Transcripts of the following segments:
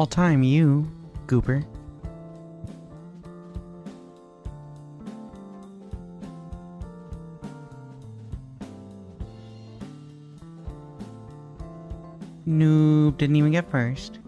I'll time you, Gooper. Noob didn't even get first.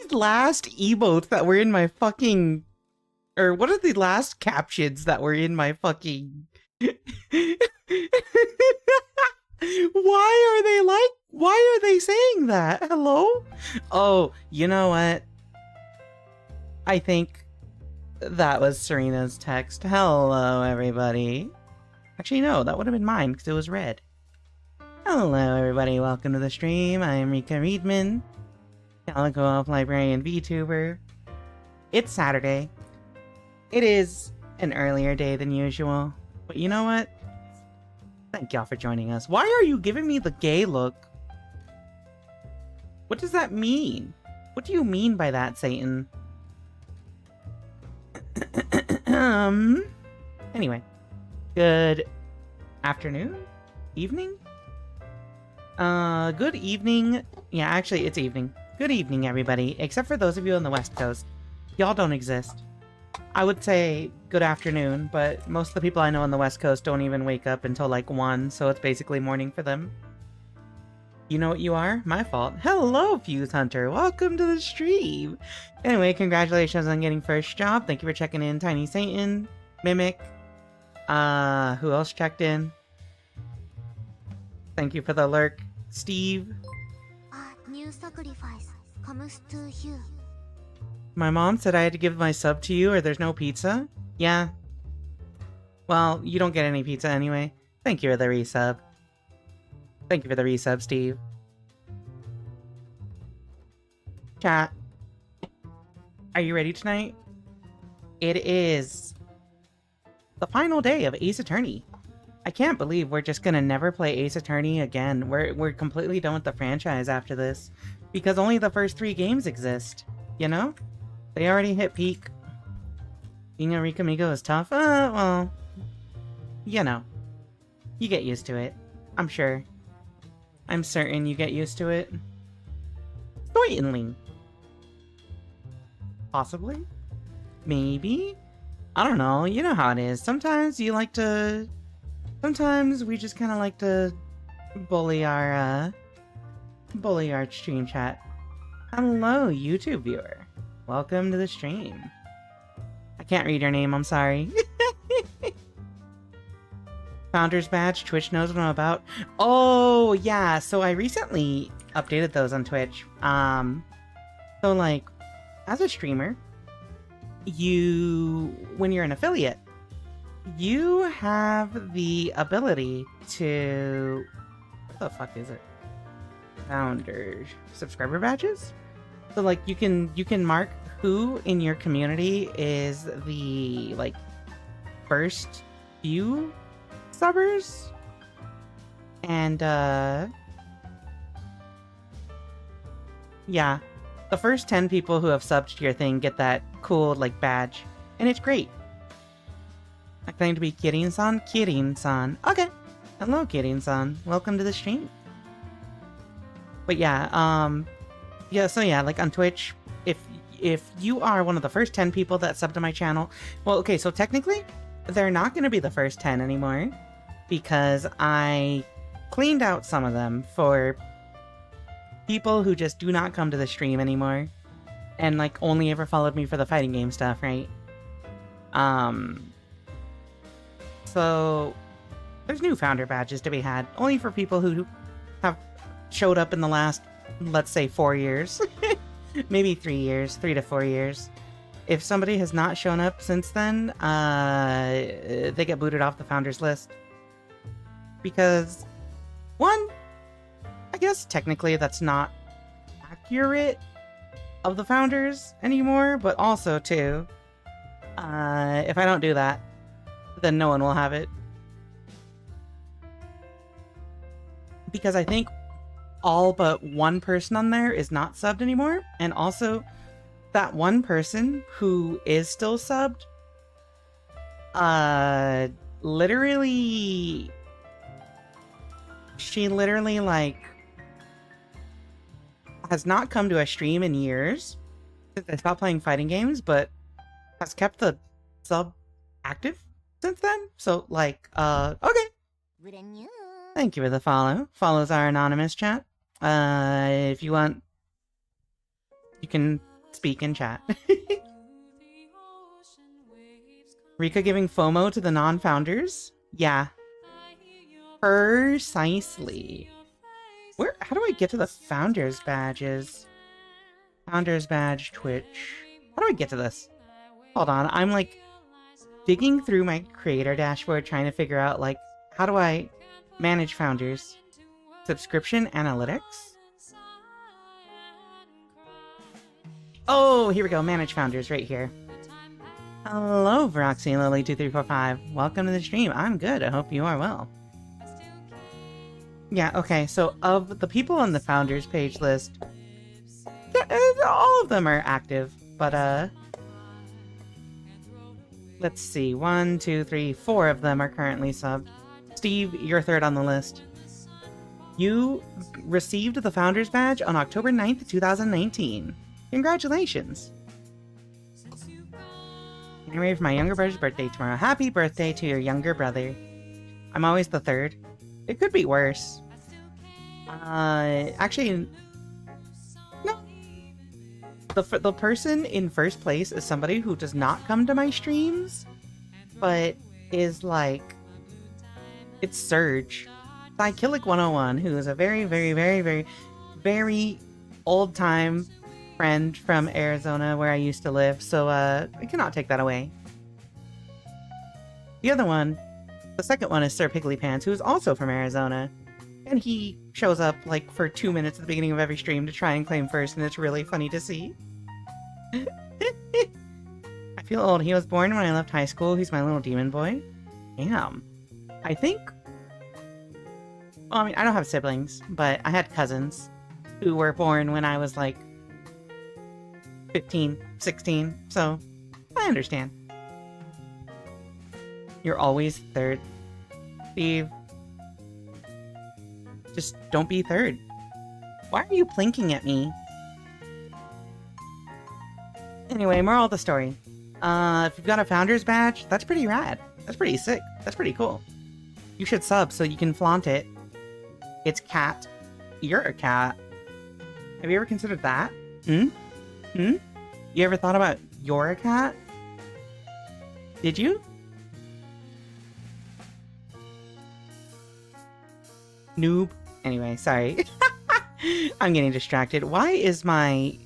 the last emotes that were in my fucking... Or what are the last captions that were in my fucking... Why are they saying that? Hello? Oh, you know what? I think that was Serena's text. Hello, everybody. Actually, no, that would have been mine because it was red. Hello, everybody. Welcome to the stream. I am Rika Readman, Calico Elf Librarian VTuber. It's Saturday. It is an earlier day than usual, but you know what? Thank y'all for joining us. Why are you giving me the gay look? What does that mean? What do you mean by that, Satan? Anyway. Good afternoon? Evening? Good evening. Yeah, actually, it's evening. Good evening, everybody. Except for those of you on the West Coast. Y'all don't exist. I would say good afternoon, but most of the people I know on the West Coast don't even wake up until like 1, so it's basically morning for them. You know what you are? My fault. Hello, Fuse Hunter. Welcome to the stream. Anyway, congratulations on getting first job. Thank you for checking in, Tiny Satan, Mimic. Who else checked in? Thank you for the lurk, Steve. A new sacrifice comes to you. My mom said I had to give my sub to you or there's no pizza? Yeah. Well, you don't get any pizza anyway. Thank you for the resub. Thank you for the resub, Steve. Chat. Are you ready tonight? It is the final day of Ace Attorney. I can't believe we're just gonna never play Ace Attorney again. We're completely done with the franchise after this. Because only the first 3 games exist. You know? They already hit peak. Being a Rika Migo is tough? Well... You know. You get used to it. I'm sure. I'm certain you get used to it. Certainly. Possibly? Maybe? I don't know. You know how it is. Sometimes you like to... Sometimes we just kind of like to bully our stream chat. Hello, YouTube viewer. Welcome to the stream. I can't read your name, I'm sorry. Founder's badge, Twitch knows what I'm about. Oh, yeah, so I recently updated those on Twitch. So like, as a streamer, when you're an affiliate, you have the ability to... What the fuck is it? Founder subscriber badges? So like, you can mark who in your community is the, like, first few subbers, and yeah, the first 10 people who have subbed to your thing get that cool, like, badge, and it's great. I claim to be Kirin-san. Kirin-san. Okay. Hello, Kirin-san. Welcome to the stream. But yeah, yeah, so yeah, like on Twitch, if you are one of the first 10 people that sub to my channel, well, okay, so technically, they're not going to be the first 10 anymore, because I cleaned out some of them for people who just do not come to the stream anymore, and, like, only ever followed me for the fighting game stuff, right? So, there's new founder badges to be had, only for people who have showed up in the last, let's say, 4 years. Maybe 3 years, 3 to 4 years. If somebody has not shown up since then, they get booted off the founders list. Because, one, I guess technically that's not accurate of the founders anymore, but also, two, if I don't do that, then no one will have it. Because I think all but one person on there is not subbed anymore, and also that one person who is still subbed, she literally, like, has not come to a stream in years since I stopped playing fighting games, but has kept the sub active since then. So, like, okay. Thank you for the follow. Follows are anonymous, chat. If you want, you can speak in chat. Rika giving FOMO to the non-founders? Yeah. Precisely. How do I get to the founders badges? Founders badge, Twitch. How do I get to this? Hold on, I'm like digging through my creator dashboard trying to figure out like, how do I manage founders? Subscription analytics? Oh, here we go, manage founders right here. Hello, Veroxy and Lily2345. Welcome to the stream. I'm good, I hope you are well. Yeah, okay, so of the people on the founders page list, all of them are active, but let's see, 1, 2, 3, 4 of them are currently subbed. Steve, you're third on the list. You received the founders badge on October 9th, 2019. Congratulations. Getting ready for my younger brother's birthday tomorrow. Happy birthday to your younger brother. I'm always the third. It could be worse. Actually, no. The person in first place is somebody who does not come to my streams, but is like, it's Surge. Psychilic 101, who is a very, very, very, very, very old-time friend from Arizona where I used to live, so I cannot take that away. The other one, the second one, is Sir Pigglypants, who is also from Arizona, and he shows up like for 2 minutes at the beginning of every stream to try and claim first, and it's really funny to see. I feel old. He was born when I left high school. He's my little demon boy. Damn. I think... Well, I mean, I don't have siblings, but I had cousins who were born when I was like 15, 16, so I understand. You're always third. Steve. Just don't be third. Why are you blinking at me? Anyway, moral of the story. If you've got a founder's badge, that's pretty rad. That's pretty sick. That's pretty cool. You should sub so you can flaunt it. It's cat. You're a cat. Have you ever considered that? You ever thought about you're a cat? Did you? Noob. Anyway, sorry. I'm getting distracted. Why is my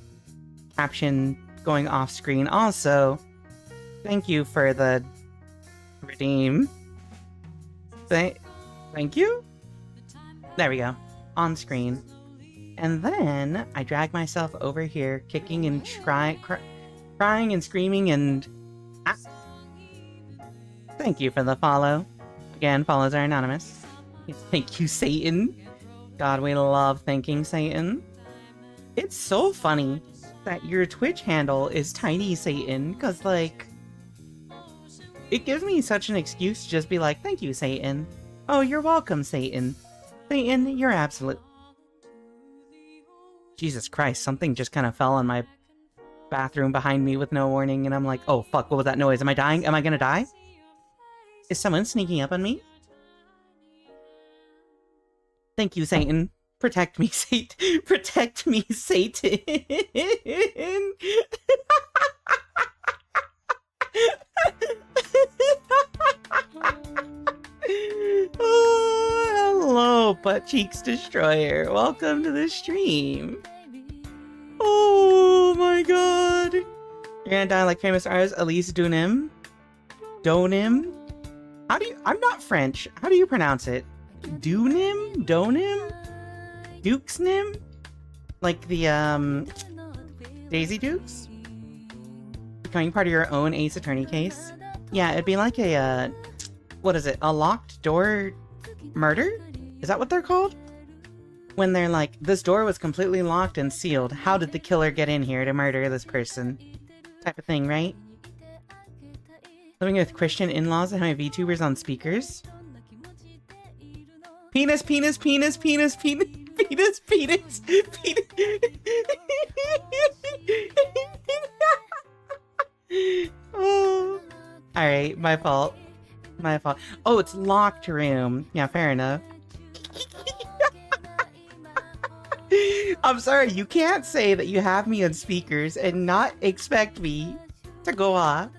caption going off screen? Also, thank you for the redeem. Thank you? There we go. On screen. And then I drag myself over here, kicking and crying and screaming and... Ah. Thank you for the follow. Again, follows are anonymous. Thank you, Satan. God, we love thanking Satan. It's so funny that your Twitch handle is Tiny Satan, because, like, it gives me such an excuse to just be like, thank you, Satan. Oh, you're welcome, Satan. Satan, you're absolute... Jesus Christ, something just kind of fell on my bathroom behind me with no warning, and I'm like, oh fuck, what was that noise? Am I dying? Am I gonna die? Is someone sneaking up on me? Thank you, Satan. Protect me, Satan. Protect me, Satan. Oh, hello, Butt Cheeks Destroyer. Welcome to the stream. Oh my god. You're gonna die like famous artist Elise Dunim? Donim? How do you... I'm not French. How do you pronounce it? Dunim? Donim? Dukesnim? Like the, Daisy Dukes? Becoming part of your own Ace Attorney case? Yeah, it'd be like a, what is it? A locked door murder? Is that what they're called? When they're like, this door was completely locked and sealed. How did the killer get in here to murder this person? Type of thing, right? Living with Christian in-laws and having VTubers on speakers. Penis, penis, penis, penis, penis, penis, penis, penis. Oh. Alright, my fault. My fault. Oh, it's locked room. Yeah, fair enough. I'm sorry, you can't say that you have me on speakers and not expect me to go off.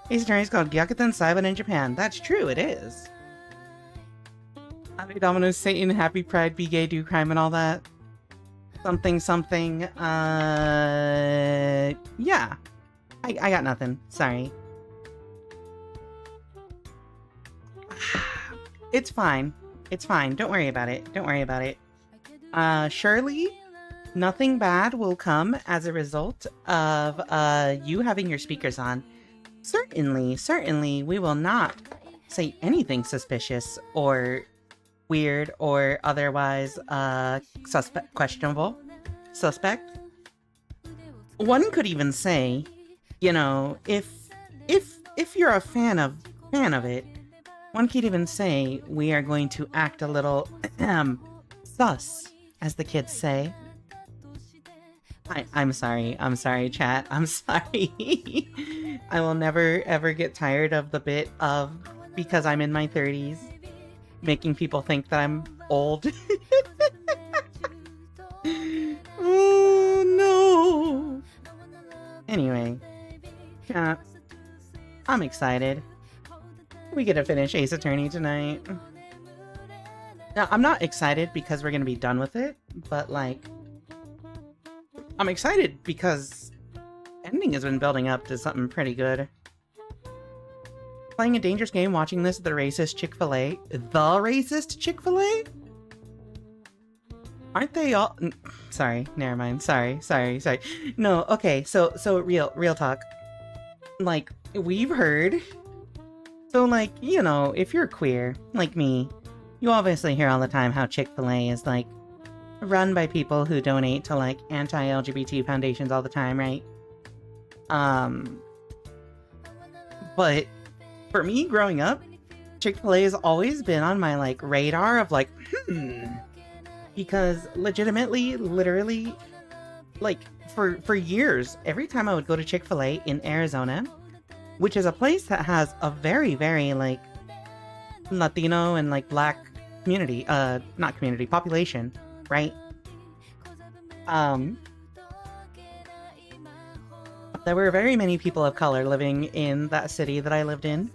Ace Attorney is called Gyakuten Saiban in Japan. That's true, it is. Happy Domino's, Satan, Happy Pride, be gay, do crime, and all that. Something, something, yeah. I got nothing. Sorry. It's fine. It's fine. Don't worry about it. Don't worry about it. Surely, nothing bad will come as a result of, you having your speakers on. Certainly, we will not say anything suspicious or weird or otherwise, questionable. Suspect. One could even say, you know, if you're a fan of it, one could even say we are going to act a little sus, as the kids say. I'm sorry, chat. I'm sorry. I will never ever get tired of the bit of because I'm in my 30s, making people think that I'm old. Oh no. Anyway, chat, I'm excited. We get to finish Ace Attorney tonight. Now, I'm not excited because we're gonna be done with it, but like, I'm excited because ending has been building up to something pretty good. Playing a dangerous game, watching this, the racist Chick-fil-A. The racist Chick-fil-A? Aren't they all... Sorry, never mind. Sorry. No, okay, so real talk. Like, we've heard... So, like, you know, if you're queer, like me, you obviously hear all the time how Chick-fil-A is, like, run by people who donate to, like, anti-LGBT foundations all the time, right? But for me, growing up, Chick-fil-A has always been on my, like, radar of, like, because legitimately, literally, like, for years, every time I would go to Chick-fil-A in Arizona, which is a place that has a very, very, like, Latino and, like, Black community, not community, population, right? There were very many people of color living in that city that I lived in.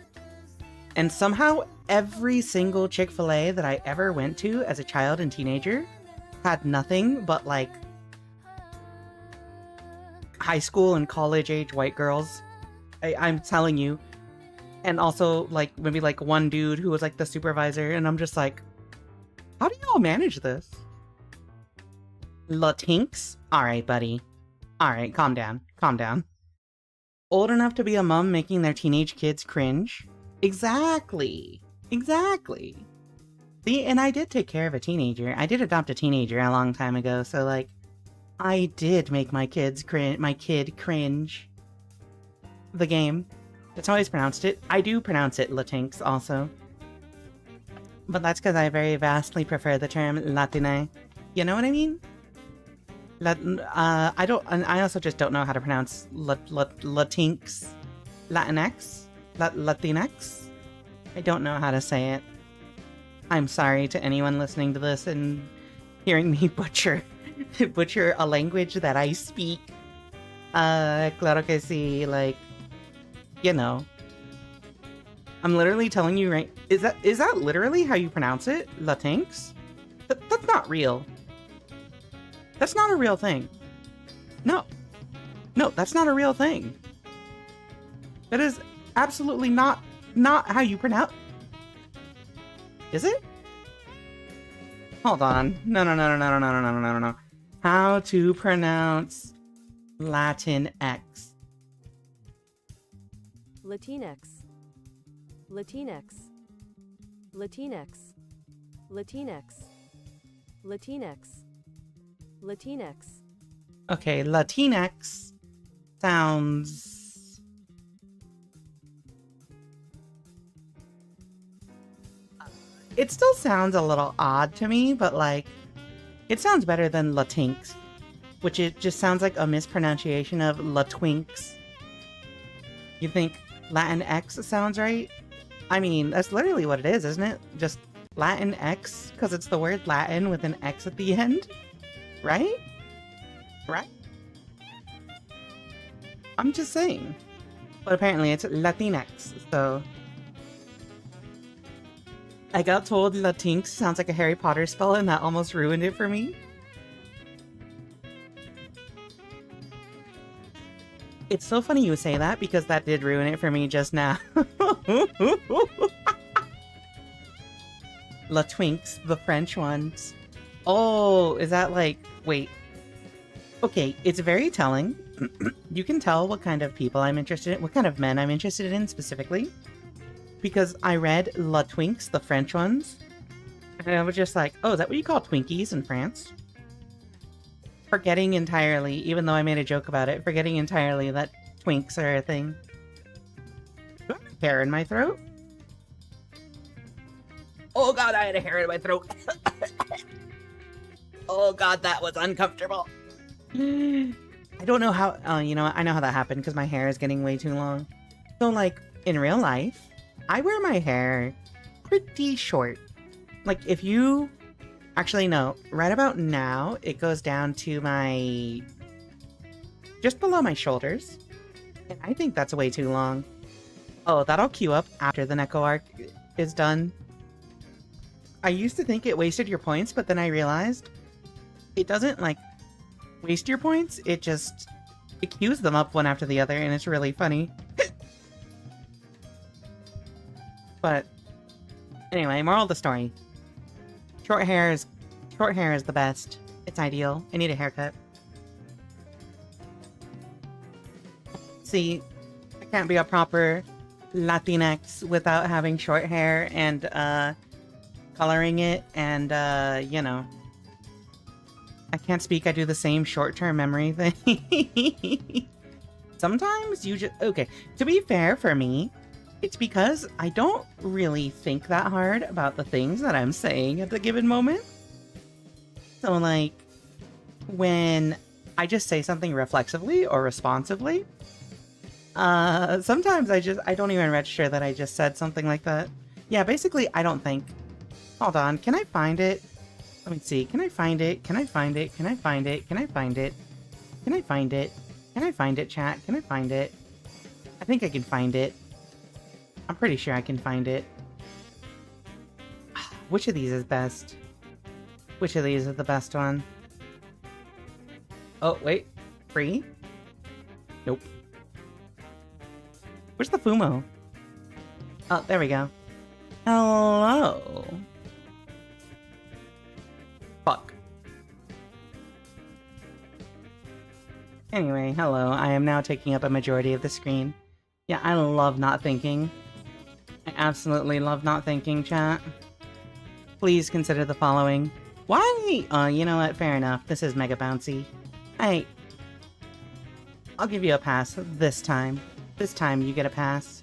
And somehow, every single Chick-fil-A that I ever went to as a child and teenager had nothing but, like, high school and college-age white girls. I'm telling you. And also, like, maybe, like, one dude who was, like, the supervisor. And I'm just like, how do y'all manage this? Latinx? Alright, buddy. Alright, calm down. Calm down. Old enough to be a mom making their teenage kids cringe? Exactly. Exactly. See, and I did take care of a teenager. I did adopt a teenager a long time ago, so, like, I did make my kid cringe. The game. That's how I pronounced it. I do pronounce it Latinx also. But that's because I very vastly prefer the term Latine. You know what I mean? I also just don't know how to pronounce Latinx. Latinx? Latinx? I don't know how to say it. I'm sorry to anyone listening to this and hearing me butcher a language that I speak. Claro que sí, like, you know. I'm literally telling you right... Is that literally how you pronounce it? Latinx? That's not real. That's not a real thing. No. No, that's not a real thing. That is absolutely not how you pronounce... Is it? Hold on. No. How to pronounce Latinx. Latinx. Latinx. Latinx. Latinx. Latinx. Latinx. Okay, Latinx sounds... It still sounds a little odd to me, but like, it sounds better than Latinx, which it just sounds like a mispronunciation of Latwinks. You think Latinx sounds right? I mean, that's literally what it is, isn't it? Just Latin X, because it's the word Latin with an X at the end. Right? Right? I'm just saying. But apparently it's Latinx, so... I got told Latinx sounds like a Harry Potter spell, and that almost ruined it for me. It's so funny you say that, because that did ruin it for me just now. La Twinks, the French ones. Oh, is that like... Wait. Okay, it's very telling. You can tell what kind of people I'm interested in, what kind of men I'm interested in specifically. Because I read La Twinks, the French ones. And I was just like, oh, is that what you call Twinkies in France? Forgetting entirely, even though I made a joke about it, forgetting entirely that Twinks are a thing. Do I have hair in my throat? Oh god, I had a hair in my throat. Oh god, that was uncomfortable. I don't know how, you know what, I know how that happened because my hair is getting way too long. So like, in real life, I wear my hair pretty short. Like if you, actually no, right about now, it goes down to my, just below my shoulders. And I think that's way too long. Oh, that'll queue up after the Neko arc is done. I used to think it wasted your points, but then I realized it doesn't, like, waste your points. It just, it queues them up one after the other, and it's really funny. But, anyway, moral of the story. Short hair is the best. It's ideal. I need a haircut. See, I can't be a proper Latinx without having short hair and, coloring it, and, you know. I can't speak, I do the same short-term memory thing. Sometimes you just... Okay, to be fair for me, it's because I don't really think that hard about the things that I'm saying at the given moment. So, like, when I just say something reflexively or responsively, sometimes I don't even register that I just said something like that. Yeah, basically, I don't think. Hold on, can I find it? Let me see, can I find it? Can I find it? Can I find it? Can I find it? Can I find it? Can I find it, chat? Can I find it? I think I can find it. I'm pretty sure I can find it. Which of these is best? Which of these is the best one? Oh, wait. Free? Nope. Where's the Fumo? Oh, there we go. Hello. Fuck. Anyway, hello. I am now taking up a majority of the screen. Yeah, I love not thinking. I absolutely love not thinking, chat. Please consider the following. Why? You know what? Fair enough. This is mega bouncy. I'll give you a pass this time. This time you get a pass.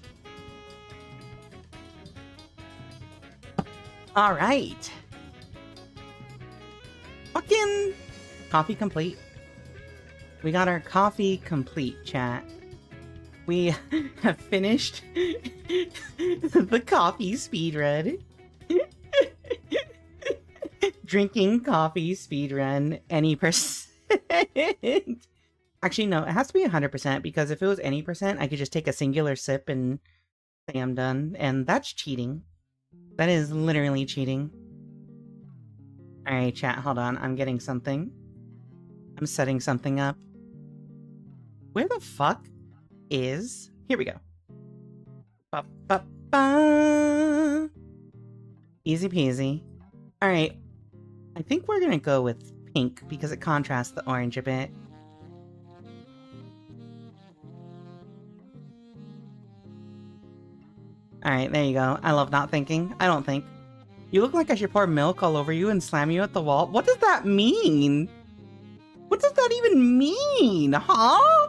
Alright. Fucking coffee complete. We got our coffee complete, chat. We have finished the coffee speedrun. Drinking coffee speedrun any percent. Actually, no, it has to be 100% because if it was any percent, I could just take a singular sip and say I'm done. And that's cheating. That is literally cheating. Alright, chat, hold on. I'm getting something. I'm setting something up. Where the fuck is... Here we go. Ba-ba-ba. Easy peasy. Alright. I think we're gonna go with pink because it contrasts the orange a bit. Alright, there you go. I love not thinking. I don't think. You look like I should pour milk all over you and slam you at the wall. What does that mean? What does that even mean, huh?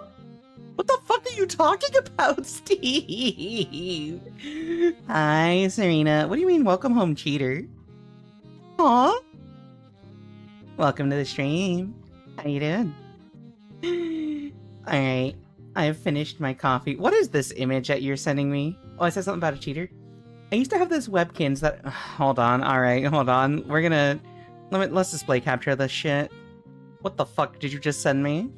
What the fuck are you talking about, Steve? Hi, Serena. What do you mean, welcome home, cheater? Huh? Welcome to the stream. How you doing? Alright, I have finished my coffee. What is this image that you're sending me? Oh, I said something about a cheater? I used to have this webkins that... Hold on, alright, hold on. We're gonna... Let's display capture this shit. What the fuck did you just send me?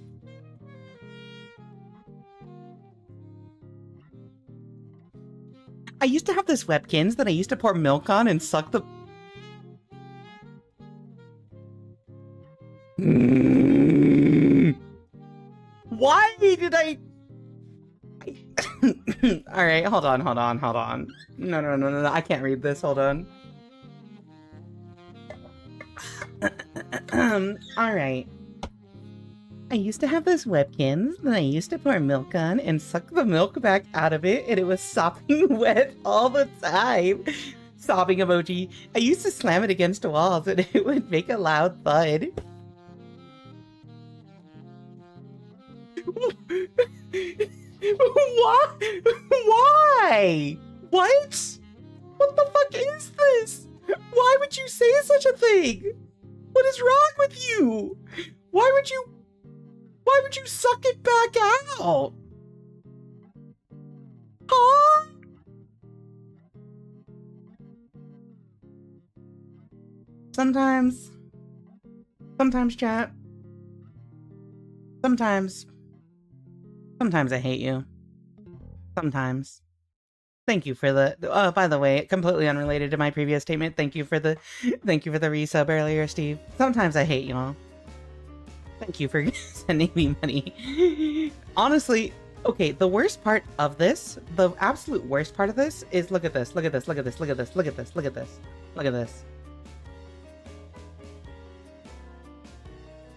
I used to have this webkins that I used to pour milk on and suck the... Why did I... Alright, hold on. No, I can't read this, hold on. Alright. I used to have this webkins that I used to pour milk on and suck the milk back out of it, and it was sopping wet all the time. Sobbing emoji. I used to slam it against walls and it would make a loud thud. Why? Why? What? What the fuck is this? Why would you say such a thing? What is wrong with you? Why would you suck it back out? Huh? Sometimes, chat. Sometimes I hate you. Sometimes. Thank you for the... Oh, by the way, completely unrelated to my previous statement, thank you for the resub earlier, Steve. Sometimes I hate y'all. Thank you for sending me money. Honestly, okay, the worst part of this, the absolute worst part of this is look at this, look at this, look at this, look at this, look at this, look at this, look at this.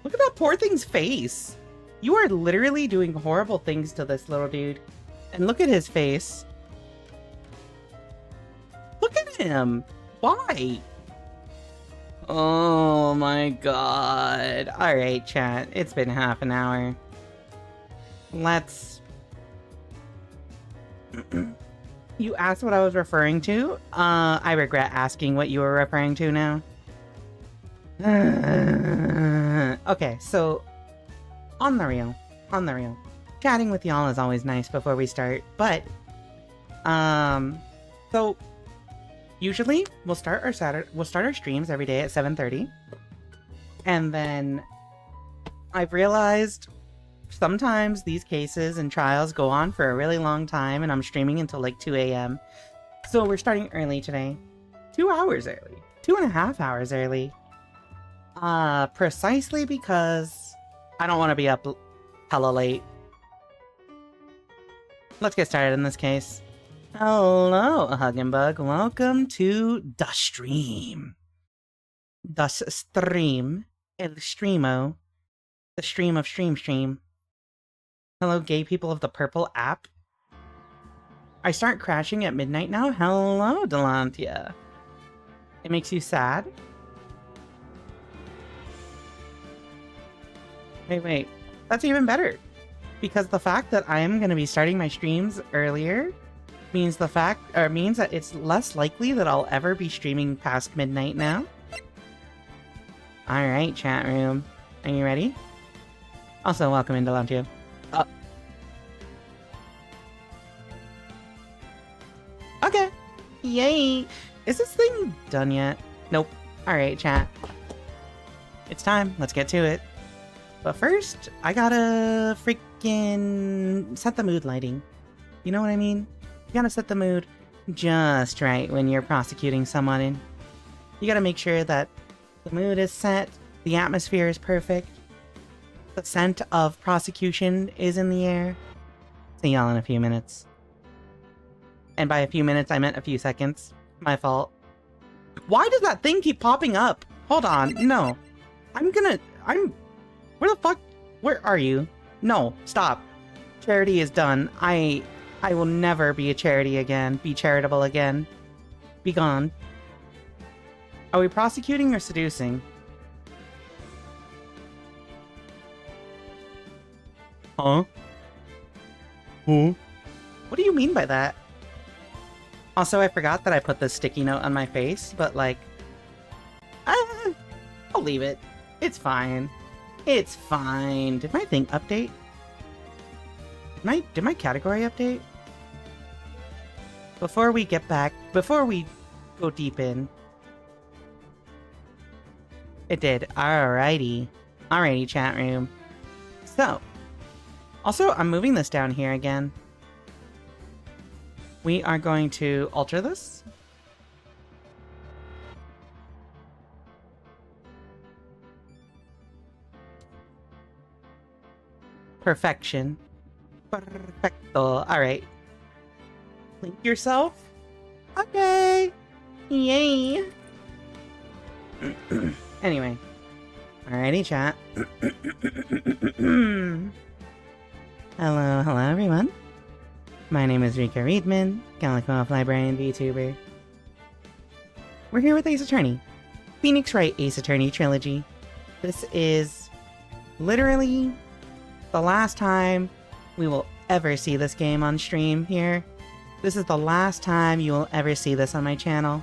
Look at that poor thing's face. You are literally doing horrible things to this little dude. And look at his face. Look at him. Why? Oh my god. Alright, chat. It's been half an hour. Let's... You asked what I was referring to? I regret asking what you were referring to now. Okay, so... On the real. Chatting with y'all is always nice before we start, but... So... Usually, we'll start our streams every day at 7:30. And then... I've realized... Sometimes these cases and trials go on for a really long time, and I'm streaming until like 2 a.m. So we're starting early today. 2 hours early. 2.5 hours early. Precisely because I don't want to be up hella late. Let's get started in this case. Hello, Huggenbug. Welcome to the stream. Das Stream. El Streamo. The stream of stream. Hello, gay people of the purple app. I start crashing at midnight now? Hello, Delantia. It makes you sad? Wait. That's even better. Because the fact that I am going to be starting my streams earlier means that it's less likely that I'll ever be streaming past midnight now. Alright, chat room. Are you ready? Also, welcome in, Delantia. Okay. Yay. Is this thing done yet? Nope. Alright, chat. It's time. Let's get to it. But first, I gotta freaking set the mood lighting. You know what I mean? You gotta set the mood just right when you're prosecuting someone in. You gotta make sure that the mood is set, the atmosphere is perfect, the scent of prosecution is in the air. See y'all in a few minutes. And by a few minutes, I meant a few seconds. My fault. Why does that thing keep popping up? Hold on. No. Where the fuck? Where are you? No. Stop. Charity is done. I will never be a charity again. Be charitable again. Be gone. Are we prosecuting or seducing? Huh? Huh? What do you mean by that? Also, I forgot that I put this sticky note on my face, but like... I'll leave it. It's fine. It's fine. Did my thing update? Did my category update? before we go deep in. It did. Alrighty. Alrighty, chat room. So, also, I'm moving this down here again. We are going to alter this. Perfection. Perfecto. Alright. Link yourself? Okay. Yay. Anyway. Alrighty, chat. Hello everyone. My name is Rika Readman, Calico Elf Librarian VTuber. We're here with Ace Attorney. Phoenix Wright Ace Attorney Trilogy. This is literally the last time we will ever see this game on stream here. This is the last time you will ever see this on my channel.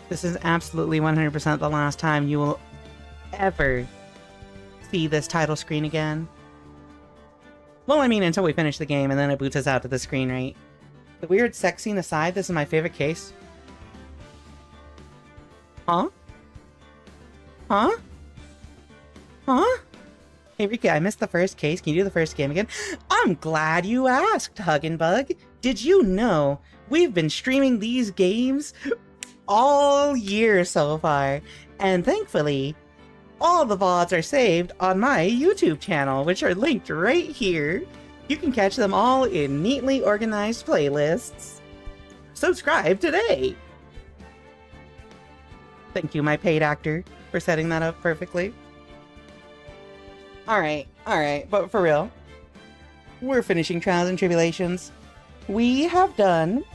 This is absolutely 100% the last time you will ever see this title screen again. Well, I mean, until we finish the game and then it boots us out to the screen, right? The weird sex scene aside, this is my favorite case. Huh? Huh? Huh? Hey Rika, I missed the first case. Can you do the first game again? I'm glad you asked, Hug and Bug. Did you know we've been streaming these games all year so far? And thankfully, all the VODs are saved on my YouTube channel, which are linked right here. You can catch them all in neatly organized playlists. Subscribe today! Thank you, my paid actor, for setting that up perfectly. Alright, but for real, we're finishing Trials and Tribulations. We have done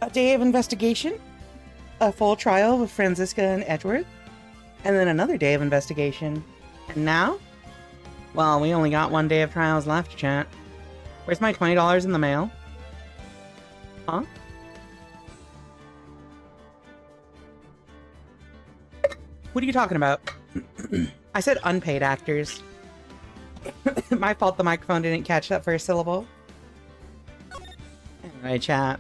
a day of investigation, a full trial with Franziska and Edgeworth, and then another day of investigation. And now? Well, we only got one day of trials left, chat. Where's my $20 in the mail? Huh? What are you talking about? I said unpaid actors. My fault the microphone didn't catch that first syllable. Anyway, chat.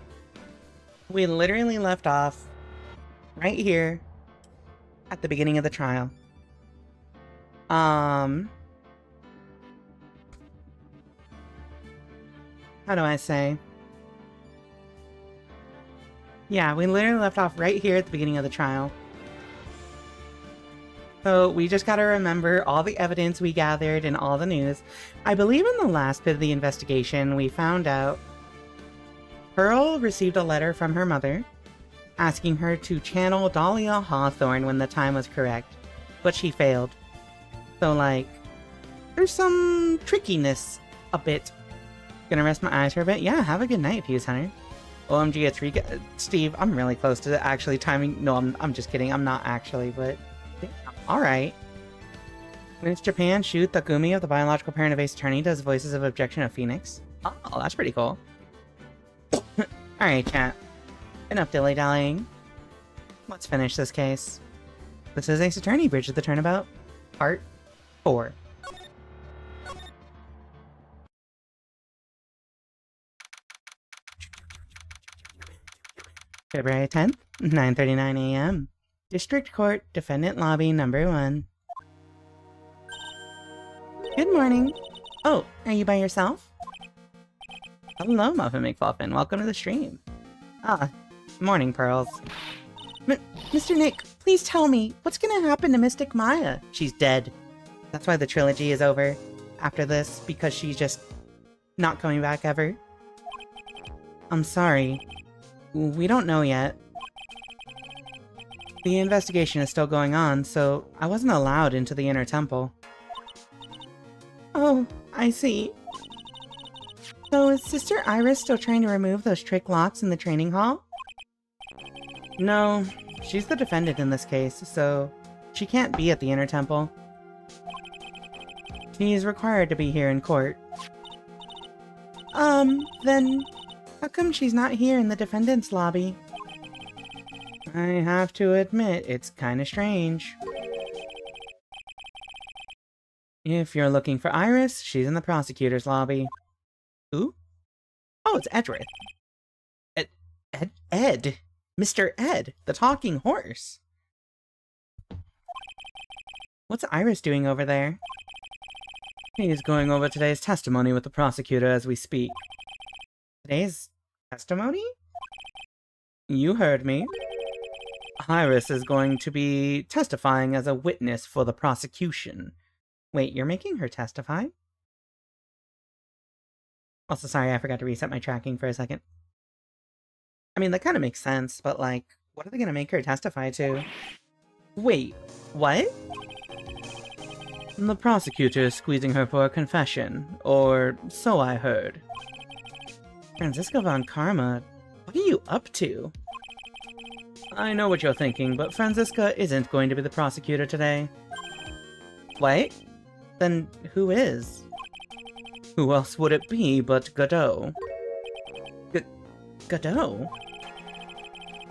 We literally left off right here at the beginning of the trial. How do I say? Yeah, we literally left off right here at the beginning of the trial. So we just gotta remember all the evidence we gathered and all the news. I believe in the last bit of the investigation, we found out Pearl received a letter from her mother asking her to channel Dahlia Hawthorne when the time was correct, but she failed. So, like, there's some trickiness a bit. Gonna rest my eyes for a bit? Yeah, have a good night, Fuse Hunter. OMG, it's Rika. Steve, I'm really close to actually timing. No, I'm just kidding. I'm not actually, but alright. When it's Japan, Shu Takumi of the biological parent of Ace Attorney does voices of objection of Phoenix. Oh, that's pretty cool. Alright, chat. Enough dilly-dallying. Let's finish this case. This is Ace Attorney, Bridge of the Turnabout, Part 4. February 10th, 9:39 a.m. District Court, Defendant Lobby, number 1. Good morning. Oh, are you by yourself? Hello, Muffin McFuffin. Welcome to the stream. Ah, morning, Pearls. Mr. Nick, please tell me, what's gonna happen to Mystic Maya? She's dead. That's why the trilogy is over after this, because she's just not coming back ever. I'm sorry. We don't know yet. The investigation is still going on, so I wasn't allowed into the inner temple. Oh, I see. So is Sister Iris still trying to remove those trick locks in the training hall? No, she's the defendant in this case, so she can't be at the inner temple. She is required to be here in court. Then how come she's not here in the defendant's lobby? I have to admit, it's kinda strange. If you're looking for Iris, she's in the prosecutor's lobby. Who? Oh, it's Edgeworth. Ed. Mr. Ed, the talking horse. What's Iris doing over there? He's going over today's testimony with the prosecutor as we speak. Today's testimony? You heard me. Iris is going to be testifying as a witness for the prosecution. Wait, you're making her testify? Also, sorry, I forgot to reset my tracking for a second. I mean, that kind of makes sense, but like, what are they gonna make her testify to? Wait, what? The prosecutor is squeezing her for a confession, or so I heard. Franziska von Karma, what are you up to? I know what you're thinking, but Franziska isn't going to be the prosecutor today. What? Then who is? Who else would it be but Godot? Godot?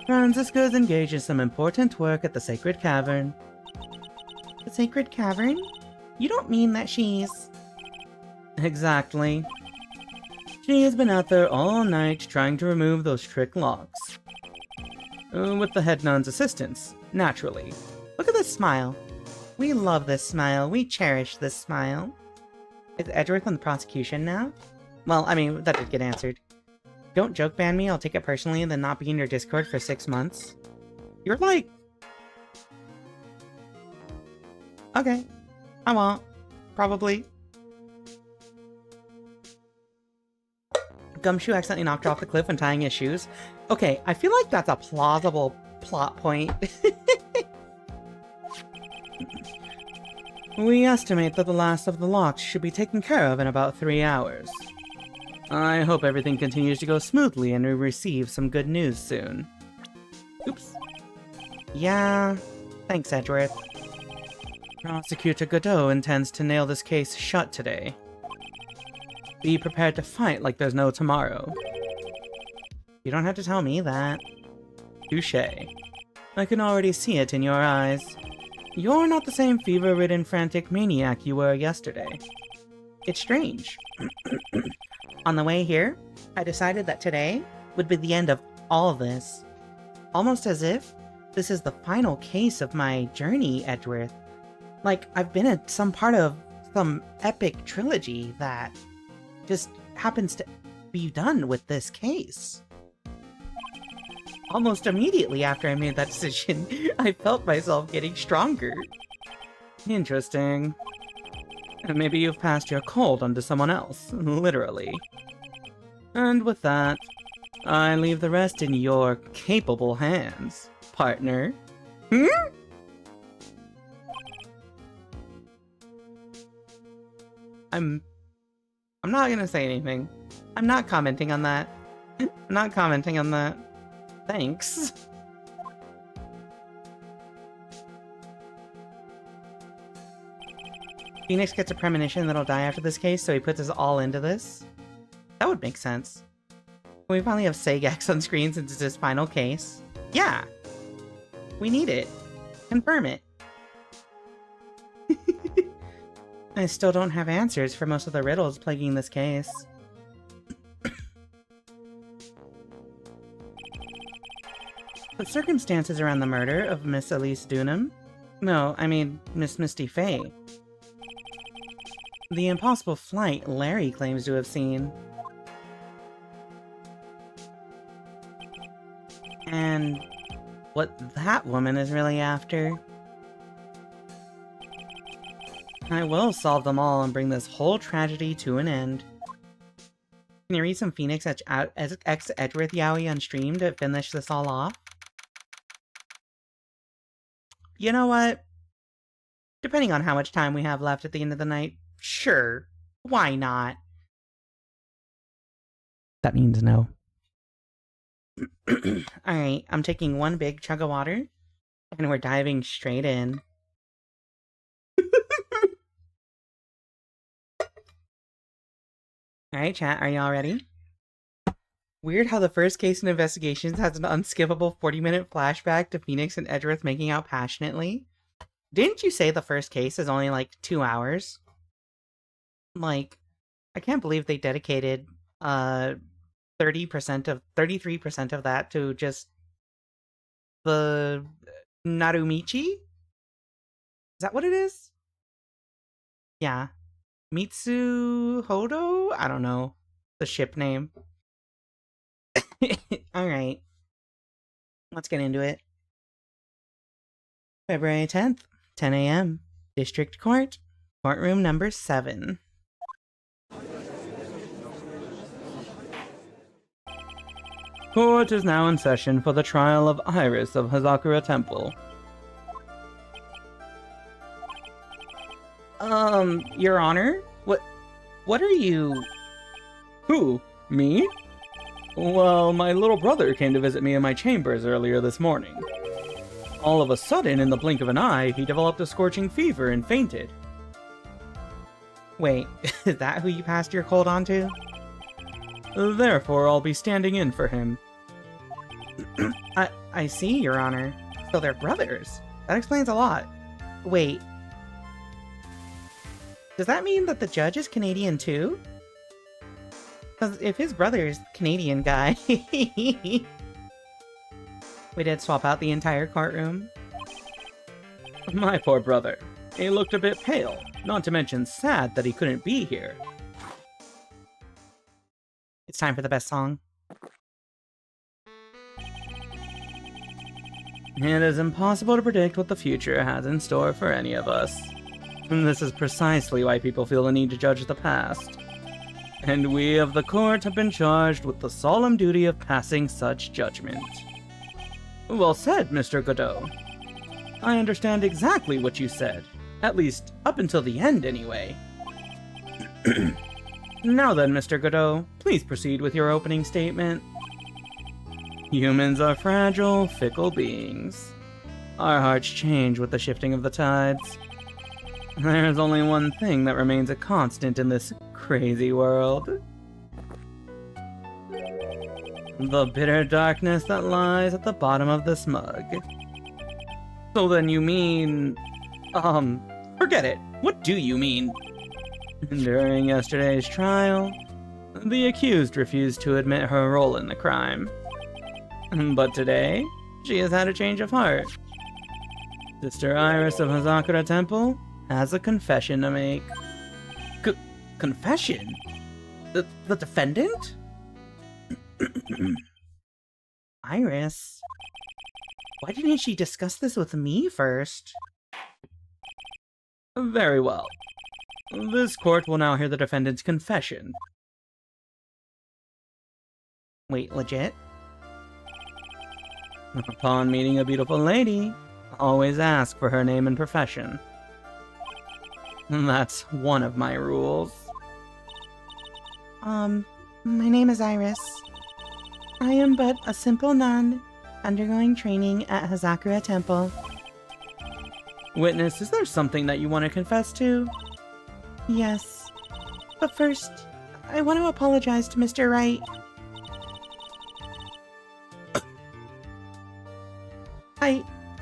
Franziska is engaged in some important work at the Sacred Cavern. The Sacred Cavern? You don't mean that she's... Exactly. She has been out there all night trying to remove those trick locks. With the head nun's assistance, naturally. Look at this smile. We love this smile. We cherish this smile. Is Edgeworth on the prosecution now? Well, I mean, that did get answered. Don't joke ban me, I'll take it personally and then not be in your Discord for 6 months. You're like... Okay. I won't. Probably. Gumshoe accidentally knocked her off the cliff when tying his shoes. Okay, I feel like that's a plausible plot point. We estimate that the last of the locks should be taken care of in about 3 hours. I hope everything continues to go smoothly and we receive some good news soon. Oops. Yeah, thanks, Edgeworth. Prosecutor Godot intends to nail this case shut today. Be prepared to fight like there's no tomorrow. You don't have to tell me that. Touché. I can already see it in your eyes. You're not the same fever-ridden frantic maniac you were yesterday. It's strange. On the way here, I decided that today would be the end of all this. Almost as if this is the final case of my journey, Edgeworth. Like, I've been at some part of some epic trilogy that just happens to be done with this case. Almost immediately after I made that decision, I felt myself getting stronger. Interesting. Maybe you've passed your cold onto someone else, literally. And with that, I leave the rest in your capable hands, partner. Hmm? I'm not gonna say anything. I'm not commenting on that. I'm not commenting on that. Thanks. Phoenix gets a premonition that'll die after this case, so he puts us all into this. That would make sense. We finally have Sagex on screen since it's his final case. Yeah! We need it. Confirm it. I still don't have answers for most of the riddles plaguing this case. The circumstances around the murder of Miss Elise Dunham? No, I mean Miss Misty Faye. The impossible flight Larry claims to have seen. And what that woman is really after. I will solve them all and bring this whole tragedy to an end. Can you read some Phoenix X Edgeworth yaoi on stream to finish this all off? You know what? Depending on how much time we have left at the end of the night, sure. Why not? That means no. Alright, I'm taking one big chug of water, and we're diving straight in. Alright, chat, are y'all ready? Weird how the first case in Investigations has an unskippable 40-minute flashback to Phoenix and Edgeworth making out passionately. Didn't you say the first case is only like 2 hours? Like, I can't believe they dedicated 30 33% of that to just the Narumichi? Is that what it is? Yeah. Mitsu Hodo? I don't know. The ship name. Alright. Let's get into it. February 10th, 10 a.m. District Court. Courtroom number 7. Court is now in session for the trial of Iris of Hazakura Temple. Your Honor? What are you... Who? Me? Well, my little brother came to visit me in my chambers earlier this morning. All of a sudden, in the blink of an eye, he developed a scorching fever and fainted. Wait, is that who you passed your cold on to? Therefore, I'll be standing in for him. I see, Your Honor. So they're brothers. That explains a lot. Wait. Does that mean that the judge is Canadian too? Because if his brother's Canadian guy... We did swap out the entire courtroom. My poor brother. He looked a bit pale, not to mention sad that he couldn't be here. It's time for the best song. It is impossible to predict what the future has in store for any of us. And this is precisely why people feel the need to judge the past. And we of the court have been charged with the solemn duty of passing such judgment. Well said, Mr. Godot. I understand exactly what you said. At least, up until the end, anyway. Now then, Mr. Godot, please proceed with your opening statement. Humans are fragile, fickle beings. Our hearts change with the shifting of the tides. There is only one thing that remains a constant in this crazy world. The bitter darkness that lies at the bottom of this mug. So then you mean... forget it. What do you mean? During yesterday's trial, the accused refused to admit her role in the crime. But today, she has had a change of heart. Sister Iris of Hazakura Temple has a confession to make. Confession? The defendant? Iris? Why didn't she discuss this with me first? Very well. This court will now hear the defendant's confession. Wait, legit? Upon meeting a beautiful lady, always ask for her name and profession. That's one of my rules. My name is Iris. I am but a simple nun, undergoing training at Hazakura Temple. Witness, is there something that you want to confess to? Yes. But first, I want to apologize to Mr. Wright.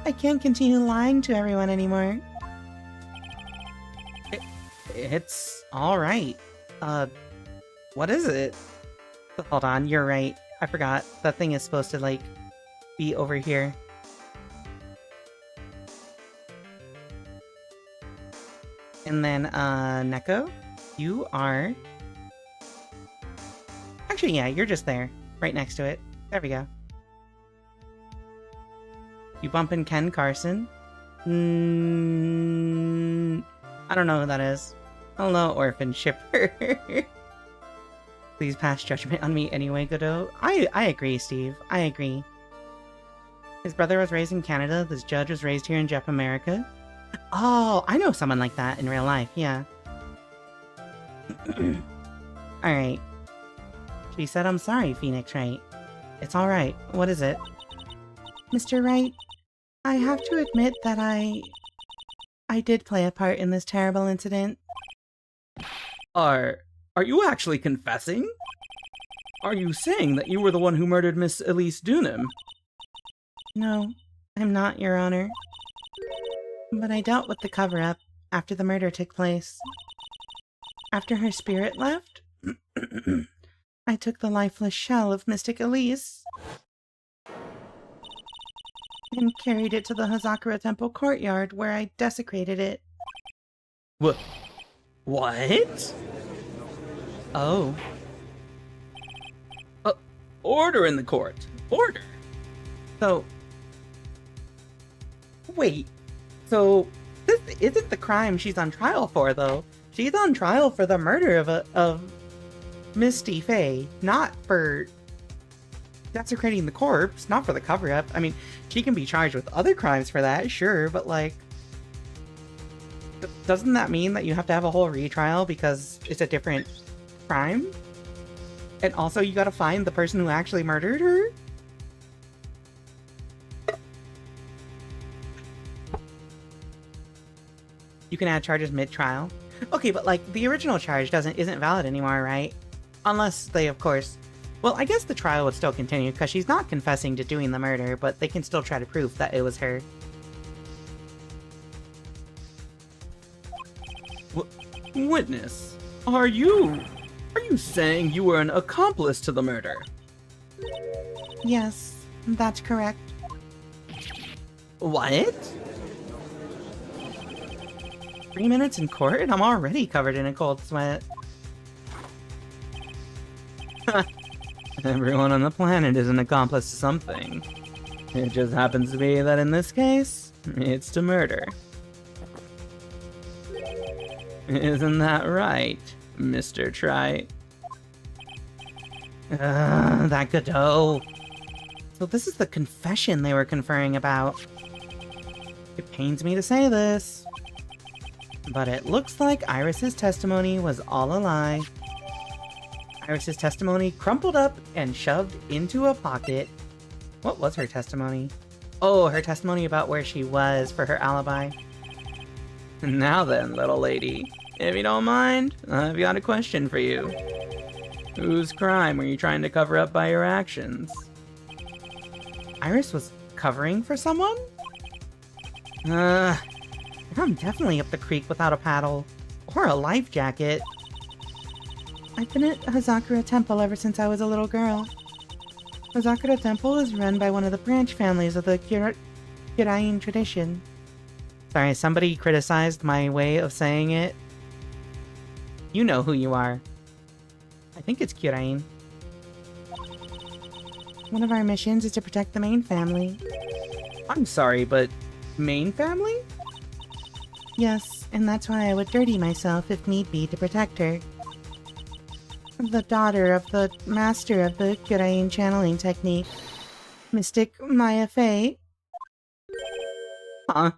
I can't continue lying to everyone anymore. It's alright. What is it? Hold on, you're right. I forgot. That thing is supposed to, like, be over here. And then, Neko, you are... Actually, yeah, you're just there. Right next to it. There we go. You bumping Ken Carson? I don't know who that is. Hello, orphan shipper. Please pass judgment on me anyway, Godot. I agree, Steve. I agree. His brother was raised in Canada. This judge was raised here in Jap America. Oh, I know someone like that in real life, yeah. Alright. She said I'm sorry, Phoenix Wright. It's alright. What is it? Mr. Wright, I have to admit that I did play a part in this terrible incident. Are you actually confessing? Are you saying that you were the one who murdered Miss Elise Dunham? No, I'm not, Your Honor. But I dealt with the cover-up after the murder took place. After her spirit left, I took the lifeless shell of Mystic Elise and carried it to the Hazakura Temple courtyard, where I desecrated it. What? What? Oh. Order in the court. Order. So... Wait. So, this isn't the crime she's on trial for, though. She's on trial for the murder of Misty Faye, not for desecrating the corpse, not for the cover-up. I mean, she can be charged with other crimes for that, sure, but like... Doesn't that mean that you have to have a whole retrial because it's a different crime? And also you gotta find the person who actually murdered her? You can add charges mid-trial. Okay, but like, the original charge isn't valid anymore, right? Unless they, of course... Well, I guess the trial would still continue, because she's not confessing to doing the murder, but they can still try to prove that it was her. Witness, are you saying you were an accomplice to the murder? Yes, that's correct. What? 3 minutes in court and I'm already covered in a cold sweat. Everyone on the planet is an accomplice to something. It just happens to be that in this case, it's to murder. Isn't that right, Mr. Trite? That Godot. So this is the confession they were conferring about. It pains me to say this, but it looks like Iris's testimony was all a lie. Iris's testimony crumpled up and shoved into a pocket. What was her testimony? Oh, her testimony about where she was for her alibi. Now then, little lady, if you don't mind, I've got a question for you. Whose crime were you trying to cover up by your actions? Iris was covering for someone? I'm definitely up the creek without a paddle. Or a life jacket. I've been at Hazakura Temple ever since I was a little girl. Hazakura Temple is run by one of the branch families of the Kirain tradition. Sorry, somebody criticized my way of saying it. You know who you are. I think it's Kirain. One of our missions is to protect the main family. I'm sorry, but main family? Yes, and that's why I would dirty myself if need be to protect her. The daughter of the master of the Kirain channeling technique, Mystic Maya Faye. Huh?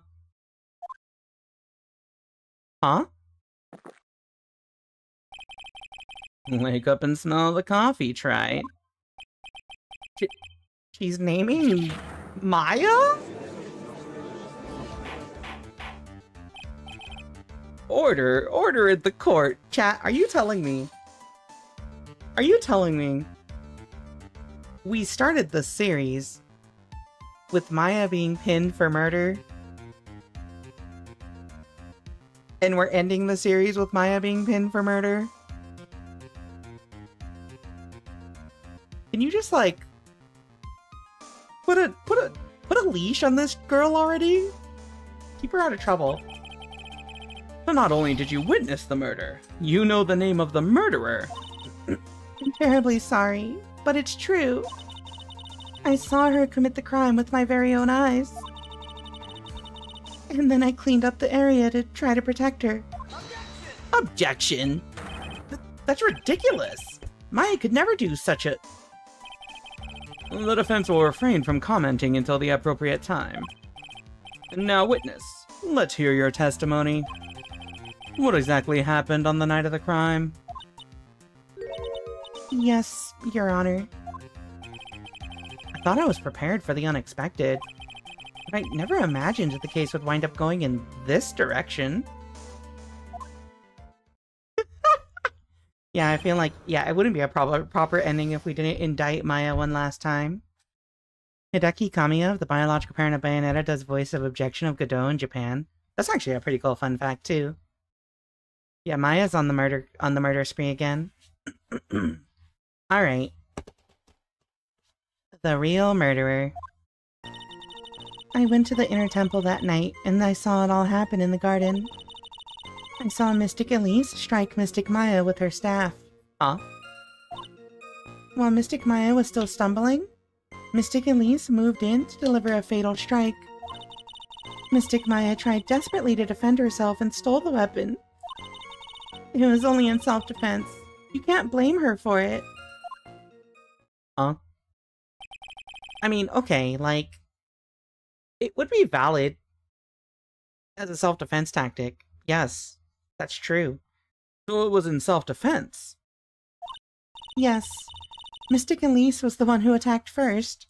Huh? Wake up and smell the coffee, Trite. She's naming Maya? Order at the court. Chat, are you telling me? Are you telling me we started the series with Maya being pinned for murder? And we're ending the series with Maya being pinned for murder? Can you just like put a leash on this girl already? Keep her out of trouble. So not only did you witness the murder, you know the name of the murderer. I'm terribly sorry, but it's true. I saw her commit the crime with my very own eyes. And then I cleaned up the area to try to protect her. Objection! That's ridiculous! Maya could never do such a... The defense will refrain from commenting until the appropriate time. Now, witness, let's hear your testimony. What exactly happened on the night of the crime? Yes, Your Honor. I thought I was prepared for the unexpected, but I never imagined the case would wind up going in this direction. Yeah, I feel like, yeah, it wouldn't be a proper ending if we didn't indict Maya one last time. Hideki Kamiya, the biological parent of Bayonetta, does voice of objection of Godot in Japan. That's actually a pretty cool fun fact, too. Yeah, Maya's on the murder spree again. Alright. The real murderer. I went to the inner temple that night, and I saw it all happen in the garden. I saw Mystic Elise strike Mystic Maya with her staff. Huh? While Mystic Maya was still stumbling, Mystic Elise moved in to deliver a fatal strike. Mystic Maya tried desperately to defend herself and stole the weapon. It was only in self-defense. You can't blame her for it. Huh? I mean, okay, like, it would be valid as a self-defense tactic. Yes, that's true. So it was in self-defense? Yes. Mystic Elise was the one who attacked first.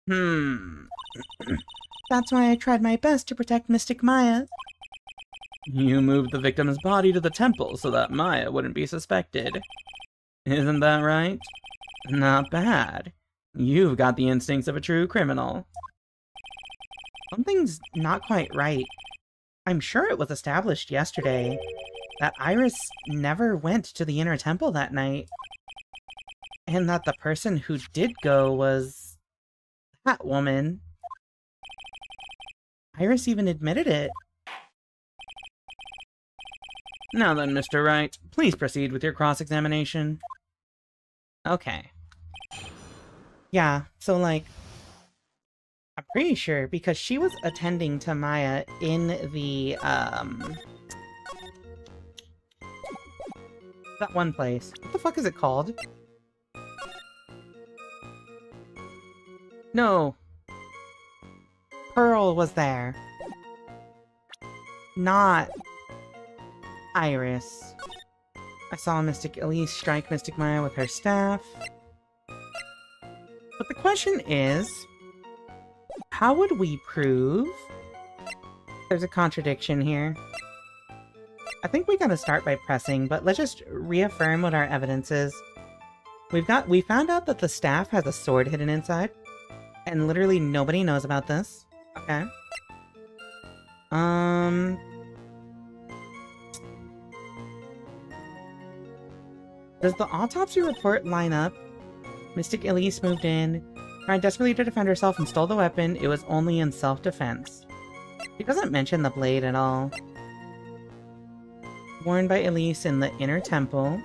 That's why I tried my best to protect Mystic Maya. You moved the victim's body to the temple so that Maya wouldn't be suspected. Isn't that right? Not bad. You've got the instincts of a true criminal. Something's not quite right. I'm sure it was established yesterday that Iris never went to the inner temple that night. And that the person who did go was that woman. Iris even admitted it. Now then, Mr. Wright, please proceed with your cross-examination. Okay. Yeah, so like, I'm pretty sure because she was attending to Maya in the, that one place. What the fuck is it called? No. Pearl was there. Not Iris. I saw Mystic Elise strike Mystic Maya with her staff. But the question is, how would we prove there's a contradiction here? I think we gotta start by pressing, but let's just reaffirm what our evidence is. We found out that the staff has a sword hidden inside, and literally nobody knows about this. Okay. Does the autopsy report line up? Mystic Elise moved in, tried desperately to defend herself and stole the weapon. It was only in self-defense. She doesn't mention the blade at all. Worn by Elise in the inner temple.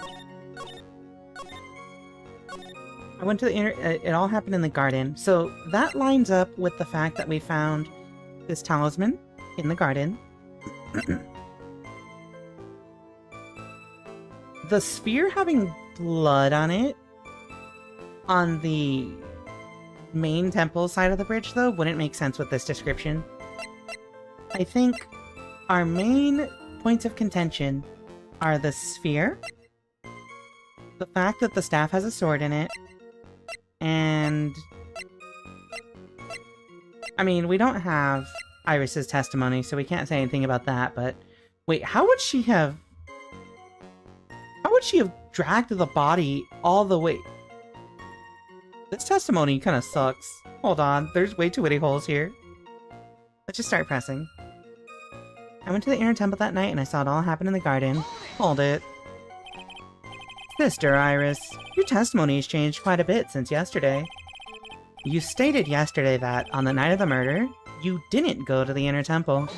I went to the inner... it all happened in the garden. So that lines up with the fact that we found this talisman in the garden. The sphere having blood on it on the main temple side of the bridge, though, wouldn't make sense with this description. I think our main points of contention are the sphere, the fact that the staff has a sword in it, and... I mean, we don't have Iris's testimony, so we can't say anything about that, but... Wait, how would she have dragged the body all the way? This testimony kind of sucks. Hold on, there's way too many holes here. Let's just start pressing. I went to the inner temple that night and I saw it all happen in the garden. Hold it. Sister Iris, your testimony has changed quite a bit since yesterday. You stated yesterday that, on the night of the murder, you didn't go to the inner temple.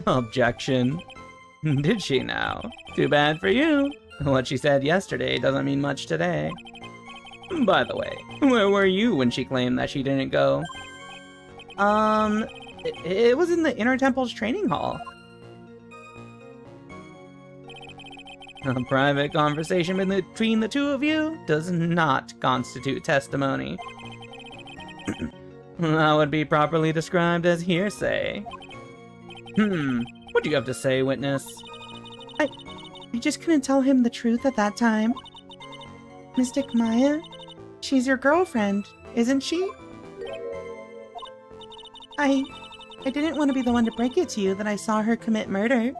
Objection. Did she now? Too bad for you. What she said yesterday doesn't mean much today. By the way, where were you when she claimed that she didn't go? It was in the inner temple's training hall. A private conversation between the two of you does not constitute testimony. That would be properly described as hearsay. What do you have to say, witness? I just couldn't tell him the truth at that time. Mystic Maya? She's your girlfriend, isn't she? I didn't want to be the one to break it to you that I saw her commit murder.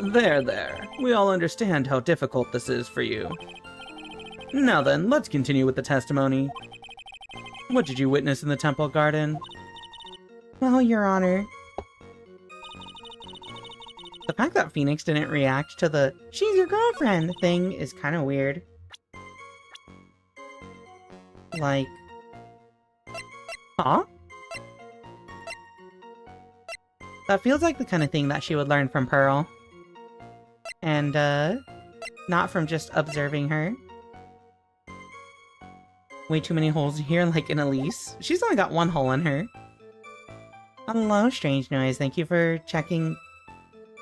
There. We all understand how difficult this is for you. Now then, let's continue with the testimony. What did you witness in the temple garden? Well, Your Honor, the fact that Phoenix didn't react to the "she's your girlfriend" thing is kind of weird. Like... Huh? That feels like the kind of thing that she would learn from Pearl. And, not from just observing her. Way too many holes here, like in Elise. She's only got one hole in her. Hello, Strange Noise. Thank you for checking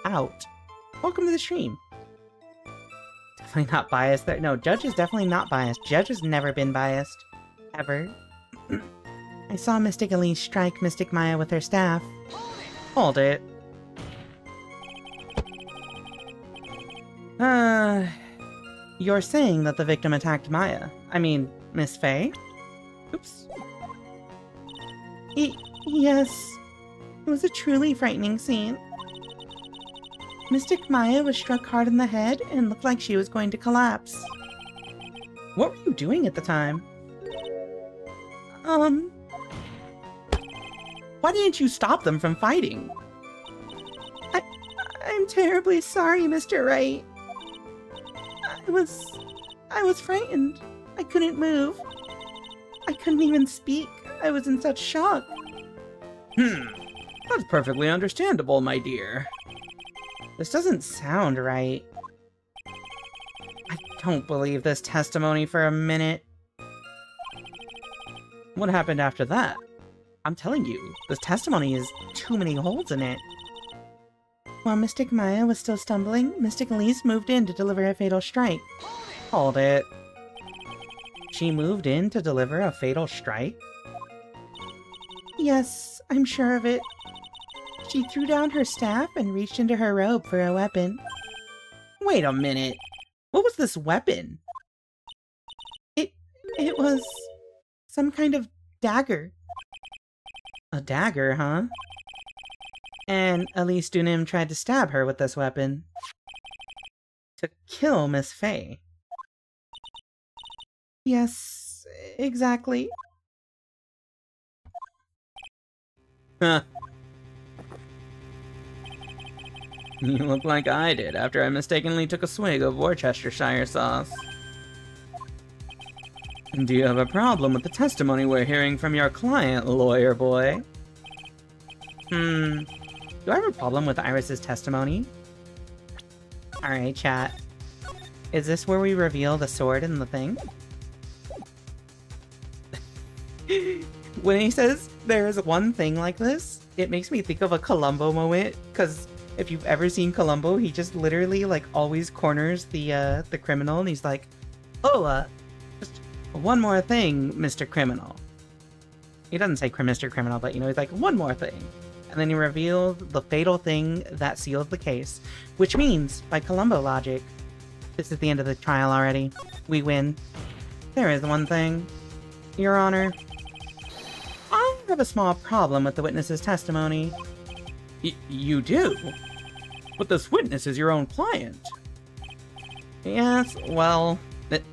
out. Welcome to the stream. Definitely not biased there. No, Judge is definitely not biased. Judge has never been biased. Ever. I saw Mystic Elise strike Mystic Maya with her staff. Hold it. You're saying that the victim attacked Maya. I mean, Miss Faye? Oops. Yes. It was a truly frightening scene. Mystic Maya was struck hard in the head and looked like she was going to collapse. What were you doing at the time? Why didn't you stop them from fighting? I'm terribly sorry, Mr. Wright. I was frightened. I couldn't move. I couldn't even speak. I was in such shock. That's perfectly understandable, my dear. This doesn't sound right. I don't believe this testimony for a minute. What happened after that? I'm telling you, this testimony is too many holes in it. While Mystic Maya was still stumbling, Mystic Elise moved in to deliver a fatal strike. Hold it. She moved in to deliver a fatal strike? Yes, I'm sure of it. She threw down her staff and reached into her robe for a weapon. Wait a minute. What was this weapon? It was some kind of dagger. A dagger, huh? And Elise Dunim tried to stab her with this weapon. To kill Miss Faye. Yes, exactly. Huh. You look like I did after I mistakenly took a swig of Worcestershire sauce. Do you have a problem with the testimony we're hearing from your client, lawyer boy? Do I have a problem with Iris's testimony? Alright, chat. Is this where we reveal the sword and the thing? When he says there is one thing like this, it makes me think of a Columbo moment, because if you've ever seen Columbo, he just literally, like, always corners the criminal, and he's like, oh, just one more thing, Mr. Criminal. He doesn't say Mr. Criminal, but, you know, he's like, one more thing. And then he reveals the fatal thing that seals the case, which means, by Columbo logic, this is the end of the trial already. We win. There is one thing. Your Honor, I have a small problem with the witness's testimony. You do? But this witness is your own client. Yes, well,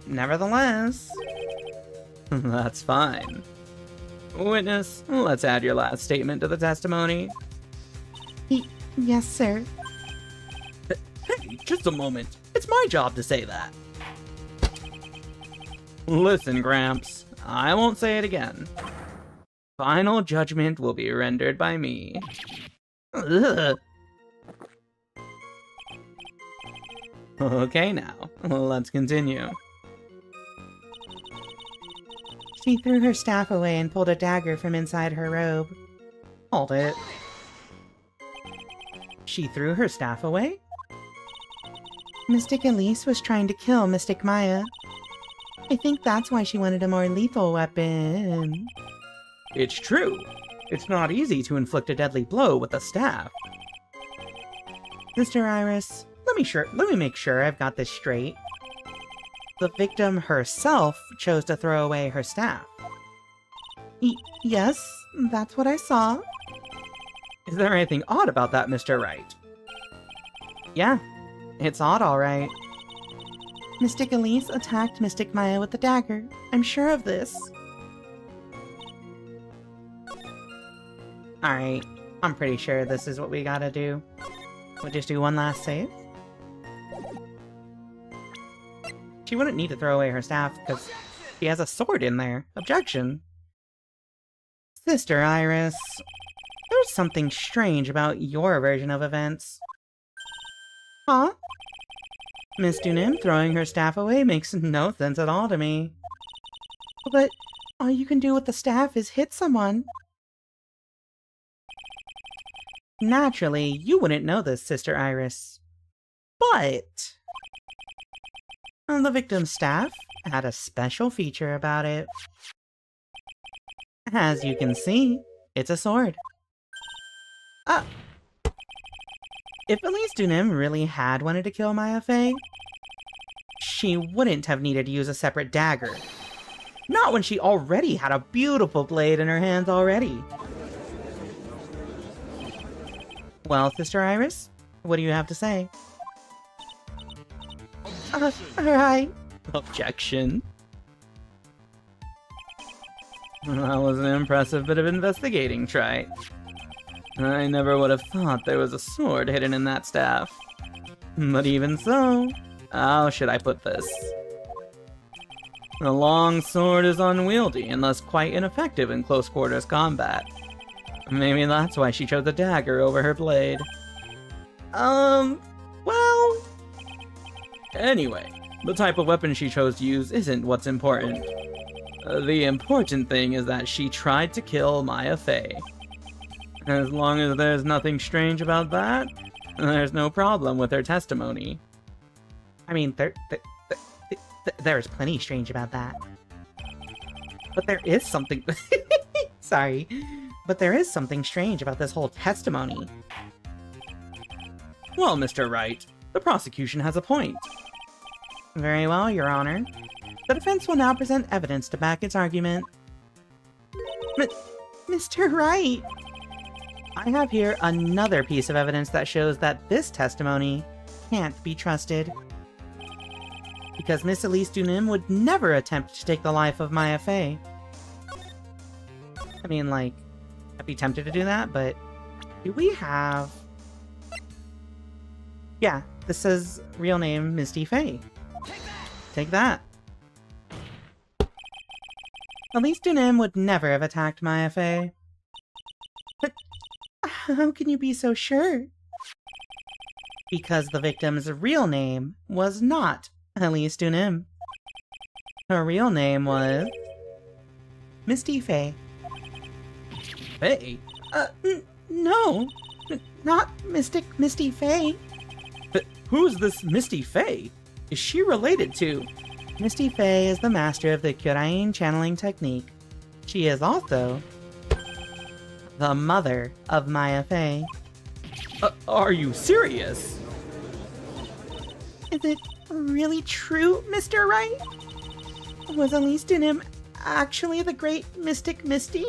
nevertheless. That's fine. Witness, let's add your last statement to the testimony. Yes, sir. Hey, just a moment. It's my job to say that. Listen, Gramps. I won't say it again. Final judgment will be rendered by me. Ugh. Okay, now, let's continue. She threw her staff away and pulled a dagger from inside her robe. Hold it. She threw her staff away? Mystic Elise was trying to kill Mystic Maya. I think that's why she wanted a more lethal weapon. It's true. It's not easy to inflict a deadly blow with a staff. Sister Iris, let me make sure I've got this straight. The victim herself chose to throw away her staff. Yes, that's what I saw. Is there anything odd about that, Mr. Wright? Yeah, it's odd, all right. Mystic Elise attacked Mystic Maya with the dagger. I'm sure of this. Alright, I'm pretty sure this is what we gotta do. We'll just do one last save. She wouldn't need to throw away her staff, because She has a sword in there. Objection. Sister Iris, there's something strange about your version of events. Huh? Miss Dunim throwing her staff away makes no sense at all to me. But all you can do with the staff is hit someone. Naturally, you wouldn't know this, Sister Iris. But the victim's staff had a special feature about it. As you can see, it's a sword. If Elise Dunim really had wanted to kill Maya Fey, she wouldn't have needed to use a separate dagger. Not when she already had a beautiful blade in her hands already. Well, Sister Iris, what do you have to say? Alright. Objection. That was an impressive bit of investigating, Trite. I never would have thought there was a sword hidden in that staff. But even so, how should I put this? The long sword is unwieldy and thus quite ineffective in close quarters combat. Maybe that's why she chose a dagger over her blade. Well... Anyway, the type of weapon she chose to use isn't what's important. The important thing is that she tried to kill Maya Fey. As long as there's nothing strange about that, there's no problem with her testimony. I mean, there's plenty strange about that. But there is something... Sorry. But there is something strange about this whole testimony. Well, Mr. Wright, the prosecution has a point. Very well, Your Honor. The defense will now present evidence to back its argument. Mr. Wright! I have here another piece of evidence that shows that this testimony can't be trusted. Because Miss Elise Dunim would never attempt to take the life of Maya Fey. I mean, like, I'd be tempted to do that, but do we have... Yeah, this says real name Misty Fey. Take that. Elise Dunim would never have attacked Maya Fey. But how can you be so sure? Because the victim's real name was not Elise Dunim. Her real name was... Misty Fey. Fey? No. Not Misty Fey. But who's this Misty Fey? Is she related to... Misty Fey is the master of the Kyorain channeling technique. She is also... the mother of Maya Fey. Are you serious? Is it really true, Mr. Wright? Was Elise Dunim actually the great Mystic Misty?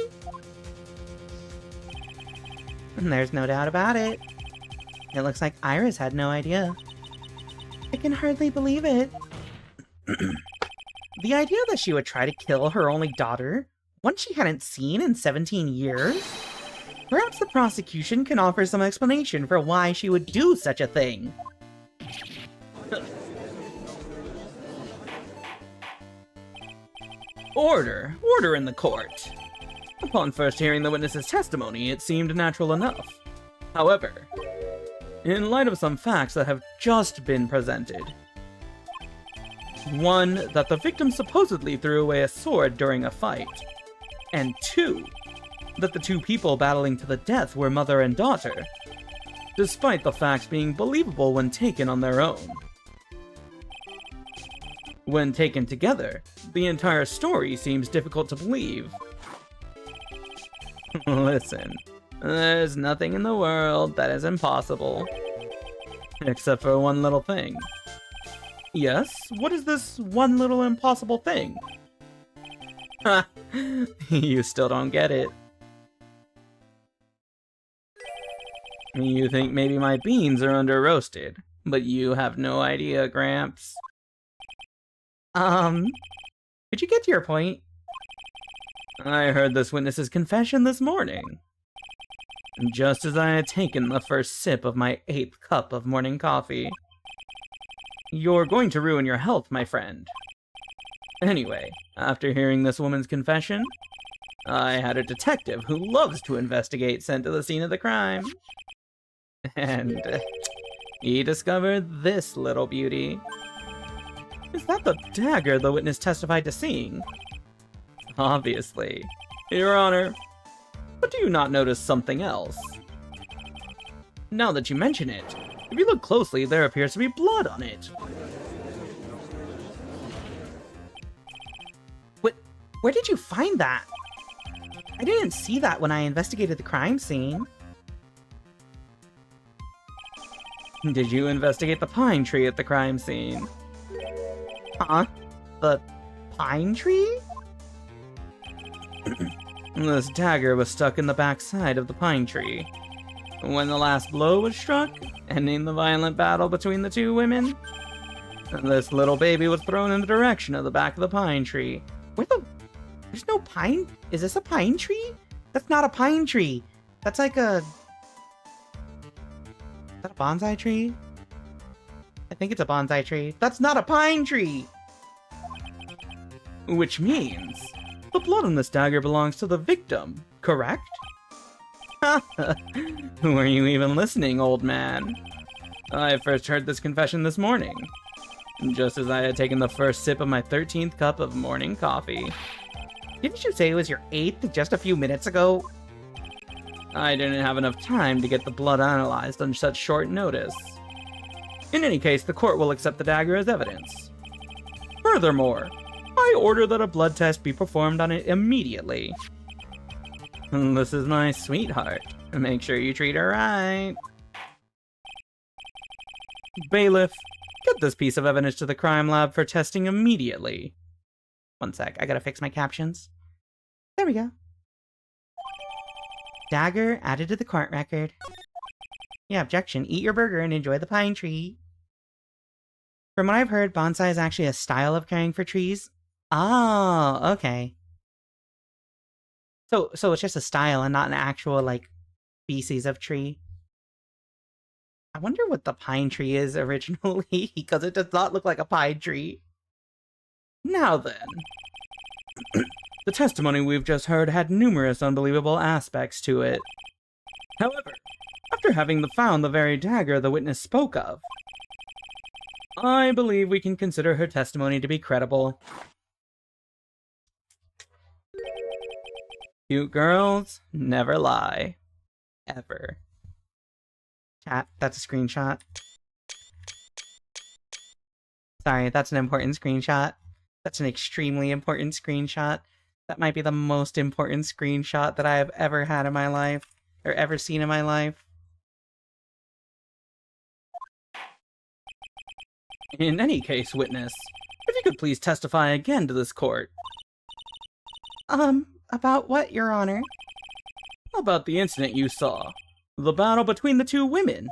There's no doubt about it. It looks like Iris had no idea. I can hardly believe it. The idea that she would try to kill her only daughter, one she hadn't seen in 17 years? Perhaps the prosecution can offer some explanation for why she would do such a thing. Order! Order in the court! Upon first hearing the witness's testimony, it seemed natural enough. However, in light of some facts that have just been presented. 1. That the victim supposedly threw away a sword during a fight. And 2. That the two people battling to the death were mother and daughter, despite the facts being believable when taken on their own. When taken together, the entire story seems difficult to believe. Listen, there's nothing in the world that is impossible. Except for one little thing. Yes? What is this one little impossible thing? Ha! You still don't get it. You think maybe my beans are under-roasted, but you have no idea, Gramps. Could you get to your point? I heard this witness's confession this morning. Just as I had taken the first sip of my 8th cup of morning coffee. You're going to ruin your health, my friend. Anyway, after hearing this woman's confession, I had a detective who loves to investigate sent to the scene of the crime. And he discovered this little beauty. Is that the dagger the witness testified to seeing? Obviously. Your Honor, but do you not notice something else? Now that you mention it, if you look closely, there appears to be blood on it. Where did you find that? I didn't see that when I investigated the crime scene. Did you investigate the pine tree at the crime scene? Huh? The pine tree? This dagger was stuck in the backside of the pine tree. When the last blow was struck, ending the violent battle between the two women, this little baby was thrown in the direction of the back of the pine tree. There's no pine? Is this a pine tree? That's not a pine tree. That's like a... Is that a bonsai tree? I think it's a bonsai tree. That's not a pine tree! Which means the blood on this dagger belongs to the victim, correct? Were you even listening, old man? I first heard this confession this morning, just as I had taken the first sip of my 13th cup of morning coffee. Didn't you say it was your 8th just a few minutes ago? I didn't have enough time to get the blood analyzed on such short notice. In any case, the court will accept the dagger as evidence. Furthermore, I order that a blood test be performed on it immediately. This is my sweetheart. Make sure you treat her right. Bailiff, get this piece of evidence to the crime lab for testing immediately. One sec, I gotta fix my captions. There we go. Dagger added to the court record. Yeah, objection. Eat your burger and enjoy the pine tree. From what I've heard, bonsai is actually a style of caring for trees. Oh, okay. So it's just a style and not an actual, like, species of tree. I wonder what the pine tree is originally, because it does not look like a pine tree. Now then. The testimony we've just heard had numerous unbelievable aspects to it. However, after having found the very dagger the witness spoke of, I believe we can consider her testimony to be credible. Cute girls never lie. Ever. Chat, that's a screenshot. Sorry, that's an important screenshot. That's an extremely important screenshot. That might be the most important screenshot that I have ever had in my life, or ever seen in my life. In any case, witness, if you could please testify again to this court. About what, Your Honor? About the incident you saw. The battle between the two women.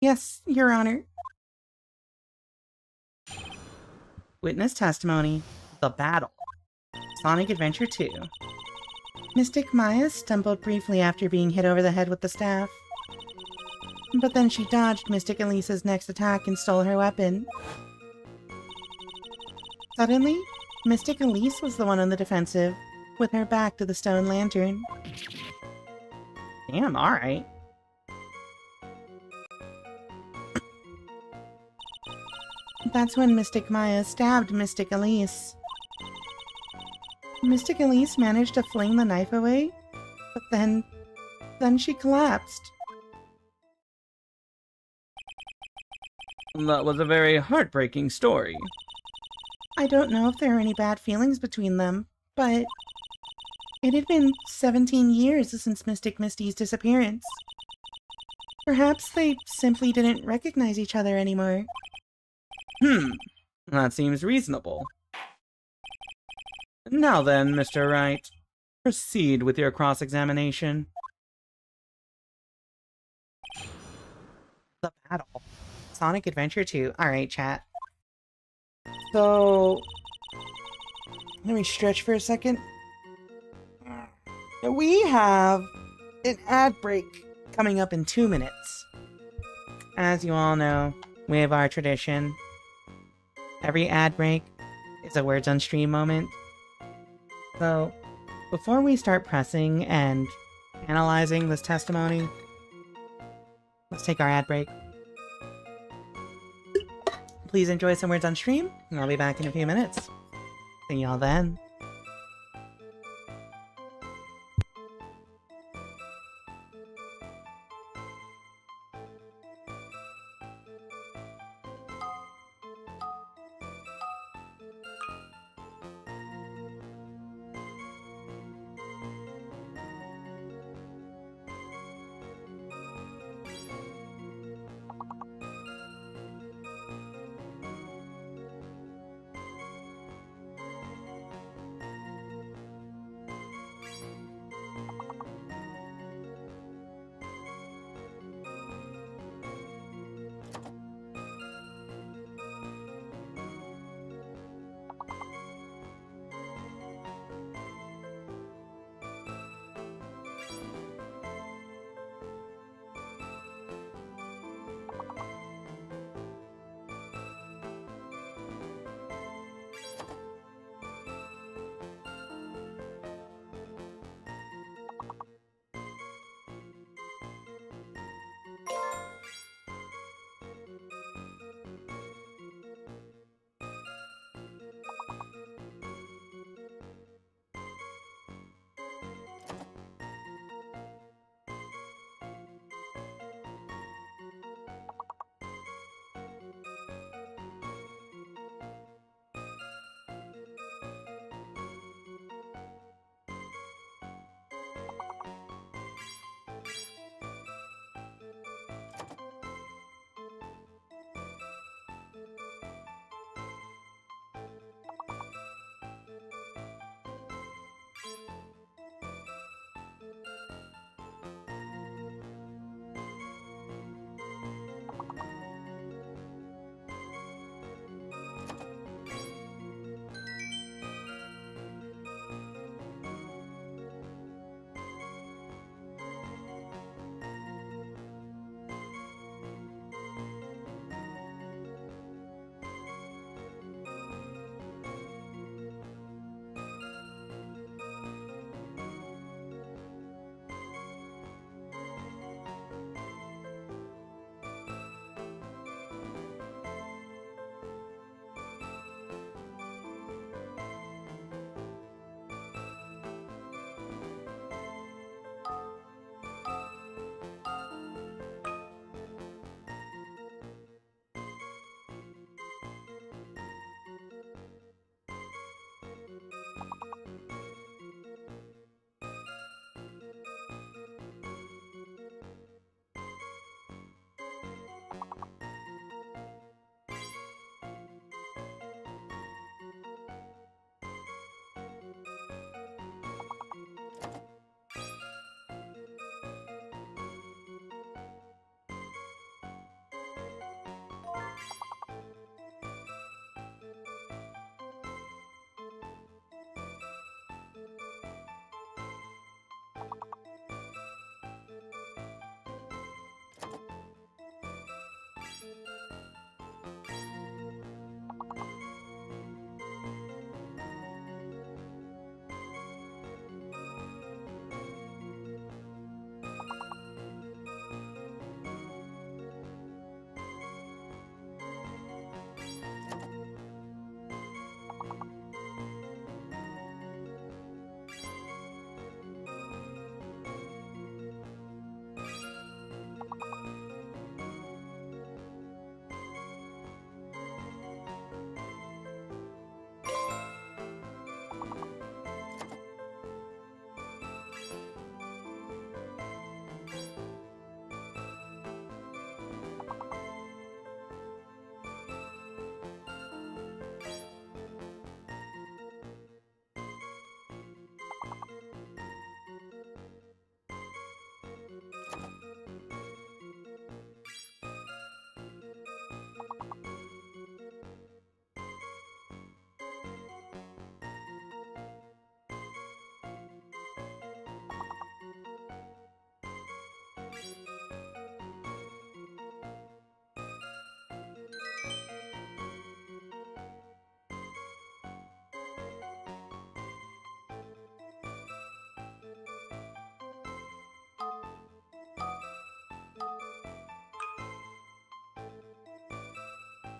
Yes, Your Honor. Witness testimony. The battle. Sonic Adventure 2. Mystic Maya stumbled briefly after being hit over the head with the staff. But then she dodged Mystic Elise's next attack and stole her weapon. Suddenly, Mystic Elise was the one on the defensive, with her back to the stone lantern. Damn, alright. That's when Mystic Maya stabbed Mystic Elise. Mystic Elise managed to fling the knife away, but then she collapsed. That was a very heartbreaking story. I don't know if there are any bad feelings between them, but it had been 17 years since Mystic Misty's disappearance. Perhaps they simply didn't recognize each other anymore. That seems reasonable. Now then, Mr. Wright, proceed with your cross-examination. The battle. Sonic Adventure 2. Alright, chat. So... let me stretch for a second. We have an ad break coming up in 2 minutes. As you all know, we have our tradition. Every ad break, It's a words on stream moment. So, before we start pressing and analyzing this testimony, let's take our ad break. Please enjoy some words on stream, and I'll be back in a few minutes. See y'all then.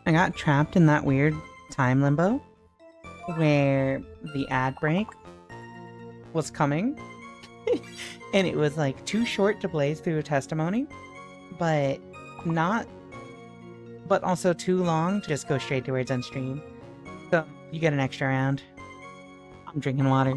I got trapped in that weird time limbo where the ad break was coming and it was like too short to blaze through a testimony, but also too long to just go straight to where it's on stream. So you get an extra round. I'm drinking water.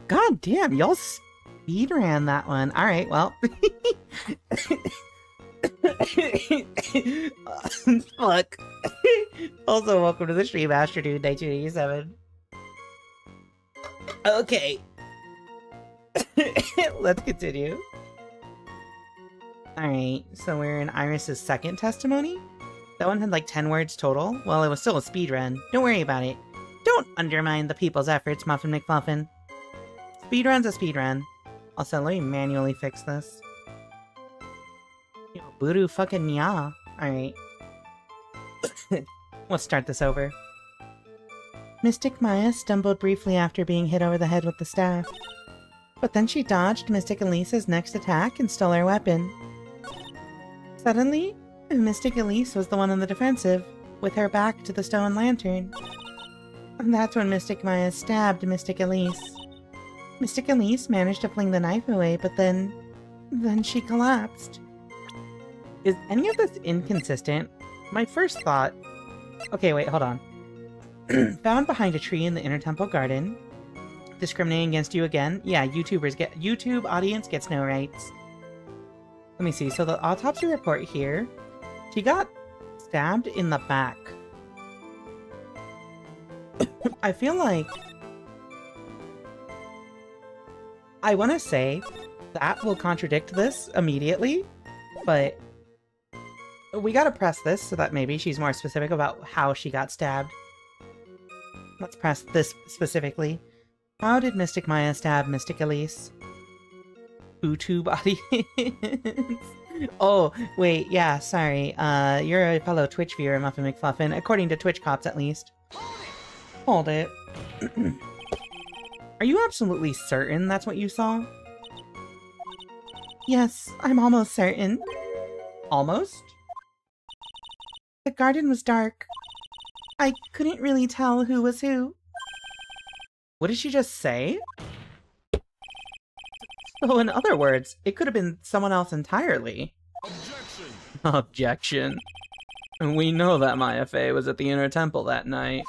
God damn, y'all speedran that one. Alright, well. Fuck. Also, welcome to the stream, Astro Dude 1987. Okay. Let's continue. Alright, so we're in Iris's second testimony. That one had like 10 words total. Well, it was still a speedrun. Don't worry about it. Don't undermine the people's efforts, Muffin McFluffin. Speedrun's a speedrun. Also, let me manually fix this. Yo, Buru fucking nya. Alright. Let's start this over. Mystic Maya stumbled briefly after being hit over the head with the staff. But then she dodged Mystic Elise's next attack and stole her weapon. Suddenly, Mystic Elise was the one on the defensive, with her back to the stone lantern. And that's when Mystic Maya stabbed Mystic Elise. Mystic Elise managed to fling the knife away, but then she collapsed. Is any of this inconsistent? My first thought... Okay, wait, hold on. Found behind a tree in the Inner Temple Garden. Discriminating against you again? Yeah, YouTube audience gets no rights. Let me see, so the autopsy report here. She got stabbed in the back. I feel like... I want to say that will contradict this immediately, but we gotta press this so that maybe she's more specific about how she got stabbed. Let's press this specifically. How did Mystic Maya stab Mystic Elise? YouTube audience. Oh, wait, yeah, sorry. You're a fellow Twitch viewer, Muffin McFluffin, according to Twitch cops at least. Hold it. Are you absolutely certain that's what you saw? Yes, I'm almost certain. Almost? The garden was dark. I couldn't really tell who was who. What did she just say? So in other words, it could have been someone else entirely. Objection! Objection. We know that Maya Fey was at the Inner Temple that night.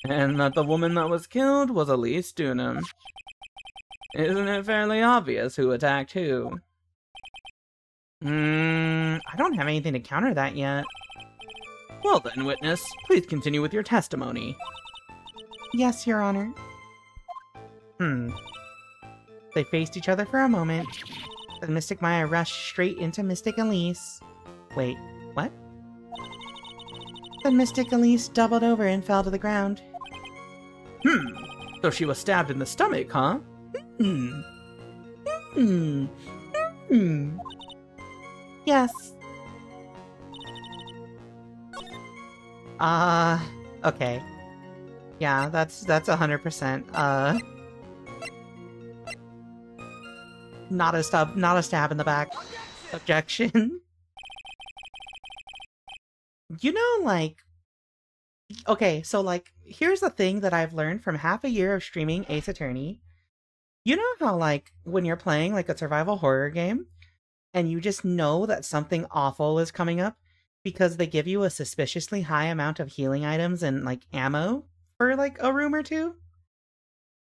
And that the woman that was killed was Elise Dunham. Isn't it fairly obvious who attacked who? I don't have anything to counter that yet. Well then, witness, please continue with your testimony. Yes, Your Honor. They faced each other for a moment. Then Mystic Maya rushed straight into Mystic Elise. Wait, what? Then Mystic Elise doubled over and fell to the ground. So she was stabbed in the stomach, huh? Yes. Okay. Yeah, that's 100%. Not a stab in the back. Objection. You know, like... Okay, so, like, here's the thing that I've learned from half a year of streaming Ace Attorney. You know how, like, when you're playing, like, a survival horror game, and you just know that something awful is coming up because they give you a suspiciously high amount of healing items and, like, ammo for, like, a room or two?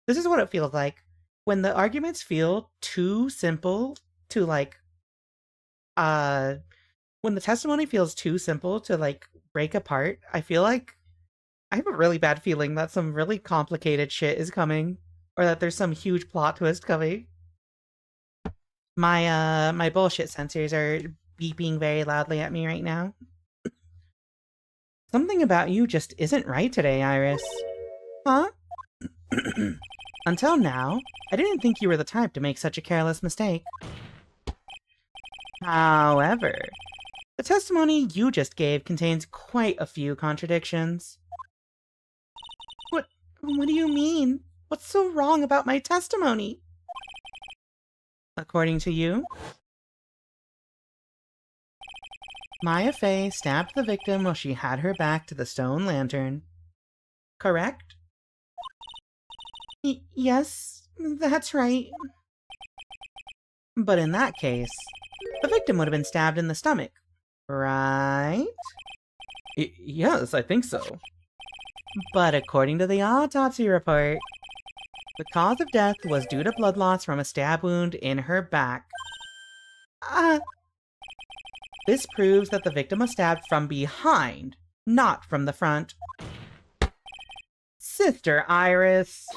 This is what it feels like. When the arguments feel too simple to, like, when the testimony feels too simple to, like, break apart, I feel like I have a really bad feeling that some really complicated shit is coming, or that there's some huge plot twist coming. My bullshit sensors are beeping very loudly at me right now. Something about you just isn't right today, Iris. Huh? Until now, I didn't think you were the type to make such a careless mistake. However, the testimony you just gave contains quite a few contradictions. What do you mean? What's so wrong about my testimony? According to you, Maya Fey stabbed the victim while she had her back to the stone lantern. Correct? Yes, that's right. But in that case, the victim would have been stabbed in the stomach, right? Yes, I think so. But according to the autopsy report, the cause of death was due to blood loss from a stab wound in her back. This proves that the victim was stabbed from behind, not from the front. Sister Iris,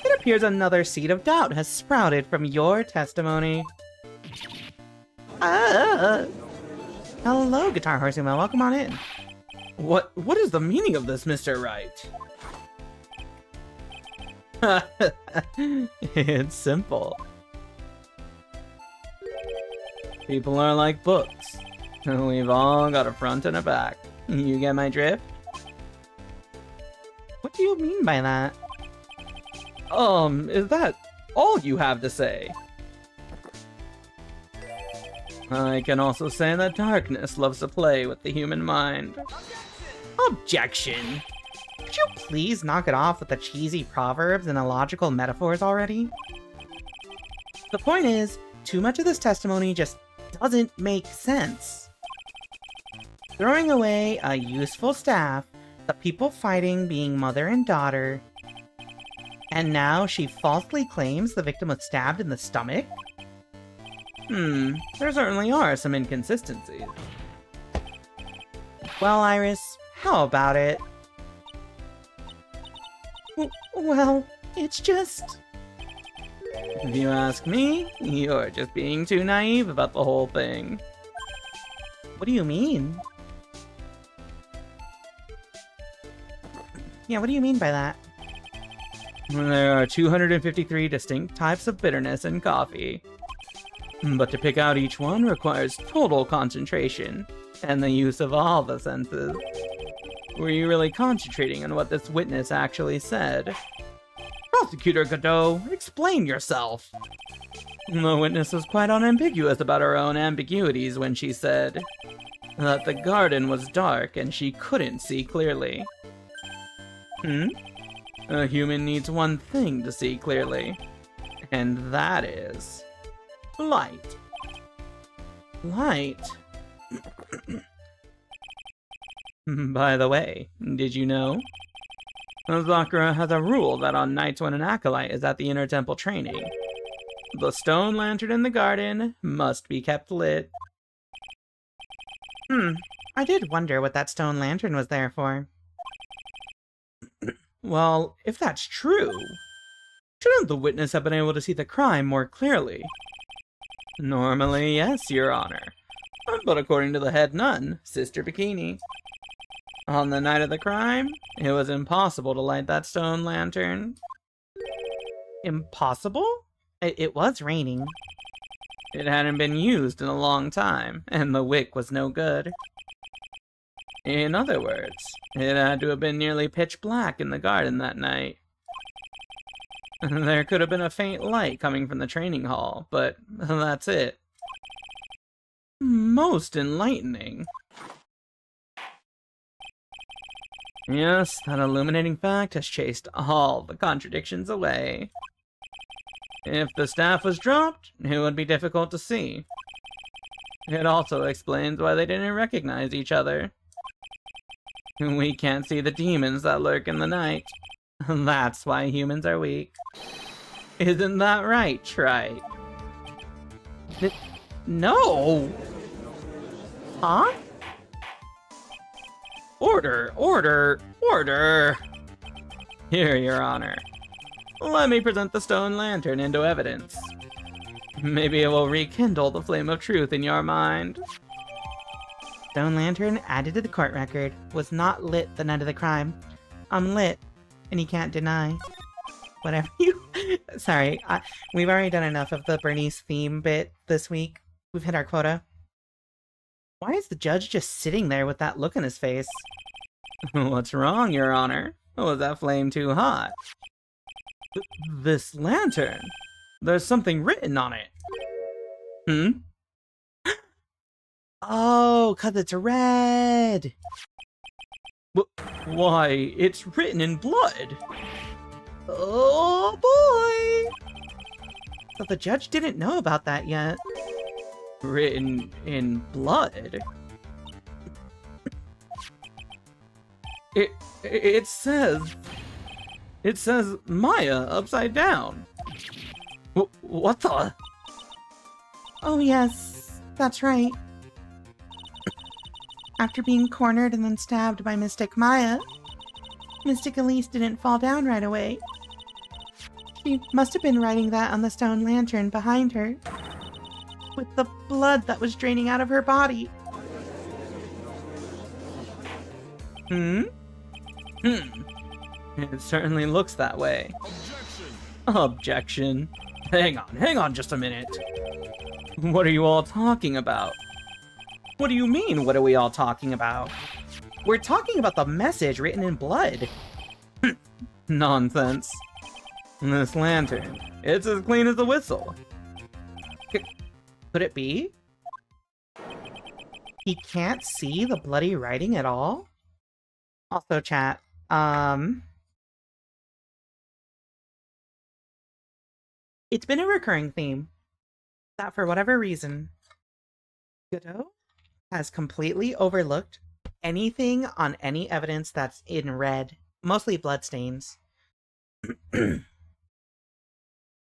it appears another seed of doubt has sprouted from your testimony. Hello, Guitar Horseman, welcome on in. What is the meaning of this, Mr. Wright? It's simple. People are like books. We've all got a front and a back. You get my drift? What do you mean by that? Is that all you have to say? I can also say that darkness loves to play with the human mind. Objection! Could you please knock it off with the cheesy proverbs and illogical metaphors already? The point is, too much of this testimony just doesn't make sense. Throwing away a useful staff, the people fighting being mother and daughter, and now she falsely claims the victim was stabbed in the stomach? There certainly are some inconsistencies. Well, Iris, how about it? Well, it's just... If you ask me, you're just being too naive about the whole thing. What do you mean? Yeah, what do you mean by that? There are 253 distinct types of bitterness in coffee. But to pick out each one requires total concentration, and the use of all the senses. Were you really concentrating on what this witness actually said? Prosecutor Godot, explain yourself! The witness was quite unambiguous about her own ambiguities when she said that the garden was dark and she couldn't see clearly. A human needs one thing to see clearly, and that is... light. Light? By the way, did you know? Sakura has a rule that on nights when an acolyte is at the inner temple training, the stone lantern in the garden must be kept lit. I did wonder what that stone lantern was there for. Well, if that's true, shouldn't the witness have been able to see the crime more clearly? Normally, yes, Your Honor. But according to the head nun, Sister Bikini, on the night of the crime, it was impossible to light that stone lantern. Impossible? It was raining. It hadn't been used in a long time, and the wick was no good. In other words, it had to have been nearly pitch black in the garden that night. There could have been a faint light coming from the training hall, but that's it. Most enlightening. Yes, that illuminating fact has chased all the contradictions away. If the staff was dropped, it would be difficult to see. It also explains why they didn't recognize each other. We can't see the demons that lurk in the night. That's why humans are weak. Isn't that right, Trite? No! Huh? Order, order, order! Here, Your Honor. Let me present the stone lantern into evidence. Maybe it will rekindle the flame of truth in your mind. Stone lantern added to the court record. Was not lit the night of the crime. I'm lit, and you can't deny. Whatever you... Sorry, we've already done enough of the Bernice theme bit this week. We've hit our quota. Why is the judge just sitting there with that look in his face? What's wrong, Your Honor? Was that flame too hot? This lantern? There's something written on it. Oh, 'cause it's red! Why, it's written in blood! Oh boy! So the judge didn't know about that yet. Written in blood? It says Maya upside down. What the? Oh yes, that's right. After being cornered and then stabbed by Mystic Maya, Mystic Elise didn't fall down right away. She must have been writing that on the stone lantern behind her, with the blood that was draining out of her body. It certainly looks that way. Objection. Hang on just a minute. What are you all talking about? What do you mean, what are we all talking about? We're talking about the message written in blood. Nonsense. This lantern, it's as clean as a whistle. Could it be? He can't see the bloody writing at all? Also, chat, it's been a recurring theme that for whatever reason, Godot has completely overlooked anything on any evidence that's in red, mostly bloodstains.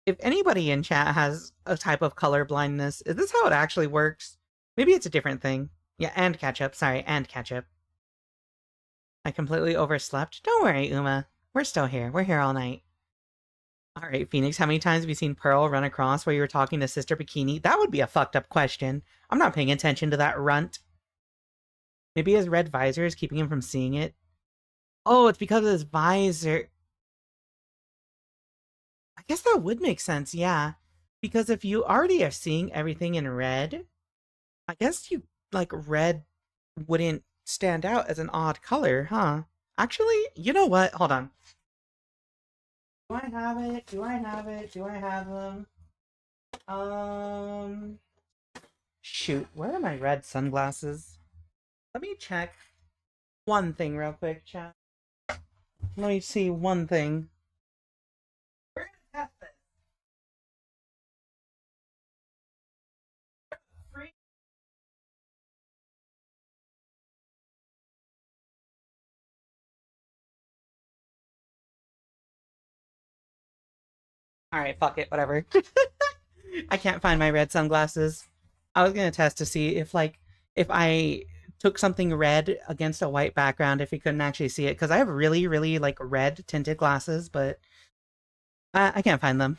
If anybody in chat has a type of color blindness, is this how it actually works? Maybe it's a different thing. Yeah, and ketchup. Sorry, and ketchup. I completely overslept. Don't worry, Uma. We're still here. We're here all night. Alright, Phoenix, how many times have you seen Pearl run across while you were talking to Sister Bikini? That would be a fucked up question. I'm not paying attention to that runt. Maybe his red visor is keeping him from seeing it. Oh, it's because of his visor. I guess that would make sense, yeah. Because if you already are seeing everything in red, I guess you, like, red wouldn't stand out as an odd color, huh? Actually, you know what? Hold on. Do I have it? Do I have it? Do I have them? Shoot, where are my red sunglasses? Let me check one thing real quick, chat. Let me see one thing. We're gonna test this. Alright, fuck it, whatever. I can't find my red sunglasses. I was gonna test to see if, like, if I took something red against a white background, if you couldn't actually see it, because I have really, really, like, red tinted glasses, but I can't find them.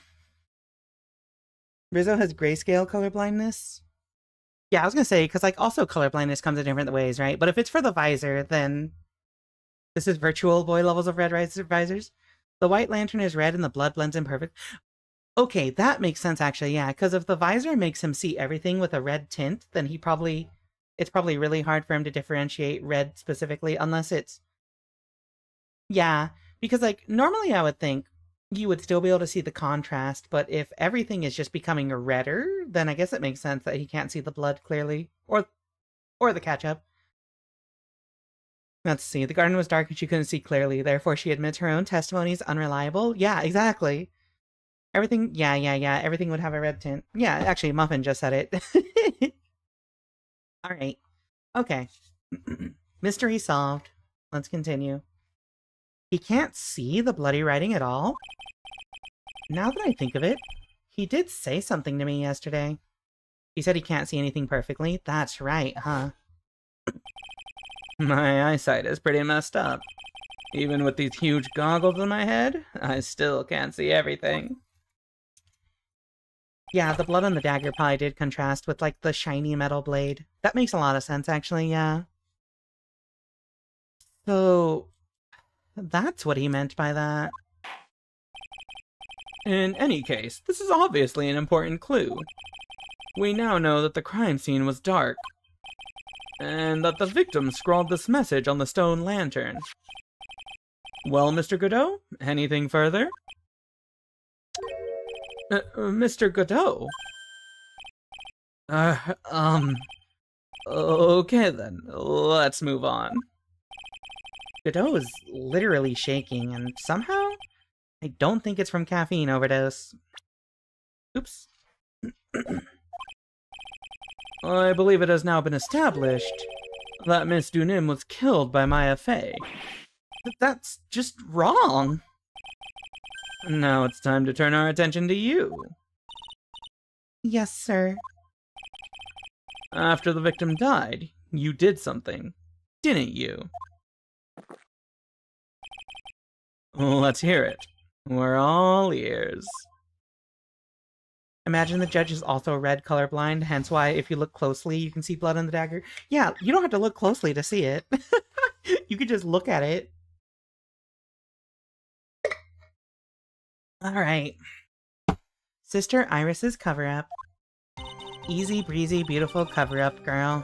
Rizzo has grayscale color blindness. Yeah, I was gonna say, because, like, also color blindness comes in different ways, right? But if it's for the visor, then this is virtual boy levels of red visors. The white lantern is red and the blood blends in perfect. Okay, that makes sense, actually, yeah, because if the visor makes him see everything with a red tint, then it's probably really hard for him to differentiate red specifically, unless it's... Yeah, because, like, normally I would think you would still be able to see the contrast, but if everything is just becoming redder, then I guess it makes sense that he can't see the blood clearly, or the ketchup. Let's see, the garden was dark and she couldn't see clearly, therefore she admits her own testimony is unreliable. Yeah, exactly. Everything, yeah, everything would have a red tint. Yeah, actually, Muffin just said it. Alright. Okay. Mystery solved. Let's continue. He can't see the bloody writing at all? Now that I think of it, he did say something to me yesterday. He said he can't see anything perfectly. That's right, huh? My eyesight is pretty messed up. Even with these huge goggles in my head, I still can't see everything. Yeah, the blood on the dagger probably did contrast with, like, the shiny metal blade. That makes a lot of sense, actually, yeah. So, that's what he meant by that. In any case, this is obviously an important clue. We now know that the crime scene was dark, and that the victim scrawled this message on the stone lantern. Well, Mr. Godot, anything further? Mr. Godot? Okay then, let's move on. Godot is literally shaking, and somehow, I don't think it's from caffeine overdose. Oops. I believe it has now been established that Miss Dunim was killed by Maya Fey. That's just wrong. Now it's time to turn our attention to you. Yes, sir. After the victim died, you did something, didn't you? Let's hear it. We're all ears. Imagine the judge is also red colorblind, hence why if you look closely, you can see blood on the dagger. Yeah, you don't have to look closely to see it. You could just look at it. Alright. Sister Iris's cover-up. Easy breezy, beautiful cover-up, girl.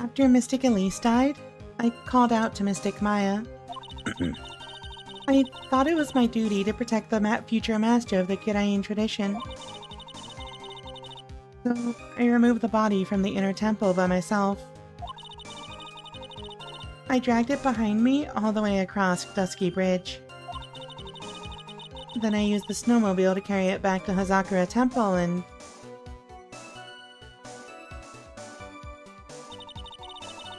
After Mystic Elise died, I called out to Mystic Maya. I thought it was my duty to protect the future master of the Kirain tradition. So I removed the body from the inner temple by myself. I dragged it behind me all the way across Dusky Bridge. Then I used the snowmobile to carry it back to Hazakura Temple and...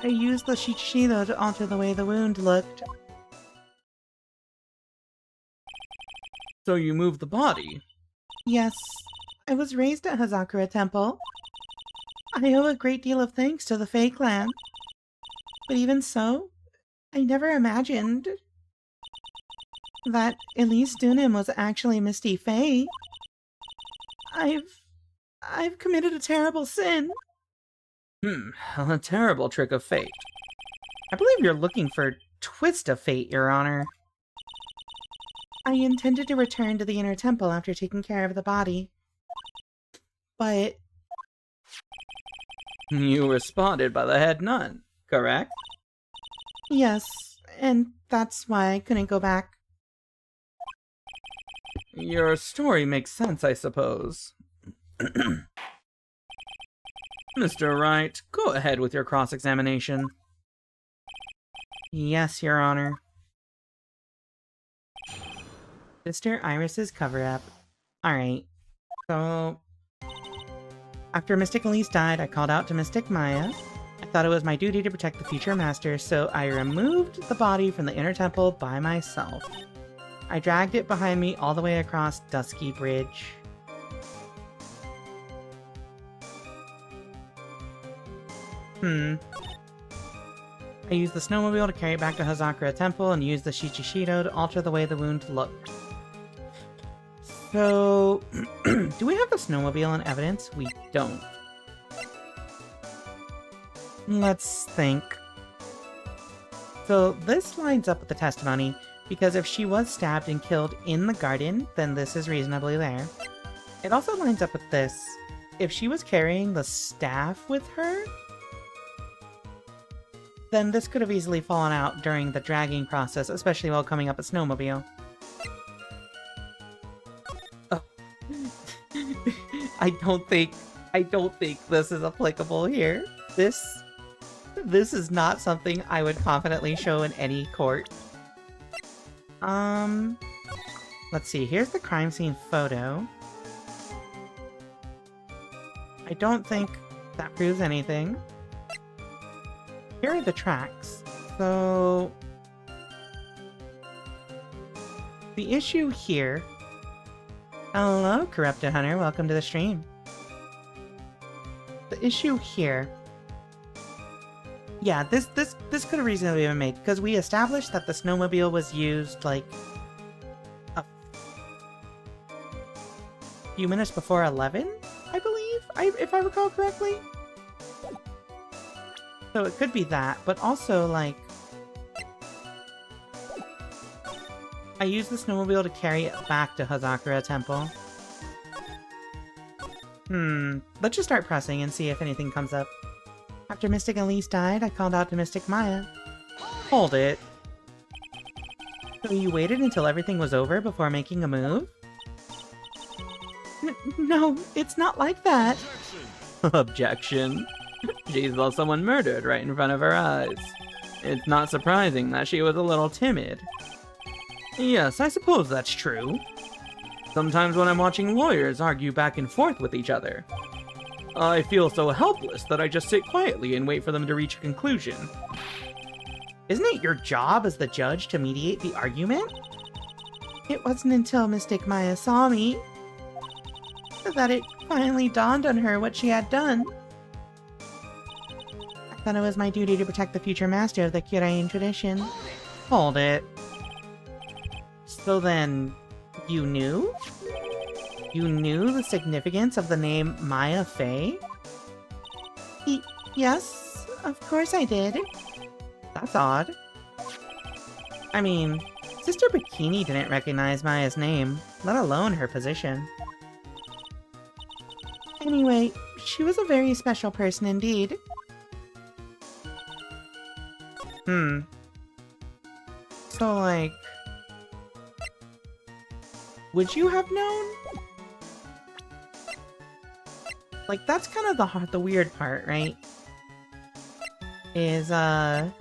I used the Shichishiro to alter the way the wound looked. So you moved the body? Yes, I was raised at Hazakura Temple. I owe a great deal of thanks to the Fae clan. But even so, I never imagined that Elise Dunim was actually Misty Fae. I've committed a terrible sin. A terrible trick of fate. I believe you're looking for Twist of Fate, Your Honor. I intended to return to the inner temple after taking care of the body. But... You were spotted by the head nun, correct? Yes, and that's why I couldn't go back. Your story makes sense, I suppose. Mr. Wright, go ahead with your cross-examination. Yes, Your Honor. Sister Iris's cover-up. Alright, so... After Mystic Elise died, I called out to Mystic Maya. I thought it was my duty to protect the future master, so I removed the body from the inner temple by myself. I dragged it behind me all the way across Dusky Bridge. I used the snowmobile to carry it back to Hazakura Temple and used the Shichishiro to alter the way the wound looked. So, do we have the snowmobile in evidence? We don't. Let's think. So this lines up with the testimony, because if she was stabbed and killed in the garden, then this is reasonably there. It also lines up with this. If she was carrying the staff with her, then this could have easily fallen out during the dragging process, especially while coming up a snowmobile. Oh. I don't think this is applicable here. This is not something I would confidently show in any court. Let's see, here's the crime scene photo. I don't think that proves anything. Here are the tracks. So... the issue here... Hello, Corrupted Hunter, welcome to the stream. The issue here... yeah, this could have reasonably been made, because we established that the snowmobile was used, like... few minutes before 11, I believe, if I recall correctly. So it could be that, but also, like, I used the snowmobile to carry it back to Hazakura Temple. Let's just start pressing and see if anything comes up. After Mystic Elise died, I called out to Mystic Maya. Hold it. So you waited until everything was over before making a move? No, it's not like that. Objection. She saw someone murdered right in front of her eyes. It's not surprising that she was a little timid. Yes, I suppose that's true. Sometimes when I'm watching lawyers argue back and forth with each other, I feel so helpless that I just sit quietly and wait for them to reach a conclusion. Isn't it your job as the judge to mediate the argument? It wasn't until Mystic Maya saw me that it finally dawned on her what she had done. I thought it was my duty to protect the future master of the Kyorain tradition. Hold it. So then, you knew? You knew the significance of the name Maya Fey? Yes, of course I did. That's odd. I mean, Sister Bikini didn't recognize Maya's name, let alone her position. Anyway, she was a very special person indeed. So, like, would you have known? Like, that's kind of the weird part, right? Is, yeah,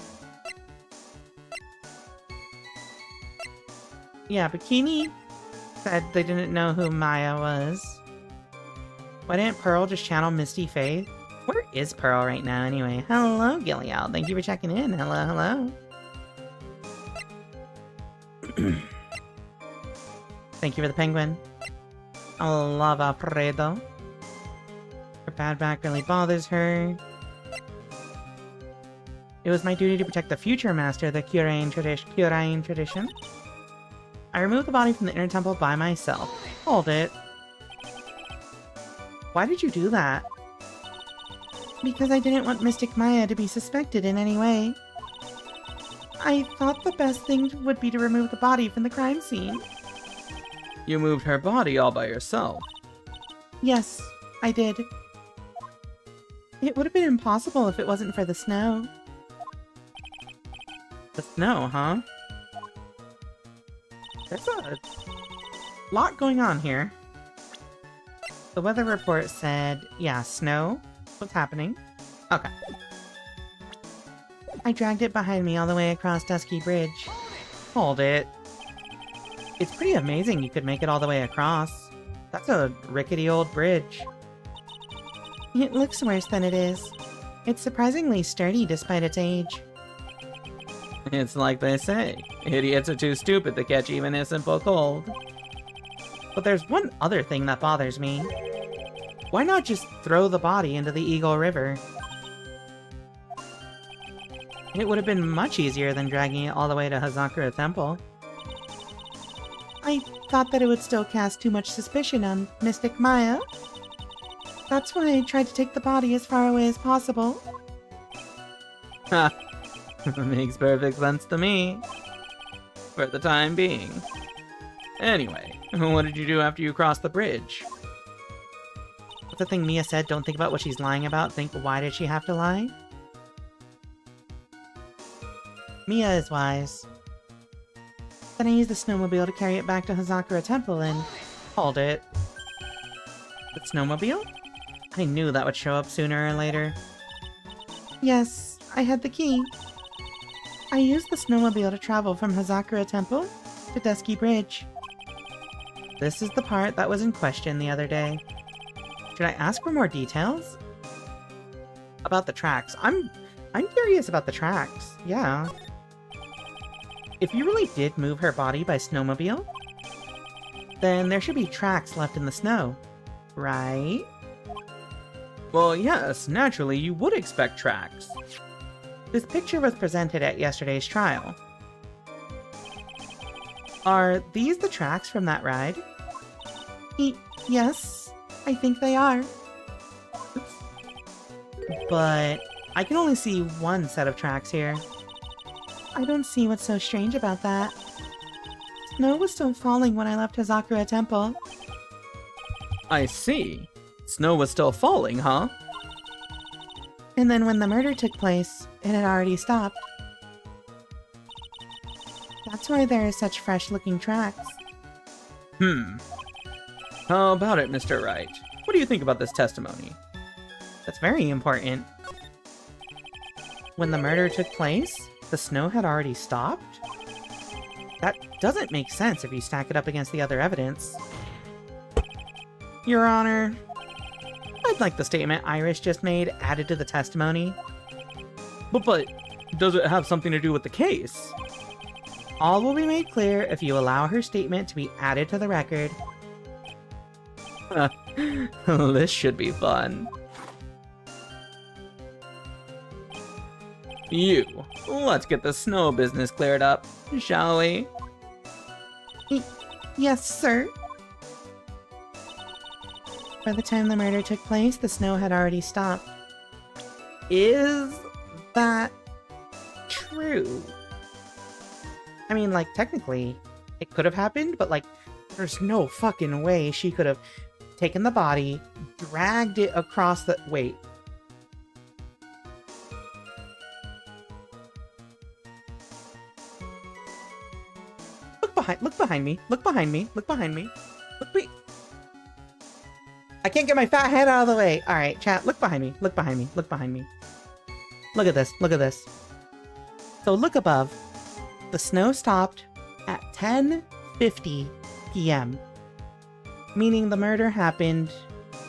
Bikini said they didn't know who Maya was. Why didn't Pearl just channel Misty Faith? Where is Pearl right now, anyway? Hello, Gillial. Thank you for checking in. Hello, hello. Thank you for the penguin. I love Alfredo. Her bad back really bothers her. It was my duty to protect the future master of the Kyorain tradition. I removed the body from the inner temple by myself. Hold it. Why did you do that? Because I didn't want Mystic Maya to be suspected in any way. I thought the best thing would be to remove the body from the crime scene. You moved her body all by yourself. Yes, I did. It would have been impossible if it wasn't for the snow. The snow, huh? There's a lot going on here. The weather report said, yeah, snow was happening. Okay. I dragged it behind me all the way across Dusky Bridge. Hold it. It's pretty amazing you could make it all the way across. That's a rickety old bridge. It looks worse than it is. It's surprisingly sturdy despite its age. It's like they say, idiots are too stupid to catch even a simple cold. But there's one other thing that bothers me. Why not just throw the body into the Eagle River? It would have been much easier than dragging it all the way to Hazakura Temple. I thought that it would still cast too much suspicion on Mystic Maya. That's why I tried to take the body as far away as possible. Ha! Makes perfect sense to me. For the time being. Anyway, what did you do after you crossed the bridge? What's the thing Mia said? Don't think about what she's lying about. Think, why did she have to lie? Mia is wise. Then I used the snowmobile to carry it back to Hazakura Temple and... Hold it. The snowmobile? I knew that would show up sooner or later. Yes, I had the key. I used the snowmobile to travel from Hazakura Temple to Dusky Bridge. This is the part that was in question the other day. Should I ask for more details? About the tracks. I'm curious about the tracks. Yeah. If you really did move her body by snowmobile, then there should be tracks left in the snow, right? Well, yes, naturally you would expect tracks. This picture was presented at yesterday's trial. Are these the tracks from that ride? Yes, I think they are. But I can only see one set of tracks here. I don't see what's so strange about that. Snow was still falling when I left Hazakura Temple. I see. Snow was still falling, huh? And then when the murder took place, it had already stopped. That's why there are such fresh-looking tracks. How about it, Mr. Wright? What do you think about this testimony? That's very important. When the murder took place, the snow had already stopped? That doesn't make sense if you stack it up against the other evidence. Your Honor, I'd like the statement Iris just made added to the testimony. But does it have something to do with the case? All will be made clear if you allow her statement to be added to the record. This should be fun. Let's get the snow business cleared up, shall we? Yes, sir. By the time the murder took place, the snow had already stopped. Is that true? I mean, like, technically, it could have happened, but, like, there's no fucking way she could have taken the body, dragged it across the... Wait. Look behind me. Look behind me. Look behind me. Look be... I can't get my fat head out of the way. Alright, chat, look behind me. Look behind me. Look behind me. Look at this. Look at this. So look above. The snow stopped at 10:50 p.m. Meaning the murder happened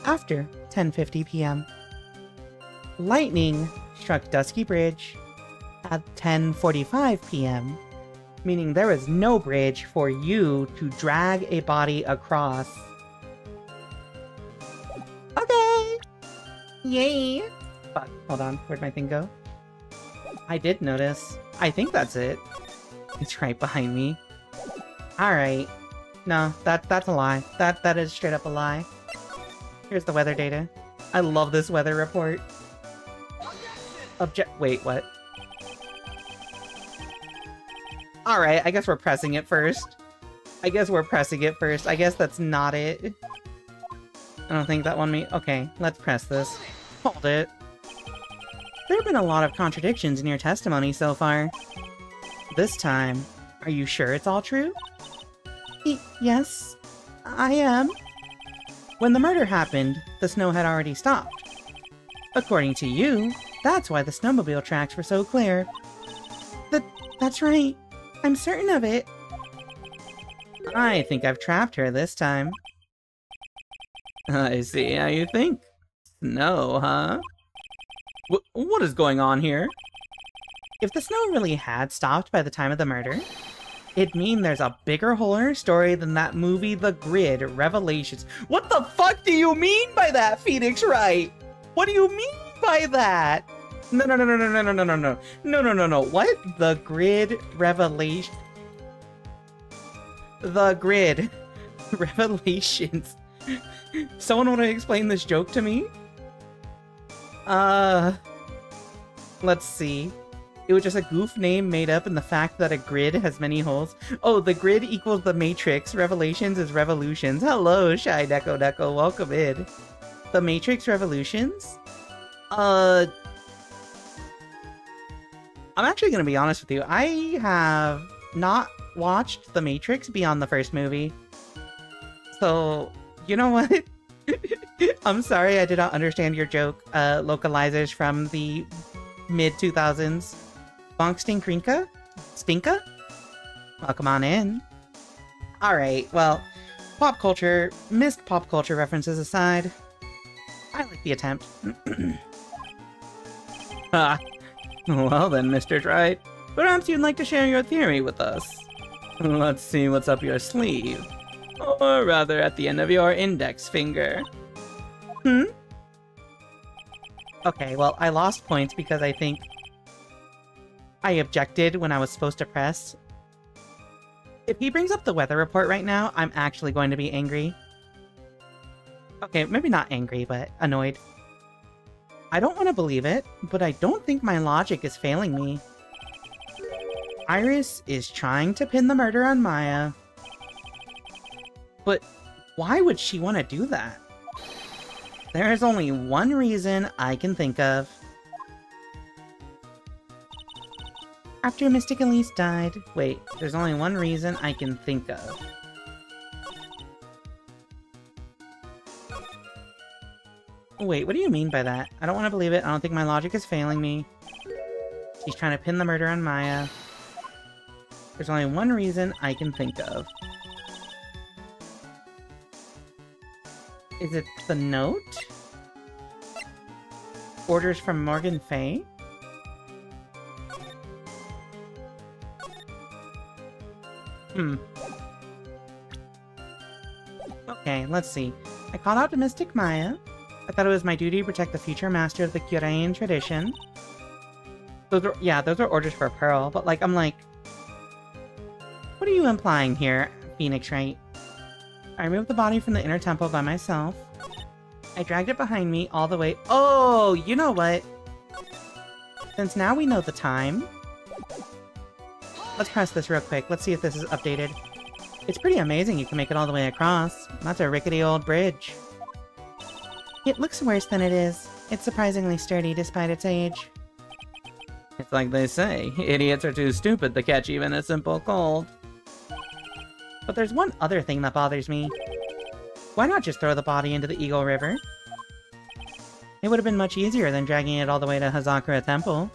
after 10:50 p.m. Lightning struck Dusky Bridge at 10:45 p.m. Meaning there was no bridge for you to drag a body across. Okay! Yay! Fuck, hold on, where'd my thing go? I did notice. I think that's it. It's right behind me. Alright. No, that's a lie. That is straight up a lie. Here's the weather data. I love this weather report. Wait, what? Alright, I guess we're pressing it first. I guess that's not it. I don't think that one okay, let's press this. Hold it. There have been a lot of contradictions in your testimony so far. This time, are you sure it's all true? Yes, I am. When the murder happened, the snow had already stopped. According to you, that's why the snowmobile tracks were so clear. That's right. I'm certain of it. I think I've trapped her this time. I see how you think. Snow, huh? What is going on here? If the snow really had stopped by the time of the murder, it'd mean there's a bigger hole in her story than that movie The Grid Revelations. What the fuck do you mean by that, Phoenix Wright? What do you mean by that? No. What? The Grid Revelation. The Grid Revelations. Someone want to explain this joke to me? Let's see. It was just a goof name made up in the fact that a grid has many holes. Oh, the grid equals the Matrix. Revelations is revolutions. Hello, Shy Deco. Welcome in. The Matrix Revolutions? I'm actually gonna be honest with you. I have not watched The Matrix beyond the first movie. So, you know what? I'm sorry I did not understand your joke, localizers from the mid-2000s. Bonk Rinka? Stinka? Welcome on in. Alright, well, missed pop culture references aside, I like the attempt. Well then, Mr. Wright, perhaps you'd like to share your theory with us. Let's see what's up your sleeve. Or rather, at the end of your index finger. Okay, well, I lost points because I think I objected when I was supposed to press. If he brings up the weather report right now, I'm actually going to be angry. Okay, maybe not angry, but annoyed. I don't want to believe it, but I don't think my logic is failing me. Iris is trying to pin the murder on Maya. But why would she want to do that? There is only one reason I can think of. After Mystic Elise died... Wait, there's only one reason I can think of. Wait, what do you mean by that? I don't want to believe it. I don't think my logic is failing me. She's trying to pin the murder on Maya. There's only one reason I can think of. Is it the note? Orders from Morgan Fay? Okay, let's see. I called out to Mystic Maya. I thought it was my duty to protect the future master of the Kyuraean tradition. Those are orders for Pearl, but like, I'm like... What are you implying here, Phoenix Wright? I removed the body from the inner temple by myself. I dragged it behind me all the way... Oh, you know what? Since now we know the time... Let's press this real quick. Let's see if this is updated. It's pretty amazing you can make it all the way across. That's a rickety old bridge. It looks worse than it is. It's surprisingly sturdy despite its age. It's like they say, idiots are too stupid to catch even a simple cold. But there's one other thing that bothers me. Why not just throw the body into the Eagle River? It would have been much easier than dragging it all the way to Hazakura Temple.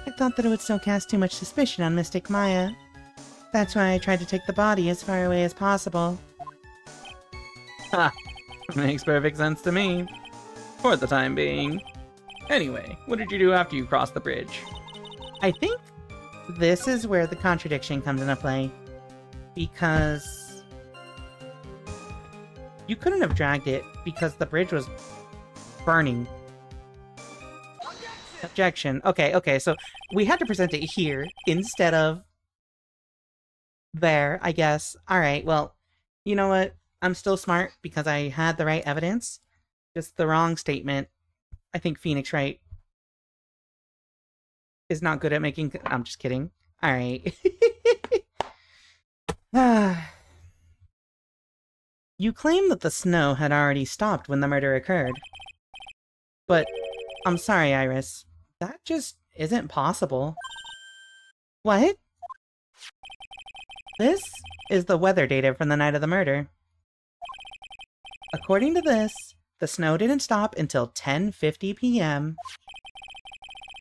I thought that it would still cast too much suspicion on Mystic Maya. That's why I tried to take the body as far away as possible. Ha! Makes perfect sense to me. For the time being. Anyway, what did you do after you crossed the bridge? I think this is where the contradiction comes into play. Because... you couldn't have dragged it because the bridge was burning. Objection. Okay, so we had to present it here instead of there, I guess. Alright, well, you know what? I'm still smart because I had the right evidence. Just the wrong statement. I think Phoenix Wright is not good at making... I'm just kidding. Alright. You claim that the snow had already stopped when the murder occurred. But, I'm sorry, Iris. That just isn't possible. What? This is the weather data from the night of the murder. According to this, the snow didn't stop until 10:50 p.m.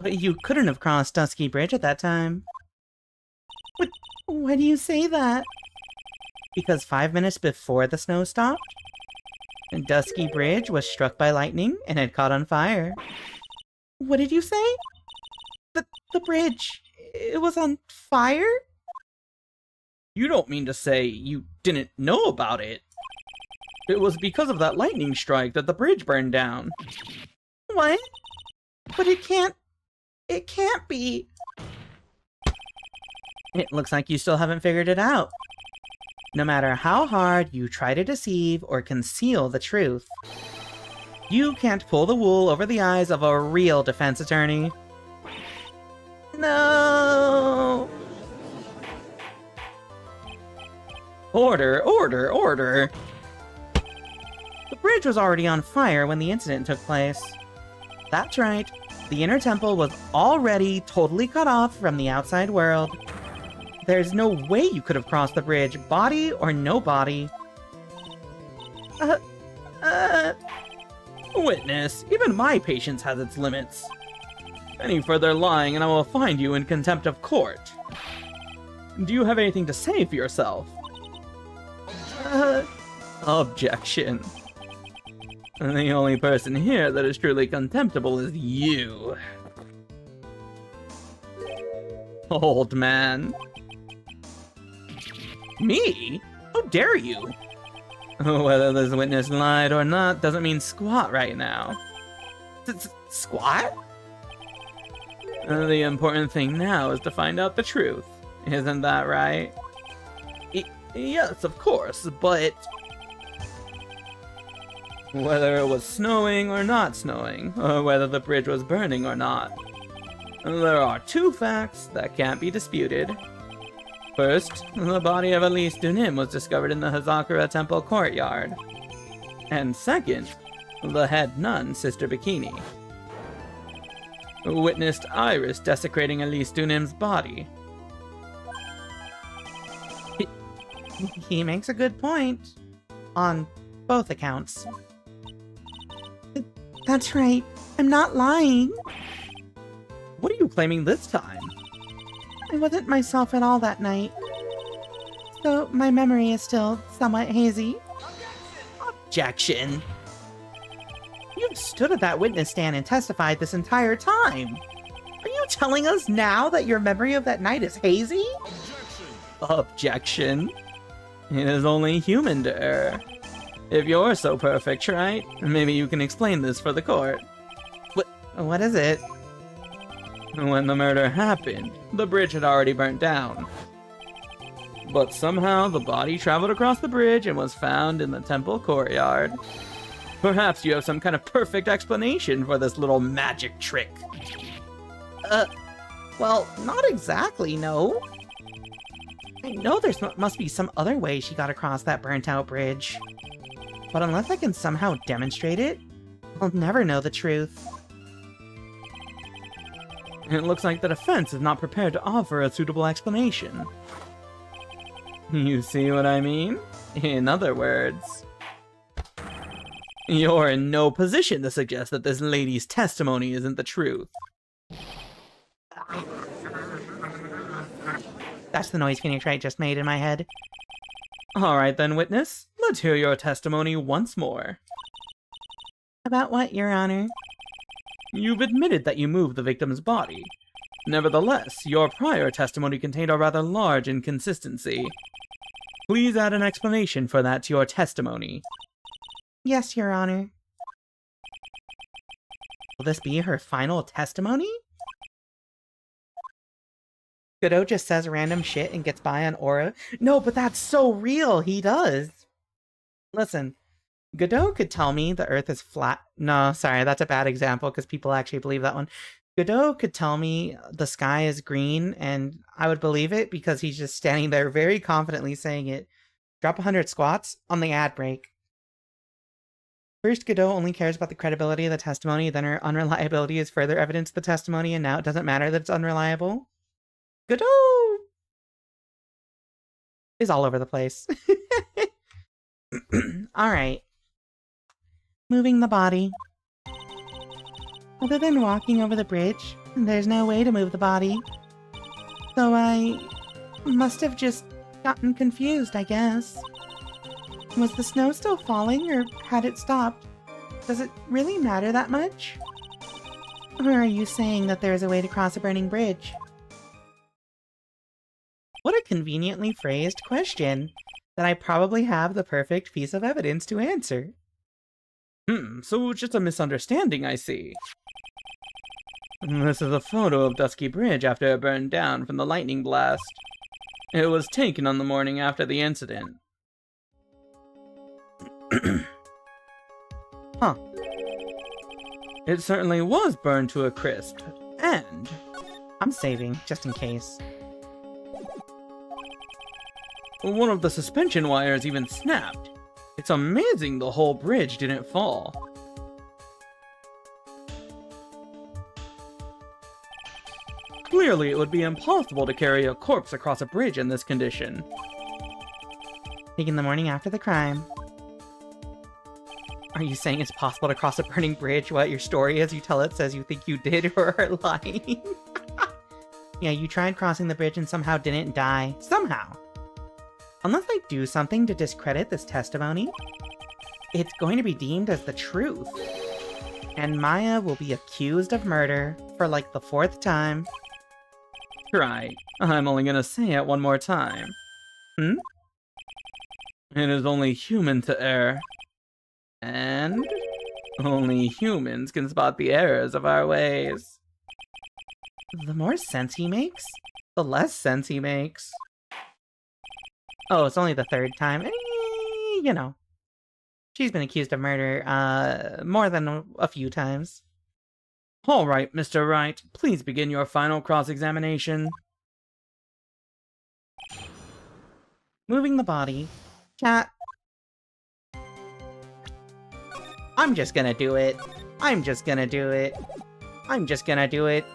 But you couldn't have crossed Dusky Bridge at that time. But why do you say that? Because 5 minutes before the snow stopped, Dusky Bridge was struck by lightning and had caught on fire. What did you say? The bridge, it was on fire? You don't mean to say you didn't know about it? It was because of that lightning strike that the bridge burned down. What? But it can't be. It looks like you still haven't figured it out. No matter how hard you try to deceive or conceal the truth, you can't pull the wool over the eyes of a real defense attorney. No! Order, order, order! The bridge was already on fire when the incident took place. That's right, the inner temple was already totally cut off from the outside world. There's no way you could have crossed the bridge, body or no body. Witness, even my patience has its limits. Any further lying and I will find you in contempt of court. Do you have anything to say for yourself? Objection. The only person here that is truly contemptible is you. Old man. Me? How dare you? Whether this witness lied or not doesn't mean squat right now. Squat? The important thing now is to find out the truth. Isn't that right? Yes, of course, but... Whether it was snowing or not snowing, or whether the bridge was burning or not. There are two facts that can't be disputed. First, the body of Elise Dunim was discovered in the Hazakura Temple courtyard. And second, the head nun, Sister Bikini, witnessed Iris desecrating Elise Dunim's body. He makes a good point. On both accounts. That's right. I'm not lying. What are you claiming this time? I wasn't myself at all that night. So my memory is still somewhat hazy. Objection! You've stood at that witness stand and testified this entire time. Are you telling us now that your memory of that night is hazy? Objection. It is only human to err. If you're so perfect, right? Maybe you can explain this for the court. What is it? When the murder happened, the bridge had already burnt down. But somehow the body traveled across the bridge and was found in the temple courtyard. Perhaps you have some kind of perfect explanation for this little magic trick. Well, not exactly, no. I know there must be some other way she got across that burnt-out bridge. But unless I can somehow demonstrate it, I'll never know the truth. It looks like the defense is not prepared to offer a suitable explanation. You see what I mean? In other words, you're in no position to suggest that this lady's testimony isn't the truth. That's the noise Phoenix Wright just made in my head. Alright then, witness. Let's hear your testimony once more. About what, Your Honor? You've admitted that you moved the victim's body. Nevertheless, your prior testimony contained a rather large inconsistency. Please add an explanation for that to your testimony. Yes, Your Honor. Will this be her final testimony? Godot just says random shit and gets by on aura. No, but that's so real, he does. Listen, Godot could tell me the earth is flat. No, sorry, that's a bad example because people actually believe that one. Godot could tell me the sky is green and I would believe it because he's just standing there very confidently saying it. Drop 100 squats on the ad break. First, Godot only cares about the credibility of the testimony, then her unreliability is further evidence of the testimony, and now it doesn't matter that it's unreliable. Godot is all over the place. Alright. Moving the body. Other than walking over the bridge, there's no way to move the body. So I must have just gotten confused, I guess. Was the snow still falling, or had it stopped? Does it really matter that much? Or are you saying that there is a way to cross a burning bridge? What a conveniently phrased question that I probably have the perfect piece of evidence to answer. So it's just a misunderstanding, I see. This is a photo of Dusky Bridge after it burned down from the lightning blast. It was taken on the morning after the incident. Huh. It certainly was burned to a crisp, and I'm saving, just in case. one of the suspension wires even snapped. It's amazing the whole bridge didn't fall. Clearly, it would be impossible to carry a corpse across a bridge in this condition. Taken the morning after the crime. Are you saying it's possible to cross a burning bridge? What your story as you tell it says you think you did or are lying? Yeah, you tried crossing the bridge and somehow didn't die. Somehow. Unless I do something to discredit this testimony, it's going to be deemed as the truth. And Maya will be accused of murder for like the 4th time. Right. I'm only gonna say it one more time. It is only human to err. And only humans can spot the errors of our ways. The more sense he makes, the less sense he makes. Oh, it's only the 3rd time. You know. She's been accused of murder, more than a few times. All right, Mr. Wright, please begin your final cross-examination. Moving the body. Chat. I'm just gonna do it. I'm just gonna do it. I'm just gonna do it.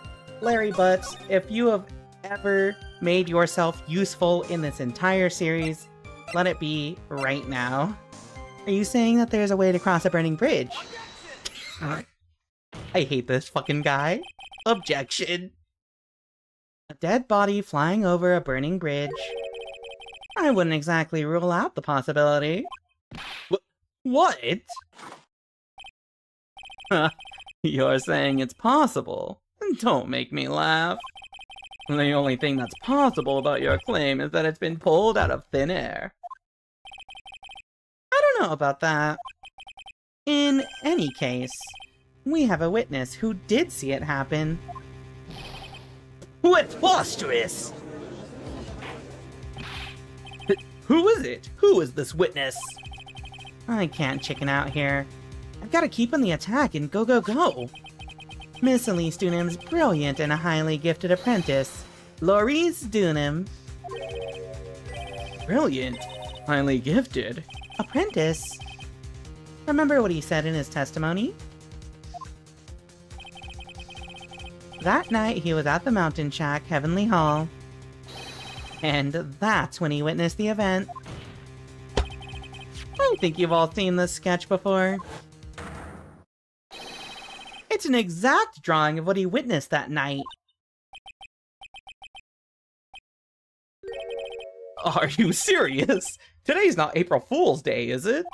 Larry Butts, if you have ever made yourself useful in this entire series, let it be right now. Are you saying that there's a way to cross a burning bridge? I hate this fucking guy. Objection. A dead body flying over a burning bridge. I wouldn't exactly rule out the possibility. What? You're saying it's possible? Don't make me laugh. The only thing that's possible about your claim is that it's been pulled out of thin air. I don't know about that. In any case, we have a witness who did see it happen. What preposterous! Who is it? Who is this witness? I can't chicken out here. I've got to keep on the attack and go, go, go. Miss Elise Dunham's brilliant and a highly gifted apprentice, Laurice Dunham. Brilliant. Highly gifted. Apprentice? Remember what he said in his testimony? That night he was at the mountain shack, Heavenly Hall. And that's when he witnessed the event. I think you've all seen this sketch before. It's an exact drawing of what he witnessed that night. Are you serious? Today's not April Fool's Day, is it?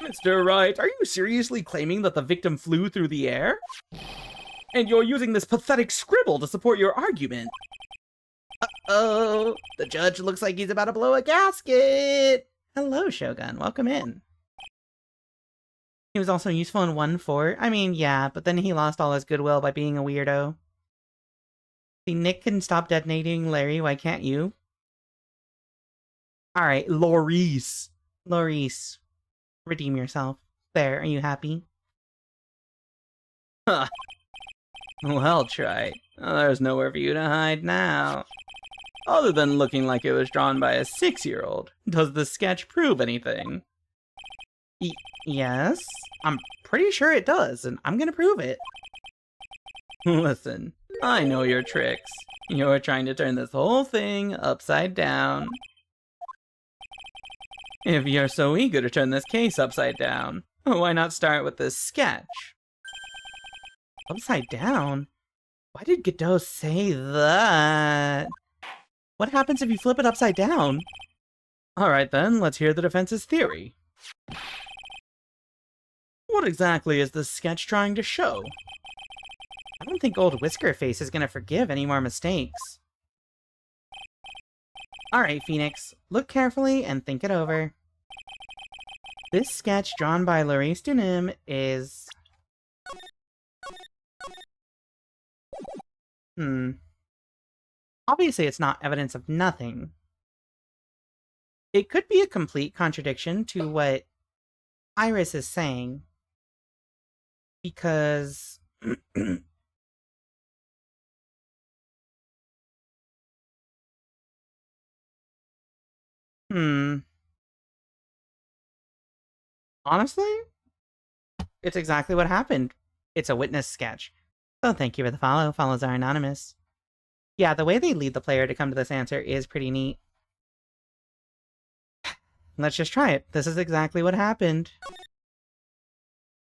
Mr. Wright, are you seriously claiming that the victim flew through the air? And you're using this pathetic scribble to support your argument. Uh-oh, the judge looks like he's about to blow a gasket. Hello, Shogun, welcome in. He was also useful in 1-4. I mean, yeah, but then he lost all his goodwill by being a weirdo. See, Nick can stop detonating Larry, why can't you? Alright, Laurice. Laurice. Redeem yourself. There, are you happy? Huh. Well, try. There's nowhere for you to hide now. Other than looking like it was drawn by a 6-year-old, does the sketch prove anything? Yes, I'm pretty sure it does, and I'm gonna prove it. Listen, I know your tricks. You're trying to turn this whole thing upside down. If you're so eager to turn this case upside down, why not start with this sketch? Upside down? Why did Godot say that? What happens if you flip it upside down? Alright then, let's hear the defense's theory. What exactly is this sketch trying to show? I don't think old Whisker Face is gonna forgive any more mistakes. Alright, Phoenix, look carefully and think it over. This sketch drawn by Laurice Dunham is... Obviously it's not evidence of nothing. It could be a complete contradiction to what Iris is saying. Because... Honestly? It's exactly what happened. It's a witness sketch. So thank you for the follow. Follows are anonymous. Yeah, the way they lead the player to come to this answer is pretty neat. Let's just try it. This is exactly what happened.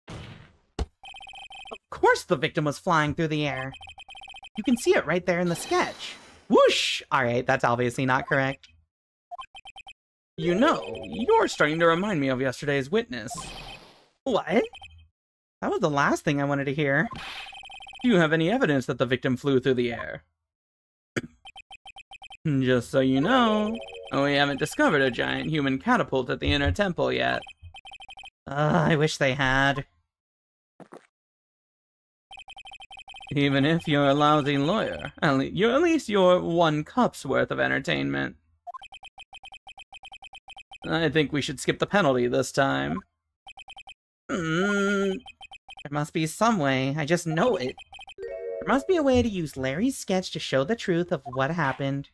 Of course the victim was flying through the air. You can see it right there in the sketch. Whoosh! Alright, that's obviously not correct. You know, you're starting to remind me of yesterday's witness. What? That was the last thing I wanted to hear. Do you have any evidence that the victim flew through the air? Just so you know, we haven't discovered a giant human catapult at the inner temple yet. I wish they had. Even if you're a lousy lawyer, at least you're 1 cup's worth of entertainment. I think we should skip the penalty this time. There must be some way, I just know it. There must be a way to use Larry's sketch to show the truth of what happened.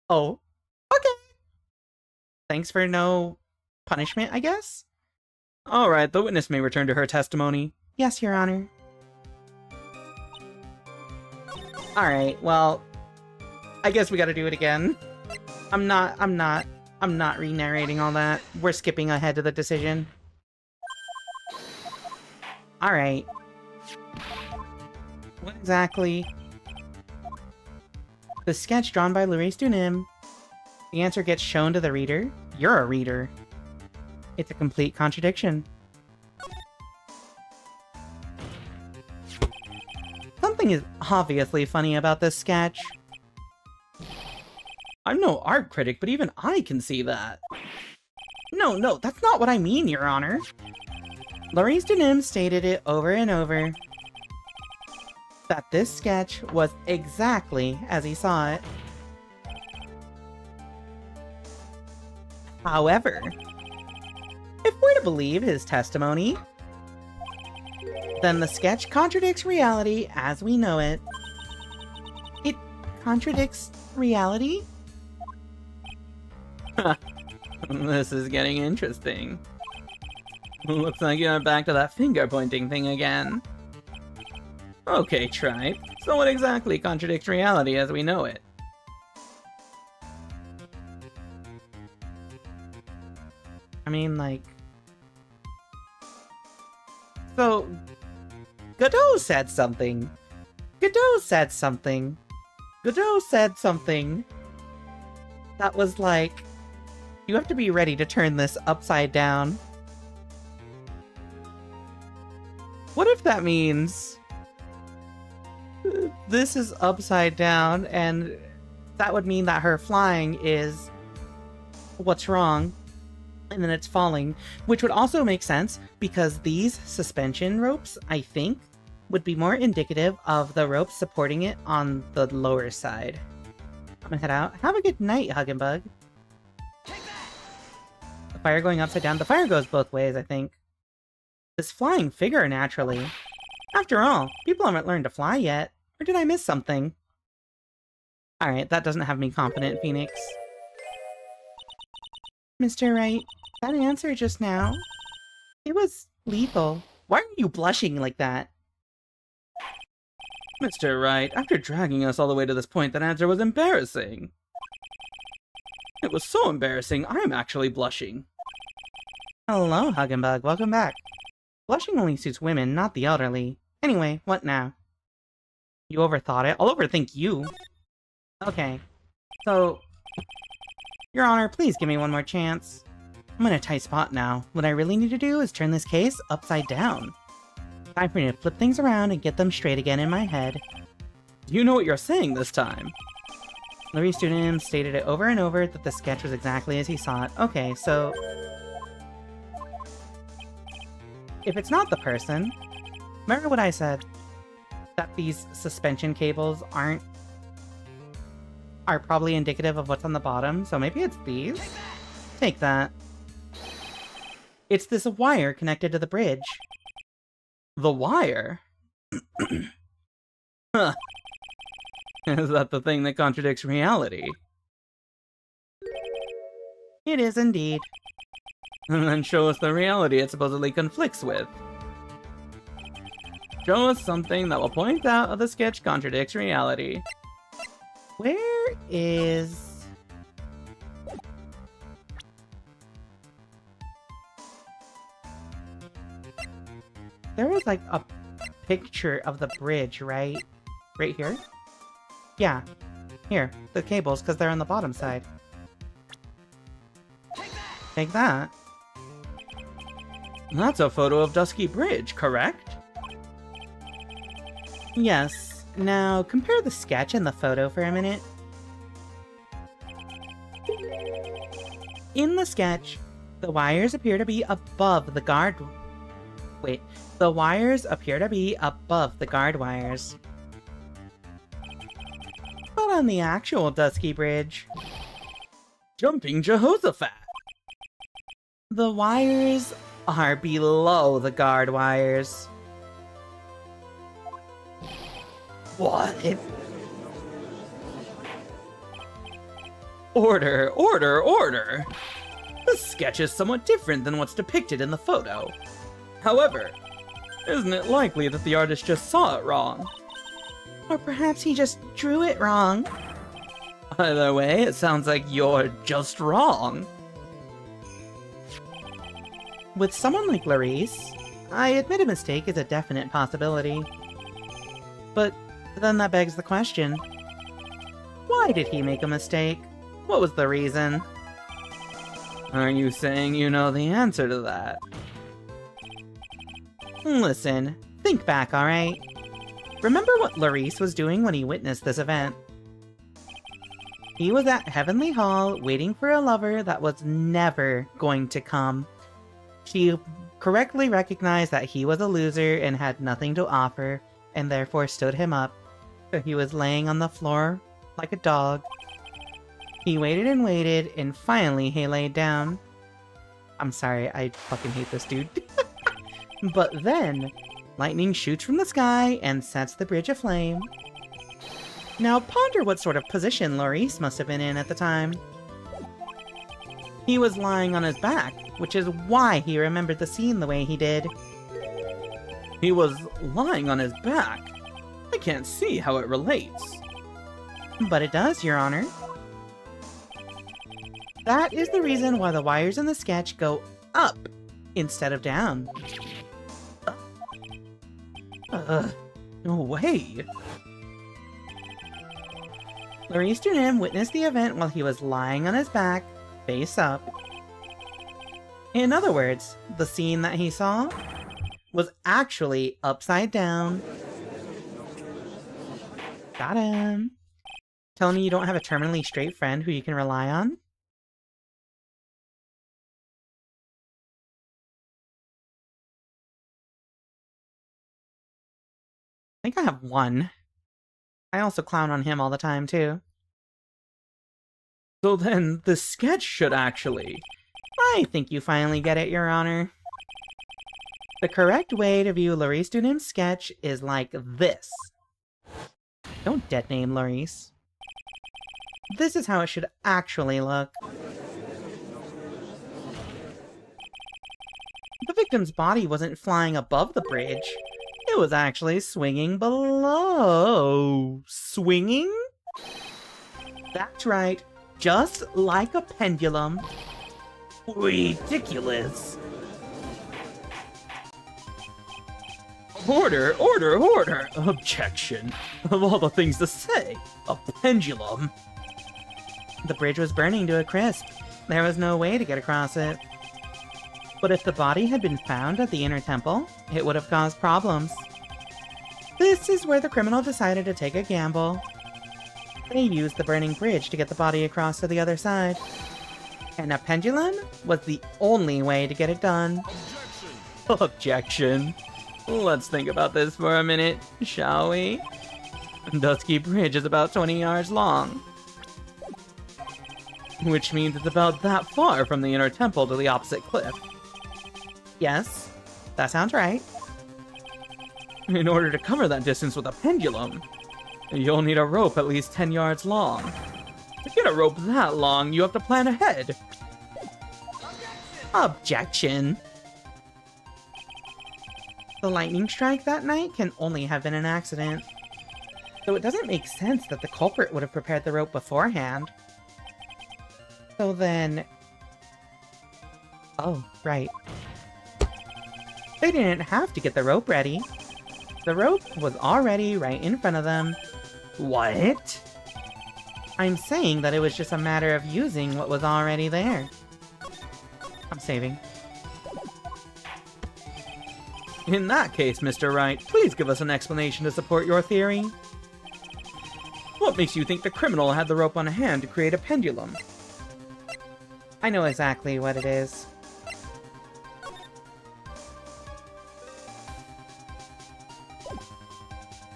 Oh, okay. Thanks for no punishment, I guess? Alright, the witness may return to her testimony. Yes, Your Honor. Alright, well, I guess we gotta do it again. I'm not re-narrating all that. We're skipping ahead to the decision. Alright. What exactly? The sketch drawn by Luis Dunim. The answer gets shown to the reader. You're a reader. It's a complete contradiction. Something is obviously funny about this sketch. I'm no art critic, but even I can see that. No, that's not what I mean, Your Honor. Luis Dunim stated it over and over that this sketch was exactly as he saw it. However, if we're to believe his testimony, then the sketch contradicts reality as we know it. It contradicts reality? This is getting interesting. Looks like you're back to that finger-pointing thing again. Okay, Tripe. So what exactly contradicts reality as we know it? I mean, like... So... Godot said something. Godot said something. Godot said something that was like, you have to be ready to turn this upside down. What if that means this is upside down, and that would mean that her flying is what's wrong, and then it's falling, which would also make sense because these suspension ropes, I think, would be more indicative of the ropes supporting it on the lower side. I'm gonna head out. Have a good night, Huggenbug. The fire going upside down. The fire goes both ways, I think. This flying figure naturally. After all, people haven't learned to fly yet. Or did I miss something? Alright, that doesn't have me confident, Phoenix. Mr. Wright, that answer just now, it was lethal. Why are you blushing like that? Mr. Wright, after dragging us all the way to this point, that answer was embarrassing. It was so embarrassing, I'm actually blushing. Hello, Huggenbug. Welcome back. Blushing only suits women, not the elderly. Anyway, what now? You overthought it? I'll overthink you. Okay. So... Your Honor, please give me one more chance. I'm in a tight spot now. What I really need to do is turn this case upside down. Time for me to flip things around and get them straight again in my head. You know what you're saying this time. Luis Dunim stated it over and over that the sketch was exactly as he saw it. Okay, so... if it's not the person... Remember what I said? That these suspension cables are probably indicative of what's on the bottom, so maybe it's these? Take that. It's this wire connected to the bridge. The wire? Huh. Is that the thing that contradicts reality? It is indeed. And then show us the reality it supposedly conflicts with. Show us something that will point out how the sketch contradicts reality. Where is... There was like a picture of the bridge, right? Right here? Yeah. Here, the cables, because they're on the bottom side. Take that. That's a photo of Dusky Bridge, correct? Yes. Now, compare the sketch and the photo for a minute. In the sketch, the wires appear to be above the guard... Wait. The wires appear to be above the guard wires. But on the actual Dusky Bridge... Jumping Jehoshaphat! The wires are below the guard wires. What? Order, order, order! The sketch is somewhat different than what's depicted in the photo. However, isn't it likely that the artist just saw it wrong? Or perhaps he just drew it wrong. Either way, it sounds like you're just wrong. With someone like Larice, I admit a mistake is a definite possibility. But then that begs the question, why did he make a mistake? What was the reason? Are you saying you know the answer to that? Listen, think back, alright? Remember what Larice was doing when he witnessed this event? He was at Heavenly Hall waiting for a lover that was never going to come. She correctly recognized that he was a loser and had nothing to offer, and therefore stood him up. So he was laying on the floor like a dog. He waited and waited, and finally he laid down. I'm sorry, I fucking hate this dude. But then, lightning shoots from the sky and sets the bridge aflame. Now ponder what sort of position Larice must have been in at the time. He was lying on his back, which is why he remembered the scene the way he did. He was lying on his back. I can't see how it relates. But it does, Your Honor. That is the reason why the wires in the sketch go up instead of down. No way. Larice Dunim witnessed the event while he was lying on his back, face up. In other words, the scene that he saw was actually upside down. Got him. Telling me you don't have a terminally straight friend who you can rely on? I think I have one. I also clown on him all the time, too. So then, the sketch should actually... I think you finally get it, Your Honor. The correct way to view Larice Dunim's sketch is like this. Don't dead name Larice. This is how it should actually look. The victim's body wasn't flying above the bridge. It was actually swinging below. Swinging? That's right. Just like a pendulum. Ridiculous. Order, order, order! Objection. Of all the things to say, a pendulum. The bridge was burning to a crisp. There was no way to get across it. But if the body had been found at the inner temple, it would have caused problems. This is where the criminal decided to take a gamble. They used the burning bridge to get the body across to the other side. And a pendulum was the only way to get it done. Objection. Let's think about this for a minute, shall we? Dusky Bridge is about 20 yards long. Which means it's about that far from the inner temple to the opposite cliff. Yes, that sounds right. In order to cover that distance with a pendulum, you'll need a rope at least 10 yards long. To get a rope that long, you have to plan ahead. Objection. The lightning strike that night can only have been an accident. So it doesn't make sense that the culprit would have prepared the rope beforehand. So then... Oh, right. They didn't have to get the rope ready. The rope was already right in front of them. What? I'm saying that it was just a matter of using what was already there. I'm saving. In that case, Mr. Wright, please give us an explanation to support your theory. What makes you think the criminal had the rope on hand to create a pendulum? I know exactly what it is.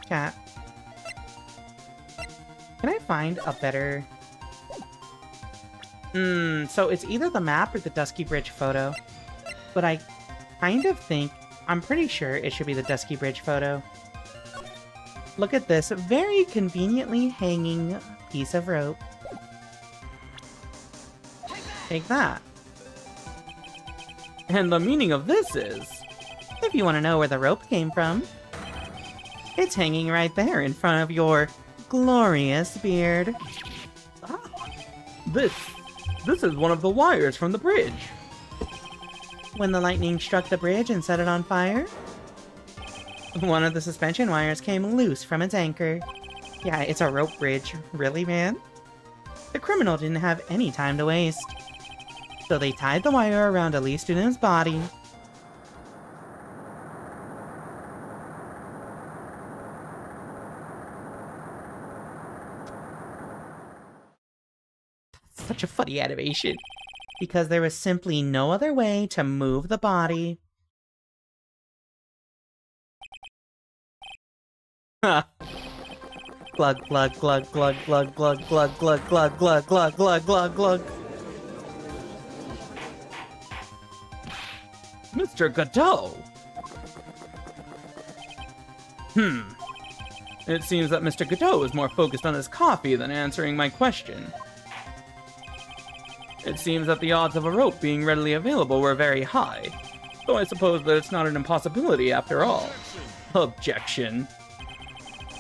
Chat. Can I find a better... So it's either the map or the Dusky Bridge photo. But I kind of think, I'm pretty sure it should be the Dusky Bridge photo. Look at this very conveniently hanging piece of rope. Take that. And the meaning of this is... If you want to know where the rope came from, it's hanging right there in front of your glorious beard. This is one of the wires from the bridge. When the lightning struck the bridge and set it on fire, one of the suspension wires came loose from its anchor. Yeah, it's a rope bridge. Really, man? The criminal didn't have any time to waste. So they tied the wire around a Lee student's body. Such a funny animation. Because there was simply no other way to move the body. Ha! Glug glug glug glug glug glug glug glug glug glug glug glug glug glug. Mr. Godot! It seems that Mr. Godot is more focused on his coffee than answering my question. It seems that the odds of a rope being readily available were very high, so I suppose that it's not an impossibility after all. Objection.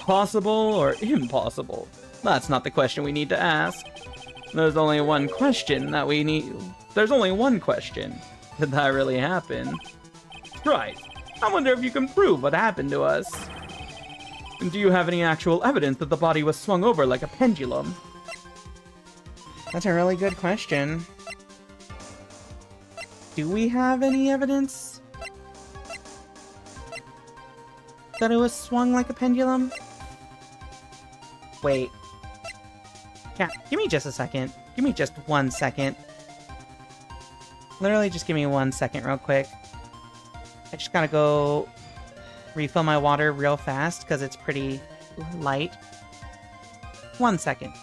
Possible or impossible? That's not the question we need to ask. There's only one question that we need... There's only one question. Did that really happen? Right. I wonder if you can prove what happened to us. Do you have any actual evidence that the body was swung over like a pendulum? That's a really good question. Do we have any evidence that it was swung like a pendulum? Wait. Yeah, give me just a second. Give me just 1 second. Literally just give me 1 second real quick. I just gotta go refill my water real fast because it's pretty light. 1 second.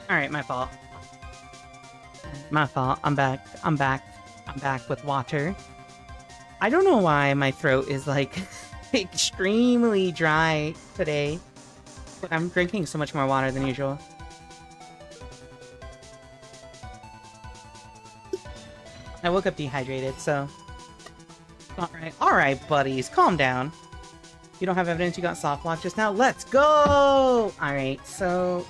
Alright, my fault. My fault. I'm back. I'm back with water. I don't know why my throat is, like, extremely dry today. But I'm drinking so much more water than usual. I woke up dehydrated, so... Alright, buddies. Calm down. You don't have evidence you got soft locked just now? Let's go! Alright, so...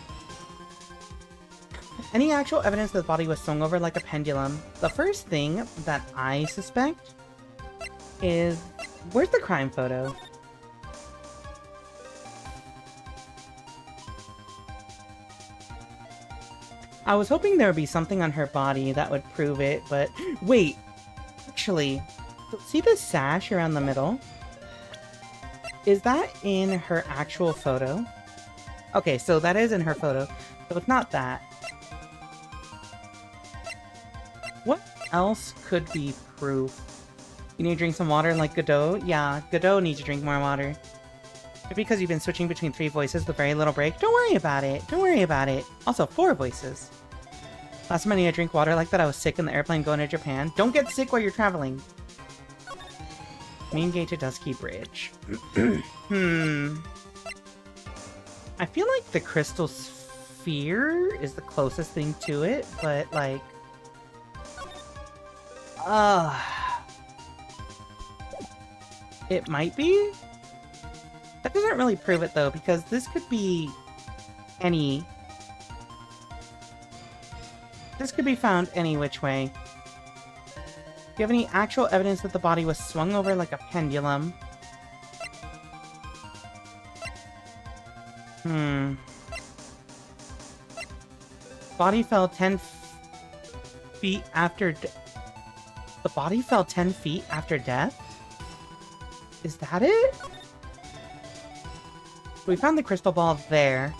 Any actual evidence that the body was swung over like a pendulum? The first thing that I suspect is... Where's the crime photo? I was hoping there would be something on her body that would prove it, but... Wait! Actually, See this sash around the middle? Is that in her actual photo? Okay, so that is in her photo. So it's not that. What else could be proof? You need to drink some water like Godot? Yeah, Godot needs to drink more water. Because you've been switching between 3 voices with very little break? Don't worry about it. Don't worry about it. Also, 4 voices. Last time I needed to drink water like that, I was sick in the airplane going to Japan. Don't get sick while you're traveling. Main gate to Dusky Bridge. I feel like the crystal sphere is the closest thing to it, but like... it might be? That doesn't really prove it though, because this could be any... This could be found any which way. Do you have any actual evidence that the body was swung over like a pendulum? Body fell 10 feet after... The body fell 10 feet after death? Is that it? We found the crystal ball there.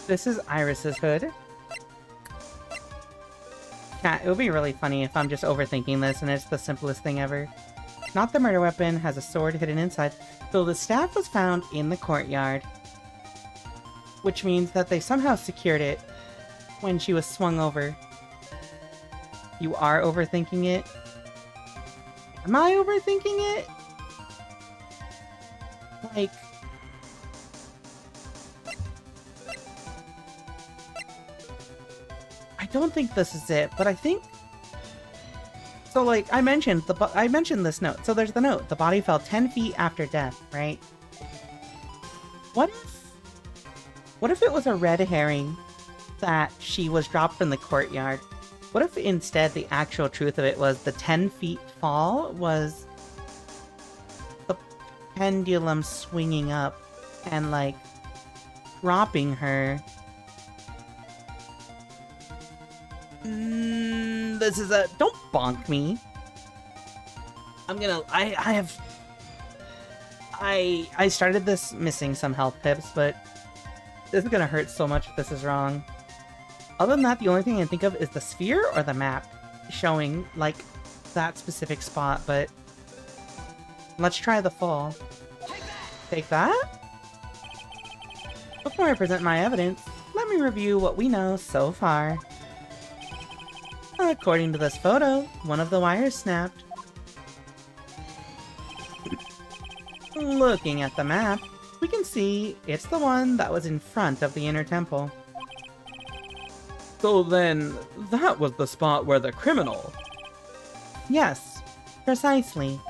This is Iris's hood. Yeah, it would be really funny if I'm just overthinking this and it's the simplest thing ever. Not the murder weapon, has a sword hidden inside. So the staff was found in the courtyard. Which means that they somehow secured it when she was swung over. You are overthinking it? Am I overthinking it? Like... I don't think this is it, but I think... So, like, I mentioned this note. So there's the note. The body fell 10 feet after death, right? What if it was a red herring that she was dropped from the courtyard? What if instead the actual truth of it was the 10 feet fall was the pendulum swinging up and, like, dropping her? This is a... Don't bonk me. I'm gonna... I started this missing some health pips, but this is gonna hurt so much if this is wrong. Other than that, the only thing I can think of is the sphere or the map showing, like, that specific spot, but... Let's try the fall. Take that? Before I present my evidence, let me review what we know so far. According to this photo, one of the wires snapped. Looking at the map, we can see it's the one that was in front of the inner temple. So then, that was the spot where the criminal... Yes, precisely.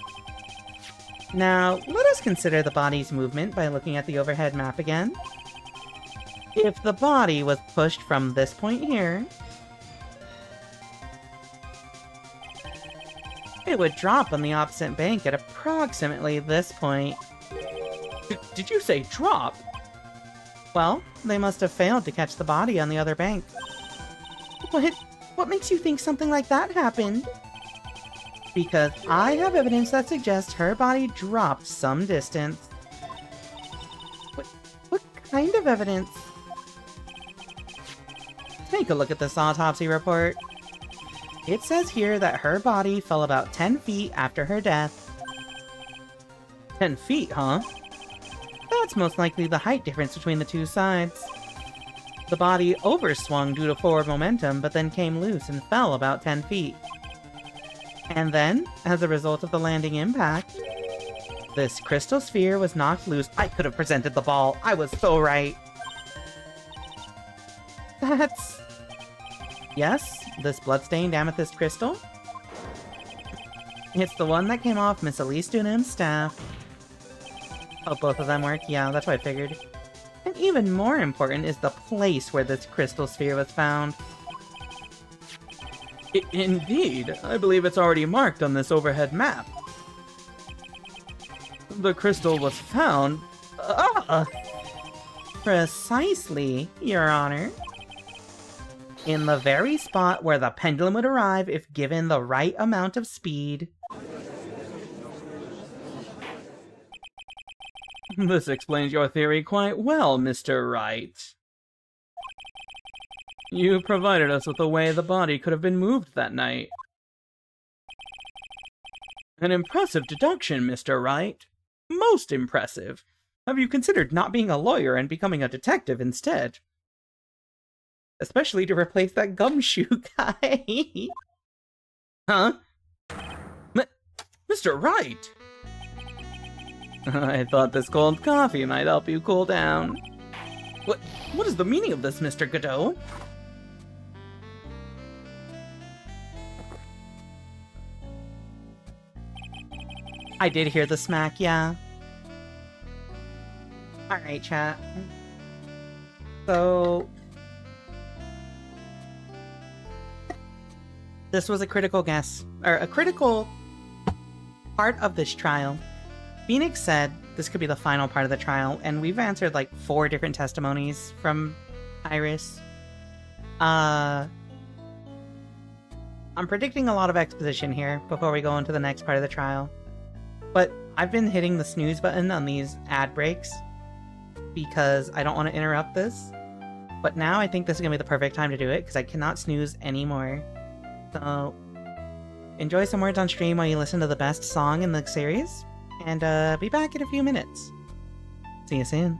Now, let us consider the body's movement by looking at the overhead map again. If the body was pushed from this point here, it would drop on the opposite bank at approximately this point. Did you say drop? Well, they must have failed to catch the body on the other bank. What makes you think something like that happened? Because I have evidence that suggests her body dropped some distance. What kind of evidence? Take a look at this autopsy report. It says here that her body fell about 10 feet after her death. 10 feet, huh? That's most likely the height difference between the two sides. The body overswung due to forward momentum, but then came loose and fell about 10 feet. And then, as a result of the landing impact, this crystal sphere was knocked loose. I could have presented the ball. I was so right. That's... Yes, this bloodstained amethyst crystal. It's the one that came off Miss Elise Dunham's staff. Oh, both of them work? Yeah, that's what I figured. And even more important is the place where this crystal sphere was found. Indeed, I believe it's already marked on this overhead map. The crystal was found Precisely, Your Honor. In the very spot where the pendulum would arrive if given the right amount of speed. This explains your theory quite well, Mr. Wright. You provided us with a way the body could have been moved that night. An impressive deduction, Mr. Wright. Most impressive. Have you considered not being a lawyer and becoming a detective instead? Especially to replace that gumshoe guy. Huh? Mr. Wright! I thought this cold coffee might help you cool down. What is the meaning of this, Mr. Godot? I did hear the smack, yeah. Alright, chat. So... this was a critical guess, or a critical part of this trial. Phoenix said this could be the final part of the trial, and we've answered like 4 different testimonies from Iris. I'm predicting a lot of exposition here before we go into the next part of the trial. But I've been hitting the snooze button on these ad breaks because I don't want to interrupt this. But now I think this is going to be the perfect time to do it because I cannot snooze anymore. So, enjoy some words on stream while you listen to the best song in the series, and be back in a few minutes. See you soon.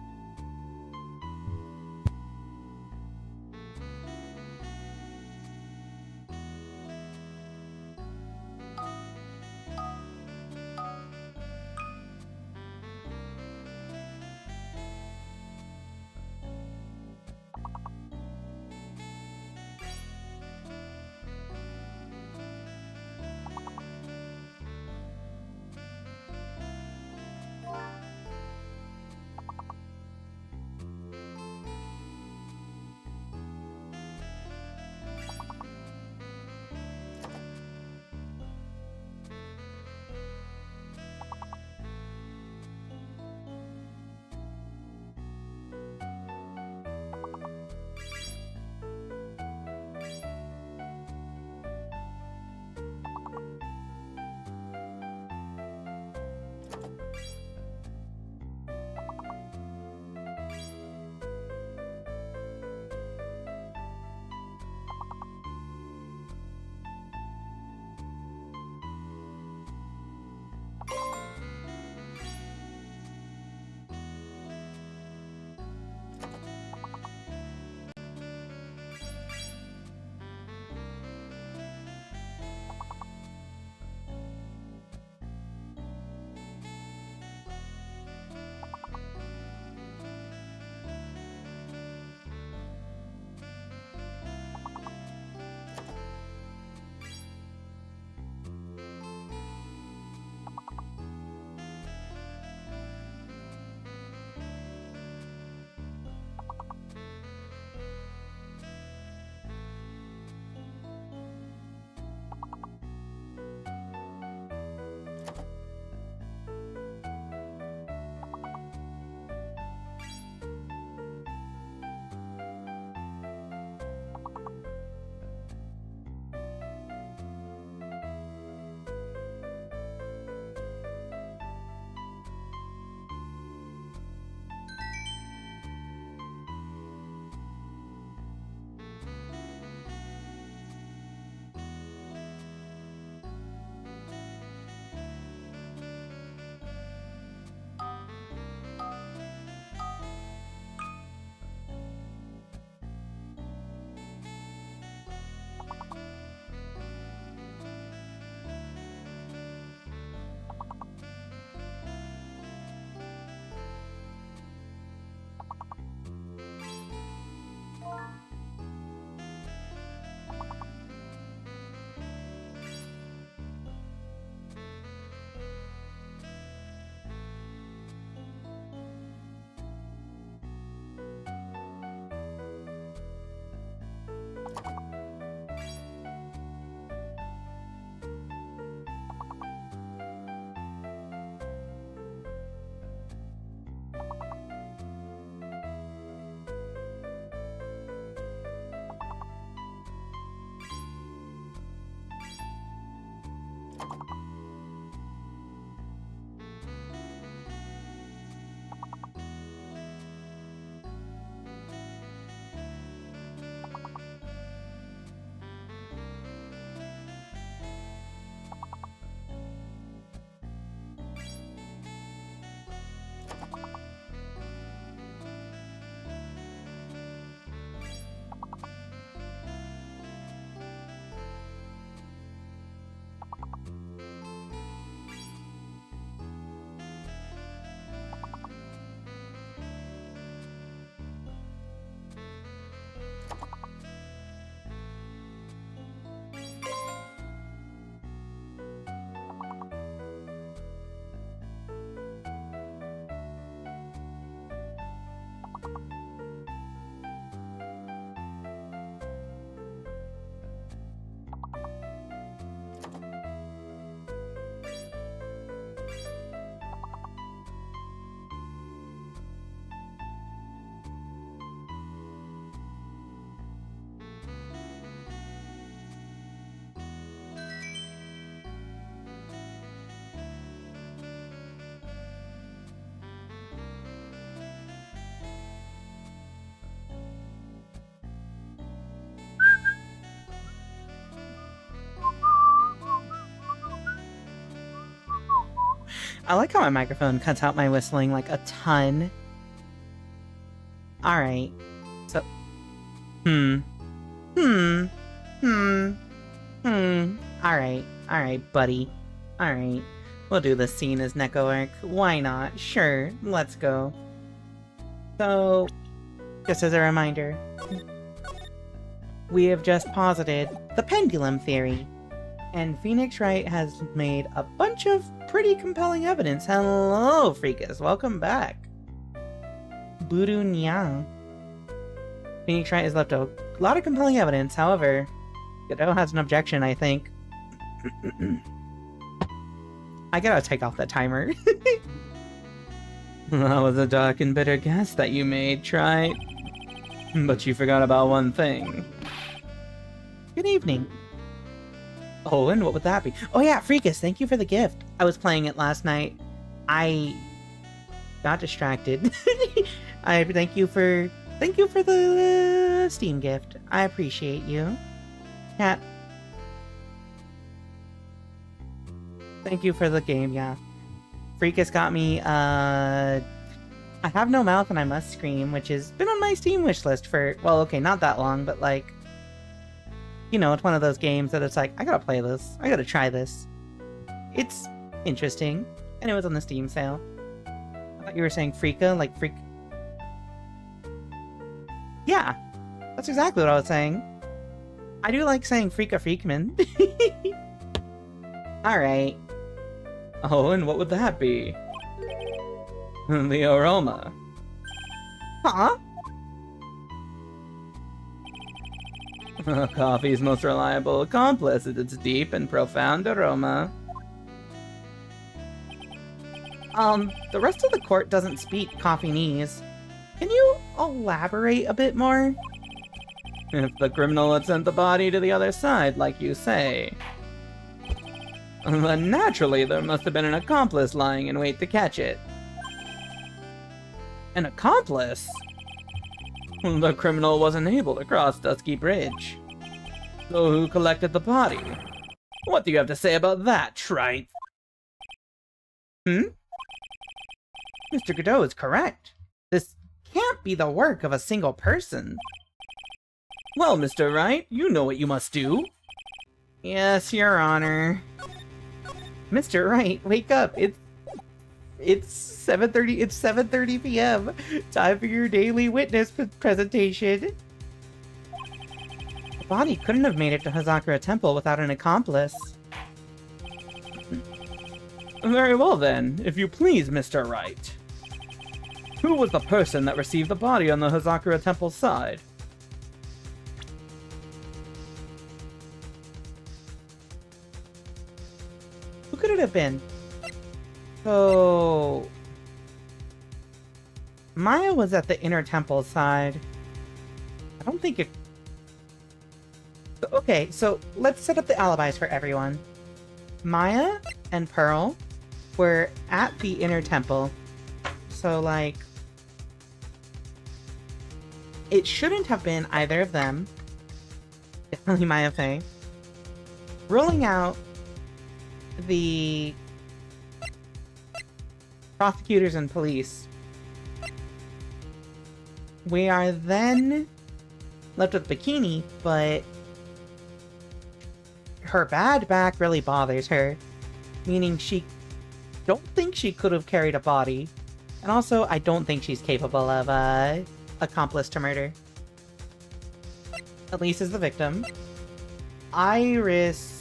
I like how my microphone cuts out my whistling like a ton. Alright. So... Alright, buddy. Alright. We'll do this scene as Neko arc. Why not? Sure, let's go. So, just as a reminder, we have just posited the pendulum theory. And Phoenix Wright has made a bunch of pretty compelling evidence. Hello, Freakus. Welcome back. Buru Nya. Phoenix Wright has left a lot of compelling evidence. However, Godot has an objection, I think. I gotta take off that timer. That was a dark and bitter guess that you made, Trite. But you forgot about one thing. Good evening. Oh, and what would that be? Oh yeah, Freakus, thank you for the gift. I was playing it last night. I got distracted. Thank you for the Steam gift. I appreciate you. Cat. Thank you for the game, yeah. Freakus got me, I Have No Mouth and I Must Scream, which has been on my Steam wishlist for, well, okay, not that long, but like, you know, it's one of those games that it's like, I gotta play this. I gotta try this. It's interesting. And it was on the Steam sale. I thought you were saying Freaka, like Freak... Yeah, that's exactly what I was saying. I do like saying Freaka Freakman. Alright. Oh, and what would that be? The aroma. Huh? Coffee's most reliable accomplice is its deep and profound aroma. The rest of the court doesn't speak Coffeenese. Can you elaborate a bit more? If the criminal had sent the body to the other side, like you say, then naturally there must have been an accomplice lying in wait to catch it. An accomplice? The criminal wasn't able to cross Dusky Bridge. So who collected the body? What do you have to say about that, Trite? Mr. Godot is correct. This can't be the work of a single person. Well, Mr. Wright, you know what you must do. Yes, Your Honor. Mr. Wright, wake up. It's 7:30. It's 7:30 p.m. Time for your daily witness presentation. The body couldn't have made it to Hazakura Temple without an accomplice. Very well then, if you please, Mr. Wright. Who was the person that received the body on the Hazakura Temple side? Who could it have been? So... Maya was at the inner temple side. I don't think it... Okay, so let's set up the alibis for everyone. Maya and Pearl were at the inner temple. So, like... It shouldn't have been either of them. Definitely Maya Fey. Ruling out the prosecutors and police. We are then left with Bikini, but her bad back really bothers her, meaning she don't think she could have carried a body, and also I don't think she's capable of accomplice to murder. Elise is the victim. Iris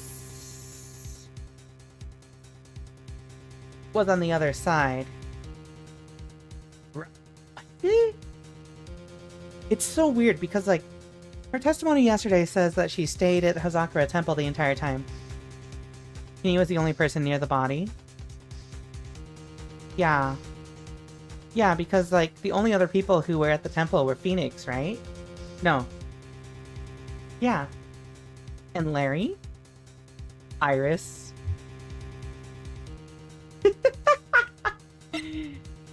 was on the other side. It's so weird because, like, her testimony yesterday says that she stayed at Hazakura Temple the entire time. He was the only person near the body. Yeah. Yeah, because, like, the only other people who were at the temple were Phoenix, right? No. Yeah. And Larry? Iris?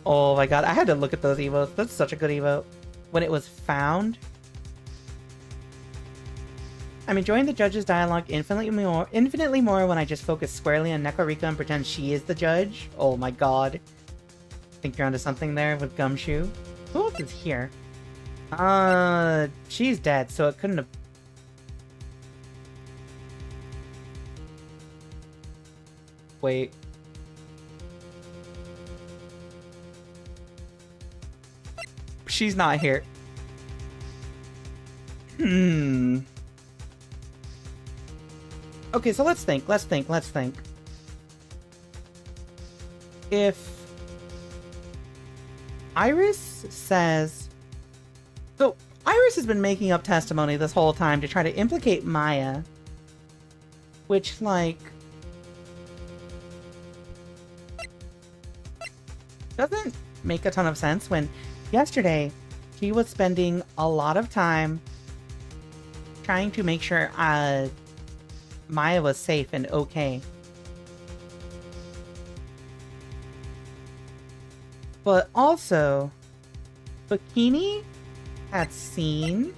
Oh my god, I had to look at those emotes. That's such a good emote. When it was found. I'm enjoying the judge's dialogue infinitely more when I just focus squarely on Neko Rika and pretend she is the judge. Oh my god. Think you're onto something there with Gumshoe. Who else is here? She's dead, so it couldn't have... Wait. She's not here. Okay, so let's think. If Iris says... So, Iris has been making up testimony this whole time to try to implicate Maya. Which, like... doesn't make a ton of sense when yesterday she was spending a lot of time trying to make sure Maya was safe and okay. But also, Bikini had seen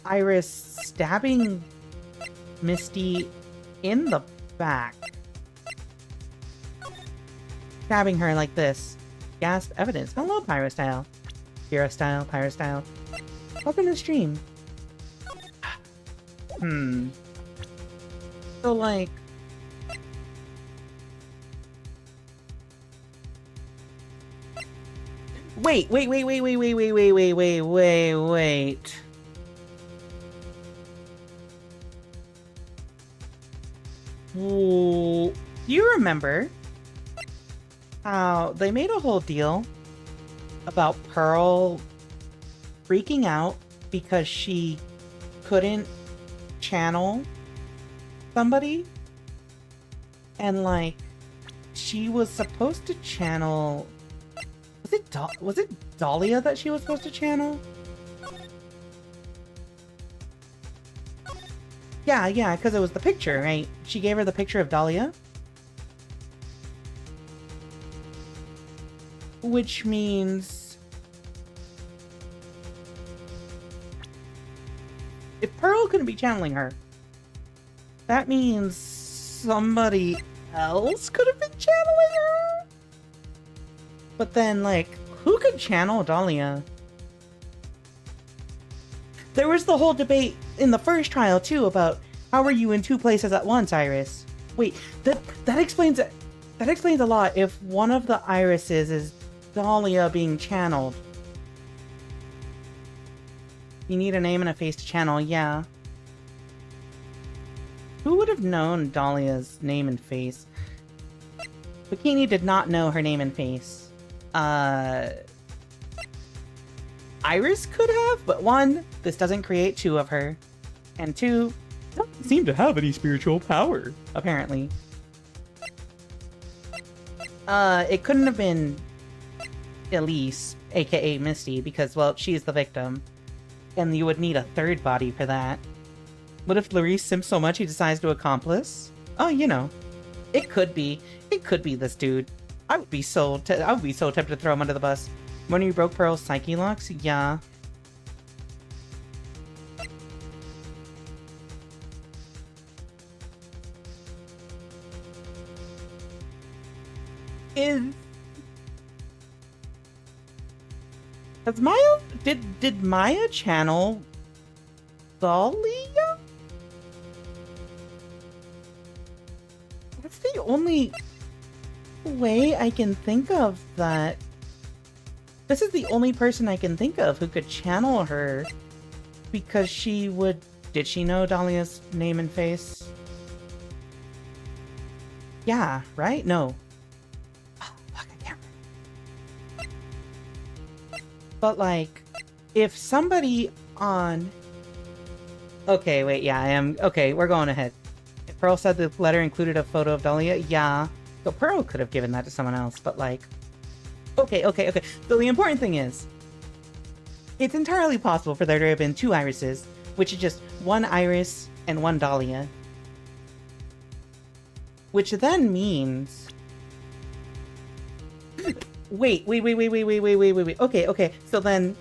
Iris stabbing Misty in the back. Stabbing her like this. Gasp evidence. Hello, Pyrostyle. Pyrostyle, Pyrostyle. Welcome to the stream. So, like... Wait. Ooh, do you remember how they made a whole deal about Pearl freaking out because she couldn't channel somebody? And, like, she was supposed to channel... Was it Dahlia that she was supposed to channel? Yeah, because it was the picture, right? She gave her the picture of Dahlia. Which means... if Pearl couldn't be channeling her, that means somebody else could have been channeling her? But then, like, who could channel Dahlia? There was the whole debate in the first trial, too, about how are you in two places at once, Iris? Wait, that explains a lot if one of the irises is Dahlia being channeled. You need a name and a face to channel, yeah. Who would have known Dahlia's name and face? Bikini did not know her name and face. Iris could have, but one, this doesn't create two of her. And two, doesn't seem to have any spiritual power, apparently. It couldn't have been Elise, aka Misty, because, well, she's the victim. And you would need a third body for that. What if Larice simps so much he decides to accomplice? Oh, you know. It could be this dude. I would be so tempted to throw him under the bus. When you broke Pearl's psyche locks? Yeah. Has Maya... Did Maya channel Dahlia? That's the only way I can think of that. This is the only person I can think of who could channel her, because she would... Did she know Dahlia's name and face? Yeah, right? No. Oh, fuck, I can't remember. But, like, if somebody on... Okay, wait, yeah, I am... Okay, we're going ahead. If Pearl said the letter included a photo of Dahlia, yeah. So Pearl could have given that to someone else, but, like... Okay. So the important thing is, it's entirely possible for there to have been two irises, which is just one iris and one Dahlia. Which then means... Wait. Okay. So then,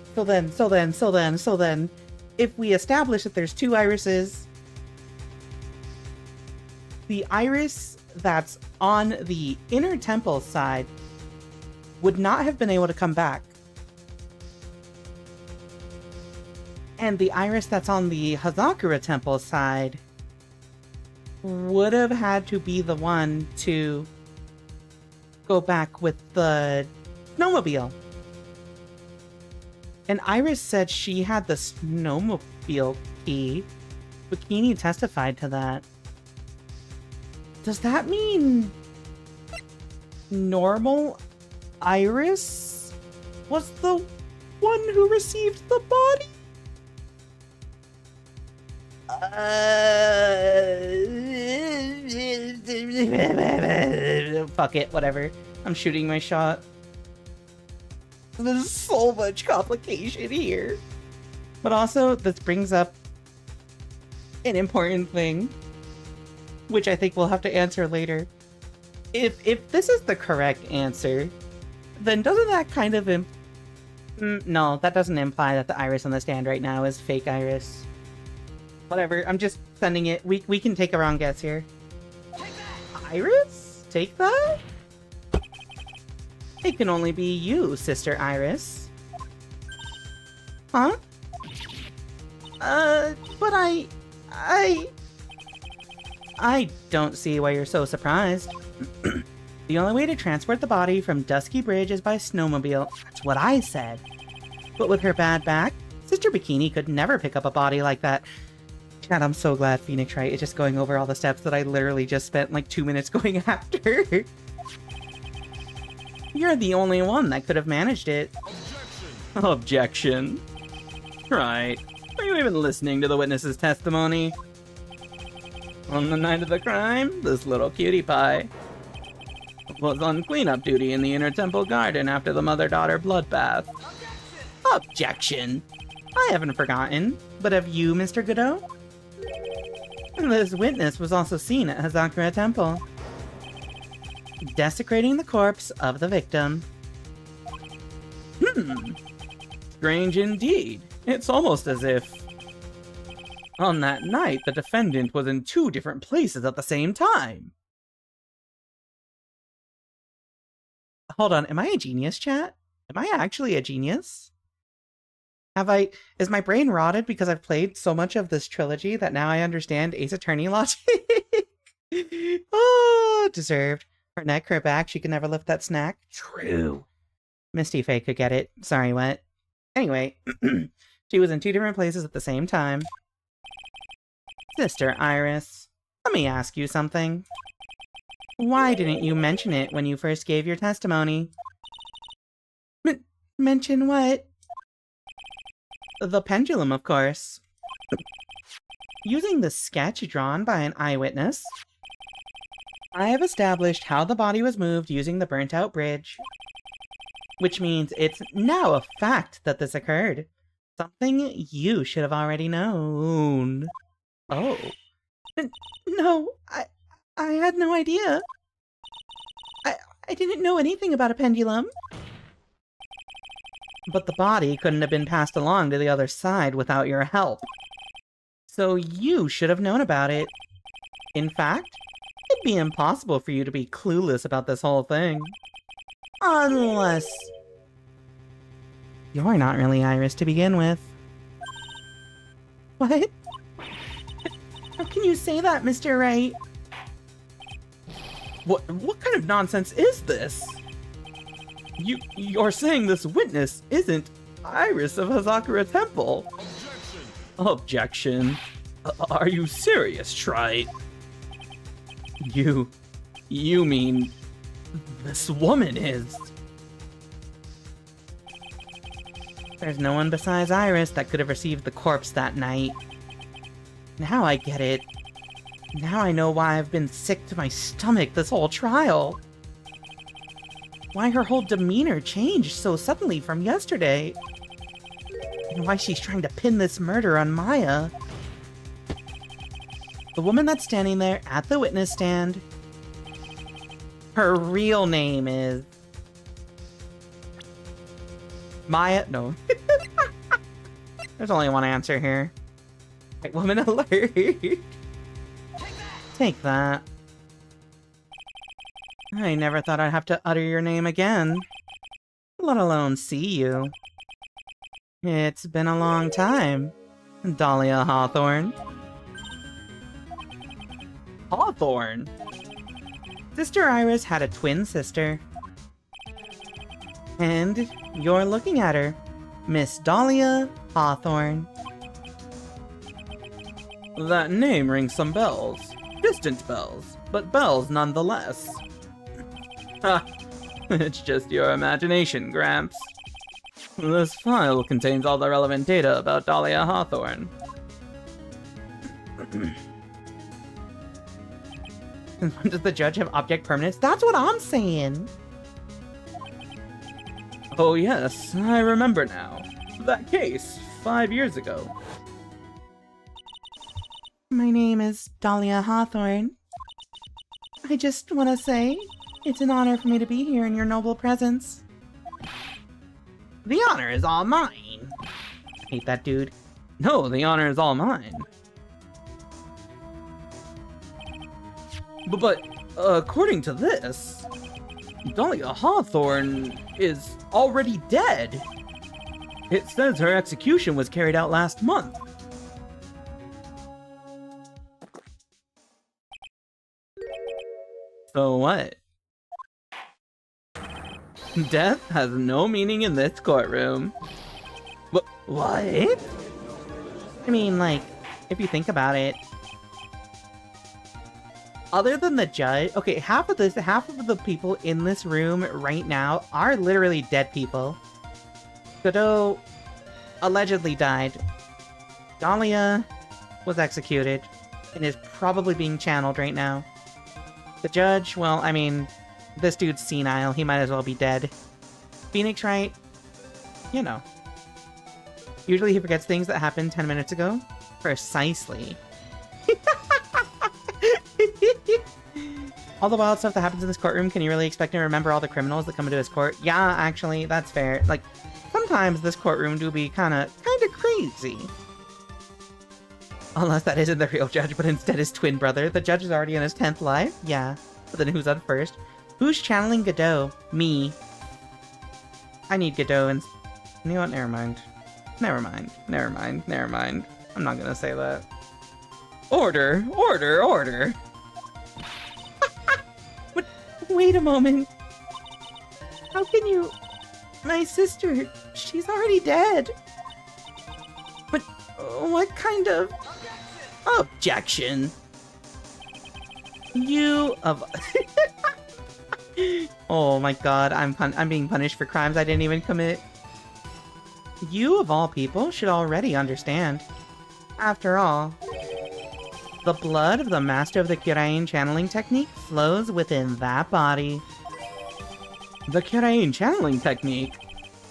if we establish that there's two irises the iris that's on the inner temple side would not have been able to come back. And the iris that's on the Hazakura temple side would have had to be the one to go back with the snowmobile. And Iris said she had the snowmobile key. Bikini testified to that. Does that mean normal Iris was the one who received the body? Fuck it, whatever. I'm shooting my shot. There's so much complication here. But also, this brings up an important thing, which I think we'll have to answer later. If this is the correct answer, then doesn't that kind of no, that doesn't imply that the iris on the stand right now is fake iris. Whatever, I'm just sending it. We can take a wrong guess here. Iris? Take that? It can only be you, Sister Iris. Huh? But I don't see why you're so surprised. The only way to transport the body from Dusky Bridge is by snowmobile. That's what I said. But with her bad back, Sister Bikini could never pick up a body like that. God, I'm so glad Phoenix Wright is just going over all the steps that I literally just spent like 2 minutes going after. You're the only one that could have managed it. Objection. Right. Are you even listening to the witness's testimony? On the night of the crime, this little cutie pie was on cleanup duty in the inner temple garden after the mother-daughter bloodbath. Objection. I haven't forgotten. But have you, Mr. Godot? This witness was also seen at Hazakura Temple, desecrating the corpse of the victim. Strange indeed. It's almost as if on that night the defendant was in 2 different places at the same time. Hold on, am I a genius, chat? Am I actually a genius? Is my brain rotted because I've played so much of this trilogy that now I understand Ace Attorney logic? Oh, deserved. Her neck, her back, she can never lift that snack. True. Misty Faye could get it. Sorry, what? Anyway, she was in 2 different places at the same time. Sister Iris, let me ask you something. Why didn't you mention it when you first gave your testimony? Mention what? The pendulum, of course. Using the sketch drawn by an eyewitness, I have established how the body was moved using the burnt-out bridge. Which means it's now a fact that this occurred. Something you should have already known. Oh. No, I had no idea. I didn't know anything about a pendulum. But the body couldn't have been passed along to the other side without your help. So you should have known about it. In fact, it'd be impossible for you to be clueless about this whole thing. Unless you're not really Iris to begin with. What? How can you say that, Mr. Wright? What kind of nonsense is this? You're saying this witness isn't Iris of Hazakura Temple? Objection. Are you serious, Trite? You mean this woman is? There's no one besides Iris that could have received the corpse that night. Now I get it. Now I know why I've been sick to my stomach this whole trial. Why her whole demeanor changed so suddenly from yesterday. And why she's trying to pin this murder on Maya. The woman that's standing there at the witness stand, her real name is... Maya? No. There's only one answer here. White woman alert. Take that. I never thought I'd have to utter your name again, let alone see you. It's been a long time, Dahlia Hawthorne. Hawthorne? Sister Iris had a twin sister. And you're looking at her, Miss Dahlia Hawthorne. That name rings some bells. Distant bells, but bells nonetheless. Ha! It's just your imagination, Gramps. This file contains all the relevant data about Dahlia Hawthorne. Does the judge have object permanence? That's what I'm saying! Oh yes, I remember now. That case, 5 years ago. My name is Dahlia Hawthorne. I just want to say, it's an honor for me to be here in your noble presence. The honor is all mine. I hate that dude. No, the honor is all mine. But according to this, Dahlia Hawthorne is already dead. It says her execution was carried out last month. So what? Death has no meaning in this courtroom. What? I mean, like, if you think about it, other than the judge, okay, half of the people in this room right now are literally dead people. Godot allegedly died. Dahlia was executed and is probably being channeled right now. The judge, well, I mean, this dude's senile. He might as well be dead. Phoenix Wright, you know. Usually he forgets things that happened 10 minutes ago. Precisely. All the wild stuff that happens in this courtroom, can you really expect him to remember all the criminals that come into his court? Yeah, actually, that's fair. Like, sometimes this courtroom do be kinda crazy. Unless that isn't the real judge, but instead his twin brother. The judge is already in his 10th life? Yeah. But then who's up first? Who's channeling Godot? Me. I need Godot and... You know what? Never mind. I'm not gonna say that. Order! But wait a moment. How can you... My sister, she's already dead. But what kind of... Objection! You of... Oh my god, I'm being punished for crimes I didn't even commit. You, of all people, should already understand. After all, the blood of the master of the Kirain channeling technique flows within that body. The Kirain channeling technique?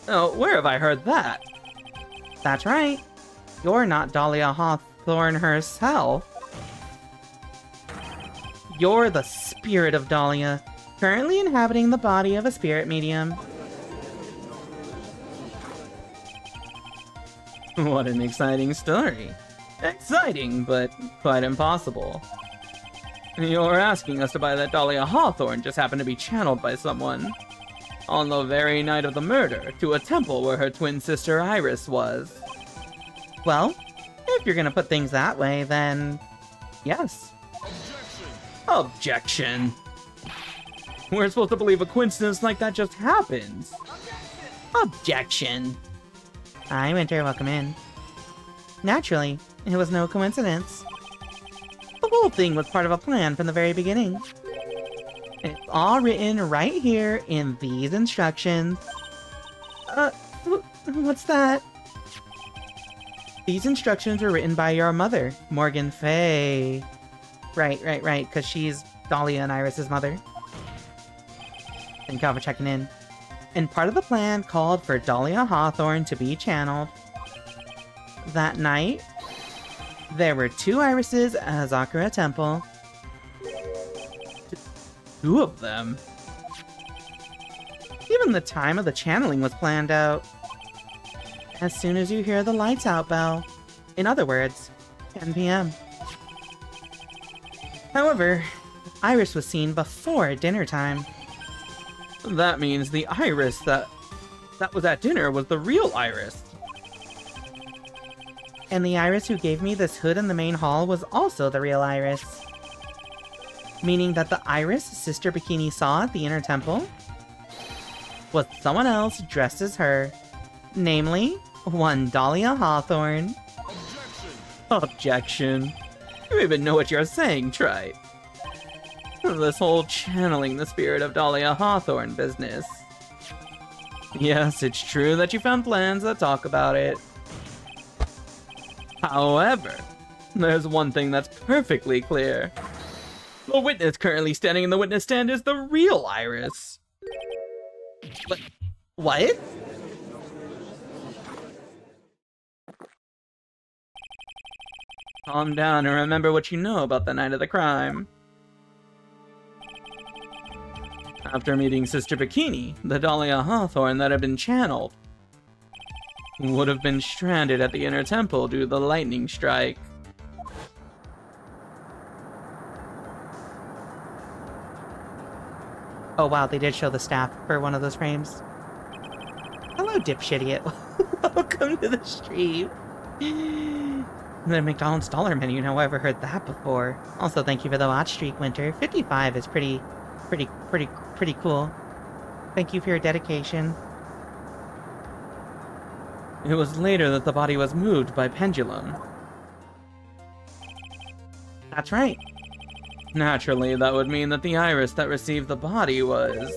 Oh, where have I heard that? That's right. You're not Dahlia Hawthorne herself. You're the spirit of Dahlia, currently inhabiting the body of a spirit medium. What an exciting story. Exciting, but quite impossible. You're asking us to buy that Dahlia Hawthorne just happened to be channeled by someone on the very night of the murder to a temple where her twin sister Iris was. Well, if you're gonna put things that way, then... yes. Objection! We're supposed to believe a coincidence like that just happens. Objection! Hi, Winter, welcome in. Naturally, it was no coincidence. The whole thing was part of a plan from the very beginning. It's all written right here in these instructions. What's that? These instructions were written by your mother, Morgan Fay. Right, because she's Dahlia and Iris's mother. Thank God for checking in. And part of the plan called for Dahlia Hawthorne to be channeled. That night, there were 2 Irises at Hazakura Temple. 2 of them? Even the time of the channeling was planned out. As soon as you hear the lights out bell. In other words, 10 p.m. However, Iris was seen before dinner time. That means the Iris that was at dinner was the real Iris. And the Iris who gave me this hood in the main hall was also the real Iris. Meaning that the Iris Sister Bikini saw at the Inner Temple was someone else dressed as her. Namely, one Dahlia Hawthorne. Objection. You even know what you're saying, Trite. This whole channeling the spirit of Dahlia Hawthorne business. Yes, it's true that you found plans that talk about it. However, there's one thing that's perfectly clear. The witness currently standing in the witness stand is the real Iris. What? Calm down and remember what you know about the night of the crime. After meeting Sister Bikini, the Dahlia Hawthorne that had been channeled would have been stranded at the Inner Temple due to the lightning strike. Oh wow, they did show the staff for one of those frames. Hello, dipshit. Welcome to the stream. The McDonald's dollar menu, now I've never heard that before. Also, thank you for the watch streak, Winter. 55 is pretty cool. Thank you for your dedication. It was later that the body was moved by pendulum. That's right. Naturally, that would mean that the Iris that received the body was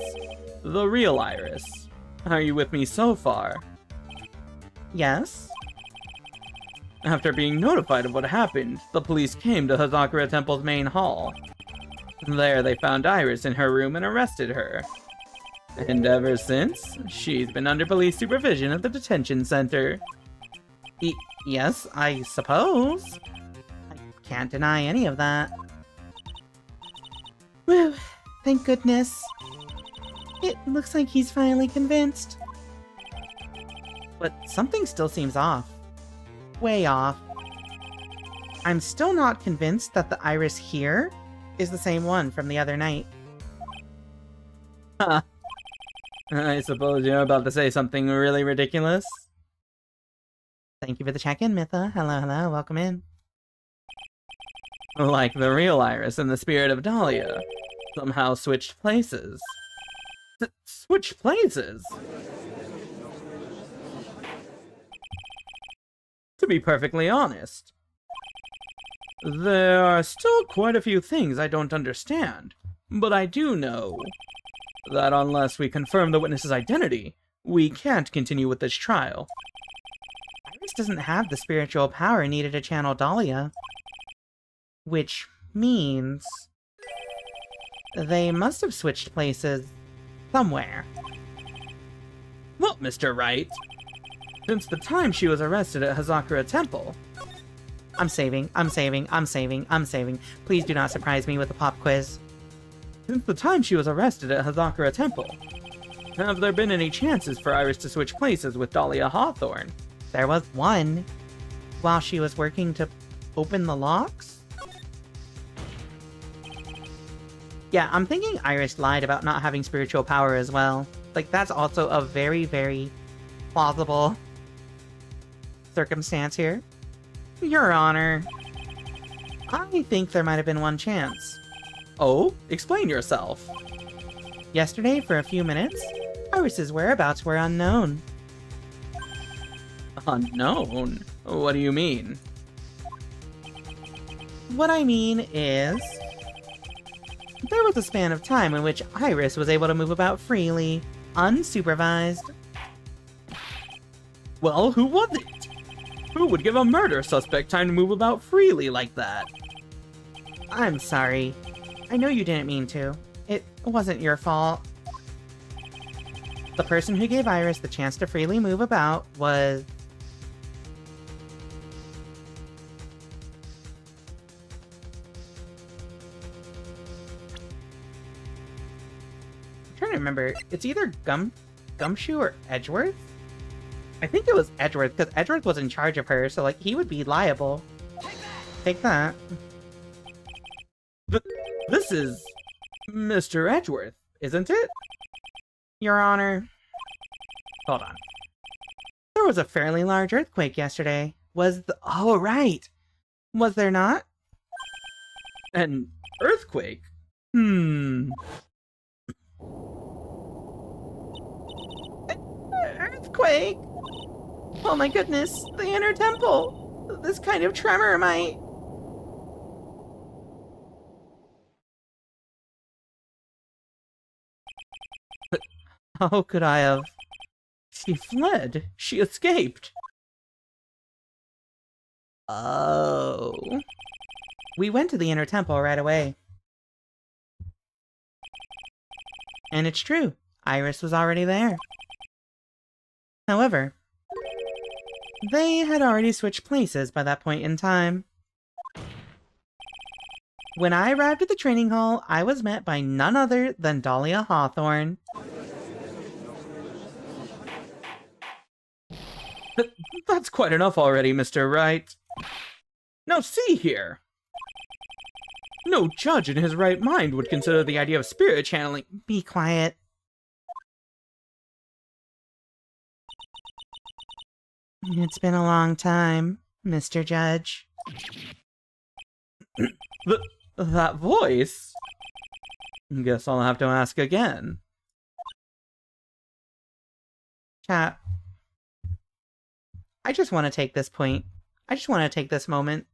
the real Iris. Are you with me so far? Yes? After being notified of what happened, the police came to Hazakura Temple's main hall. There they found Iris in her room and arrested her. And ever since, she's been under police supervision at the detention center. Yes, I suppose. I can't deny any of that. Whew, thank goodness. It looks like he's finally convinced. But something still seems off. Way off. I'm still not convinced that the Iris here is the same one from the other night. Ha! I suppose you're about to say something really ridiculous? Thank you for the check-in, Mytha. Hello, hello, welcome in. Like the real Iris and the spirit of Dahlia somehow switched places. Switched places? To be perfectly honest, there are still quite a few things I don't understand, but I do know that unless we confirm the witness's identity, we can't continue with this trial. Iris doesn't have the spiritual power needed to channel Dahlia. Which means they must have switched places somewhere. Look, Mr. Wright, since the time she was arrested at Hazakura Temple... I'm saving. Please do not surprise me with a pop quiz. Since the time she was arrested at Hazakura Temple, have there been any chances for Iris to switch places with Dahlia Hawthorne? There was one. While she was working to open the locks? Yeah, I'm thinking Iris lied about not having spiritual power as well. Like, that's also a very, very plausible circumstance here. Your Honor, I think there might have been one chance. Oh? Explain yourself. Yesterday, for a few minutes, Iris's whereabouts were unknown. Unknown? What do you mean? What I mean is... there was a span of time in which Iris was able to move about freely, unsupervised. Well, who was it? Who would give a murder suspect time to move about freely like that? I'm sorry. I know you didn't mean to. It wasn't your fault. The person who gave Iris the chance to freely move about was... I'm trying to remember. It's either Gumshoe or Edgeworth? I think it was Edgeworth, because Edgeworth was in charge of her, so, like, he would be liable. Take that. This is Mr. Edgeworth, isn't it? Your Honor. Hold on. There was a fairly large earthquake yesterday. Oh, right. Was there not? An earthquake? Earthquake? Oh my goodness, the inner temple. This kind of tremor might... How could I have... She fled. She escaped. Oh. We went to the inner temple right away. And it's true, Iris was already there. However, they had already switched places by that point in time. When I arrived at the training hall, I was met by none other than Dahlia Hawthorne. That's quite enough already, Mr. Wright. Now see here. No judge in his right mind would consider the idea of spirit channeling... Be quiet. It's been a long time, Mr. Judge. That voice? Guess I'll have to ask again. Chat. I just want to take this point. I just want to take this moment.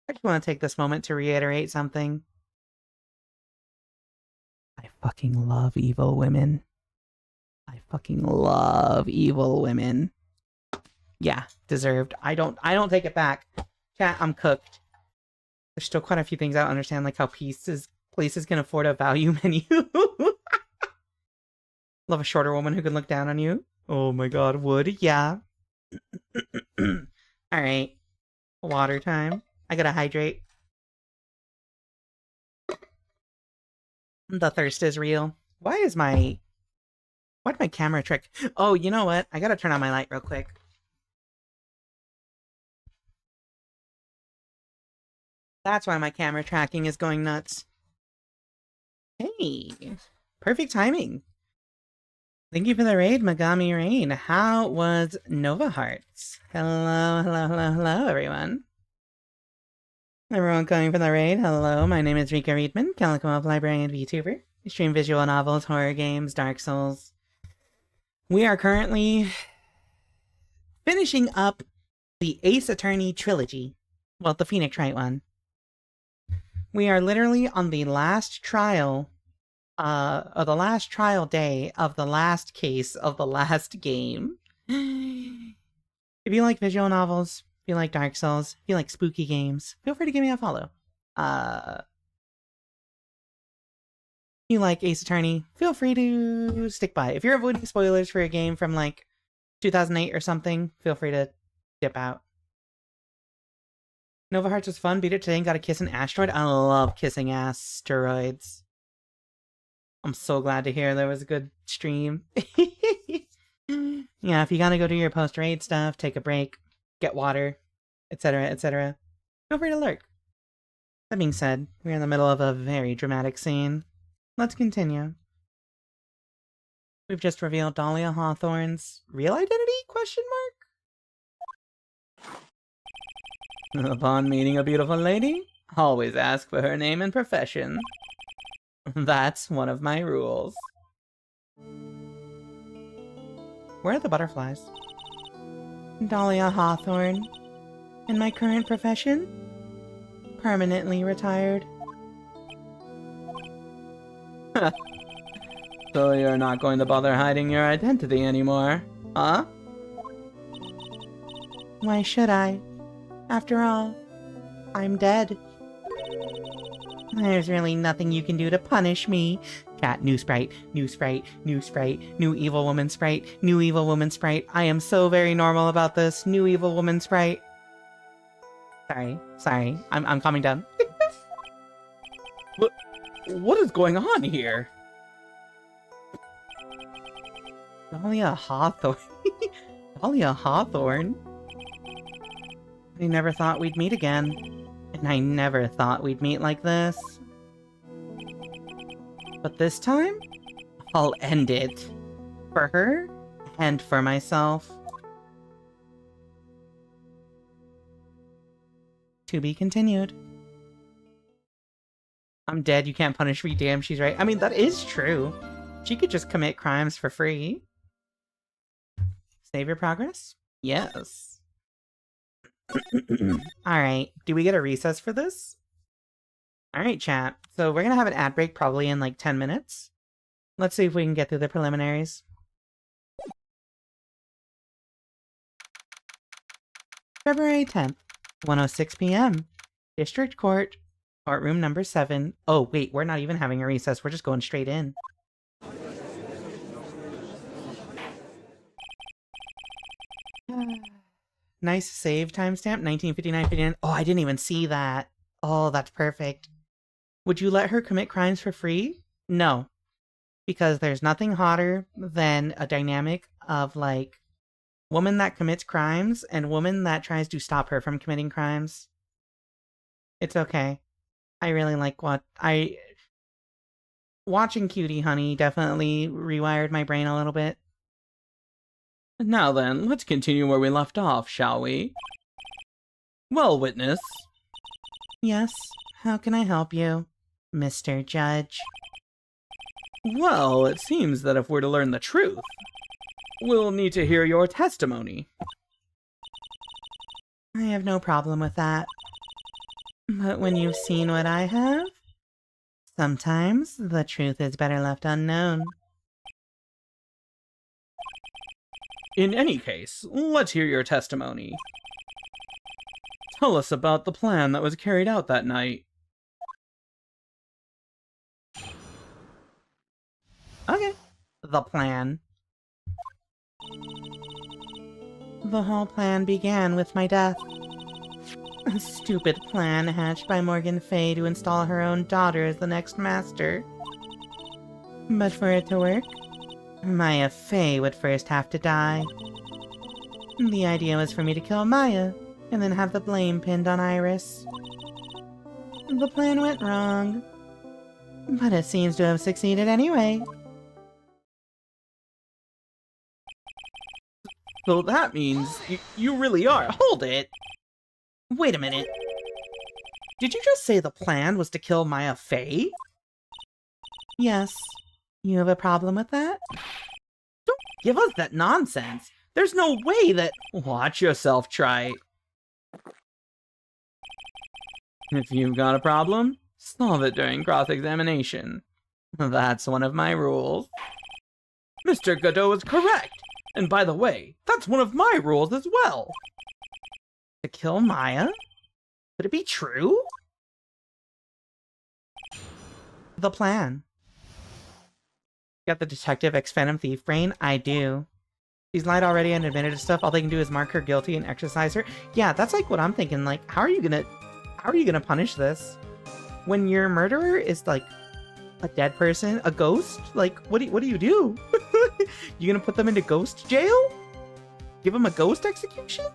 I just want to take this moment to reiterate something. I fucking love evil women. I fucking love evil women. Yeah, deserved. I don't take it back. Chat, I'm cooked. There's still quite a few things I don't understand, like how places can afford a value menu. Love a shorter woman who can look down on you. Oh my god, would? Yeah. Alright. Water time. I gotta hydrate. The thirst is real. Why'd my camera trick? Oh, you know what? I gotta turn on my light real quick. That's why my camera tracking is going nuts. Hey. Perfect timing. Thank you for the raid, Megami Rain. How was Nova Hearts? Hello, hello, hello, hello, everyone. Everyone coming for the raid, hello. My name is Rika Readman, Calico Elf Librarian and VTuber. I stream visual novels, horror games, Dark Souls. We are currently finishing up the Ace Attorney trilogy. Well, the Phoenix Wright one. We are literally on the last trial or the last trial day of the last case of the last game. If you like visual novels, if you like Dark Souls, if you like spooky games, feel free to give me a follow. If you like Ace Attorney, feel free to stick by. If you're avoiding spoilers for a game from like 2008 or something, feel free to dip out. Nova Hearts was fun, beat it today and got a kiss an asteroid. I love kissing asteroids. I'm so glad to hear there was a good stream. Yeah, if you gotta go do your post-raid stuff, take a break, get water, etc., etc., feel free to lurk. That being said, we're in the middle of a very dramatic scene. Let's continue. We've just revealed Dahlia Hawthorne's real identity? Question mark? Upon meeting a beautiful lady, always ask for her name and profession. That's one of my rules. Where are the butterflies? Dahlia Hawthorne. In my current profession? Permanently retired. So you're not going to bother hiding your identity anymore, huh? Why should I? After all, I'm dead. There's really nothing you can do to punish me. Chat, new sprite, new sprite, new sprite, new evil woman sprite, new evil woman sprite. I am so very normal about this. New evil woman sprite. Sorry. I'm calming down. What is going on here? Dahlia Hawthorne. Dahlia Hawthorne? I never thought we'd meet again. And I never thought we'd meet like this. But this time, I'll end it. For her, and for myself. To be continued. I'm dead, you can't punish me, damn, she's right. I mean, that is true. She could just commit crimes for free. Save your progress? Yes. Alright, do we get a recess for this? Alright, chat. So we're gonna have an ad break probably in like 10 minutes. Let's see if we can get through the preliminaries. February 10th, 1:06 p.m. District Court, courtroom number 7. Oh, wait, we're not even having a recess. We're just going straight in. Nice save timestamp, 1959-59. Oh, I didn't even see that. Oh, that's perfect. Would you let her commit crimes for free? No. Because there's nothing hotter than a dynamic of, like, woman that commits crimes and woman that tries to stop her from committing crimes. It's okay. I really like watching Cutie Honey definitely rewired my brain a little bit. Now then, let's continue where we left off, shall we? Well, witness. Yes, how can I help you, Mr. Judge? Well, it seems that if we're to learn the truth, we'll need to hear your testimony. I have no problem with that. But when you've seen what I have, sometimes the truth is better left unknown. In any case, let's hear your testimony. Tell us about the plan that was carried out that night. Okay. The plan. The whole plan began with my death. A stupid plan hatched by Morgan Fay to install her own daughter as the next master. But for it to work, Maya Fay would first have to die. The idea was for me to kill Maya, and then have the blame pinned on Iris. The plan went wrong, but it seems to have succeeded anyway. So that means you really are. Hold it! Wait a minute. Did you just say the plan was to kill Maya Fay? Yes. You have a problem with that? Don't give us that nonsense. There's no way that— Watch yourself try. If you've got a problem, solve it during cross-examination. That's one of my rules. Mr. Godot is correct. And by the way, that's one of my rules as well. To kill Maya? Could it be true? The plan. Got the detective ex-Phantom Thief brain? I do. She's lied already and admitted to stuff. All they can do is mark her guilty and exercise her. Yeah, that's like what I'm thinking. Like, how are you gonna punish this? When your murderer is like a dead person, a ghost? Like, what do you do? You gonna put them into ghost jail? Give them a ghost execution?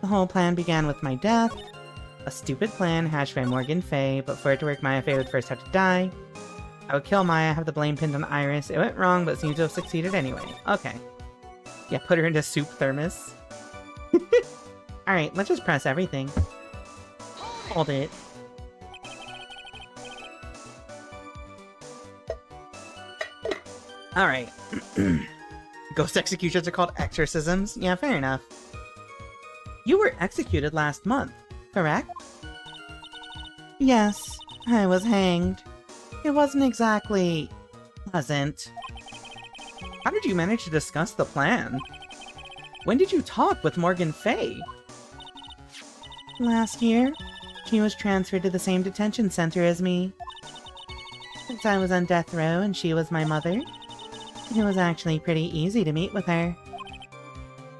The whole plan began with my death. A stupid plan hatched by Morgan Fay, but for it to work, Maya Fay would first have to die. I would kill Maya, have the blame pinned on Iris. It went wrong, but seems to have succeeded anyway. Okay. Yeah, put her into soup thermos. Alright, let's just press everything. Hold it. Alright. Ghost executions are called exorcisms? Yeah, fair enough. You were executed last month, correct? Yes, I was hanged. It wasn't exactly pleasant. How did you manage to discuss the plan? When did you talk with Morgan Fay? Last year. She was transferred to the same detention center as me. Since I was on death row and she was my mother, it was actually pretty easy to meet with her.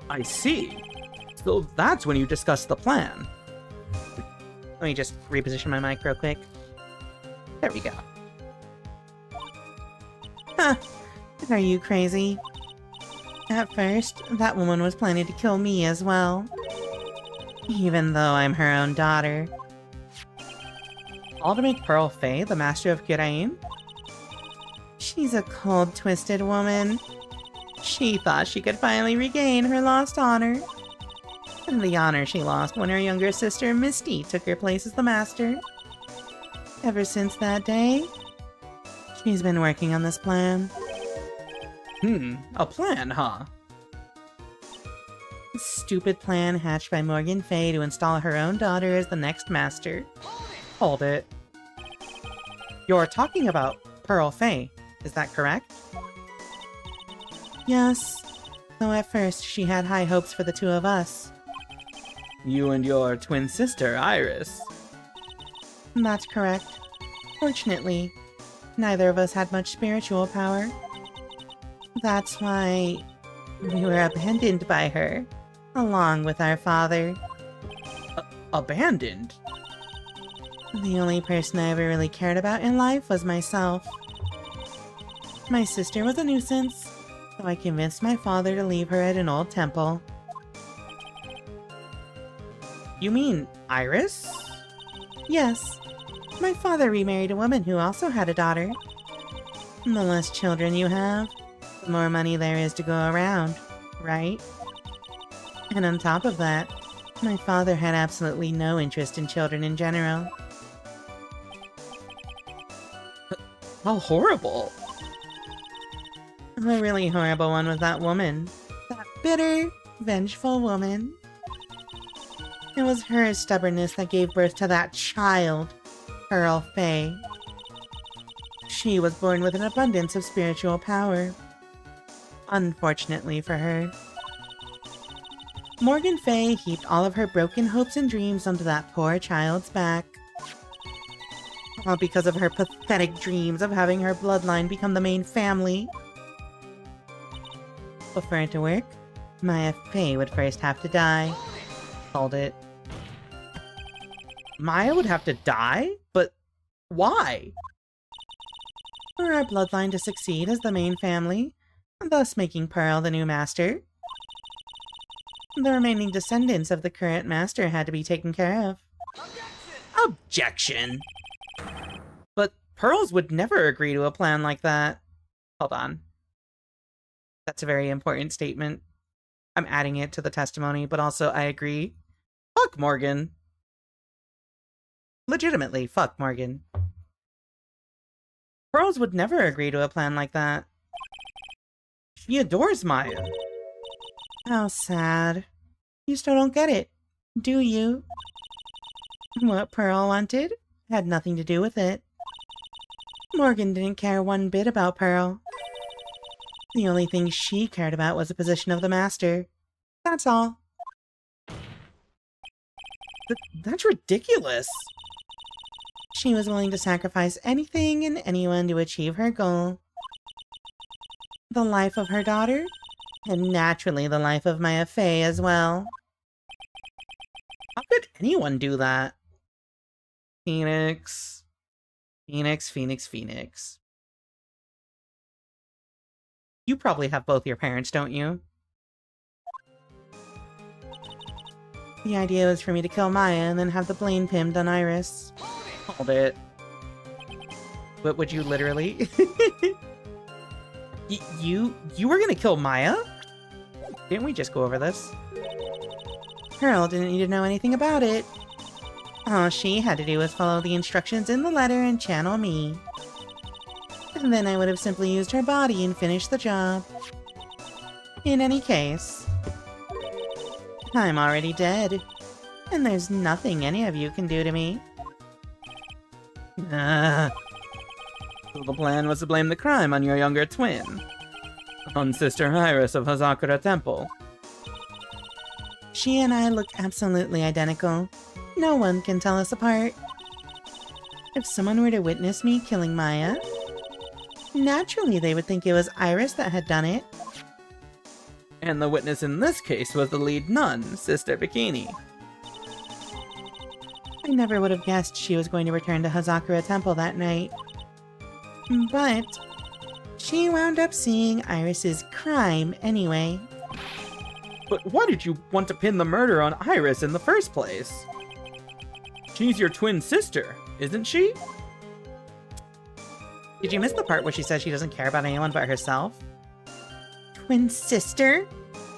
I see. So that's when you discussed the plan. Let me just reposition my mic real quick. There we go. Huh. Are you crazy? At first, that woman was planning to kill me as well. Even though I'm her own daughter. All to make Pearl Fey the master of Kirain? She's a cold, twisted woman. She thought she could finally regain her lost honor. And the honor she lost when her younger sister Misty took her place as the master. Ever since that day, she's been working on this plan. A plan, huh? A stupid plan hatched by Morgan Fey to install her own daughter as the next master. Hold it. You're talking about Pearl Fey, is that correct? Yes, though at first she had high hopes for the two of us. You and your twin sister, Iris. That's correct. Fortunately, neither of us had much spiritual power. That's why we were abandoned by her, along with our father. Abandoned? The only person I ever really cared about in life was myself. My sister was a nuisance, so I convinced my father to leave her at an old temple. You mean Iris? Yes. My father remarried a woman who also had a daughter. The less children you have, the more money there is to go around, right? And on top of that, my father had absolutely no interest in children in general. How horrible. The really horrible one was that woman. That bitter, vengeful woman. It was her stubbornness that gave birth to that child, Pearl Fey. She was born with an abundance of spiritual power. Unfortunately for her. Morgan Fey heaped all of her broken hopes and dreams onto that poor child's back. All because of her pathetic dreams of having her bloodline become the main family. But for it to work, Maya Fey would first have to die. Hold it. Maya would have to die? But why? For our bloodline to succeed as the main family, thus making Pearl the new master. The remaining descendants of the current master had to be taken care of. Objection! But Pearls would never agree to a plan like that. Hold on. That's a very important statement. I'm adding it to the testimony, but also I agree. Fuck Morgan. Legitimately, fuck Morgan. Pearls would never agree to a plan like that. She adores Maya. How sad. You still don't get it, do you? What Pearl wanted had nothing to do with it. Morgan didn't care one bit about Pearl. The only thing she cared about was the position of the master. That's all. That's ridiculous! She was willing to sacrifice anything and anyone to achieve her goal. The life of her daughter, and naturally the life of Maya Fey as well. How could anyone do that? Phoenix. Phoenix, Phoenix, Phoenix. You probably have both your parents, don't you? The idea was for me to kill Maya and then have the blame pinned on Iris. Hold it. But would you literally? You were gonna kill Maya? Didn't we just go over this? Pearl didn't need to know anything about it. All she had to do was follow the instructions in the letter and channel me. And then I would have simply used her body and finished the job. In any case, I'm already dead. And there's nothing any of you can do to me. So the plan was to blame the crime on your younger twin. On Sister Iris of Hazakura Temple. She and I look absolutely identical. No one can tell us apart. If someone were to witness me killing Maya, naturally they would think it was Iris that had done it. And the witness in this case was the lead nun, Sister Bikini. I never would have guessed she was going to return to Hazakura Temple that night. But she wound up seeing Iris's crime anyway. But why did you want to pin the murder on Iris in the first place? She's your twin sister. Isn't she? Did you miss the part where she says she doesn't care about anyone but herself? Twin sister?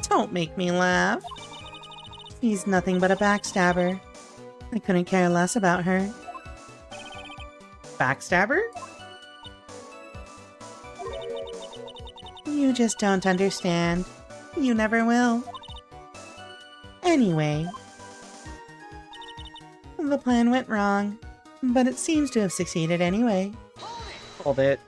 Don't make me laugh. She's nothing but a backstabber. I couldn't care less about her. Backstabber? You just don't understand. You never will. Anyway, the plan went wrong, but it seems to have succeeded anyway. Hold it.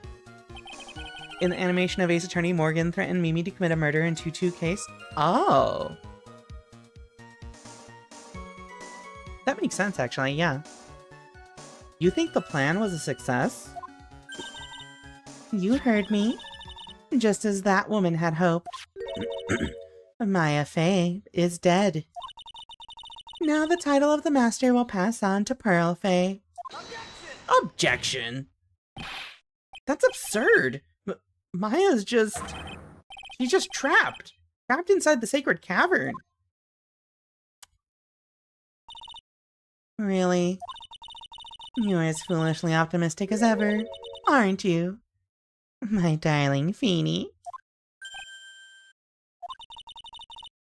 In the animation of Ace Attorney, Morgan threatened Mimi to commit a murder in 2-2 case. Oh. That makes sense, actually, yeah. You think the plan was a success? You heard me. Just as that woman had hoped. Maya Fey is dead. Now the title of the master will pass on to Pearl Fey. Objection! That's absurd! Maya's just... She's just trapped! Trapped inside the sacred cavern! Really? You're as foolishly optimistic as ever, aren't you? My darling Feeny.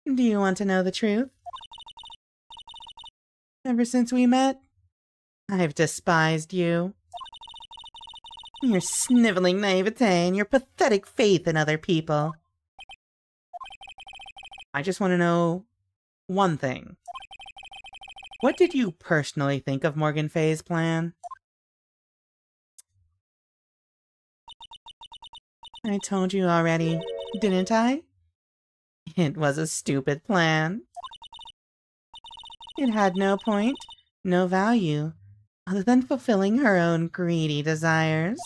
Do you want to know the truth? Ever since we met, I've despised you. Your sniveling naivete and your pathetic faith in other people. I just want to know one thing. What did you personally think of Morgan Fay's plan? I told you already, didn't I? It was a stupid plan. It had no point, no value, other than fulfilling her own greedy desires.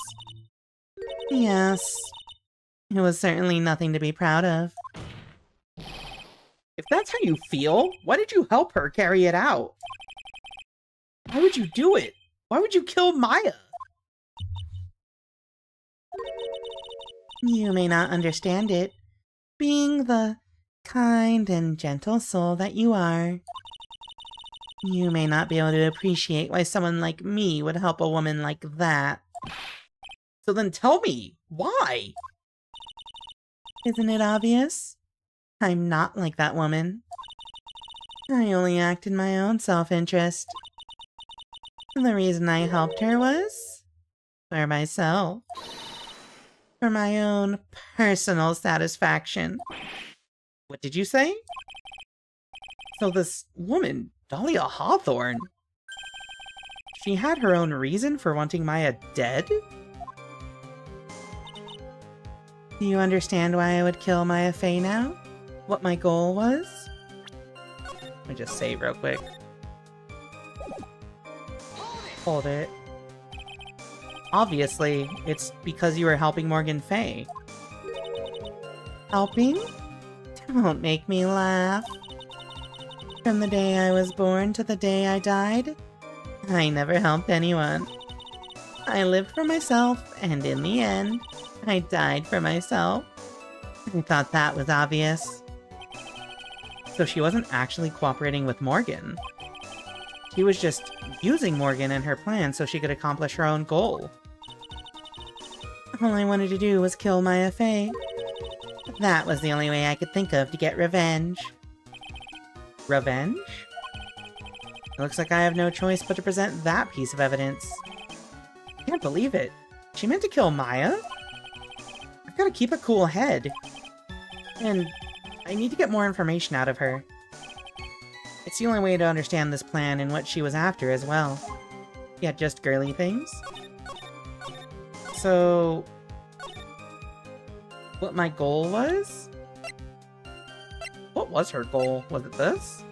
Yes, it was certainly nothing to be proud of. If that's how you feel, why did you help her carry it out? Why would you do it? Why would you kill Maya? You may not understand it, being the kind and gentle soul that you are. You may not be able to appreciate why someone like me would help a woman like that. So then tell me, why? Isn't it obvious? I'm not like that woman. I only act in my own self-interest. The reason I helped her was for myself. For my own personal satisfaction. What did you say? So this woman, Dahlia Hawthorne, she had her own reason for wanting Maya dead? Do you understand why I would kill Maya Fey now? What my goal was? Let me just save real quick. Hold it. Obviously, it's because you were helping Morgan Fay. Helping? Don't make me laugh. From the day I was born to the day I died, I never helped anyone. I lived for myself, and in the end, I died for myself. I thought that was obvious. So she wasn't actually cooperating with Morgan. She was just using Morgan and her plan so she could accomplish her own goal. All I wanted to do was kill Maya Fey. That was the only way I could think of to get revenge. Revenge? It looks like I have no choice but to present that piece of evidence. I can't believe it. She meant to kill Maya? I've got to keep a cool head. And I need to get more information out of her. It's the only way to understand this plan and what she was after as well. Yeah, just girly things? So... what my goal was? What was her goal? Was it this?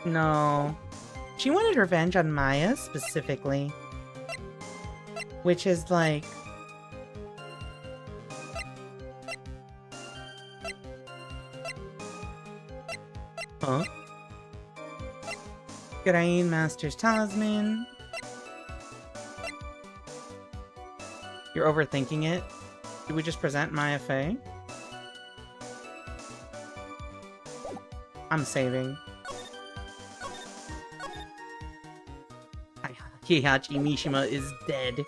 No. She wanted revenge on Maya, specifically. Which is like... huh? Grain Master's Talisman. You're overthinking it? Did we just present Maya Fey? I'm saving. Heihachi Mishima is dead.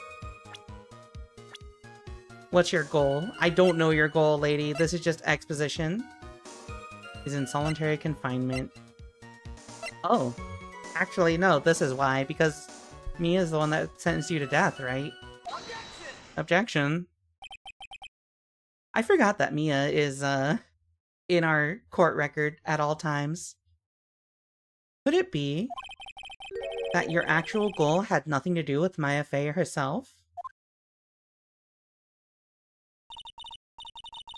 What's your goal? I don't know your goal, lady. This is just exposition. He's in solitary confinement. Oh. Actually, no, this is why. Because Mia's the one that sentenced you to death, right? Objection. I forgot that Mia is, in our court record at all times. Could it be that your actual goal had nothing to do with Maya Fey herself?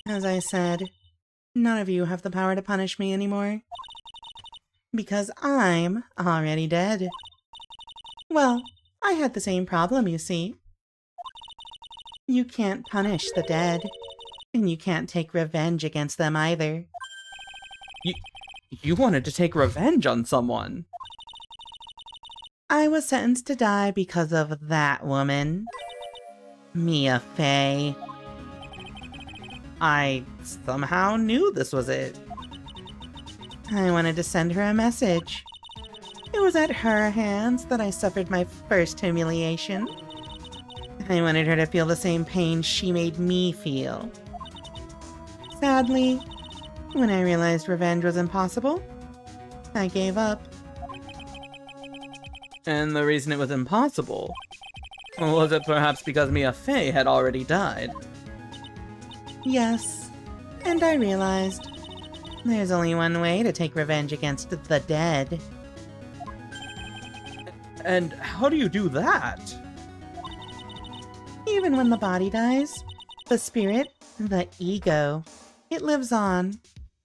As I said, none of you have the power to punish me anymore. Because I'm already dead. Well, I had the same problem, you see. You can't punish the dead. And you can't take revenge against them either. You wanted to take revenge on someone. I was sentenced to die because of that woman. Mia Fey. I somehow knew this was it. I wanted to send her a message. It was at her hands that I suffered my first humiliation. I wanted her to feel the same pain she made me feel. Sadly, when I realized revenge was impossible, I gave up. And the reason it was impossible? Was it perhaps because Mia Fey had already died? Yes, and I realized there's only one way to take revenge against the dead. And how do you do that? Even when the body dies, the spirit, the ego, it lives on,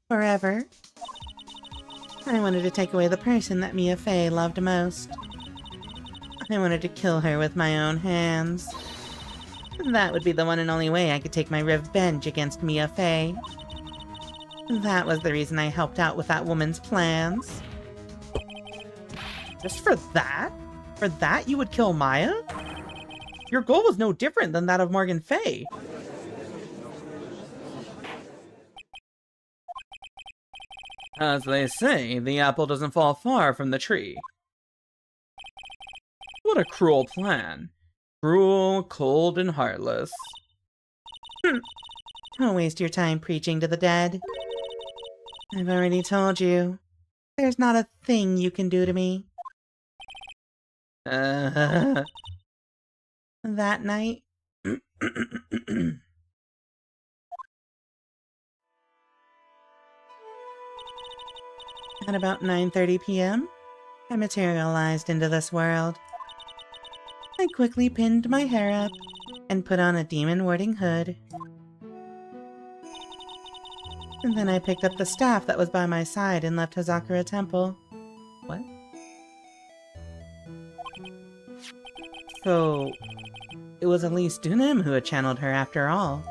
forever. I wanted to take away the person that Mia Fey loved most. I wanted to kill her with my own hands. That would be the one and only way I could take my revenge against Mia Fey. That was the reason I helped out with that woman's plans. Just for that? For that you would kill Maya? Your goal was no different than that of Morgan Fey. As they say, the apple doesn't fall far from the tree. What a cruel plan. Cruel, cold, and heartless. Don't waste your time preaching to the dead. I've already told you. There's not a thing you can do to me. That night... At about 9:30 p.m., I materialized into this world. I quickly pinned my hair up and put on a demon-warding hood. And then I picked up the staff that was by my side and left Hazakura Temple. What? So, it was Elise Dunim who had channeled her after all.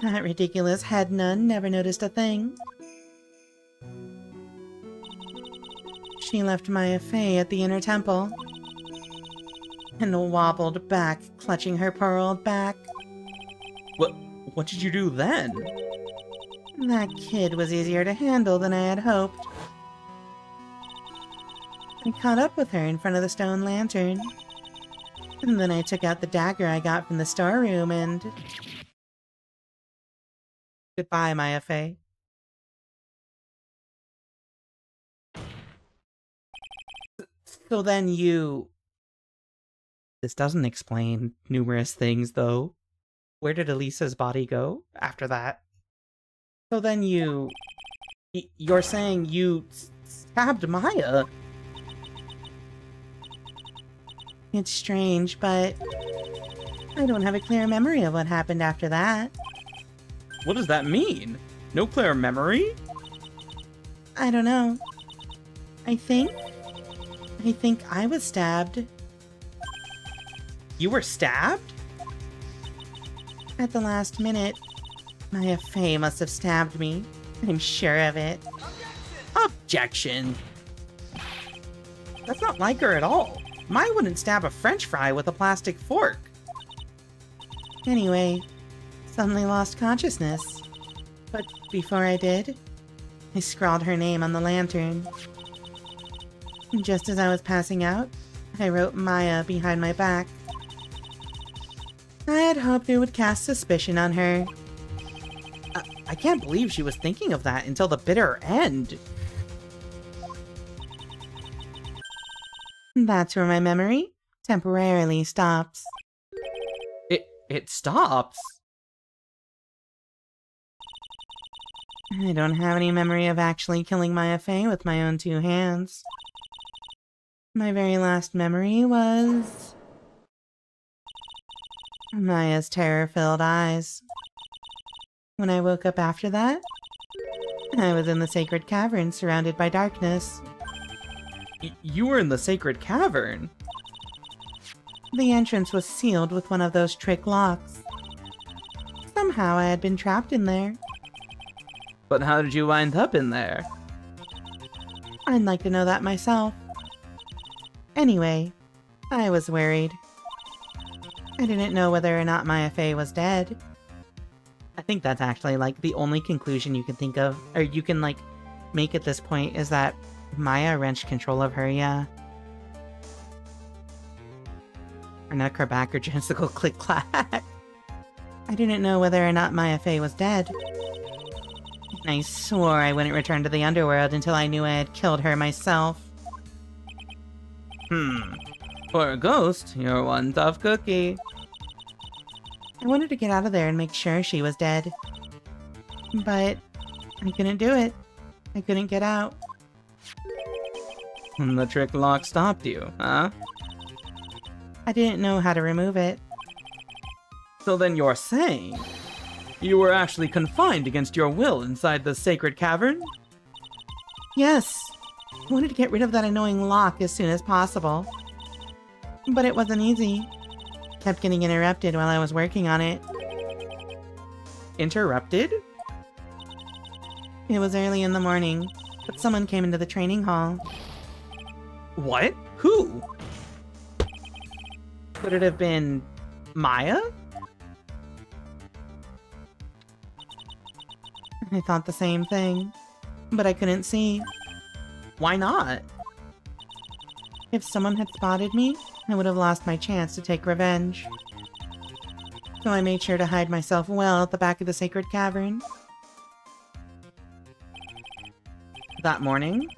That ridiculous head nun never noticed a thing. She left Maya Fey at the inner temple and wobbled back, clutching her poor old back. What did you do then? That kid was easier to handle than I had hoped. I caught up with her in front of the stone lantern. And then I took out the dagger I got from the storeroom and... Goodbye, Maya Fey. So then you... This doesn't explain numerous things, though. Where did Elisa's body go after that? So then you... You're saying you stabbed Maya? It's strange, but... I don't have a clear memory of what happened after that. What does that mean? No clear memory? I don't know. I think I was stabbed. You were stabbed? At the last minute. Maya Fey must have stabbed me. I'm sure of it. Objection! That's not like her at all. Maya wouldn't stab a french fry with a plastic fork. Anyway, suddenly lost consciousness. But before I did, I scrawled her name on the lantern. Just as I was passing out, I wrote Maya behind my back. I had hoped it would cast suspicion on her. I can't believe she was thinking of that until the bitter end. That's where my memory temporarily stops. It stops? I don't have any memory of actually killing Maya Fey with my own 2 hands. My very last memory was Maya's terror-filled eyes. When I woke up after that, I was in the sacred cavern surrounded by darkness. You were in the sacred cavern? The entrance was sealed with one of those trick locks. Somehow I had been trapped in there. But how did you wind up in there? I'd like to know that myself. Anyway, I was worried. I didn't know whether or not Maya Fey was dead. I think that's actually, like, the only conclusion you can think of, or you can, like, make at this point, is that Maya wrenched control of her, yeah. Or not back or just go click-clack. I didn't know whether or not Maya Fey was dead. I swore I wouldn't return to the underworld until I knew I had killed her myself. For a ghost, you're one tough cookie. I wanted to get out of there and make sure she was dead. But I couldn't do it. I couldn't get out. The trick lock stopped you, huh? I didn't know how to remove it. So then you're saying you were actually confined against your will inside the sacred cavern? Yes. I wanted to get rid of that annoying lock as soon as possible. But it wasn't easy. Kept getting interrupted while I was working on it. Interrupted? It was early in the morning, but someone came into the training hall. What? Who? Could it have been Maya? I thought the same thing, but I couldn't see. Why not? If someone had spotted me, I would have lost my chance to take revenge. So I made sure to hide myself well at the back of the sacred cavern. That morning,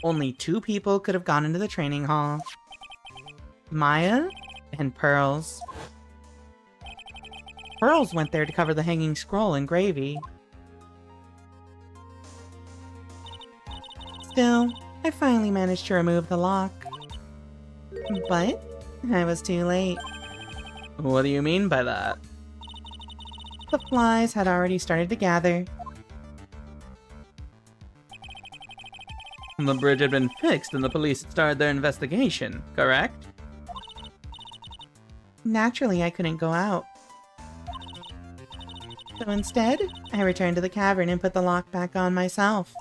only 2 people could have gone into the training hall. Maya and Pearls. Pearls went there to cover the hanging scroll in gravy. Still, I finally managed to remove the lock. But I was too late. What do you mean by that? The flies had already started to gather. The bridge had been fixed and the police had started their investigation, correct? Naturally, I couldn't go out. So instead, I returned to the cavern and put the lock back on myself.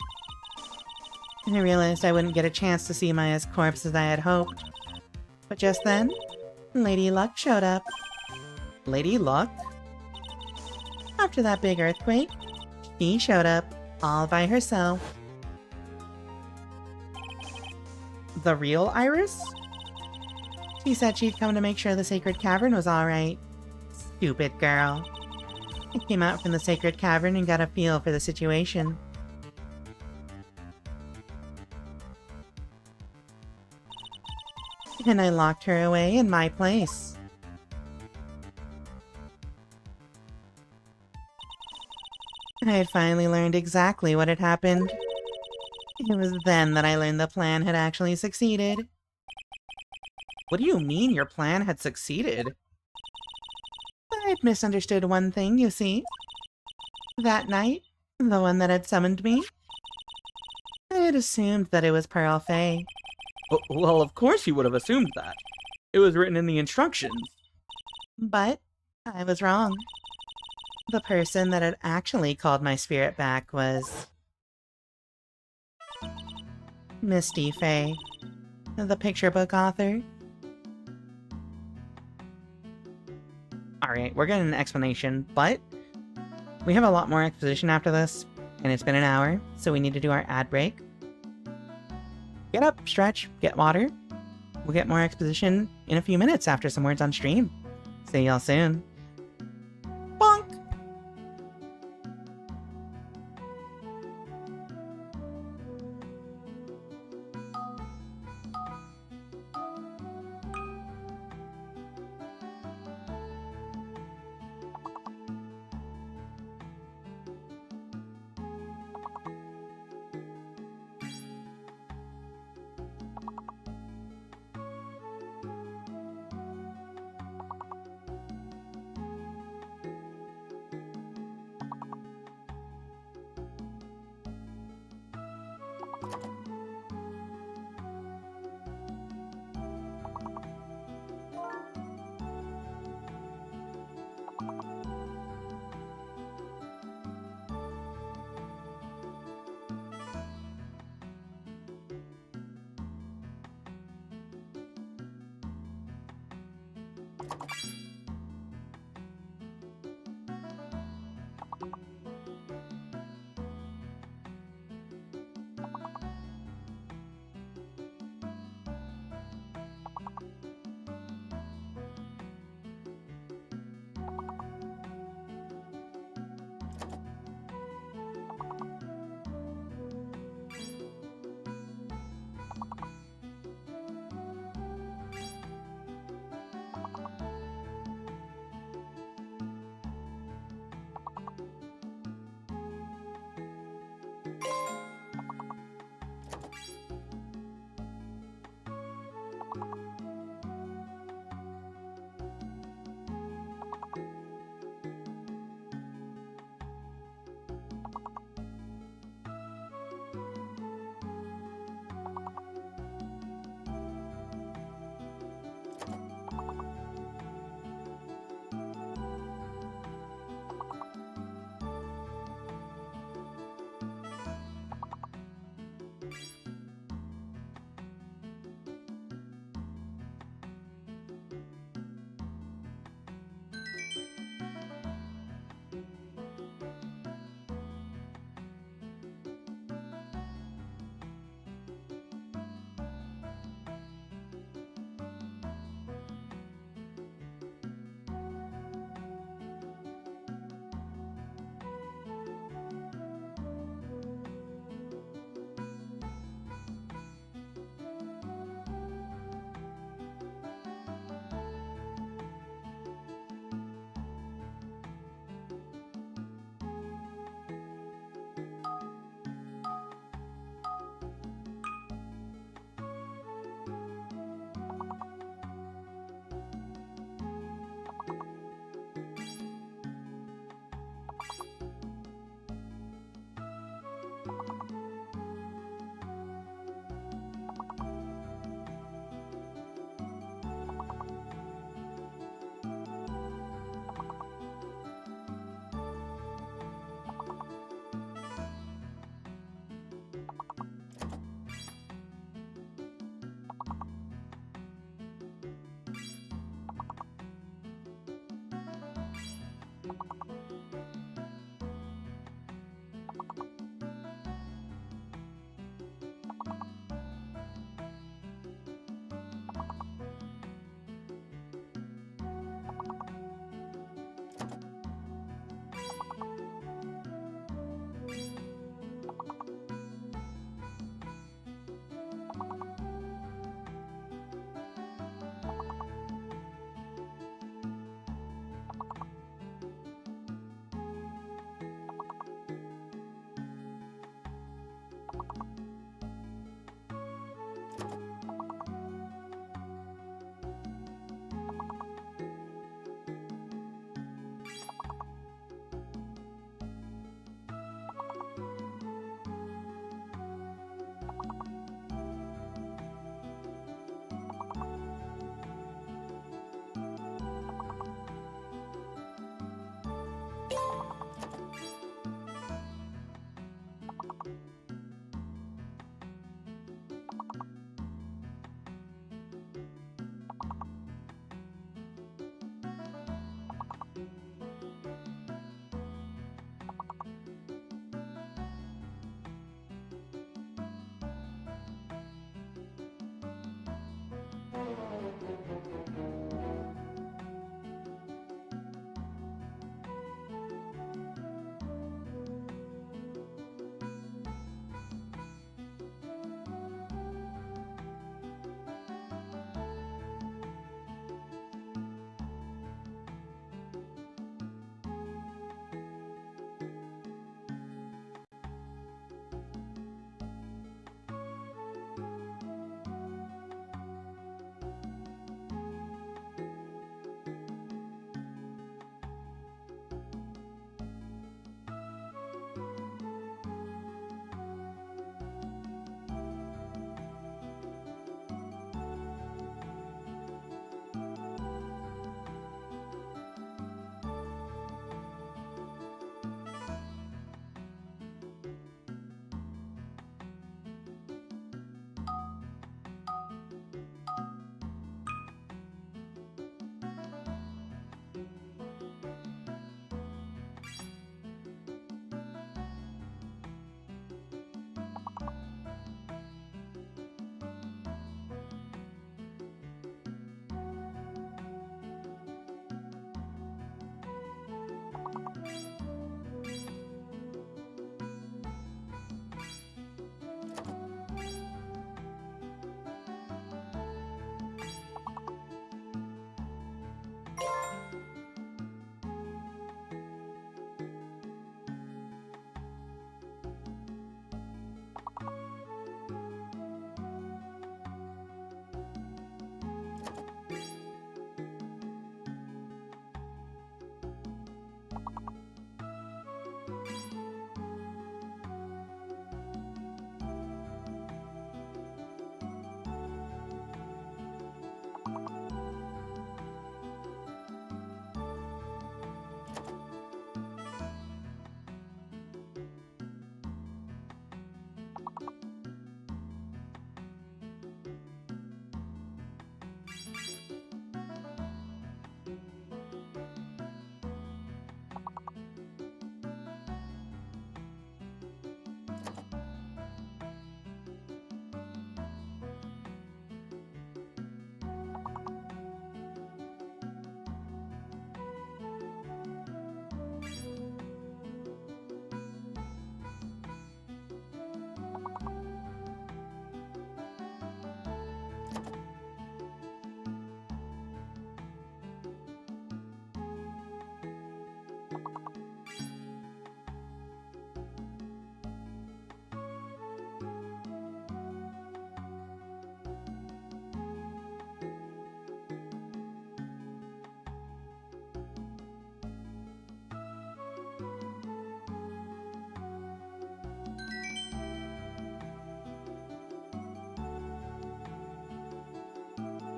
I realized I wouldn't get a chance to see Maya's corpse as I had hoped. But just then, Lady Luck showed up. Lady Luck? After that big earthquake, she showed up, all by herself. The real Iris? She said she'd come to make sure the sacred cavern was alright. Stupid girl. I came out from the sacred cavern and got a feel for the situation. And I locked her away in my place. I had finally learned exactly what had happened. It was then that I learned the plan had actually succeeded. What do you mean your plan had succeeded? I'd misunderstood one thing, you see. That night, the one that had summoned me, I had assumed that it was Pearl Fey. Well, of course you would have assumed that. It was written in the instructions. But I was wrong. The person that had actually called my spirit back was Misty Fey, the picture book author. Alright, we're getting an explanation, but we have a lot more exposition after this, and it's been an hour, so we need to do our ad break. Get up, stretch, get water. We'll get more exposition in a few minutes after some words on stream. See y'all soon. Bonk!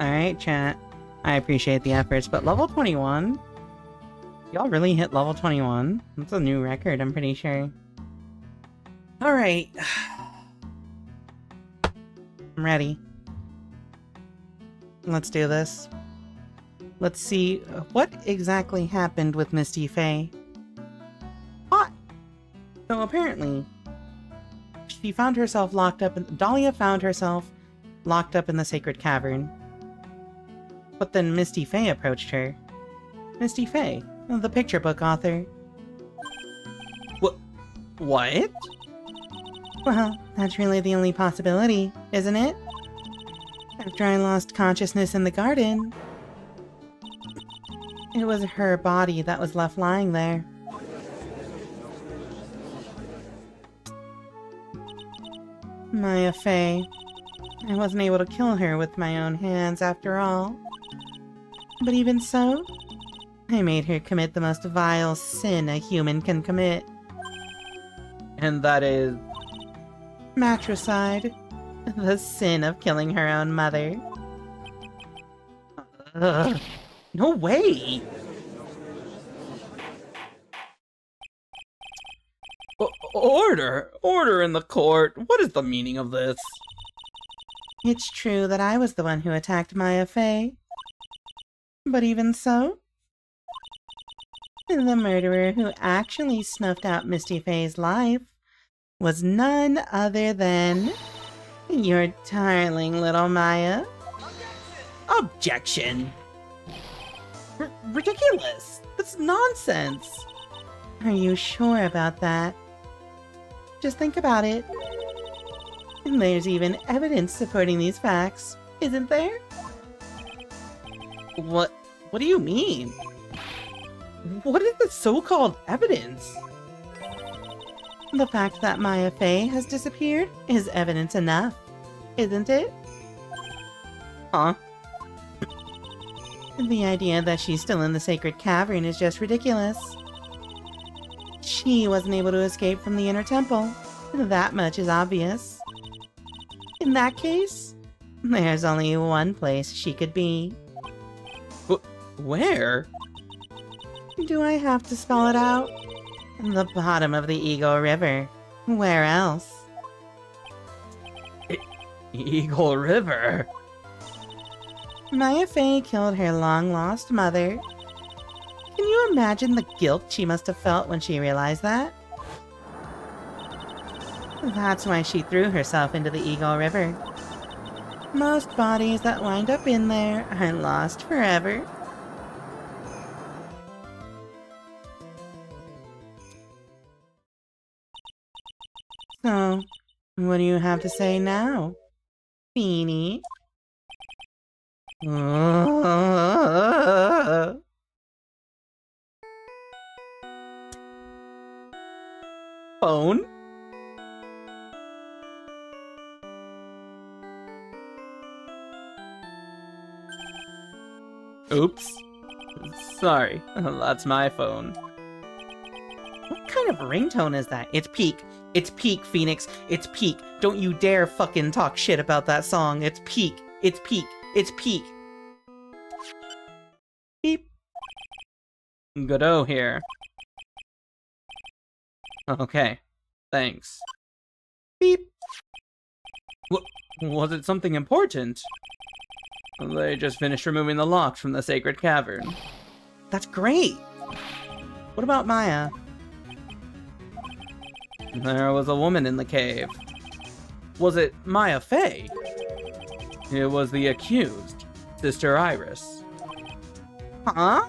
Alright, chat. I appreciate the efforts, but level 21? Y'all really hit level 21? That's a new record, I'm pretty sure. Alright. I'm ready. Let's do this. Let's see what exactly happened with Misty Faye. What? So apparently, she found herself locked up Dahlia found herself locked up in the Sacred Cavern. But then Misty Faye approached her. Misty Faye, the picture book author. What? Well, that's really the only possibility, isn't it? After I lost consciousness in the garden, it was her body that was left lying there. Maya Faye. I wasn't able to kill her with my own hands after all. But even so, I made her commit the most vile sin a human can commit. And that is... Matricide. The sin of killing her own mother. Ugh. No way! Order! Order in the court! What is the meaning of this? It's true that I was the one who attacked Maya Faye. But even so, the murderer who actually snuffed out Misty Faye's life was none other than your darling little Maya. Objection! Ridiculous! That's nonsense! Are you sure about that? Just think about it. And there's even evidence supporting these facts, isn't there? What do you mean? What is the so-called evidence? The fact that Maya Faye has disappeared is evidence enough, isn't it? Huh? The idea that she's still in the Sacred Cavern is just ridiculous. She wasn't able to escape from the Inner Temple. That much is obvious. In that case, there's only one place she could be. Where? Do I have to spell it out? The bottom of the Eagle River. Where else? Eagle River? Maya Faye killed her long-lost mother. Can you imagine the guilt she must have felt when she realized that? That's why she threw herself into the Eagle River. Most bodies that wind up in there are lost forever. So, what do you have to say now, Beanie? Phone? Oops. Sorry, that's my phone. What kind of ringtone is that? It's peak. It's peak, Phoenix. It's peak. Don't you dare fucking talk shit about that song. It's peak. It's peak. It's peak. Beep. Godot here. Okay, thanks. Beep. Was it something important? They just finished removing the locks from the Sacred Cavern. That's great. What about Maya? There was a woman in the cave. Was it Maya Faye? It was the accused, Sister Iris. Huh?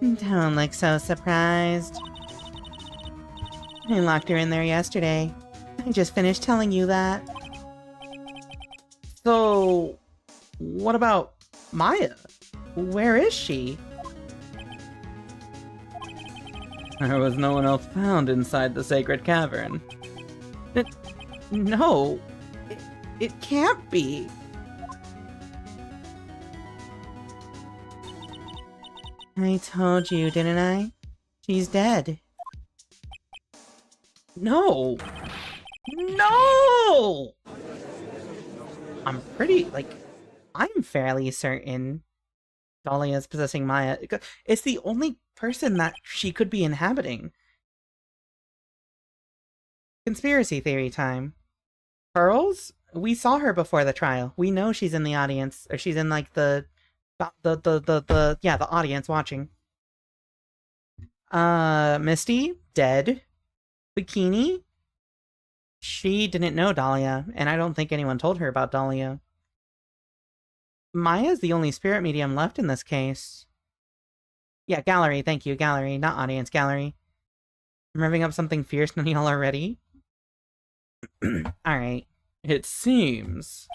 Don't look so surprised. I locked her in there yesterday. I just finished telling you that. So, what about Maya? Where is she? There was no one else found inside the Sacred Cavern. No. It can't be. I told you, didn't I? She's dead. No! No! I'm pretty, like, I'm fairly certain Dahlia's possessing Maya. It's the only person that she could be inhabiting. Conspiracy theory time. Pearls? We saw her before the trial. We know she's in the audience, or she's in, like, the audience watching. Misty? Dead. Bikini? She didn't know Dahlia, and I don't think anyone told her about Dahlia. Maya's the only spirit medium left in this case. Yeah, gallery, thank you, gallery, not audience, gallery. I'm revving up something fierce on y'all already. Alright. It seems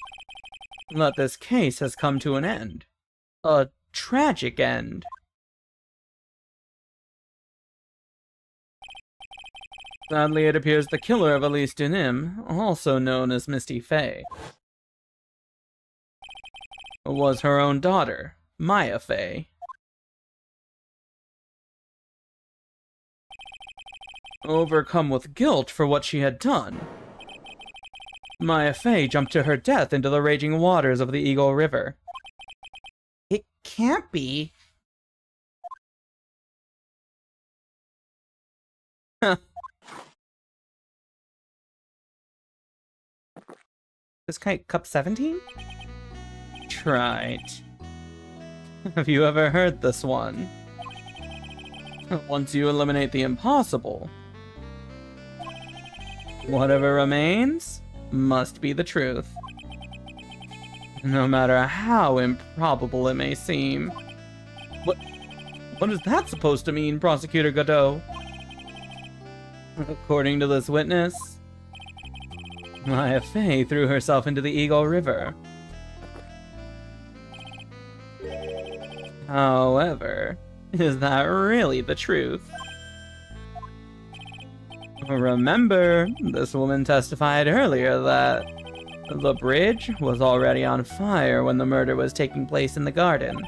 that this case has come to an end. A tragic end. Sadly, it appears the killer of Elise Denim, also known as Misty Faye, was her own daughter, Maya Faye. Overcome with guilt for what she had done, Maya Faye jumped to her death into the raging waters of the Eagle River. It can't be. This cup 17? Right. Have you ever heard this one? Once you eliminate the impossible, whatever remains must be the truth. No matter how improbable it may seem. What is that supposed to mean, Prosecutor Godot? According to this witness, Maya Faye threw herself into the Eagle River. However, is that really the truth? Remember, this woman testified earlier that the bridge was already on fire when the murder was taking place in the garden.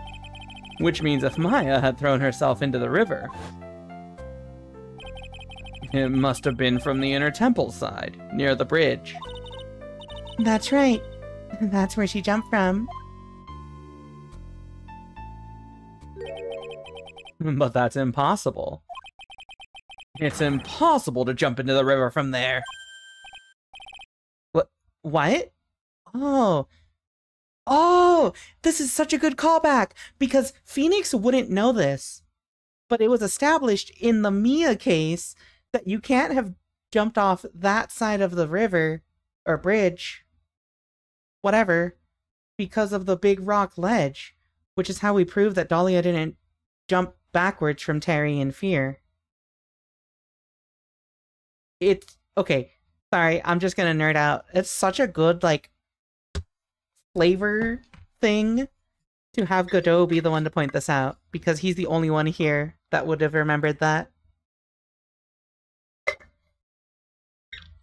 Which means if Maya had thrown herself into the river, it must have been from the inner temple side, near the bridge. That's right. That's where she jumped from. But that's impossible. It's impossible to jump into the river from there. What? Oh. Oh! This is such a good callback! Because Phoenix wouldn't know this. But it was established in the Mia case that you can't have jumped off that side of the river, or bridge, whatever, because of the big rock ledge, which is how we prove that Dahlia didn't jump backwards from Terry in fear. It's okay. Sorry, I'm just gonna nerd out. It's such a good, like, flavor thing to have Godot be the one to point this out, because he's the only one here that would have remembered that.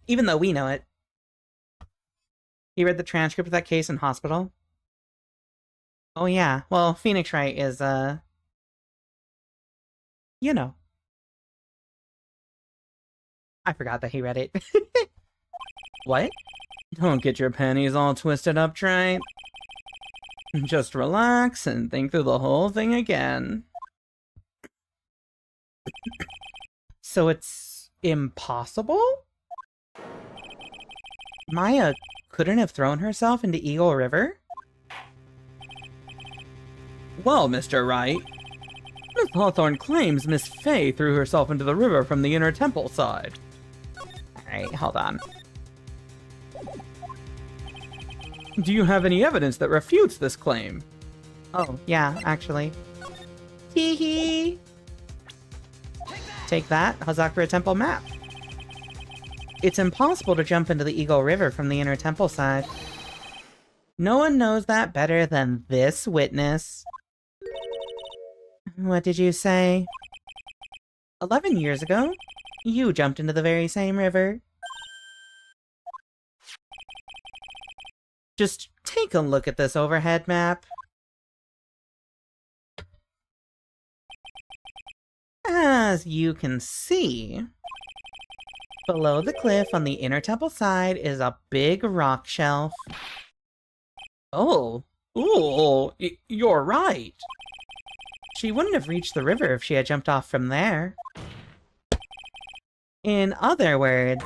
Even though we know it. He read the transcript of that case in hospital. Oh yeah, well, Phoenix Wright is, you know. I forgot that he read it. What? Don't get your panties all twisted up, Trite. Just relax and think through the whole thing again. So it's impossible? Maya couldn't have thrown herself into Eagle River? Well, Mr. Wright, Miss Hawthorne claims Miss Faye threw herself into the river from the inner temple side. Alright, hold on. Do you have any evidence that refutes this claim? Oh, yeah, actually. Hee hee! Take that, Hazakura Temple map. It's impossible to jump into the Eagle River from the inner temple side. No one knows that better than this witness. What did you say? 11 years ago, you jumped into the very same river. Just take a look at this overhead map. As you can see, below the cliff on the inner temple side is a big rock shelf. Oh, you're right. She wouldn't have reached the river if she had jumped off from there. In other words,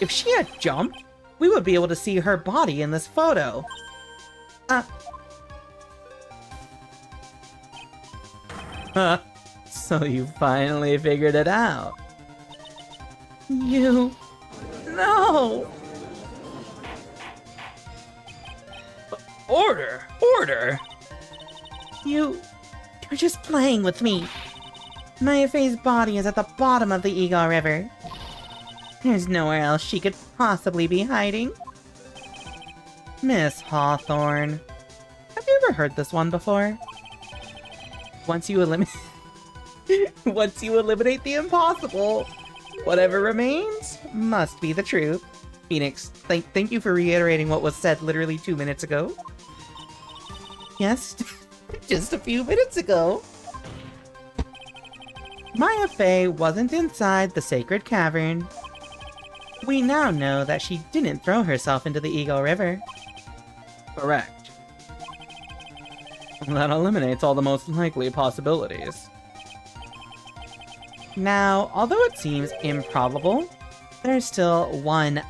if she had jumped, we would be able to see her body in this photo. So you finally figured it out. You... No! Order! Order! You're just playing with me. Maya Faye's body is at the bottom of the Eagle River. There's nowhere else she could possibly be hiding. Miss Hawthorne. Have you ever heard this one before? Once you eliminate the impossible, whatever remains must be the truth. Phoenix, thank you for reiterating what was said literally 2 minutes ago. Yes, just a few minutes ago. Maya Fey wasn't inside the sacred cavern. We now know that she didn't throw herself into the Eagle River. Correct. That eliminates all the most likely possibilities. Now, although it seems improbable, there's still one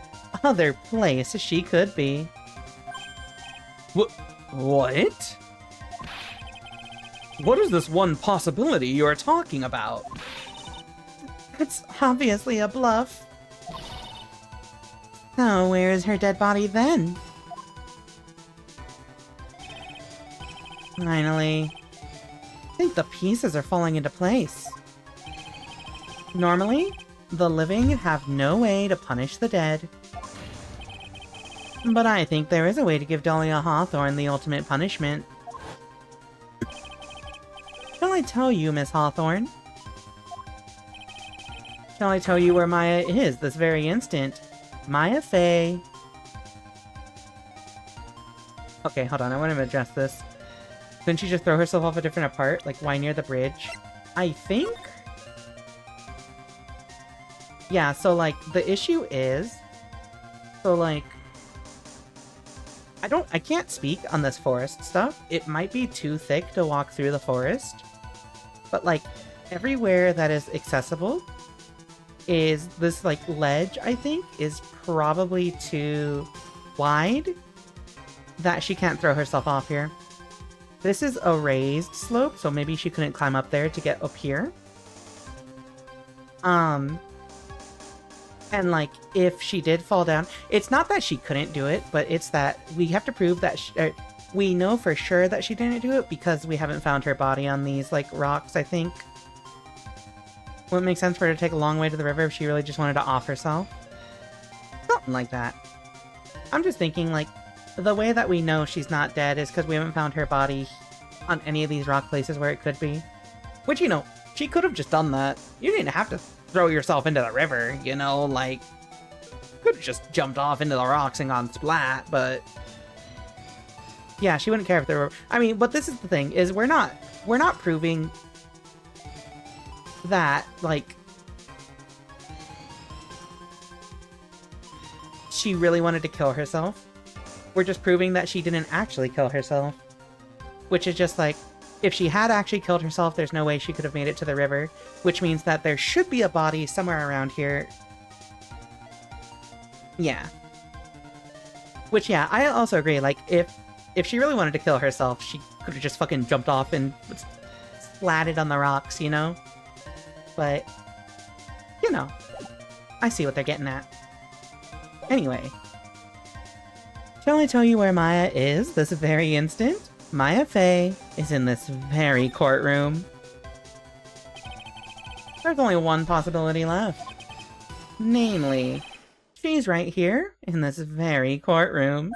other place she could be. What? What is this one possibility you are talking about? It's obviously a bluff. So where is her dead body then? Finally. I think the pieces are falling into place. Normally, the living have no way to punish the dead. But I think there is a way to give Dahlia Hawthorne the ultimate punishment. Shall I tell you, Miss Hawthorne? Shall I tell you where Maya is this very instant? Maya Fey. Okay, hold on, I want to address this. Couldn't she just throw herself off a different part? Like, why near the bridge? I think? Yeah, so, like, the issue is... So, like... I can't speak on this forest stuff. It might be too thick to walk through the forest. But, like, everywhere that is accessible is this, like, ledge, I think, is probably too wide that she can't throw herself off here. This is a raised slope, so maybe she couldn't climb up there to get up here. And, like, if she did fall down... It's not that she couldn't do it, but it's that we have to prove that... we know for sure that she didn't do it because we haven't found her body on these, like, rocks, I think. Wouldn't it make sense for her to take a long way to the river if she really just wanted to off herself? Something like that. I'm just thinking, like, the way that we know she's not dead is because we haven't found her body on any of these rock places where it could be. Which, you know, she could have just done that. You didn't have to throw yourself into the river, you know, like... Could have just jumped off into the rocks and gone splat, but... Yeah, she wouldn't care if there were... I mean, but this is the thing, is we're not proving that, like... she really wanted to kill herself. We're just proving that she didn't actually kill herself. Which is just like, if she had actually killed herself, there's no way she could have made it to the river. Which means that there should be a body somewhere around here. Yeah. Which, yeah, I also agree, like, if she really wanted to kill herself, she could have just fucking jumped off and splatted on the rocks, you know? But, you know, I see what they're getting at. Anyway. Shall I tell you where Maya is this very instant? Maya Fey is in this very courtroom. There's only one possibility left. Namely, she's right here in this very courtroom.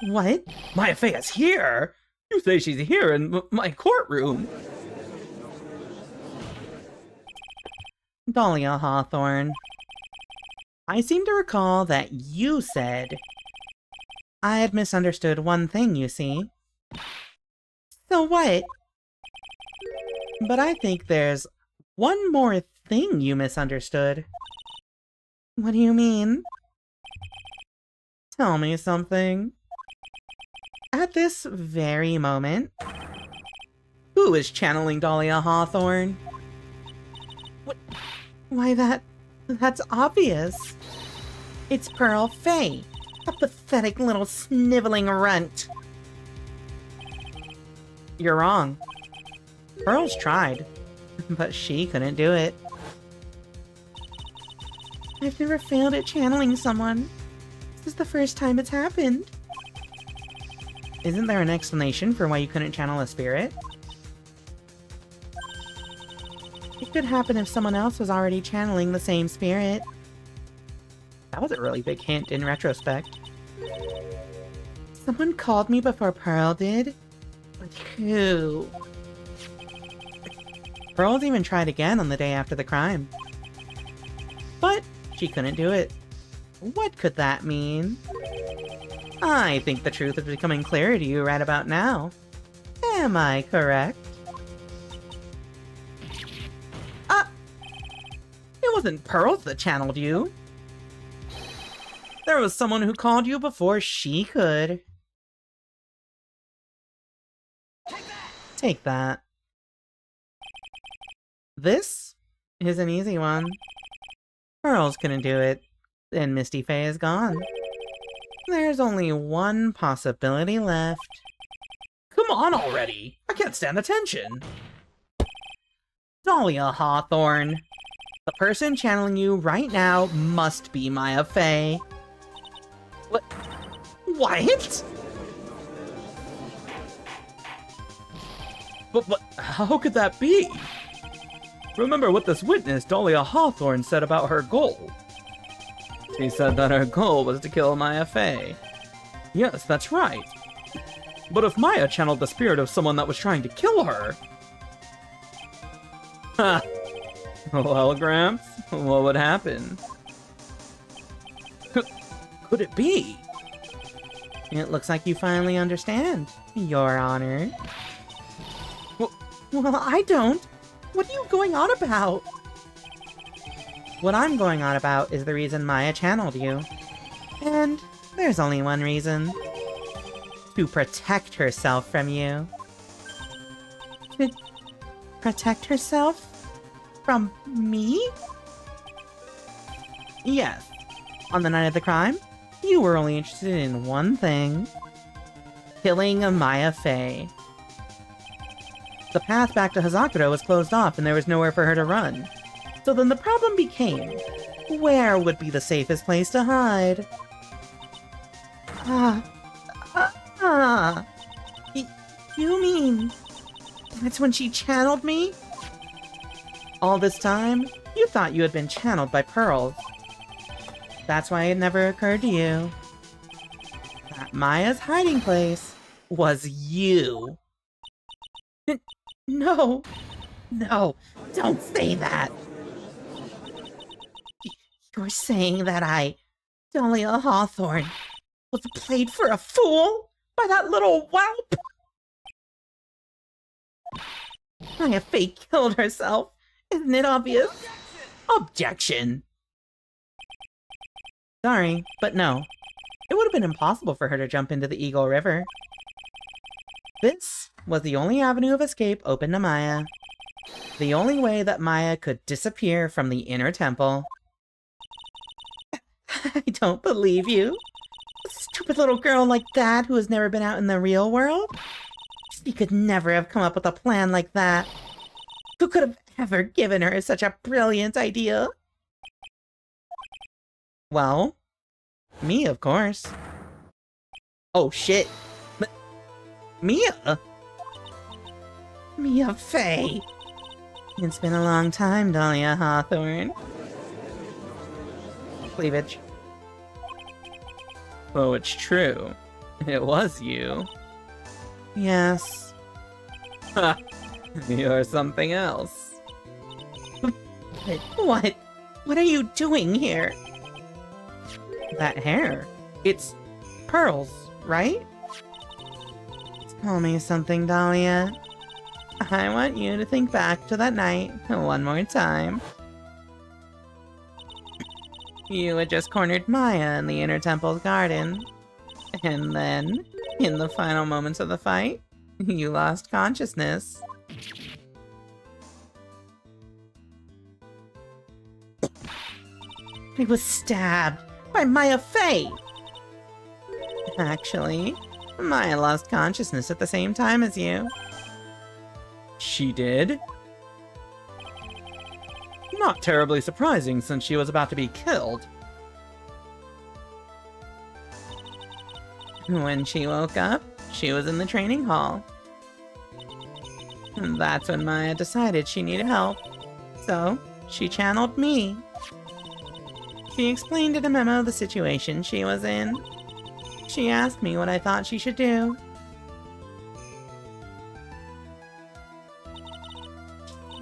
What? Maya Fey is here? You say she's here in my courtroom? Dahlia Hawthorne. I seem to recall that you said... I had misunderstood one thing, you see. So what? But I think there's one more thing you misunderstood. What do you mean? Tell me something. at this very moment, who is channeling Dahlia Hawthorne? What? Why, that's obvious. It's Pearl Faye, a pathetic little sniveling runt. You're wrong. Pearl's tried, but she couldn't do it. I've never failed at channeling someone. This is the first time it's happened. Isn't there an explanation for why you couldn't channel a spirit? It could happen if someone else was already channeling the same spirit. That was a really big hint in retrospect. Someone called me before Pearl did? But who? Pearl's even tried again on the day after the crime. But she couldn't do it. What could that mean? I think the truth is becoming clearer to you right about now. Am I correct? It wasn't Pearl that channeled you. There was someone who called you before she could. Take that. This is an easy one. Pearls couldn't do it, and Misty Faye is gone. There's only one possibility left. Come on already! I can't stand the tension! Dahlia Hawthorne. The person channeling you right now must be Maya Faye. What? What? But how could that be? Remember what this witness, Dahlia Hawthorne, said about her goal. She said that her goal was to kill Maya Faye. Yes, that's right. But if Maya channeled the spirit of someone that was trying to kill her... Ha! Well, Gramps, what would happen? Could it be? It looks like you finally understand, Your Honor. Well, I don't. What are you going on about? What I'm going on about is the reason Maya channeled you. And there's only one reason. To protect herself from you. To protect herself? From me? Yes. On the night of the crime, you were only interested in one thing. Killing a Maya Faye. The path back to Hazakura was closed off and there was nowhere for her to run. So then the problem became, where would be the safest place to hide? You mean... that's when she channeled me? All this time, you thought you had been channeled by Pearls. That's why it never occurred to you that Maya's hiding place was you. No, don't say that. You're saying that Dahlia Hawthorne, was played for a fool by that little whelp? Maya Faye killed herself. Isn't it obvious? Objection! Sorry, but no. It would have been impossible for her to jump into the Eagle River. This was the only avenue of escape open to Maya. The only way that Maya could disappear from the inner temple. I don't believe you. A stupid little girl like that who has never been out in the real world? She could never have come up with a plan like that. Who could have ever given her such a brilliant idea? Well, me, of course. Oh shit. Mia? Mia Faye. It's been a long time, Dahlia Hawthorne. Cleavage. Oh, it's true. It was you. Yes. Ha! You're something else. What? What are you doing here? That hair. It's Pearls, right? Tell me something, Dahlia. I want you to think back to that night one more time. You had just cornered Maya in the Inner Temple's garden. And then In the final moments of the fight, you lost consciousness. I was stabbed by Maya Fey! Actually, Maya lost consciousness at the same time as you. She did? Not terribly surprising since she was about to be killed. When she woke up, she was in the training hall. And that's when Maya decided she needed help. So, she channeled me. She explained in a memo the situation she was in. She asked me what I thought she should do.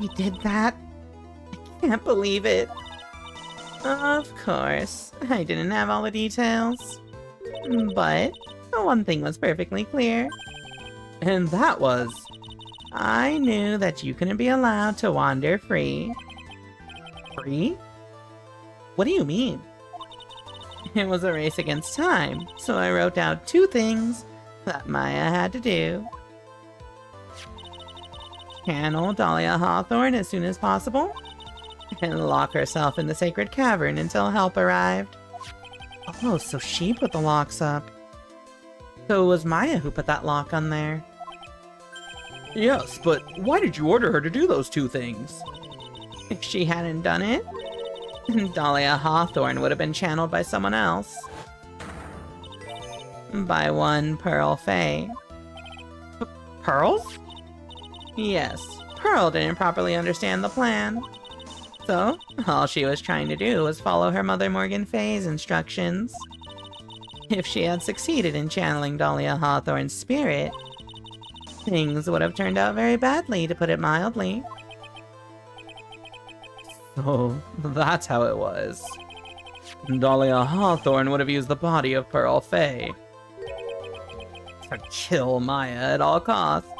You did that? I can't believe it. Of course, I didn't have all the details. But one thing was perfectly clear. And that was... I knew that you couldn't be allowed to wander free. Free? What do you mean? It was a race against time, so I wrote out 2 things that Maya had to do. Channel Dahlia Hawthorne as soon as possible, and lock herself in the sacred cavern until help arrived. Oh, so she put the locks up. So it was Maya who put that lock on there. Yes, but why did you order her to do those 2 things? If she hadn't done it, Dahlia Hawthorne would have been channeled by someone else. By one Pearl Fey. Pearls? Yes, Pearl didn't properly understand the plan. So, all she was trying to do was follow her mother Morgan Fey's instructions. If she had succeeded in channeling Dahlia Hawthorne's spirit, things would have turned out very badly, to put it mildly. So, that's how it was. Dahlia Hawthorne would have used the body of Pearl Fey to kill Maya at all costs.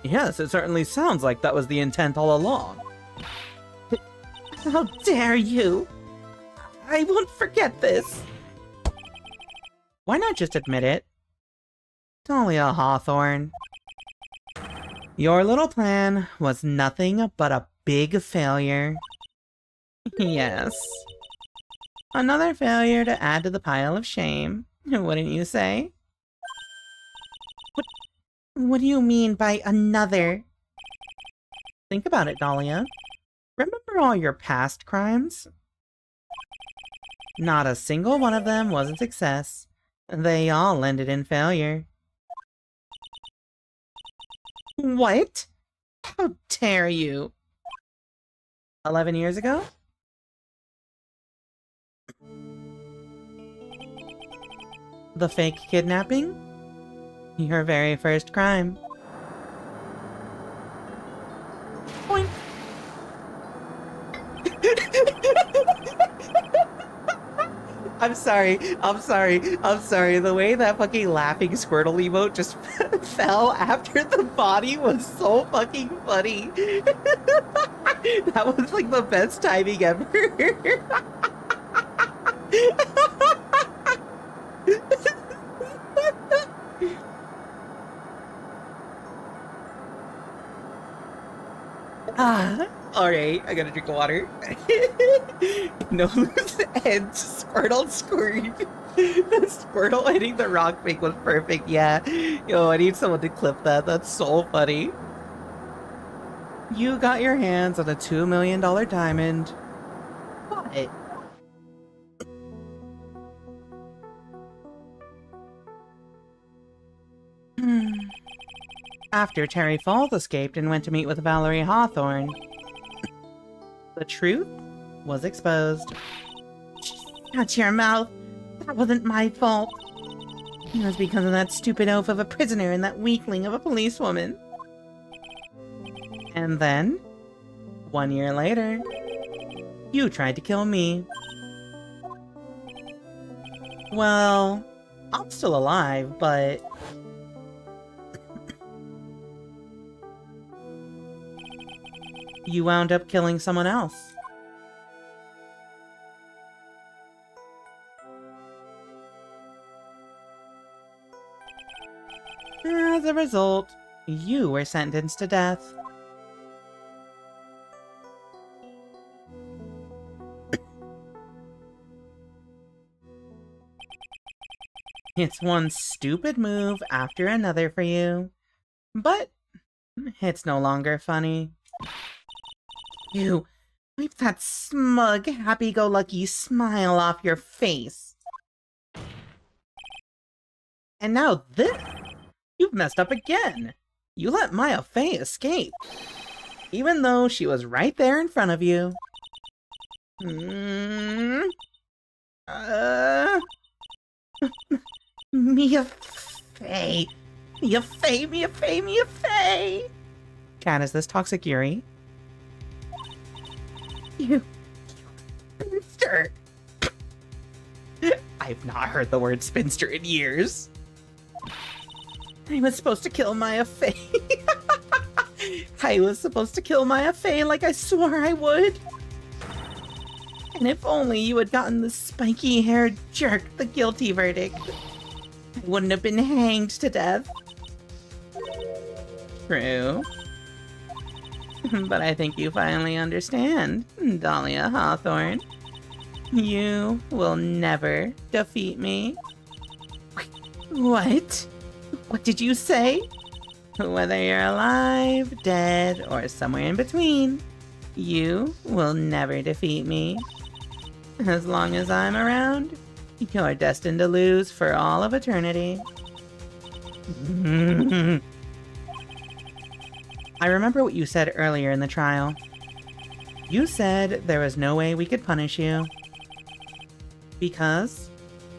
Yes, it certainly sounds like that was the intent all along. How dare you! I won't forget this! Why not just admit it? Dahlia Hawthorne. Your little plan was nothing but a big failure. Yes. Another failure to add to the pile of shame, wouldn't you say? What do you mean by another? Think about it, Dahlia. Remember all your past crimes? Not a single one of them was a success. They all ended in failure. What? How dare you? 11 years ago? The fake kidnapping? Your very first crime. Point. I'm sorry. The way that fucking laughing Squirtle emote just fell after the body was so fucking funny. That was like the best timing ever. Alright, I gotta drink water. No loose ends, Squirtle squirt. The Squirtle hitting the rock fake was perfect, yeah. Yo, I need someone to clip that, that's so funny. You got your hands on a $2 million diamond. What? After Terry Falls escaped and went to meet with Valerie Hawthorne, the truth was exposed. Shut your mouth. That wasn't my fault. It was because of that stupid oaf of a prisoner and that weakling of a policewoman. And then, 1 year later, you tried to kill me. Well, I'm still alive, but... you wound up killing someone else. As a result, you were sentenced to death. It's one stupid move after another for you, but it's no longer funny. You wipe that smug, happy-go-lucky smile off your face. And now this! You've messed up again! You let Maya Fey escape, even though she was right there in front of you. Mia Fey! Mia Fey! Mia Fey! Mia Fey! Cat, is this Toxic Yuri? You spinster! I've not heard the word spinster in years. I was supposed to kill Maya Fey. I was supposed to kill Maya Fey like I swore I would. And if only you had gotten the spiky-haired jerk the guilty verdict, I wouldn't have been hanged to death. True. But I think you finally understand, Dahlia Hawthorne. You will never defeat me. What? What did you say? Whether you're alive, dead, or somewhere in between, you will never defeat me. As long as I'm around, you're destined to lose for all of eternity. I remember what you said earlier in the trial. You said there was no way we could punish you, because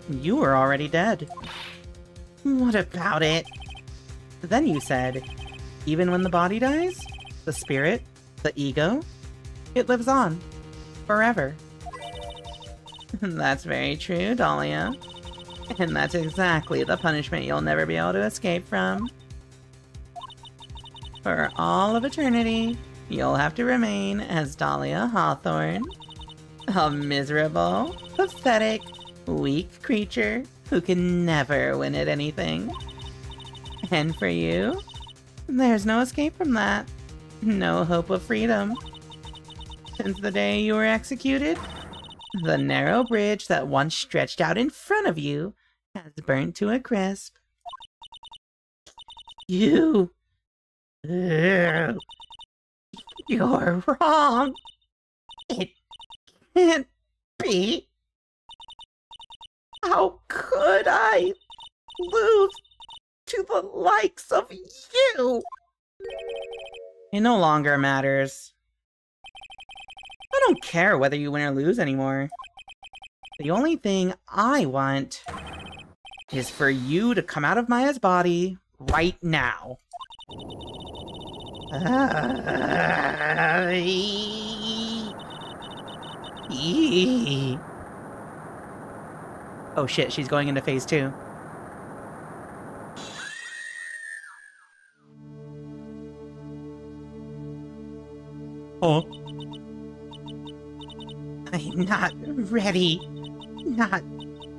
you were already dead. What about it? Then you said, even when the body dies, the spirit, the ego, it lives on, forever. That's very true, Dahlia. And that's exactly the punishment you'll never be able to escape from. For all of eternity, you'll have to remain as Dahlia Hawthorne, a miserable, pathetic, weak creature who can never win at anything. And for you, there's no escape from that. No hope of freedom. Since the day you were executed, the narrow bridge that once stretched out in front of you has burnt to a crisp. You're wrong. It can't be. How could I lose to the likes of you? It no longer matters. I don't care whether you win or lose anymore. The only thing I want is for you to come out of Maya's body right now. Oh shit, she's going into phase 2. Oh. I'm not ready. Not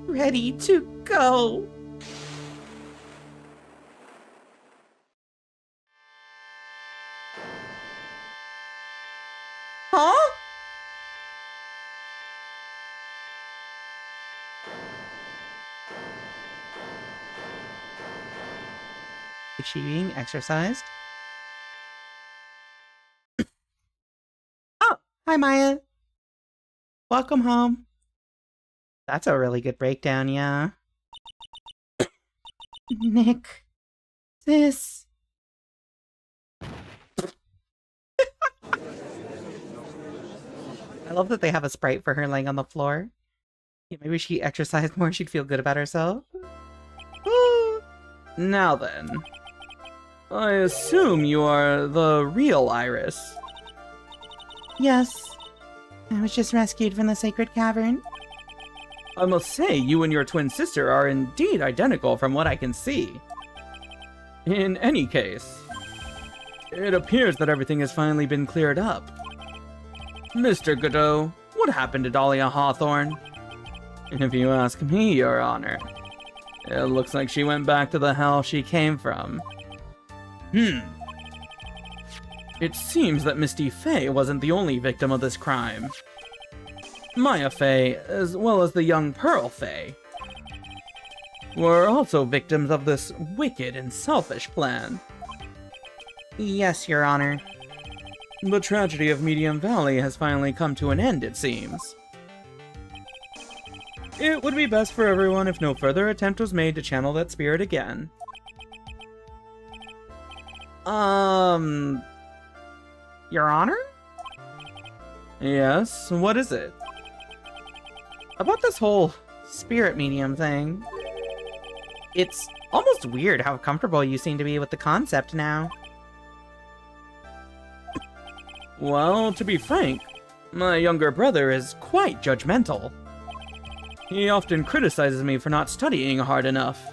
ready to go. Huh? Is she being exercised? Oh, hi Maya. Welcome home. That's a really good breakdown, yeah. Nick, this... I love that they have a sprite for her laying on the floor. Yeah, maybe she exercised more, she'd feel good about herself. Now then, I assume you are the real Iris. Yes. I was just rescued from the sacred cavern. I must say, you and your twin sister are indeed identical from what I can see. In any case, it appears that everything has finally been cleared up. Mr. Godot, what happened to Dahlia Hawthorne? If you ask me, Your Honor, It looks like she went back to the hell she came from. It seems that Misty Faye wasn't the only victim of this crime. Maya Faye, as well as the young Pearl Faye, were also victims of this wicked and selfish plan. Yes, Your Honor. The tragedy of Medium Valley has finally come to an end, it seems. It would be best for everyone if no further attempt was made to channel that spirit again. Your Honor? Yes, what is it? About this whole spirit medium thing. It's almost weird how comfortable you seem to be with the concept now. Well, to be frank, my younger brother is quite judgmental. He often criticizes me for not studying hard enough.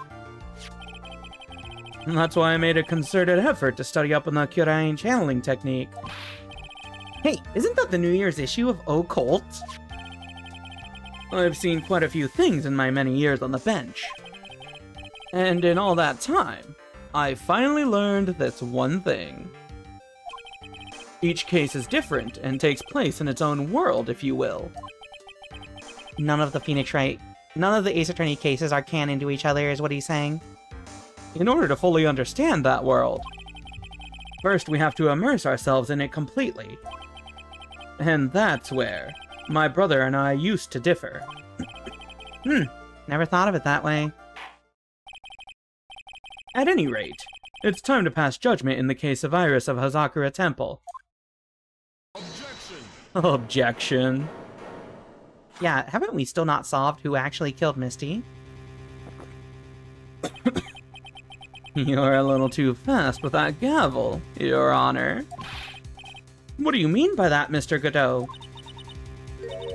That's why I made a concerted effort to study up on the Kyorain channeling technique. Hey, isn't that the New Year's issue of Occult? I've seen quite a few things in my many years on the bench. And in all that time, I finally learned this one thing. Each case is different and takes place in its own world, if you will. None of the Ace Attorney cases are canon to each other, is what he's saying. In order to fully understand that world, first we have to immerse ourselves in it completely. And that's where my brother and I used to differ. Never thought of it that way. At any rate, it's time to pass judgment in the case of Iris of Hazakura Temple. Objection. Yeah, haven't we still not solved who actually killed Misty? You're a little too fast with that gavel, Your Honor. What do you mean by that, Mr. Godot?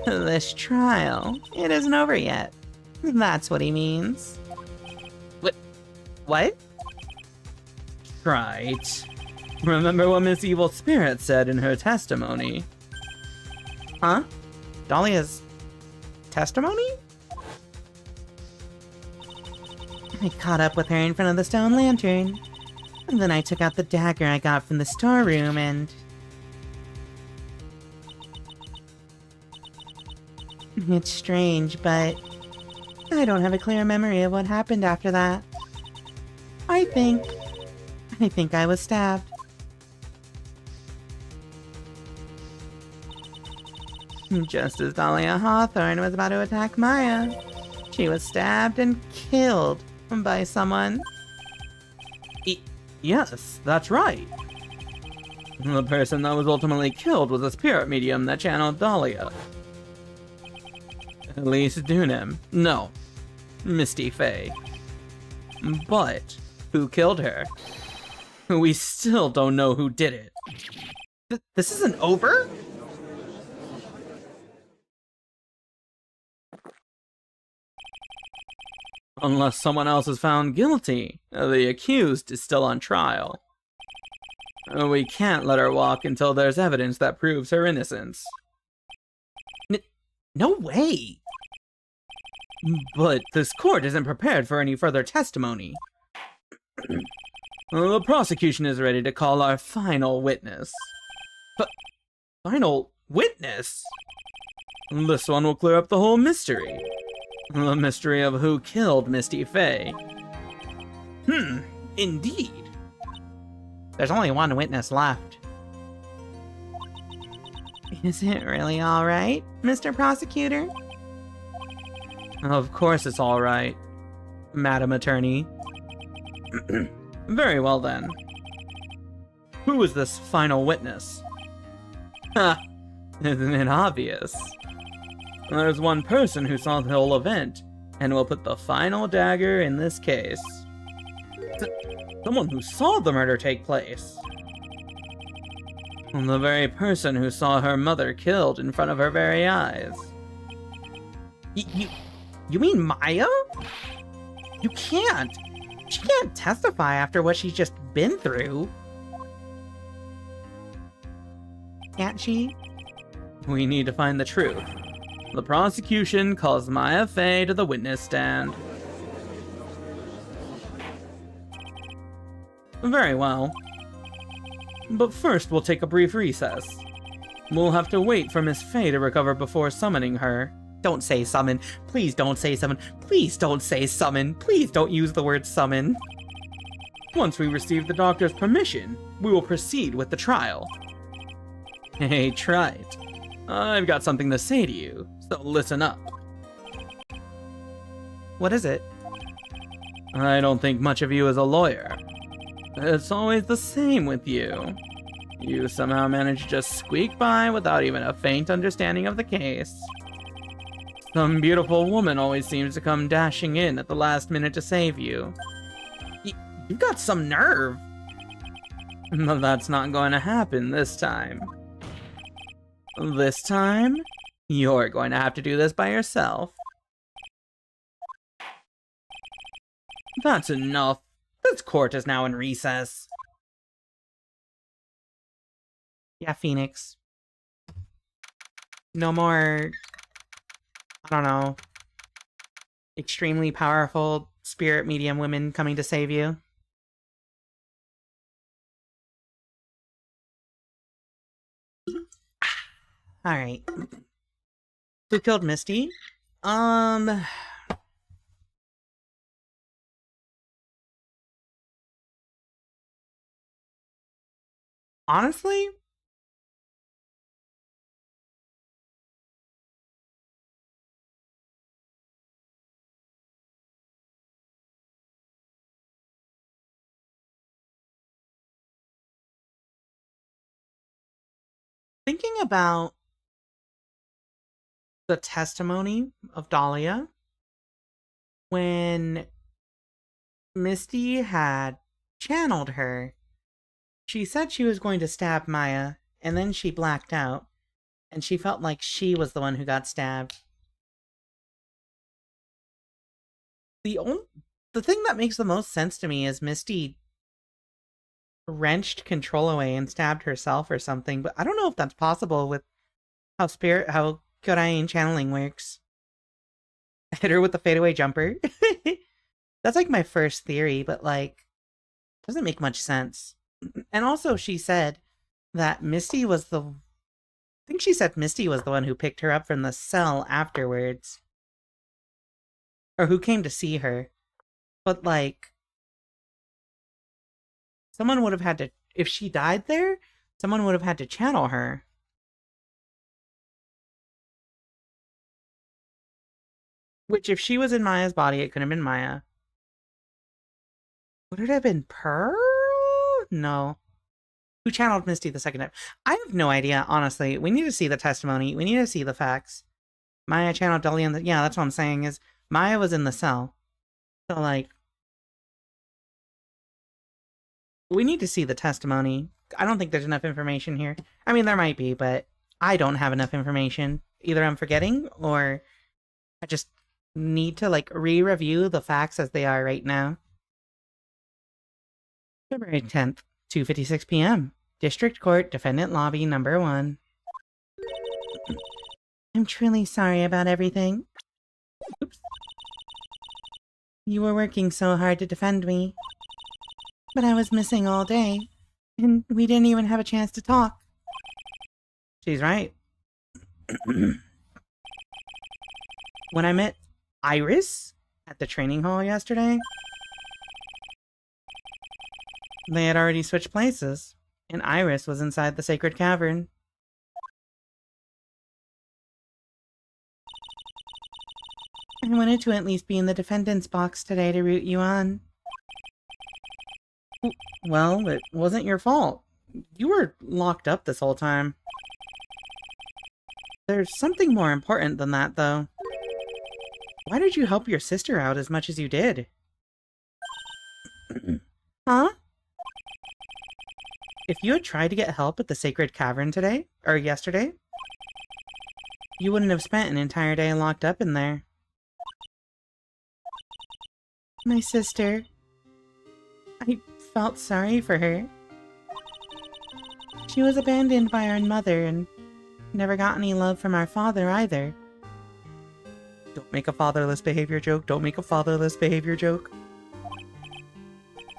This trial, it isn't over yet. That's what he means. What? Right. Remember what Miss Evil Spirit said in her testimony? Huh? Dahlia's testimony? I caught up with her in front of the stone lantern. And then I took out the dagger I got from the storeroom and... It's strange, but I don't have a clear memory of what happened after that. I think I was stabbed. Just as Dahlia Hawthorne was about to attack Maya, she was stabbed and killed by someone. Yes, that's right. The person that was ultimately killed was a spirit medium that channeled Dahlia. Elise Dunim. No. Misty Faye. But who killed her? We still don't know who did it. This isn't over? Unless someone else is found guilty, the accused is still on trial. We can't let her walk until there's evidence that proves her innocence. No way! But this court isn't prepared for any further testimony. The prosecution is ready to call our final witness. Final witness? This one will clear up the whole mystery. The mystery of who killed Misty Faye. Indeed. There's only one witness left. Is it really alright, Mr. Prosecutor? Of course it's alright, Madam Attorney. Very well then. Who is this final witness? Ha! Isn't it obvious? There's one person who saw the whole event, and will put the final dagger in this case. Someone who saw the murder take place. The very person who saw her mother killed in front of her very eyes. You mean Maya? You can't! She can't testify after what she's just been through. Can't she? We need to find the truth. The prosecution calls Maya Faye to the witness stand. Very well. But first, we'll take a brief recess. We'll have to wait for Miss Faye to recover before summoning her. Don't say summon. Please don't say summon. Please don't say summon. Please don't use the word summon. Once we receive the doctor's permission, we will proceed with the trial. Hey, try it. I've got something to say to you, so listen up. What is it? I don't think much of you as a lawyer. It's always the same with you. You somehow manage to just squeak by without even a faint understanding of the case. Some beautiful woman always seems to come dashing in at the last minute to save you. You've got some nerve. But that's not going to happen this time. This time, you're going to have to do this by yourself. That's enough. This court is now in recess. Yeah, Phoenix. No more, I don't know, extremely powerful spirit medium women coming to save you. Alright. Who killed Misty? Honestly, thinking about the testimony of Dahlia, when Misty had channeled her, she said she was going to stab Maya, and then she blacked out, and she felt like she was the one who got stabbed. The thing that makes the most sense to me is Misty wrenched control away and stabbed herself or something, but I don't know if that's possible with how Kodain channeling works. I hit her with the fadeaway jumper. That's like my first theory, but like, doesn't make much sense. And also she said that Misty was the... I think she said Misty was the one who picked her up from the cell afterwards. Or who came to see her. But like, someone would have had to... If she died there, someone would have had to channel her. Which, if she was in Maya's body, it could have been Maya. Would it have been Pearl? No. Who channeled Misty the second time? I have no idea, honestly. We need to see the testimony. We need to see the facts. Maya channeled Dahlia. Yeah, that's what I'm saying, is Maya was in the cell. So, like, we need to see the testimony. I don't think there's enough information here. I mean, there might be, but I don't have enough information. Either I'm forgetting, or I just need to, like, re-review the facts as they are right now. February 10th, 2:56 p.m. District Court, Defendant Lobby, number 1. I'm truly sorry about everything. Oops. You were working so hard to defend me. But I was missing all day, and we didn't even have a chance to talk. She's right. When I met Iris at the training hall yesterday, they had already switched places, and Iris was inside the sacred cavern. I wanted to at least be in the defendant's box today to root you on. Well, it wasn't your fault. You were locked up this whole time. There's something more important than that, though. Why did you help your sister out as much as you did? Huh? If you had tried to get help at the Sacred Cavern today, or yesterday, you wouldn't have spent an entire day locked up in there. My sister. I felt sorry for her. She was abandoned by our mother and never got any love from our father either. Don't make a fatherless behavior joke. Don't make a fatherless behavior joke.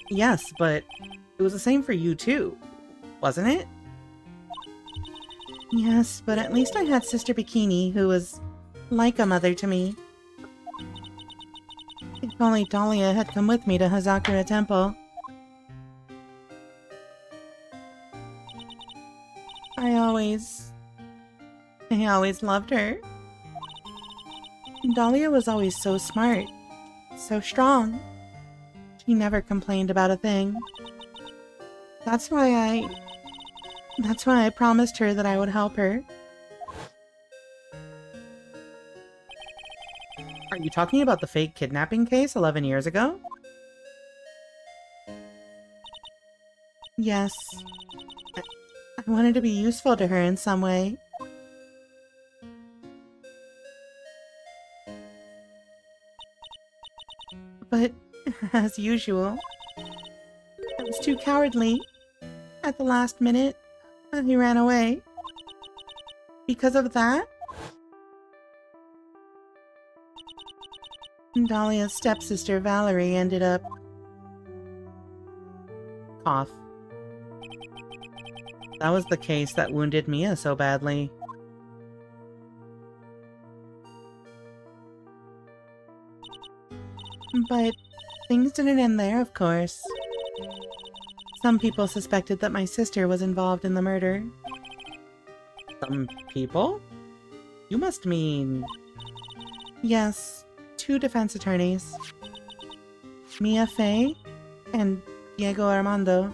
Yes, but It was the same for you too, wasn't it? Yes, but at least I had Sister Bikini, who was like a mother to me. If only Dahlia had come with me to Hazakura Temple. I always loved her. Dahlia was always so smart, so strong. She never complained about a thing. That's why I promised her that I would help her. Are you talking about the fake kidnapping case 11 years ago? Yes. I wanted to be useful to her in some way. But, as usual, I was too cowardly. At the last minute, he ran away. Because of that, Dahlia's stepsister Valerie ended up... Cough. That was the case that wounded Mia so badly. But things didn't end there, of course. Some people suspected that my sister was involved in the murder. Some people? You must mean... Yes, 2 defense attorneys. Mia Fey and Diego Armando.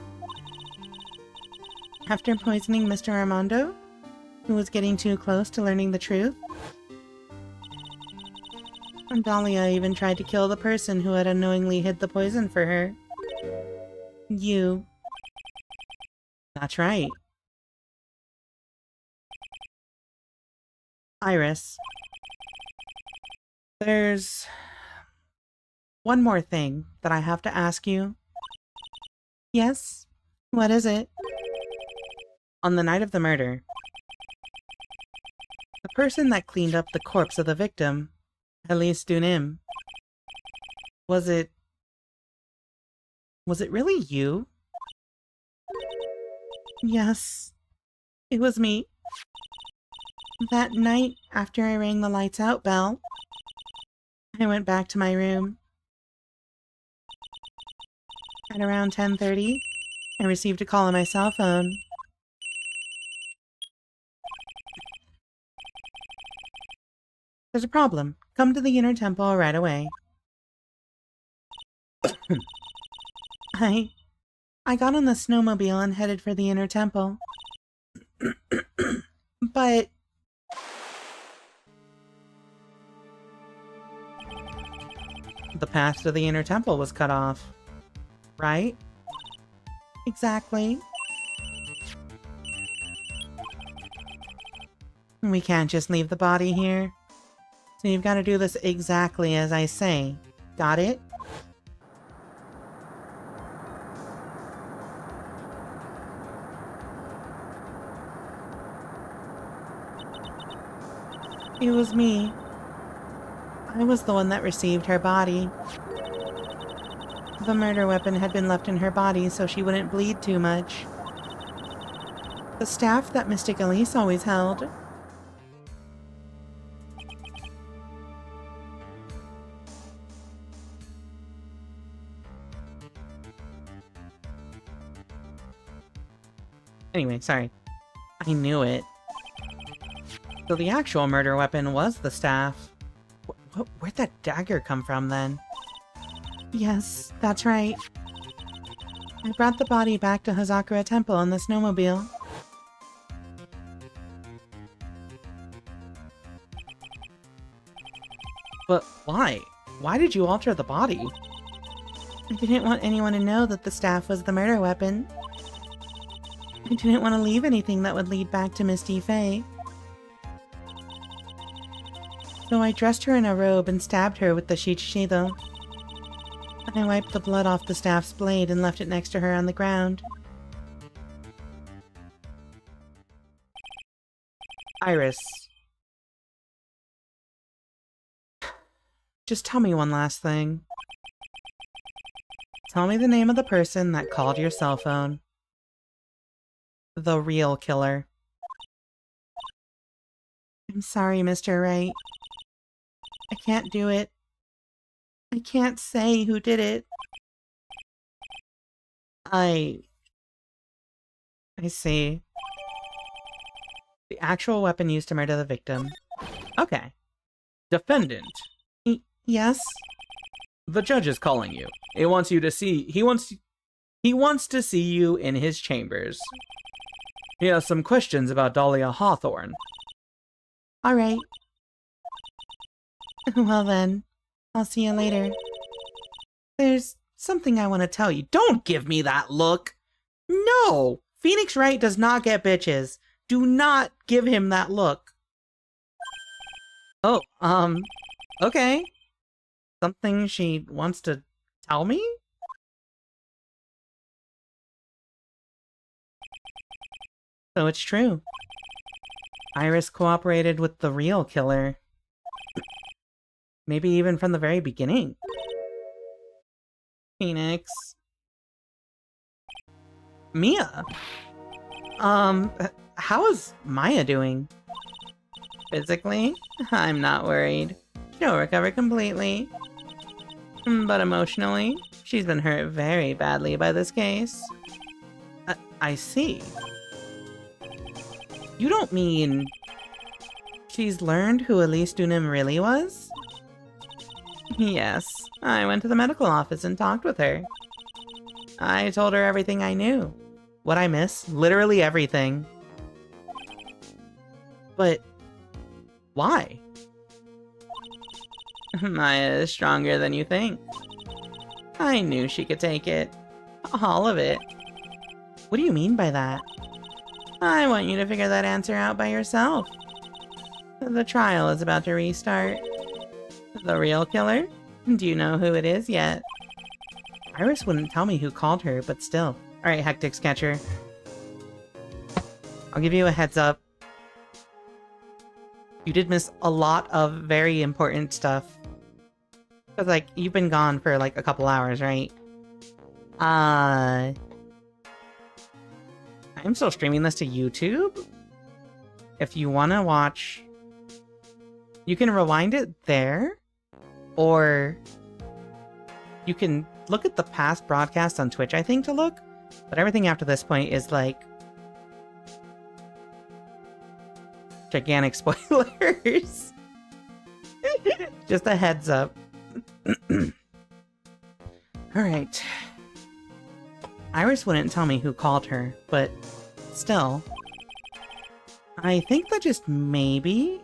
After poisoning Mr. Armando, who was getting too close to learning the truth, Dahlia even tried to kill the person who had unknowingly hid the poison for her. You. That's right. Iris. There's... one more thing that I have to ask you. Yes? What is it? On the night of the murder, the person that cleaned up the corpse of the victim, Elise Dunim, was it really you? Yes, it was me. That night, after I rang the lights out bell, I went back to my room. At around 10:30, I received a call on my cell phone. There's a problem. Come to the Inner Temple right away. I got on the snowmobile and headed for the Inner Temple. But... the path to the Inner Temple was cut off. Right? Exactly. We can't just leave the body here. So you've got to do this exactly as I say. Got it? It was me. I was the one that received her body. The murder weapon had been left in her body so she wouldn't bleed too much. The staff that Mystic Elise always held. Anyway, sorry. I knew it. So the actual murder weapon was the staff. Where'd that dagger come from, then? Yes, that's right. I brought the body back to Hazakura Temple in the snowmobile. But why? Why did you alter the body? I didn't want anyone to know that the staff was the murder weapon. I didn't want to leave anything that would lead back to Misty Faye. So I dressed her in a robe and stabbed her with the shichido. I wiped the blood off the staff's blade and left it next to her on the ground. Iris. Just tell me one last thing. Tell me the name of the person that called your cell phone. The real killer. I'm sorry, Mr. Wright. I can't do it. I can't say who did it. I see. The actual weapon used to murder the victim. Okay. Defendant, Yes? the judge is calling you. He wants to see you in his chambers. He has some questions about Dahlia Hawthorne. Alright. Well then, I'll see you later. There's something I want to tell you. Don't give me that look! No! Phoenix Wright does not get bitches. Do not give him that look. Oh, okay. Something she wants to tell me? So it's true. Iris cooperated with the real killer. Maybe even from the very beginning. Phoenix. Mia! How is Maya doing? Physically, I'm not worried. She'll recover completely. But emotionally, she's been hurt very badly by this case. I see. You don't mean... she's learned who Elise Dunham really was? Yes, I went to the medical office and talked with her. I told her everything I knew. What I miss? Literally everything. But... why? Maya is stronger than you think. I knew she could take it. All of it. What do you mean by that? I want you to figure that answer out by yourself. The trial is about to restart. The real killer? Do you know who it is yet? Iris wouldn't tell me who called her, but still. Alright, Hectic Sketcher. I'll give you a heads up. You did miss a lot of very important stuff. Because, like, you've been gone for, like, a couple hours, right? I'm still streaming this to YouTube. If you want to watch... you can rewind it there. Or... you can look at the past broadcasts on Twitch, I think, to look. But everything after this point is, like... gigantic spoilers. Just a heads up. Alright. Iris wouldn't tell me who called her, but still. I think that just maybe...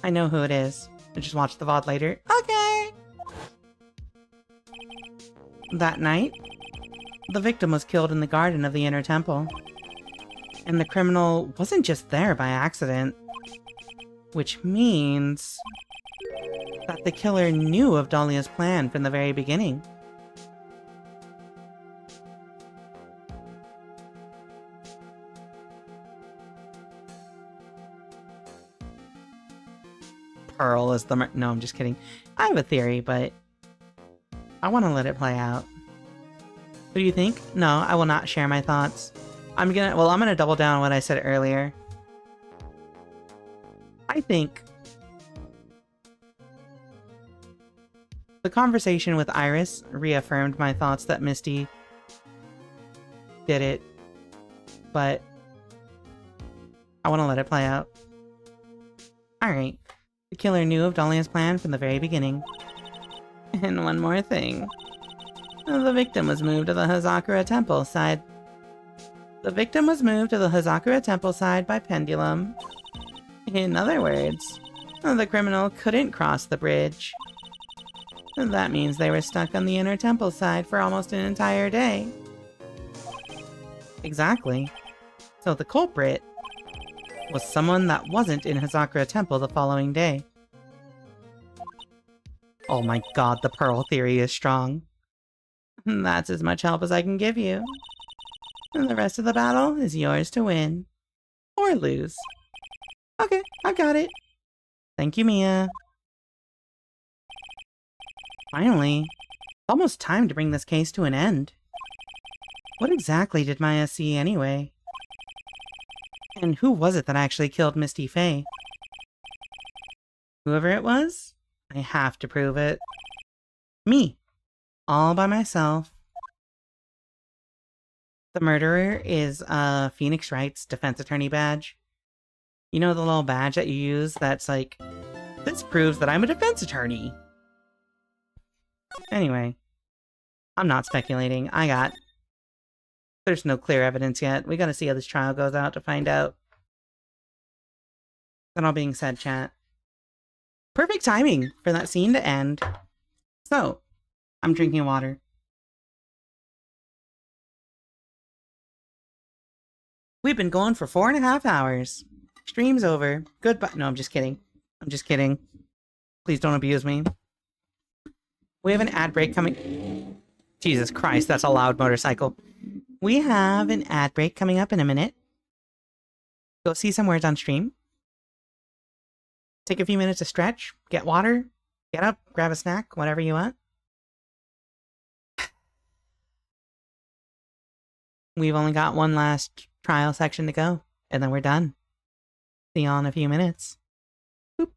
I know who it is. I'll just watch the VOD later. Okay! That night, the victim was killed in the garden of the Inner Temple. And the criminal wasn't just there by accident. Which means... that the killer knew of Dahlia's plan from the very beginning. Pearl is the no, I'm just kidding. I have a theory, but... I want to let it play out. What do you think? No, I will not share my thoughts. I'm gonna double down on what I said earlier. I think... the conversation with Iris reaffirmed my thoughts that Misty did it, but I want to let it play out. Alright, the killer knew of Dahlia's plan from the very beginning. And one more thing. The victim was moved to the Hazakura Temple side. The victim was moved to the Hazakura Temple side by pendulum. In other words, the criminal couldn't cross the bridge. That means they were stuck on the Inner Temple side for almost an entire day. Exactly. So the culprit was someone that wasn't in Hazakura Temple the following day. Oh my god, the Pearl theory is strong. That's as much help as I can give you. And the rest of the battle is yours to win. Or lose. Okay, I got it. Thank you, Mia. Finally, Almost time to bring this case to an end. What exactly did Maya see anyway? And who was it that actually killed Misty Faye? Whoever it was, I have to prove it. Me. All by myself. The murderer is a Phoenix Wright's defense attorney badge. You know the little badge that you use that's like, this proves that I'm a defense attorney. Anyway, I'm not speculating. There's no clear evidence yet. We gotta see how this trial goes out to find out. That all being said, chat. Perfect timing for that scene to end. So, I'm drinking water. We've been going for 4.5 hours. Stream's over. Goodbye. No, I'm just kidding. I'm just kidding. Please don't abuse me. We have an ad break coming. Jesus Christ, that's a loud motorcycle. We have an ad break coming up in a minute. Go see some words on stream. Take a few minutes to stretch, get water, get up, grab a snack, whatever you want. We've only got one last trial section to go, and then we're done. See y'all in a few minutes. Boop.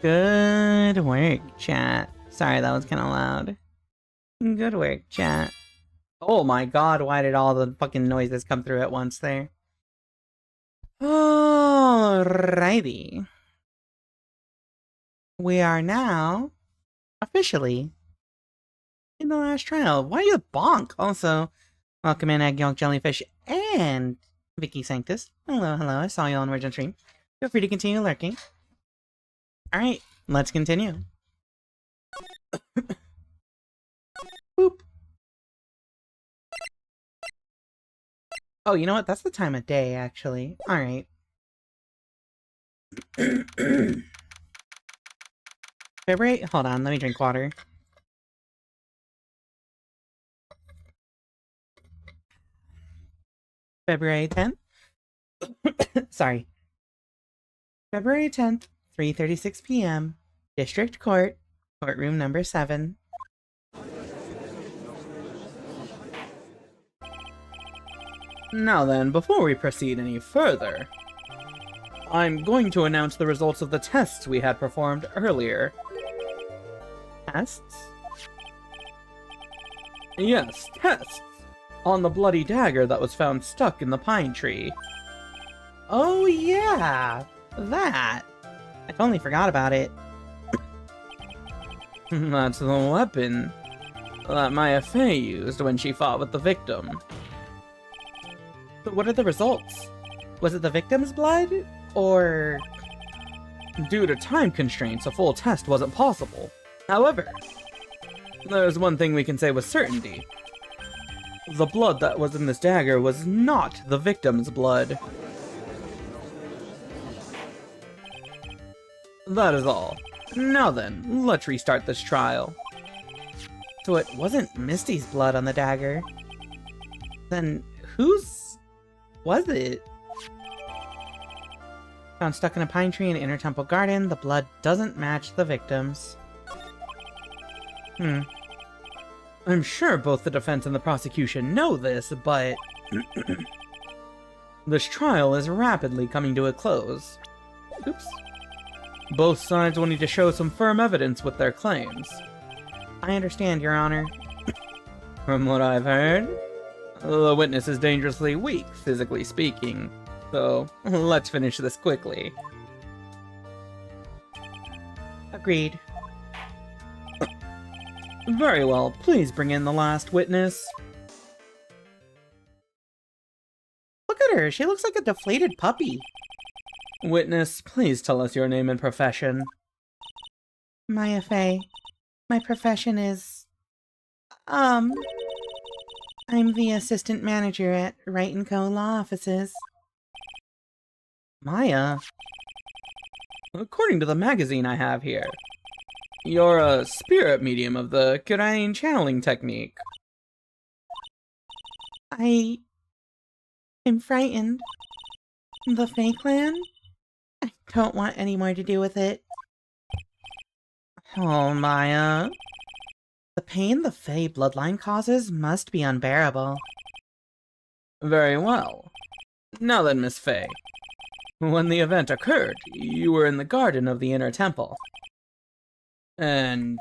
Good work, chat. Sorry, that was kind of loud. Good work, chat. Oh my god, why did all the fucking noises come through at once there? Alrighty. We are now officially in the last trial. Why you bonk? Also, welcome in Egg Yolk Jellyfish and Vicky Sanctus. Hello, hello. I saw you on Origin Stream. Feel free to continue lurking. Alright, let's continue. Boop. Oh, you know what? That's the time of day, actually. Alright. February? Hold on, let me drink water. February 10th? Sorry. February 10th, 3:36 p.m. District Court, courtroom number 7. Now then, before we proceed any further, I'm going to announce the results of the tests we had performed earlier. Tests? Yes, tests! On the bloody dagger that was found stuck in the pine tree. Oh yeah! That! I totally forgot about it. That's the weapon that Maya Fey used when she fought with the victim. But what are the results? Was it the victim's blood? Or... Due to time constraints, a full test wasn't possible. However, there's one thing we can say with certainty. The blood that was in this dagger was not the victim's blood. That is all. Now then, let's restart this trial. So it wasn't Misty's blood on the dagger. Then whose was it? Found stuck in a pine tree in Inner Temple Garden. The blood doesn't match the victim's. I'm sure both the defense and the prosecution know this, but... this trial is rapidly coming to a close. Oops. Both sides will need to show some firm evidence with their claims. I understand, Your Honor. From what I've heard, the witness is dangerously weak, physically speaking. So, let's finish this quickly. Agreed. Very well, please bring in the last witness. Look at her, she looks like a deflated puppy. Witness, please tell us your name and profession. Maya Fey. My profession is... I'm the assistant manager at Wright & Co. Law Offices. Maya? According to the magazine I have here, you're a spirit medium of the Kirain channeling technique. I'm frightened. The Fae Clan? I don't want any more to do with it. Oh, Maya. The pain the Fae bloodline causes must be unbearable. Very well. Now then, Miss Fey. When the event occurred, you were in the garden of the Inner Temple. And...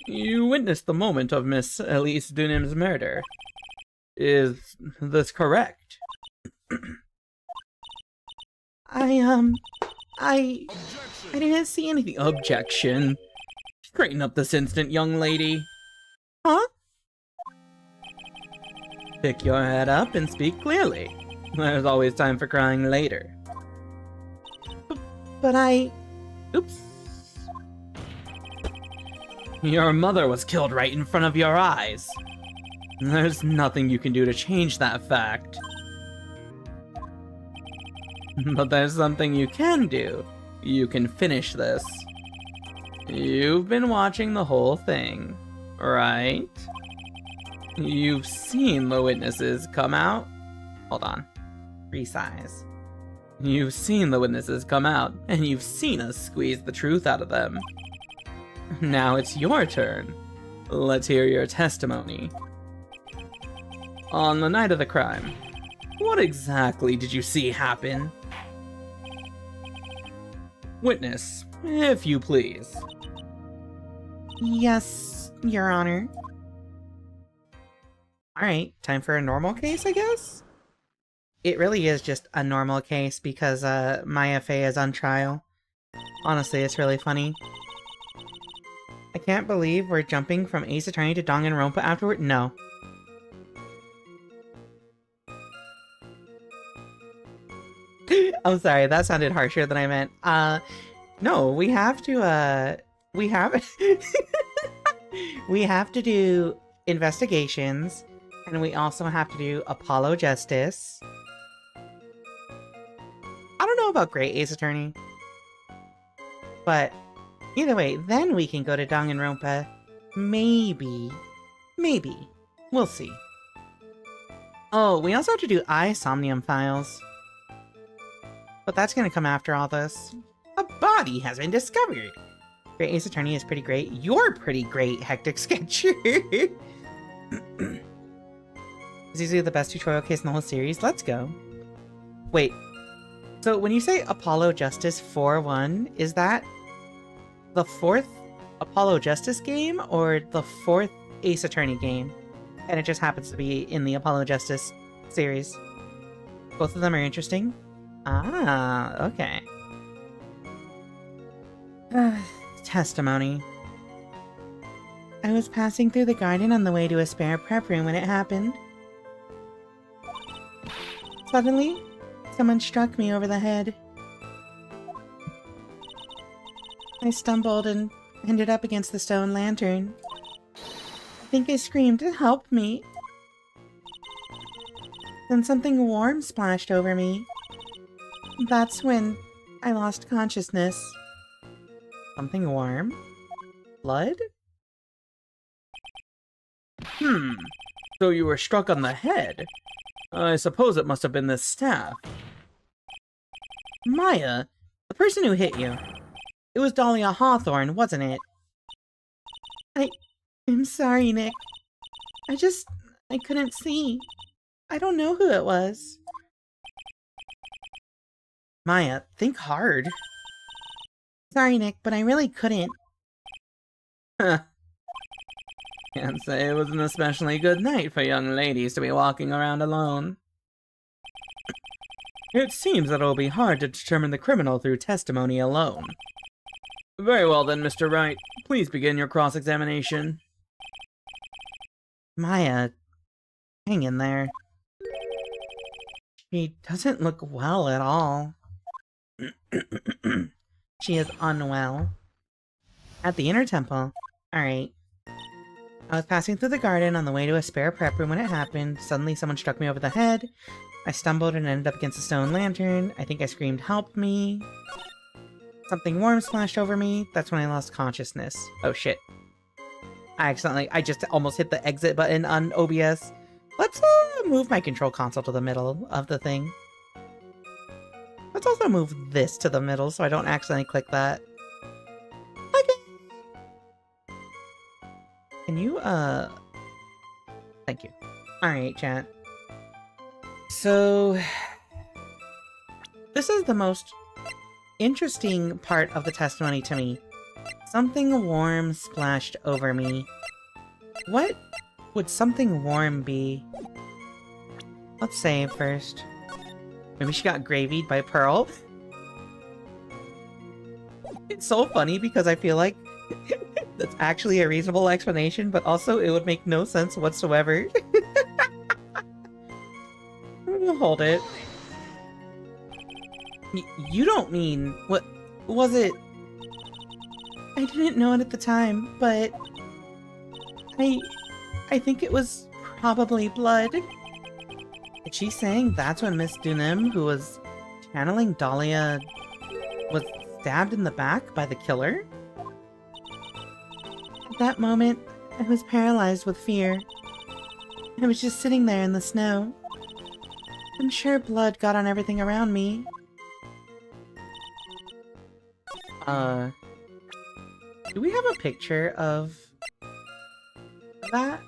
you witnessed the moment of Miss Elise Dunham's murder. Is this correct? I didn't see anything. Objection. Straighten up this instant, young lady. Huh? Pick your head up and speak clearly. There's always time for crying later. But Oops. Your mother was killed right in front of your eyes. There's nothing you can do to change that fact. But there's something you can do. You can finish this. You've been watching the whole thing, right? You've seen the witnesses come out. Hold on. resize. You've seen the witnesses come out, and you've seen us squeeze the truth out of them. Now it's your turn. Let's hear your testimony. On the night of the crime, what exactly did you see happen? Witness, If you please. Yes, Your Honor. Alright, time for a normal case, I guess? It really is just a normal case because Maya Fey is on trial. Honestly, it's really funny. I can't believe we're jumping from Ace Attorney to Danganronpa afterward. No. I'm sorry, that sounded harsher than I meant. No, we have to, we have... we have to do investigations, and we also have to do Apollo Justice. I don't know about Great Ace Attorney, but either way, then we can go to Danganronpa. Maybe. Maybe. We'll see. Oh, we also have to do Somnium Files. But that's gonna come after all this. A body has been discovered! Great Ace Attorney is pretty great. You're pretty great, Hectic Sketcher! Is easily the best tutorial case in the whole series? Let's go. Wait. So when you say Apollo Justice 4-1, is that the 4th Apollo Justice game or the 4th Ace Attorney game? And it just happens to be in the Apollo Justice series. Both of them are interesting. Ah, okay. Testimony. I was passing through the garden on the way to a spare prep room when it happened. Suddenly, someone struck me over the head. I stumbled and ended up against the stone lantern. I think I screamed to help me. Then something warm splashed over me. That's when I lost consciousness. Something warm? Blood? So you were struck on the head. I suppose it must have been this staff. Maya, the person who hit you. It was Dahlia Hawthorne, wasn't it? I'm sorry, Nick. I couldn't see. I don't know who it was. Maya, think hard. Sorry, Nick, but I really couldn't. Can't say it was an especially good night for young ladies to be walking around alone. It seems that it'll be hard to determine the criminal through testimony alone. Very well then, Mr. Wright. Please begin your cross-examination. Maya, hang in there. She doesn't look well at all. She is unwell. At the inner temple. Alright. I was passing through the garden on the way to a spare prep room when it happened. Suddenly someone struck me over the head. I stumbled and ended up against a stone lantern. I think I screamed, "Help me." Something warm splashed over me. That's when I lost consciousness. Oh shit. I just almost hit the exit button on OBS. Let's move my control console to the middle of the thing. Let's also move this to the middle so I don't accidentally click that. Okay. Can you, Thank you. Alright, chat. So... this is the most interesting part of the testimony to me. Something warm splashed over me. What would something warm be? Let's save first. Maybe she got gravied by Pearl? It's so funny because I feel like that's actually a reasonable explanation, but also it would make no sense whatsoever. I'm gonna hold it. You don't mean... what... was it... I didn't know it at the time, but... I think it was probably blood. Is she saying that's when Miss Dunim, who was channeling Dahlia, was stabbed in the back by the killer? At that moment, I was paralyzed with fear. I was just sitting there in the snow. I'm sure blood got on everything around me. Do we have a picture of that?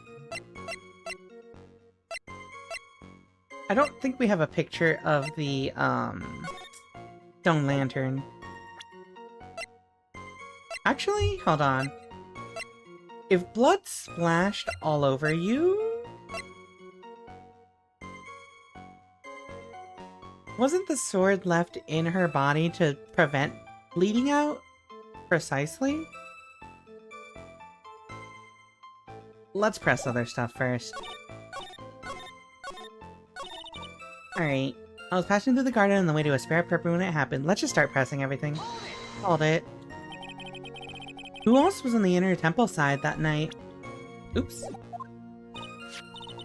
I don't think we have a picture of the, stone lantern. Actually, hold on. If blood splashed all over you... Wasn't the sword left in her body to prevent bleeding out? Precisely? Let's press other stuff first. Alright. I was passing through the garden on the way to a spare pepper when it happened. Let's just start pressing everything. Hold it. Who else was on the inner temple side that night? Oops.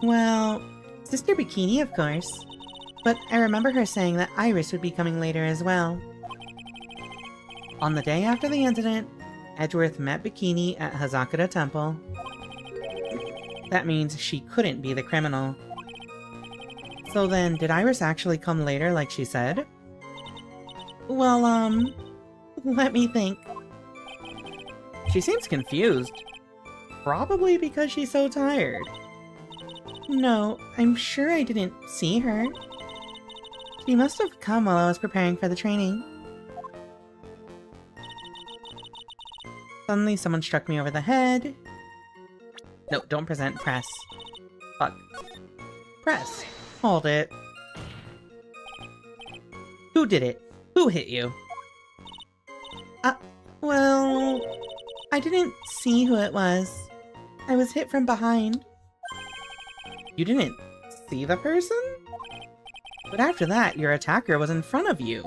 Well, Sister Bikini, of course. But I remember her saying that Iris would be coming later as well. On the day after the incident, Edgeworth met Bikini at Hazakura Temple. That means she couldn't be the criminal. So then, did Iris actually come later like she said? Well, let me think. She seems confused. Probably because she's so tired. No, I'm sure I didn't see her. She must have come while I was preparing for the training. Suddenly someone struck me over the head. No, don't present, press. Fuck. Press. Hold it. Who did it? Who hit you? Well... I didn't see who it was. I was hit from behind. You didn't see the person? But after that, your attacker was in front of you.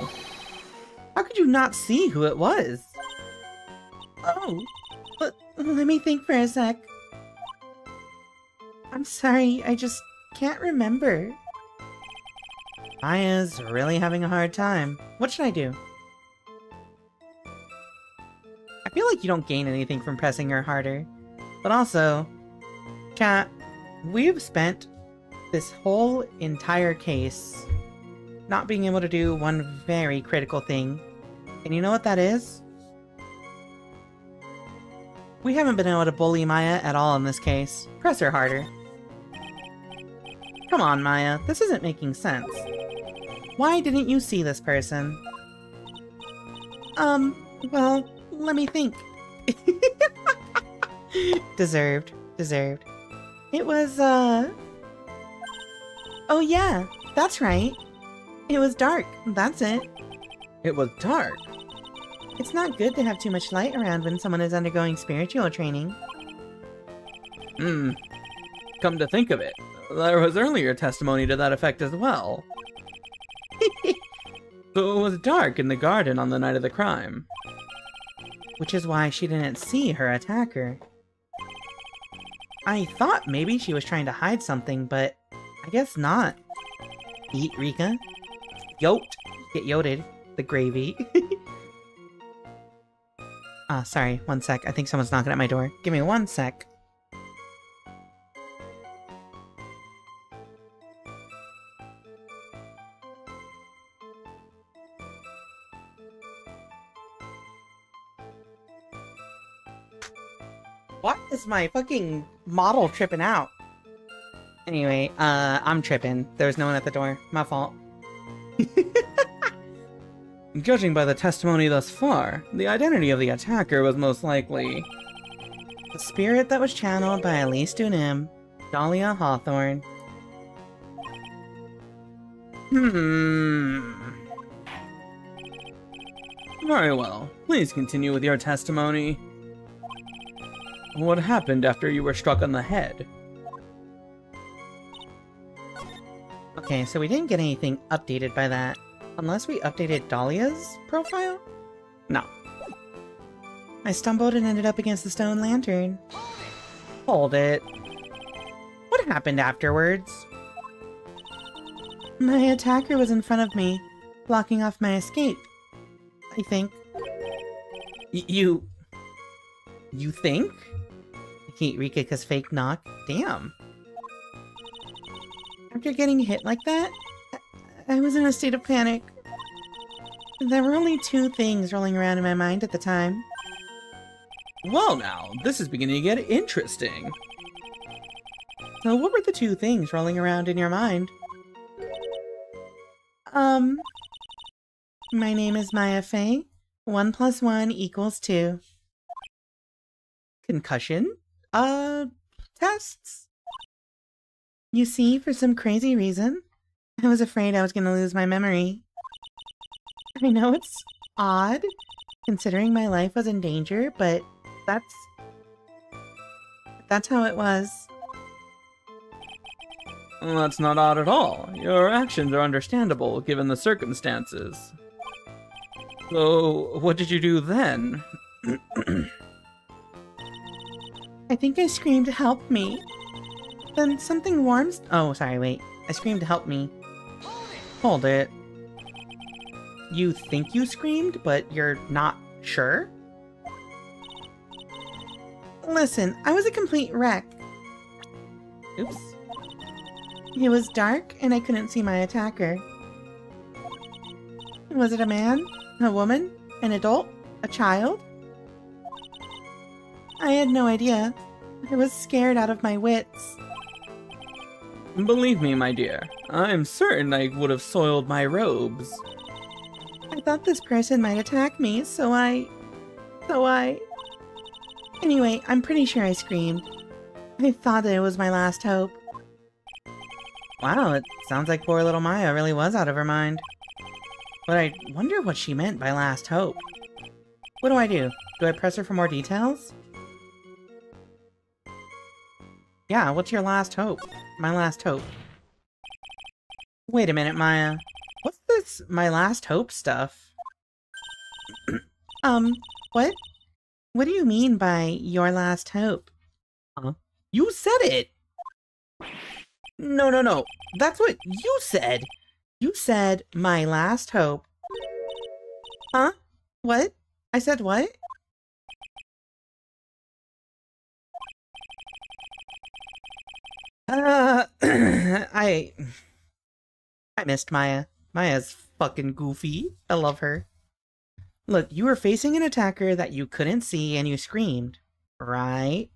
How could you not see who it was? Oh, but let me think for a sec. I'm sorry, I just can't remember. Maya's really having a hard time. What should I do? I feel like you don't gain anything from pressing her harder. But also, chat, we've spent this whole entire case not being able to do one very critical thing. And you know what that is? We haven't been able to bully Maya at all in this case. Press her harder. Come on, Maya, this isn't making sense. Why didn't you see this person? Well, let me think. Deserved. It was, Oh yeah, that's right. It was dark, that's it. It was dark. It's not good to have too much light around when someone is undergoing spiritual training. Come to think of it, there was earlier testimony to that effect as well. So it was dark in the garden on the night of the crime. Which is why she didn't see her attacker. I thought maybe she was trying to hide something, but I guess not. Eat, Rika. Yoked. Get yoted. The gravy. Sorry, one sec. I think someone's knocking at my door. Give me one sec. What is my fucking model tripping out? Anyway, I'm tripping. There's no one at the door. My fault. Judging by the testimony thus far, the identity of the attacker was most likely The spirit that was channeled by Elise Dunim, Dahlia Hawthorne. Very well. Please continue with your testimony. What happened after you were struck on the head? Okay, so we didn't get anything updated by that. Unless we updated Dahlia's profile? No. I stumbled and ended up against the stone lantern. Hold it. What happened afterwards? My attacker was in front of me, blocking off my escape. I think. You think? I hate Rika's fake knock. Damn. After getting hit like that, I was in a state of panic. There were only two things rolling around in my mind at the time. Well now, this is beginning to get interesting. So what were the two things rolling around in your mind? My name is Maya Faye. 1 + 1 = 2. concussion, tests. You see, for some crazy reason, I was afraid I was gonna lose my memory. I know it's odd, considering my life was in danger, but that's how it was. Well, that's not odd at all. Your actions are understandable, given the circumstances. So, what did you do then? I think I screamed, "Help me!" Then something warm oh, sorry, wait. I screamed, "Help me." Hold it. You think you screamed, but you're not sure? Listen, I was a complete wreck. Oops. It was dark, and I couldn't see my attacker. Was it a man? A woman? An adult? A child? I had no idea. I was scared out of my wits. Believe me, my dear, I'm certain I would have soiled my robes. I thought this person might attack me, so I... Anyway, I'm pretty sure I screamed. I thought that it was my last hope. Wow, it sounds like poor little Maya really was out of her mind. But I wonder what she meant by last hope. What do I do? Do I press her for more details? Yeah, what's your last hope? My last hope. Wait a minute, Maya. What's this my last hope stuff? What? What do you mean by your last hope? Huh? You said it! No. That's what you said! You said my last hope. Huh? What? I said what? I missed Maya. Maya's fucking goofy. I love her. Look, you were facing an attacker that you couldn't see and you screamed, right?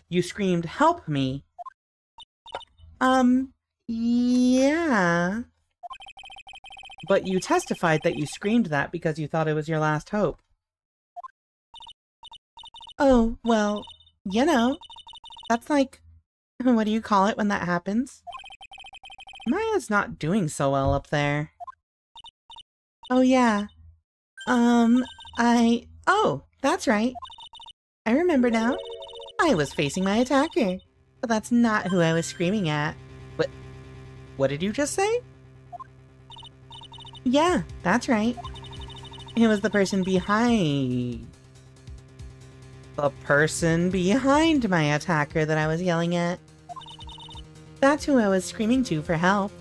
You screamed, "Help me!" Yeah. But you testified that you screamed that because you thought it was your last hope. Oh, well, you know, that's like, what do you call it when that happens? Maya's not doing so well up there. Oh yeah. Oh, that's right. I remember now. I was facing my attacker, but that's not who I was screaming at. What did you just say? Yeah, that's right. It was the person behind... The person behind my attacker that I was yelling at. That's who I was screaming to for help.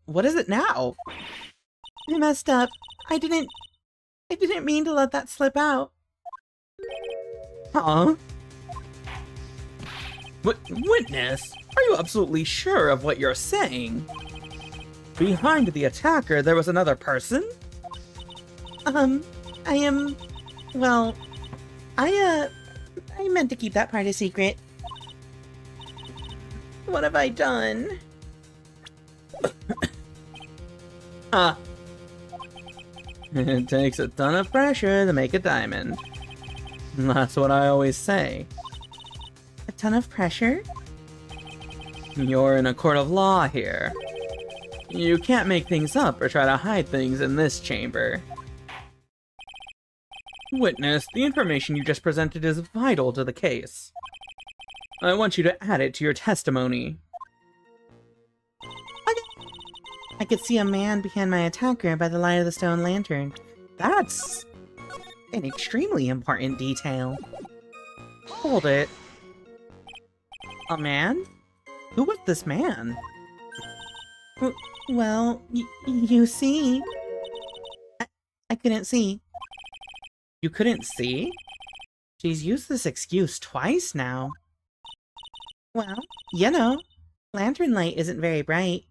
What is it now? I messed up. I didn't mean to let that slip out. Huh? Witness, are you absolutely sure of what you're saying? Behind the attacker, there was another person? I am... Well, I meant to keep that part a secret. What have I done? It takes a ton of pressure to make a diamond. That's what I always say. A ton of pressure? You're in a court of law here. You can't make things up or try to hide things in this chamber. Witness, the information you just presented is vital to the case. I want you to add it to your testimony. I could see a man behind my attacker by the light of the stone lantern. That's an extremely important detail. Hold it. A man? Who was this man? Well, you see... I couldn't see. You couldn't see? She's used this excuse twice now. Well, you know, lantern light isn't very bright.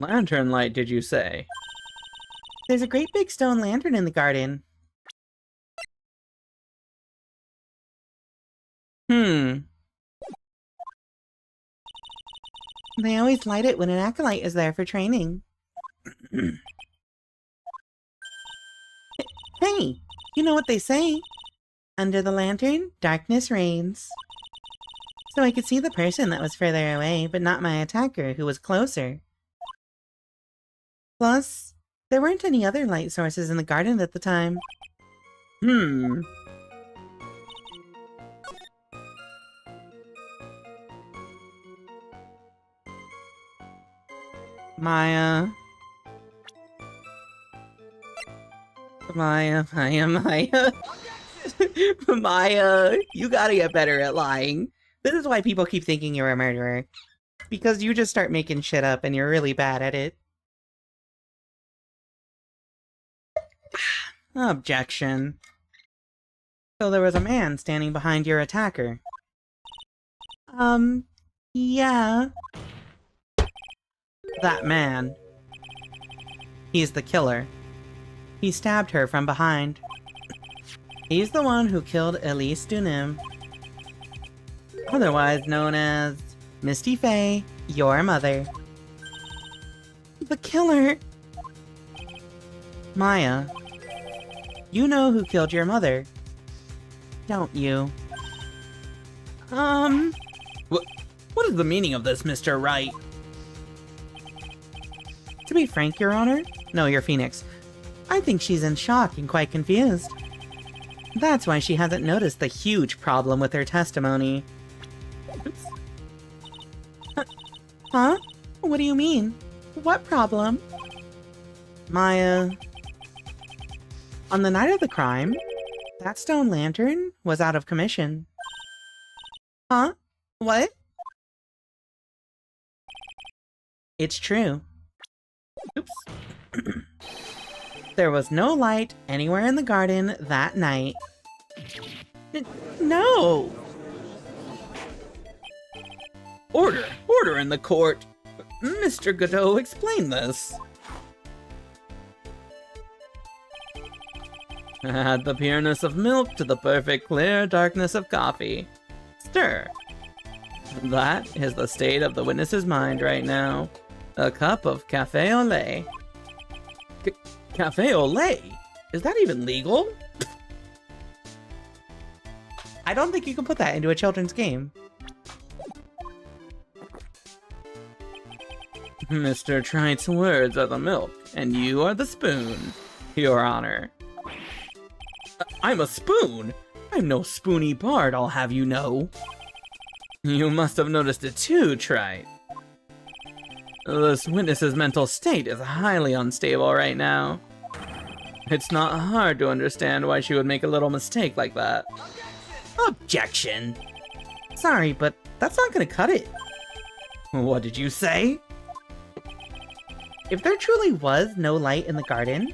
Lantern light, did you say? There's a great big stone lantern in the garden. They always light it when an acolyte is there for training. Hey, you know what they say? Under the lantern, darkness reigns. So I could see the person that was further away, but not my attacker, who was closer. Plus, there weren't any other light sources in the garden at the time. Maya, Maya, you gotta get better at lying. This is why people keep thinking you're a murderer. Because you just start making shit up and you're really bad at it. Objection. So there was a man standing behind your attacker. Yeah. That man. He's the killer. He stabbed her from behind. He's the one who killed Elise Dunim. Otherwise known as Misty Faye, your mother. The killer! Maya, you know who killed your mother, don't you? What is the meaning of this, Mr. Wright? To be frank, Your Honor, no, Your Phoenix, I think she's in shock and quite confused. That's why she hasn't noticed the huge problem with her testimony. Oops. Huh? What do you mean? What problem? Maya... On the night of the crime, that stone lantern was out of commission. Huh? What? It's true. Oops. There was no light anywhere in the garden that night. No! Order! Order in the court! Mr. Godot, explain this. Add the pureness of milk to the perfect clear darkness of coffee. Stir. That is the state of the witness's mind right now. A cup of cafe au lait. Cafe au lait? Is that even legal? I don't think you can put that into a children's game. Mr. Trite's words are the milk, and you are the spoon, Your Honor. I'm a spoon! I'm no spoony bard, I'll have you know. You must have noticed it too, Trite. This witness's mental state is highly unstable right now. It's not hard to understand why she would make a little mistake like that. Objection! Sorry, but that's not gonna cut it. What did you say? If there truly was no light in the garden,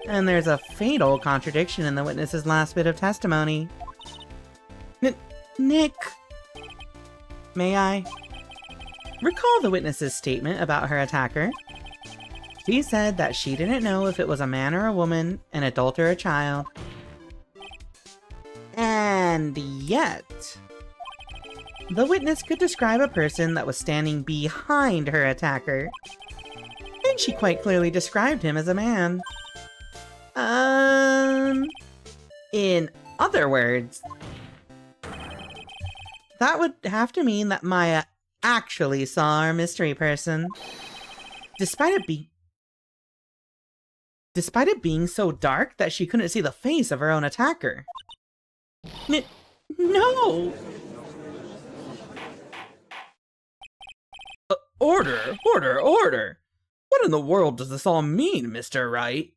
then there's a fatal contradiction in the witness's last bit of testimony. Nick! May I? Recall the witness's statement about her attacker. She said that she didn't know if it was a man or a woman, an adult or a child. And yet, the witness could describe a person that was standing behind her attacker. And she quite clearly described him as a man. In other words, that would have to mean that Maya actually saw our mystery person. Despite it being so dark that she couldn't see the face of her own attacker. No! Order! Order! Order! What in the world does this all mean, Mr. Wright?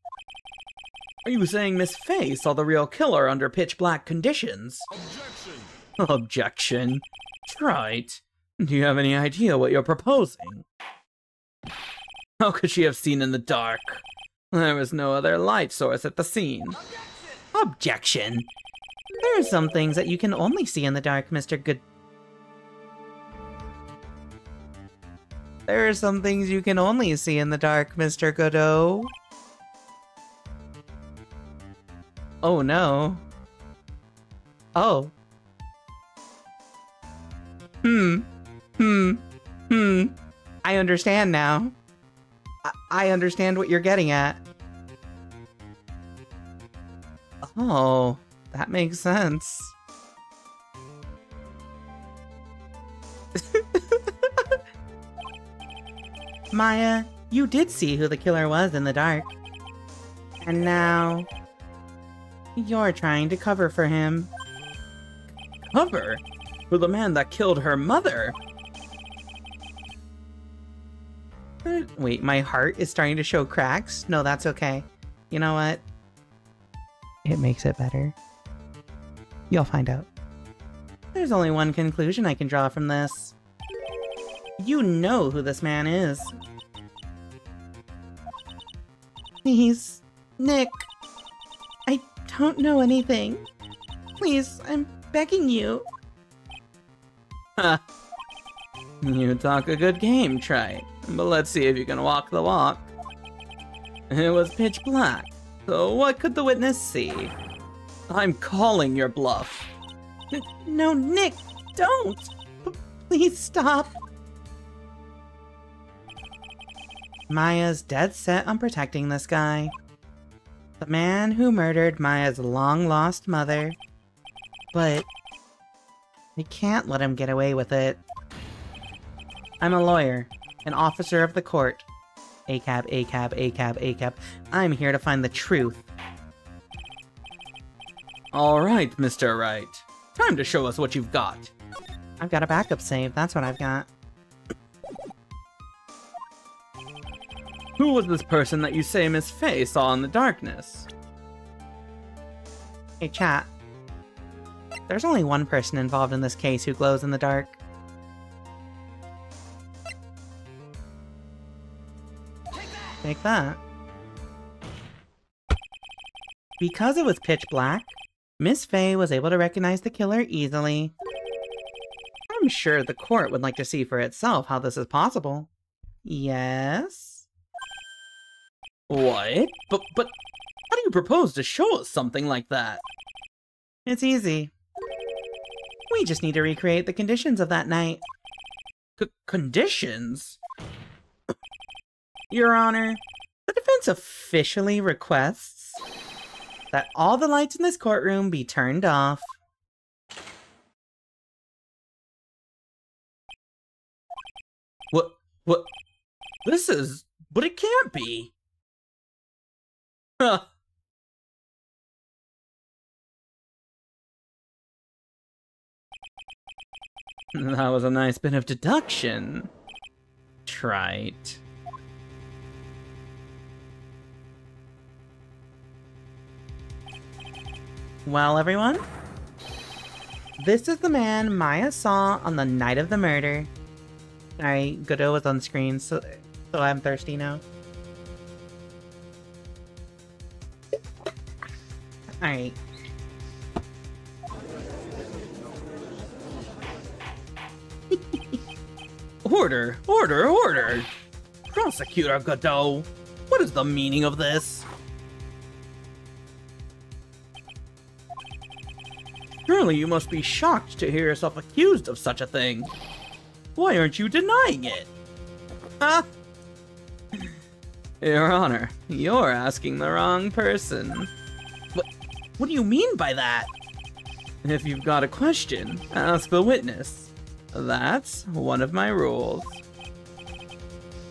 Are you saying Miss Faye saw the real killer under pitch-black conditions? Objection! Objection? Trite, do you have any idea what you're proposing? How could she have seen in the dark? There was no other light source at the scene. Objection! There are some things that you can only see in the dark, Mr. Good... There are some things you can only see in the dark, Mr. Godot. Oh no. Oh. I understand now. I understand what you're getting at. Oh, that makes sense. Maya, you did see who the killer was in the dark. And now... you're trying to cover for him. Cover? For the man that killed her mother? Wait, my heart is starting to show cracks? No, that's okay. You know what? It makes it better. You'll find out. There's only one conclusion I can draw from this. You know who this man is. Please, Nick. I don't know anything. Please, I'm begging you. Ha! You talk a good game, Trite. But let's see if you can walk the walk. It was pitch black, so what could the witness see? I'm calling your bluff. No, Nick, don't! Please stop. Maya's dead set on protecting this guy. The man who murdered Maya's long-lost mother. But I can't let him get away with it. I'm a lawyer, an officer of the court. ACAB, ACAB, ACAB, ACAB. I'm here to find the truth. Alright, Mr. Wright. Time to show us what you've got. I've got a backup save, that's what I've got. Who was this person that you say Miss Faye saw in the darkness? Hey, chat. There's only one person involved in this case who glows in the dark. Take that. Because it was pitch black, Miss Faye was able to recognize the killer easily. I'm sure the court would like to see for itself how this is possible. Yes? What? But how do you propose to show us something like that? It's easy. We just need to recreate the conditions of that night. Conditions? Your Honor, the defense officially requests that all the lights in this courtroom be turned off. What? This is... but it can't be. Huh. That was a nice bit of deduction. Trite. Well, everyone, this is the man Maya saw on the night of the murder. Sorry, Godot was on screen, so I'm thirsty now. Alright. Order! Order! Order! Prosecutor Godot, what is the meaning of this? Surely you must be shocked to hear yourself accused of such a thing. Why aren't you denying it? Huh? Your Honor, you're asking the wrong person. What do you mean by that? If you've got a question, ask the witness. That's one of my rules.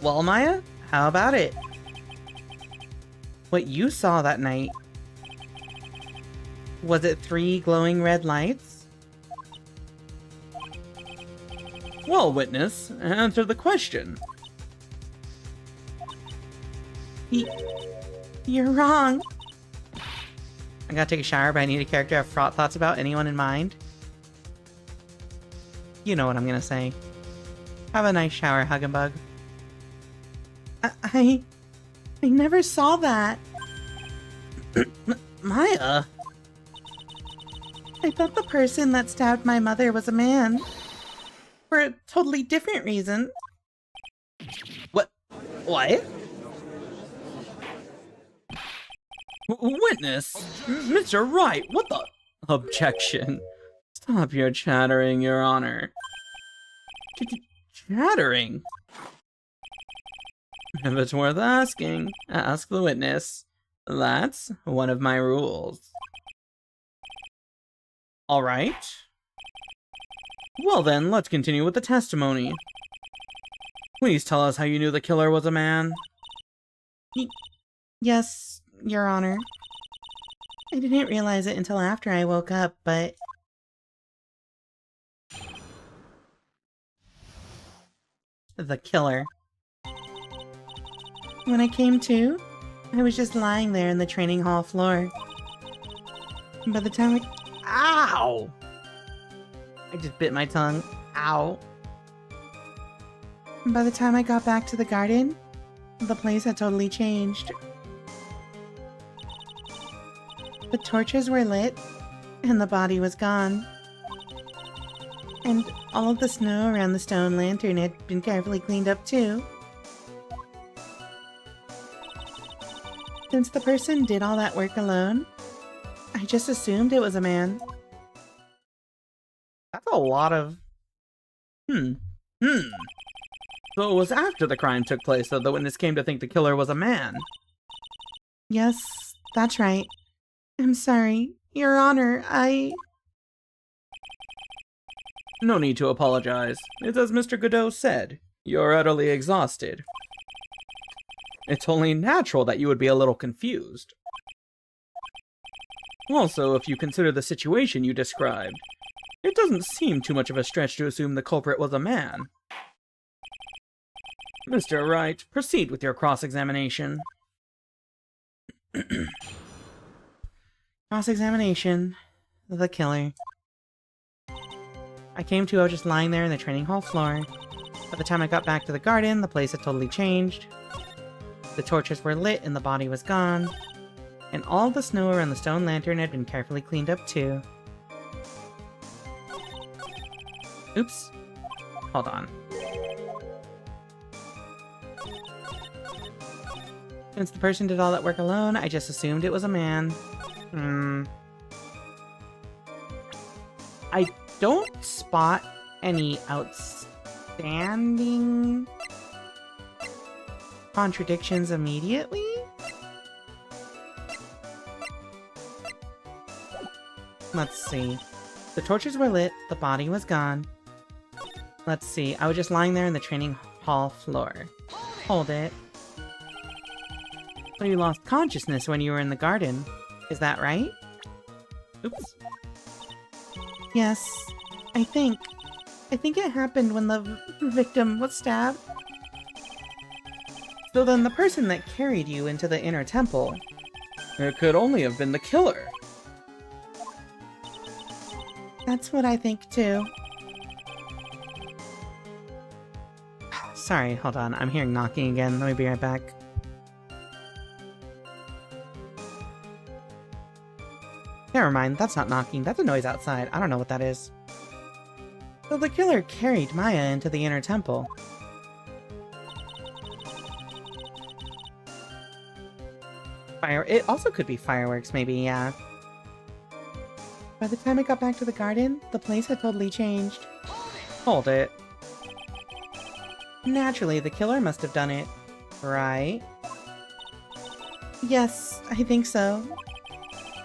Well, Maya, how about it? What you saw that night, was it 3 glowing red lights? Well, witness, answer the question. You're wrong. I gotta take a shower, but I need a character I have fraught thoughts about anyone in mind. You know what I'm gonna say. Have a nice shower, Hug and Bug. I never saw that. Maya? I thought the person that stabbed my mother was a man. For a totally different reason. What? Witness? Mr. Wright, what the? Objection. Stop your chattering, Your Honor. Chattering? If it's worth asking, ask the witness. That's one of my rules. Alright. Well then, let's continue with the testimony. Please tell us how you knew the killer was a man. Yes, Your Honor. I didn't realize it until after I woke up, but... The killer. When I came to, I was just lying there in the training hall floor. By the time Ow! I just bit my tongue. Ow. By the time I got back to the garden, the place had totally changed. The torches were lit, and the body was gone. And all of the snow around the stone lantern had been carefully cleaned up too. Since the person did all that work alone, I just assumed it was a man. That's a lot of... So it was after the crime took place that the witness came to think the killer was a man. Yes, that's right. I'm sorry, Your Honor, No need to apologize. It's as Mr. Godot said. You're utterly exhausted. It's only natural that you would be a little confused. Also, if you consider the situation you described, it doesn't seem too much of a stretch to assume the culprit was a man. Mr. Wright, proceed with your cross-examination. Cross-examination. The killer. I came to, I was just lying there in the training hall floor. By the time I got back to the garden, the place had totally changed. The torches were lit and the body was gone. And all the snow around the stone lantern had been carefully cleaned up too. Oops. Hold on. Since the person did all that work alone, I just assumed it was a man. I don't spot any outstanding contradictions immediately. Let's see. The torches were lit, the body was gone. Let's see, I was just lying there in the training hall floor. Hold it. So you lost consciousness when you were in the garden. Is that right? Oops. Yes, I think. I think it happened when the victim was stabbed. So then the person that carried you into the inner temple... It could only have been the killer. That's what I think too. Sorry, hold on. I'm hearing knocking again. Let me be right back. Never mind, that's not knocking. That's a noise outside. I don't know what that is. So the killer carried Maya into the inner temple. It also could be fireworks, maybe, yeah. By the time I got back to the garden, the place had totally changed. Hold it. Naturally, the killer must have done it, right? Yes, I think so.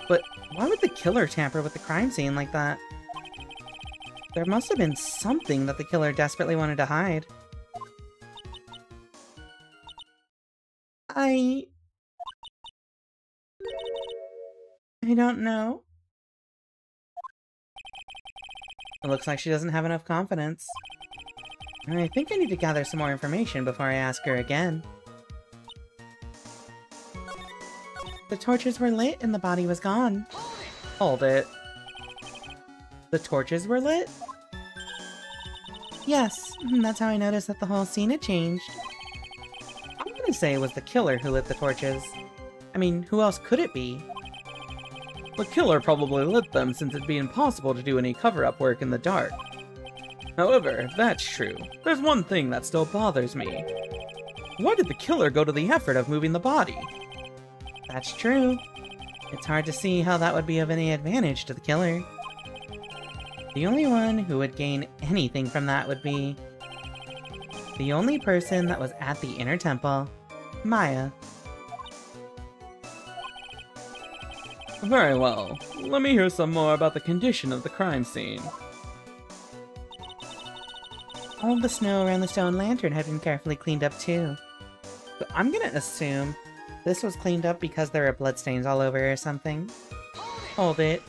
But why would the killer tamper with the crime scene like that? There must have been something that the killer desperately wanted to hide. I don't know. It looks like she doesn't have enough confidence. I think I need to gather some more information before I ask her again. The torches were lit and the body was gone. Hold it. The torches were lit? Yes, that's how I noticed that the whole scene had changed. I'm gonna say it was the killer who lit the torches. I mean, who else could it be? The killer probably lit them since it'd be impossible to do any cover-up work in the dark. However, if that's true, there's one thing that still bothers me. Why did the killer go to the effort of moving the body? That's true. It's hard to see how that would be of any advantage to the killer. The only one who would gain anything from that would be the only person that was at the inner temple Maya. Very well. Let me hear some more about the condition of the crime scene. All of the snow around the stone lantern had been carefully cleaned up too. So I'm gonna assume this was cleaned up because there were bloodstains all over or something. Hold it.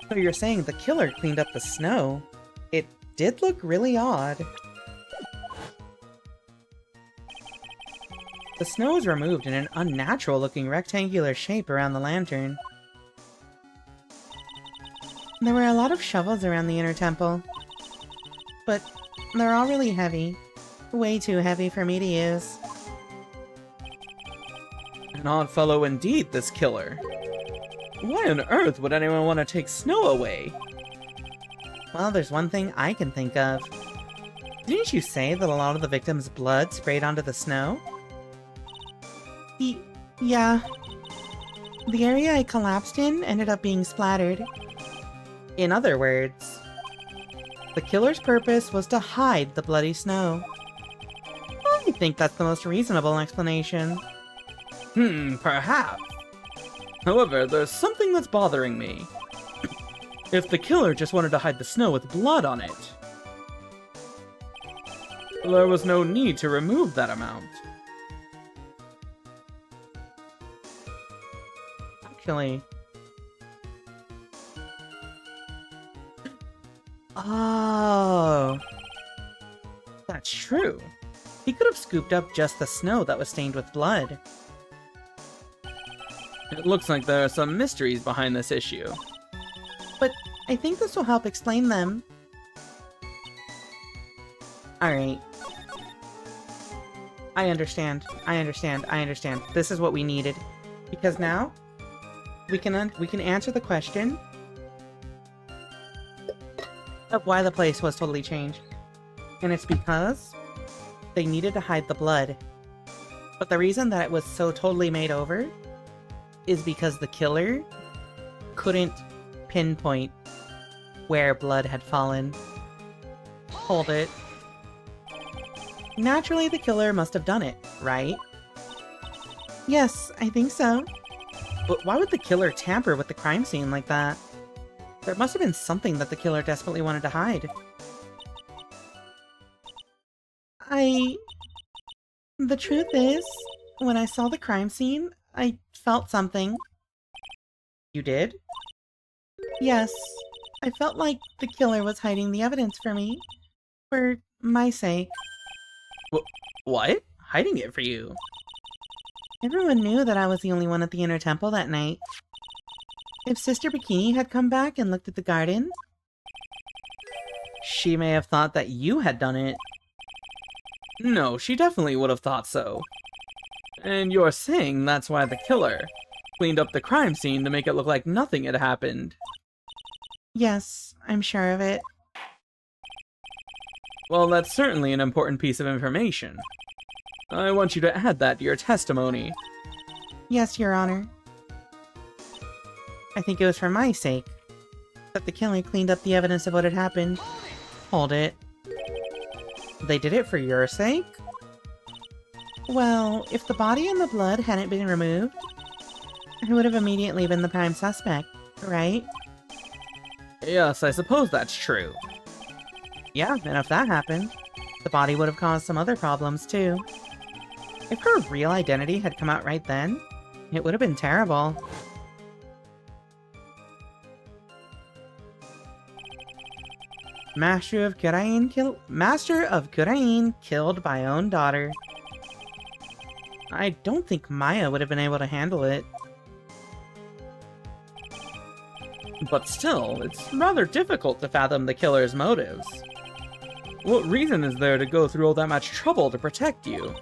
So you're saying the killer cleaned up the snow? It did look really odd. The snow was removed in an unnatural-looking rectangular shape around the lantern. There were a lot of shovels around the inner temple. But they're all really heavy. Way too heavy for me to use. An odd fellow indeed, this killer. Why on earth would anyone want to take snow away? Well, there's one thing I can think of. Didn't you say that a lot of the victims' blood sprayed onto the snow? Yeah. The area I collapsed in ended up being splattered. In other words, the killer's purpose was to hide the bloody snow. I think that's the most reasonable explanation. Perhaps. However, there's something that's bothering me. If the killer just wanted to hide the snow with blood on it, there was no need to remove that amount. Actually. Oh. That's true. He could have scooped up just the snow that was stained with blood. It looks like there are some mysteries behind this issue. But I think this will help explain them. Alright. I understand. This is what we needed. Because now, we can answer the question of why the place was totally changed. And it's because they needed to hide the blood. But the reason that it was so totally made over is because the killer couldn't pinpoint where blood had fallen. Hold it. Naturally, the killer must have done it, right? Yes, I think so. But why would the killer tamper with the crime scene like that? There must have been something that the killer desperately wanted to hide. The truth is, when I saw the crime scene, I felt something. You did? Yes. I felt like the killer was hiding the evidence for me. For my sake. What? Hiding it for you? Everyone knew that I was the only one at the inner temple that night. If Sister Bikini had come back and looked at the garden, she may have thought that you had done it. No, she definitely would have thought so. And you're saying that's why the killer cleaned up the crime scene to make it look like nothing had happened. Yes, I'm sure of it. Well, that's certainly an important piece of information. I want you to add that to your testimony. Yes, Your Honor. I think it was for my sake that the killer cleaned up the evidence of what had happened. Hold it. They did it for your sake? Well, if the body and the blood hadn't been removed, I would have immediately been the prime suspect, right? Yes, I suppose that's true. Yeah, and if that happened, the body would have caused some other problems too. If her real identity had come out right then, it would have been terrible. Master of Kurain killed by own daughter. I don't think Maya would have been able to handle it. But still, it's rather difficult to fathom the killer's motives. What reason is there to go through all that much trouble to protect you?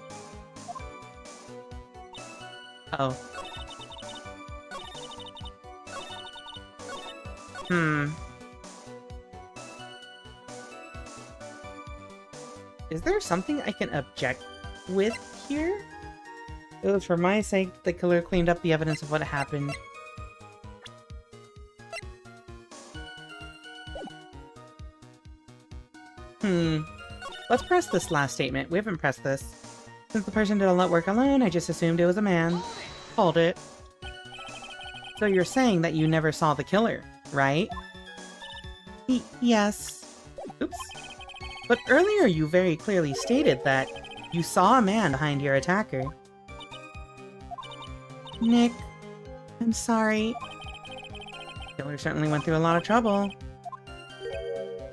Oh. Is there something I can object with here? It was for my sake that the killer cleaned up the evidence of what happened. Let's press this last statement. We haven't pressed this. Since the person did all that work alone, I just assumed it was a man. Called it. So you're saying that you never saw the killer, right? Yes. Oops. But earlier you very clearly stated that you saw a man behind your attacker. Nick, I'm sorry. Killer certainly went through a lot of trouble.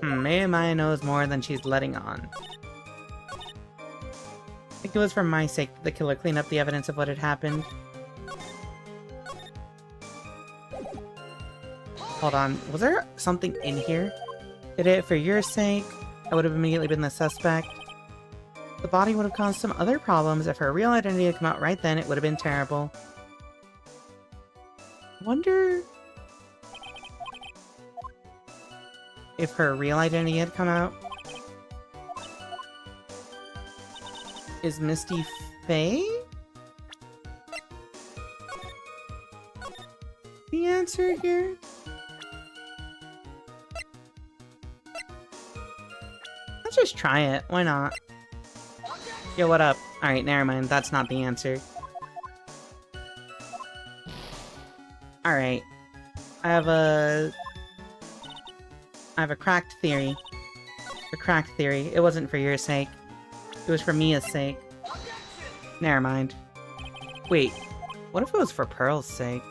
Maybe Maya knows more than she's letting on. I think it was for my sake that the killer cleaned up the evidence of what had happened. Hold on, was there something in here? Did it for your sake? I would have immediately been the suspect. The body would have caused some other problems. If her real identity had come out right then, it would have been terrible. Wonder if her real identity had come out. Is Misty Faye the answer here? Let's just try it. Why not? Yo, what up? Alright, never mind. That's not the answer. Alright. I have a cracked theory. A cracked theory. It wasn't for your sake. It was for Mia's sake. Never mind. Wait, what if it was for Pearl's sake?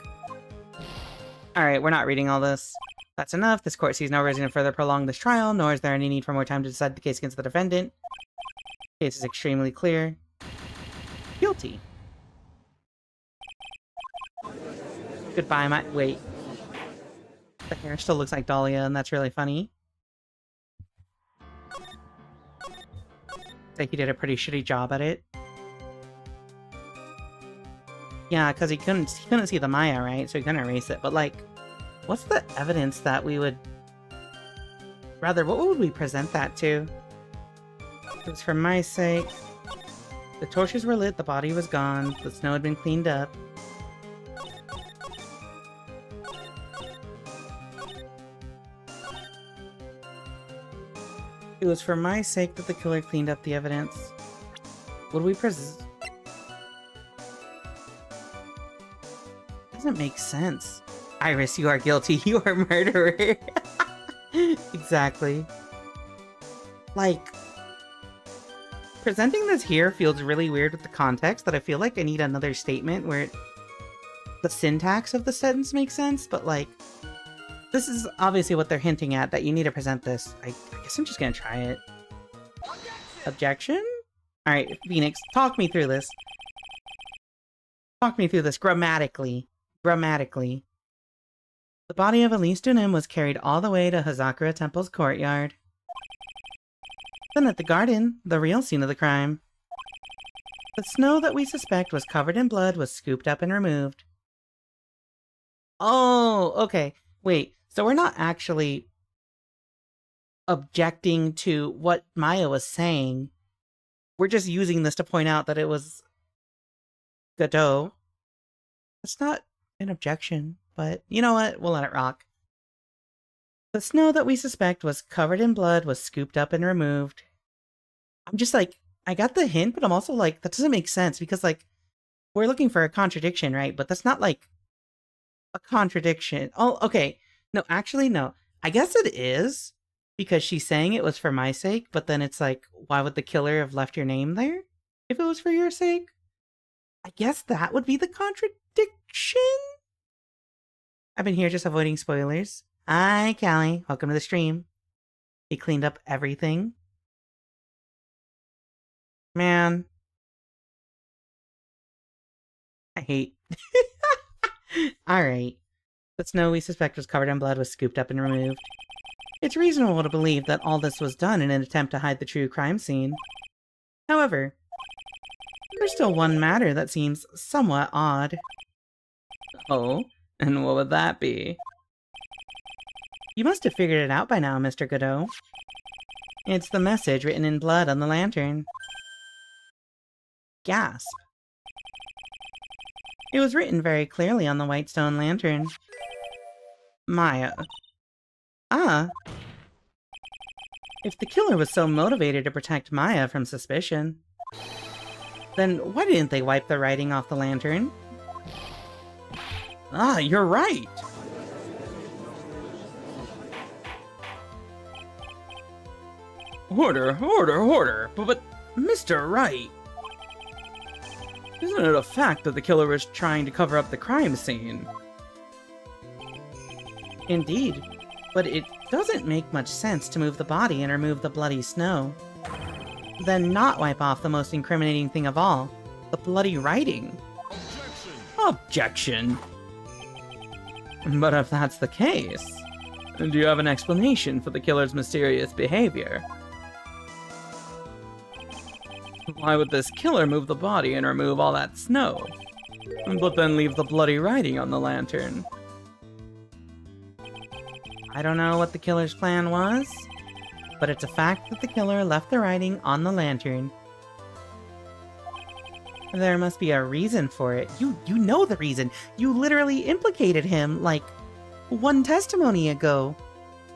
Alright, we're not reading all this. That's enough. This court sees no reason to further prolong this trial, nor is there any need for more time to decide the case against the defendant. The case is extremely clear. Guilty. Goodbye, wait. The hair still looks like Dahlia, and that's really funny. Like he did a pretty shitty job at it. Yeah, because he couldn't see the Maya, right? So he couldn't erase it. But like, what's the evidence that we would... Rather, what would we present that to? It was for my sake. The torches were lit, the body was gone, the snow had been cleaned up. It was for my sake that the killer cleaned up the evidence. Would we present... Doesn't make sense. Iris, you are guilty. You are murderer. Exactly. Like, presenting this here feels really weird with the context, that I feel like I need another statement where the syntax of the sentence makes sense, but like, this is obviously what they're hinting at, that you need to present this. I guess I'm just gonna try it. Objection? Alright, Phoenix, talk me through this. Talk me through this grammatically. Grammatically. The body of Elise Dunim was carried all the way to Hazakura Temple's courtyard. Then at the garden, the real scene of the crime. The snow that we suspect was covered in blood was scooped up and removed. Oh, okay. Wait, so we're not actually objecting to what Maya was saying. We're just using this to point out that it was Godot. That's not an objection, but you know what? We'll let it rock. The snow that we suspect was covered in blood was scooped up and removed. I'm just like, I got the hint, but I'm also like, that doesn't make sense, because like, we're looking for a contradiction, right? But that's not like a contradiction. Oh, okay. No, actually, no. I guess it is, because she's saying it was for my sake, but then it's like, why would the killer have left your name there if it was for your sake? I guess that would be the contradiction? I've been here just avoiding spoilers. Hi, Callie. Welcome to the stream. He cleaned up everything. Man. I hate... Alright. The snow we suspect was covered in blood was scooped up and removed. It's reasonable to believe that all this was done in an attempt to hide the true crime scene. However, there's still one matter that seems somewhat odd. Oh? And what would that be? You must have figured it out by now, Mr. Godot. It's the message written in blood on the lantern. Gasp. It was written very clearly on the white stone lantern. Maya. Ah. If the killer was so motivated to protect Maya from suspicion, Then why didn't they wipe the writing off the lantern? Ah, you're right! Order! But Mr. Wright! Isn't it a fact that the killer was trying to cover up the crime scene? Indeed, but it doesn't make much sense to move the body and remove the bloody snow. Then not wipe off the most incriminating thing of all, the bloody writing. Objection! But if that's the case, do you have an explanation for the killer's mysterious behavior? Why would this killer move the body and remove all that snow, but then leave the bloody writing on the lantern? I don't know what the killer's plan was, but it's a fact that the killer left the writing on the lantern. There must be a reason for it. You know the reason. You literally implicated him, like, one testimony ago.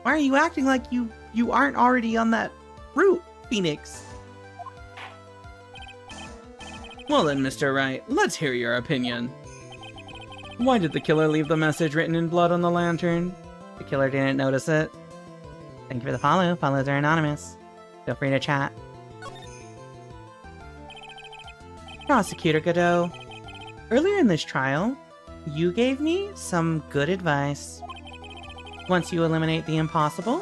Why are you acting like you aren't already on that route, Phoenix? Well then, Mr. Wright, let's hear your opinion. Why did the killer leave the message written in blood on the lantern? The killer didn't notice it. Thank you for the follow. Follows are anonymous. Feel free to chat. Prosecutor Godot, earlier in this trial, you gave me some good advice. Once you eliminate the impossible,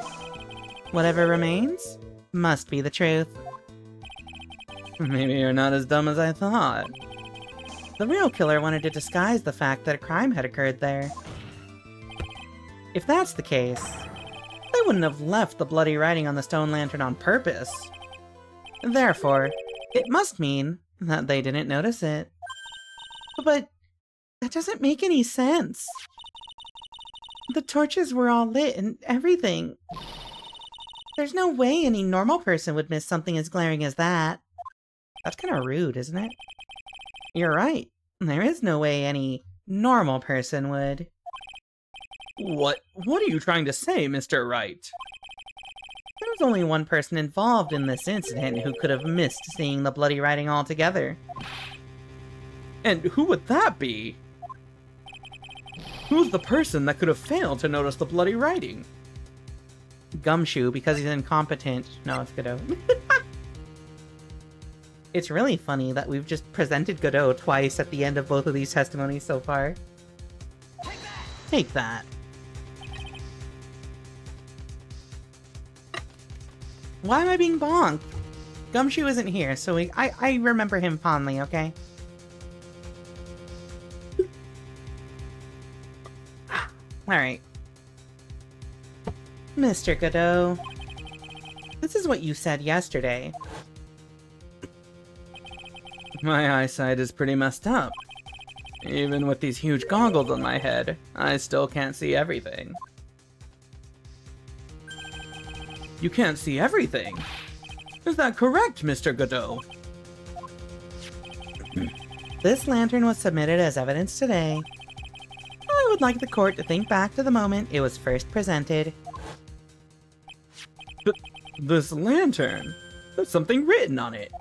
whatever remains must be the truth. Maybe you're not as dumb as I thought. The real killer wanted to disguise the fact that a crime had occurred there. If that's the case, they wouldn't have left the bloody writing on the stone lantern on purpose. Therefore, it must mean that they didn't notice it. But that doesn't make any sense. The torches were all lit and everything. There's no way any normal person would miss something as glaring as that. That's kind of rude, isn't it? You're right. There is no way any normal person would. What are you trying to say, Mr. Wright? There was only one person involved in this incident who could have missed seeing the bloody writing altogether. And who would that be? Who's the person that could have failed to notice the bloody writing? Gumshoe, because he's incompetent. No, it's Godot. It's really funny that we've just presented Godot twice at the end of both of these testimonies so far. Take that. Why am I being bonked? Gumshoe isn't here, so I remember him fondly, okay? Alright. Mr. Godot, this is what you said yesterday. My eyesight is pretty messed up. Even with these huge goggles on my head, I still can't see everything. You can't see everything? Is that correct, Mr. Godot? This lantern was submitted as evidence today. I would like the court to think back to the moment it was first presented. But this lantern, there's something written on it.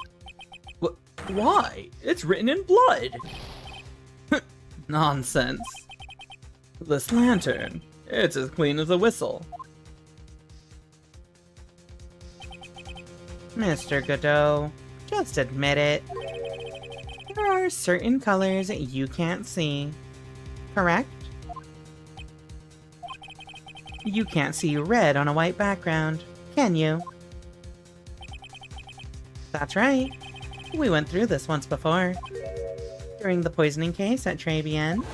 Why? It's written in blood. Nonsense. This lantern, it's as clean as a whistle. Mr. Godot, just admit it. There are certain colors you can't see, correct? You can't see red on a white background, can you? That's right. We went through this once before. During the poisoning case at Trebian.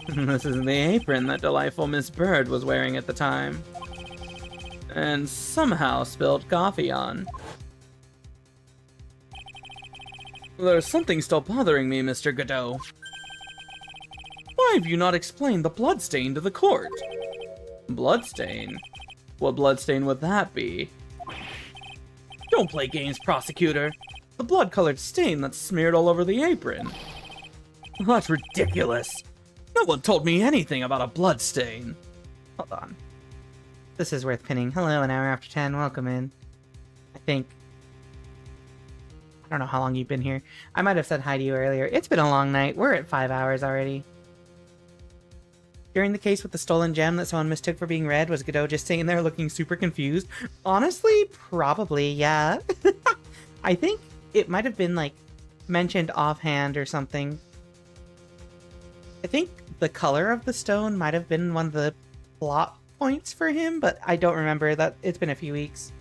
This is the apron that delightful Miss Bird was wearing at the time. And somehow spilled coffee on. There's something still bothering me, Mr. Godot. Why have you not explained the bloodstain to the court? Bloodstain? What bloodstain would that be? Don't play games, prosecutor. The blood-colored stain that's smeared all over the apron. That's ridiculous. No one told me anything about a blood stain. Hold on. This is worth pinning. Hello, an hour after 10. Welcome in. I think I don't know how long you've been here. I might have said hi to you earlier. It's been a long night. We're at 5 hours already. During the case with the stolen gem that someone mistook for being red, was Godot just sitting there looking super confused? Honestly, probably, yeah. I think it might have been, like, mentioned offhand or something. I think the color of the stone might have been one of the plot points for him, but I don't remember. That it's been a few weeks.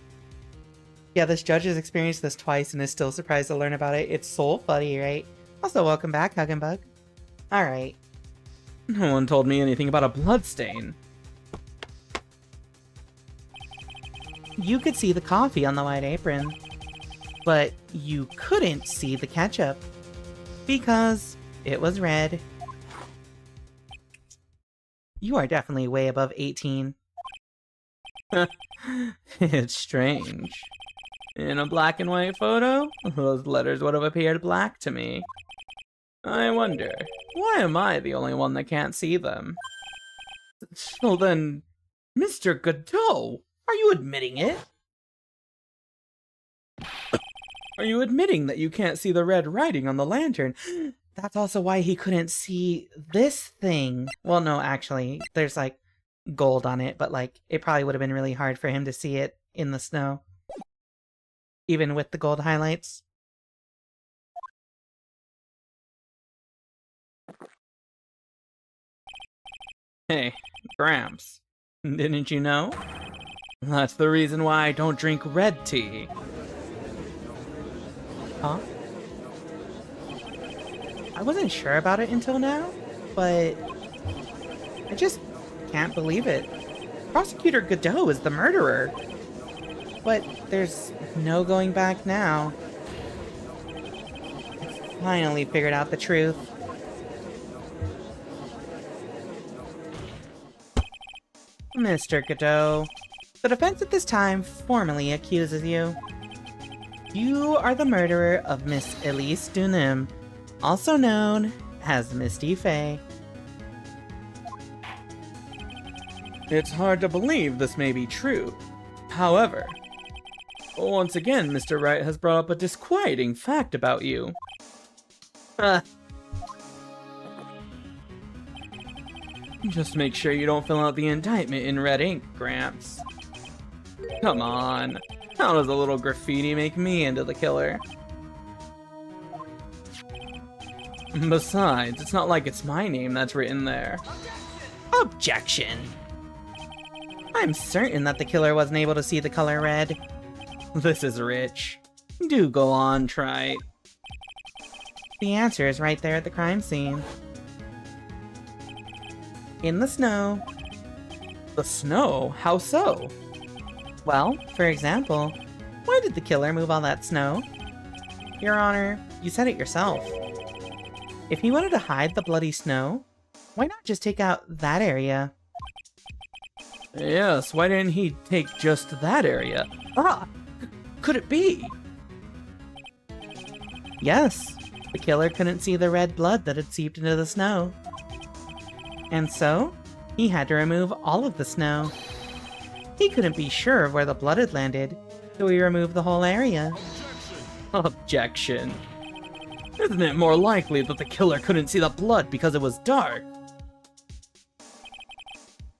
Yeah, this judge has experienced this twice and is still surprised to learn about it. It's so funny, right? Also, welcome back, Hug and Bug. Alright. No one told me anything about a bloodstain. You could see the coffee on the white apron, but you couldn't see the ketchup because it was red. You are definitely way above 18. It's strange. In a black and white photo, those letters would have appeared black to me. I wonder, why am I the only one that can't see them? So then, Mr. Godot, are you admitting it? Are you admitting that you can't see the red writing on the lantern? That's also why he couldn't see this thing. Well, no, actually, there's like gold on it, but like it probably would have been really hard for him to see it in the snow. Even with the gold highlights. Hey, Gramps, didn't you know? That's the reason why I don't drink red tea. Huh? I wasn't sure about it until now, but I just can't believe it. Prosecutor Godot is the murderer. But there's no going back now. I finally figured out the truth. Mr. Godot, the defense at this time formally accuses you. You are the murderer of Miss Elise Dunim, also known as Misty Faye. It's hard to believe this may be true. However, once again, Mr. Wright has brought up a disquieting fact about you. Just make sure you don't fill out the indictment in red ink, Gramps. Come on. How does a little graffiti make me into the killer? Besides, it's not like it's my name that's written there. Objection! I'm certain that the killer wasn't able to see the color red. This is rich. Do go on, try. The answer is right there at the crime scene. In the snow. The snow? How so? Well, for example, why did the killer move all that snow? Your Honor, you said it yourself. If he wanted to hide the bloody snow, why not just take out that area? Yes, why didn't he take just that area? Could it be? Yes, the killer couldn't see the red blood that had seeped into the snow. And so, he had to remove all of the snow. He couldn't be sure of where the blood had landed, so he removed the whole area. Objection. Isn't it more likely that the killer couldn't see the blood because it was dark?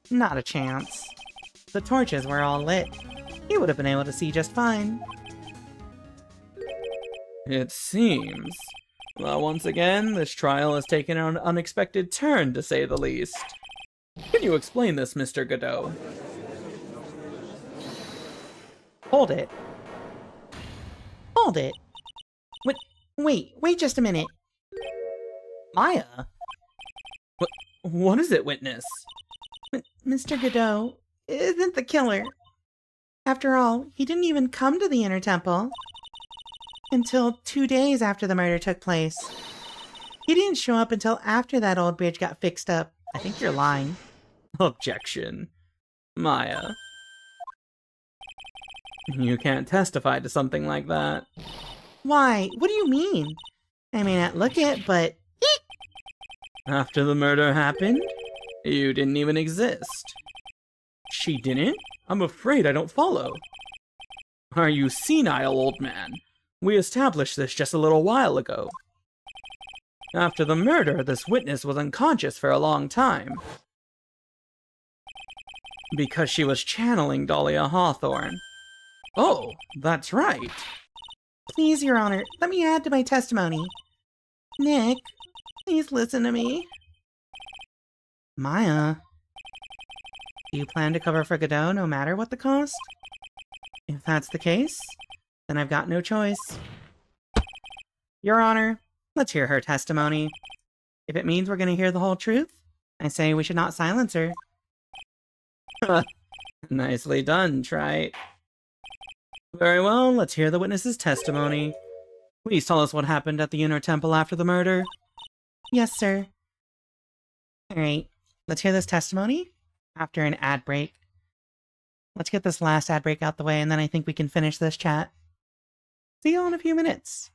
Not a chance. The torches were all lit. He would have been able to see just fine. It seems. Well, once again, this trial has taken an unexpected turn, to say the least. Can you explain this, Mr. Godot? Hold it. Hold it. Wait just a minute. Maya? What is it, witness? Mr. Godot isn't the killer. After all, he didn't even come to the Inner Temple until 2 days after the murder took place. He didn't show up until after that old bridge got fixed up. I think you're lying. Objection. Maya. You can't testify to something like that. Why? What do you mean? I may not look it, but... After the murder happened, you didn't even exist. She didn't? I'm afraid I don't follow. Are you senile, old man? We established this just a little while ago. After the murder, this witness was unconscious for a long time. Because she was channeling Dahlia Hawthorne. Oh, that's right. Please, Your Honor, let me add to my testimony. Nick, please listen to me. Maya, do you plan to cover for Godot no matter what the cost? If that's the case, then I've got no choice. Your Honor, let's hear her testimony. If it means we're going to hear the whole truth, I say we should not silence her. Nicely done, Trite. Very well, let's hear the witness's testimony. Please tell us what happened at the Inner Temple after the murder. Yes, sir. Alright, let's hear this testimony after an ad break. Let's get this last ad break out the way, and then I think we can finish this chat. See you all in a few minutes.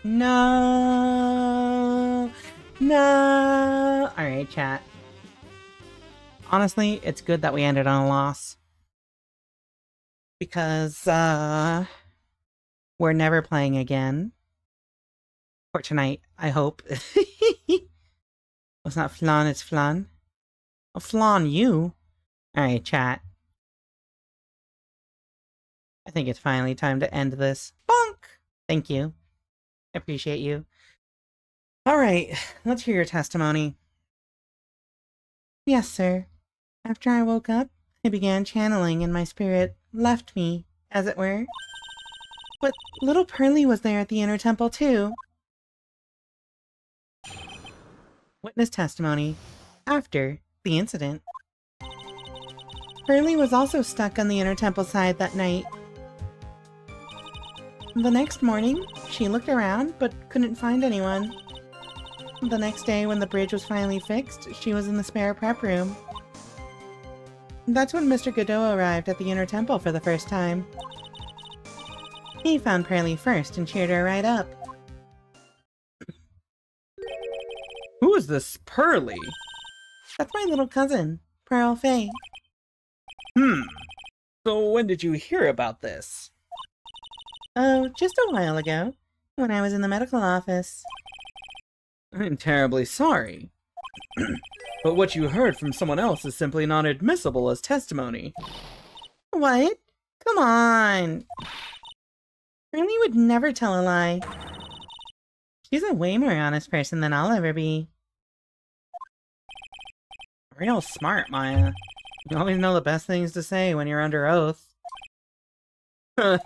No! No! Alright, chat. Honestly, it's good that we ended on a loss. Because, we're never playing again. For tonight, I hope. It's not flan, it's flan. Oh, flan you? Alright, chat. I think it's finally time to end this. Bonk! Thank you. I appreciate you. Alright, let's hear your testimony. Yes, sir. After I woke up, I began channeling and my spirit left me, as it were. But little Pearly was there at the inner temple too. Witness testimony. After the incident. Pearly was also stuck on the inner temple side that night. The next morning, she looked around but couldn't find anyone. The next day, when the bridge was finally fixed, she was in the spare prep room. That's when Mr. Godot arrived at the inner temple for the first time. He found Pearly first and cheered her right up. Who is this Pearly? That's my little cousin, Pearl Faye. So when did you hear about this? Oh, just a while ago, when I was in the medical office. I'm terribly sorry. But what you heard from someone else is simply not admissible as testimony. What? Come on! Pearly would never tell a lie. She's a way more honest person than I'll ever be. Real smart, Maya. You always know the best things to say when you're under oath. Well,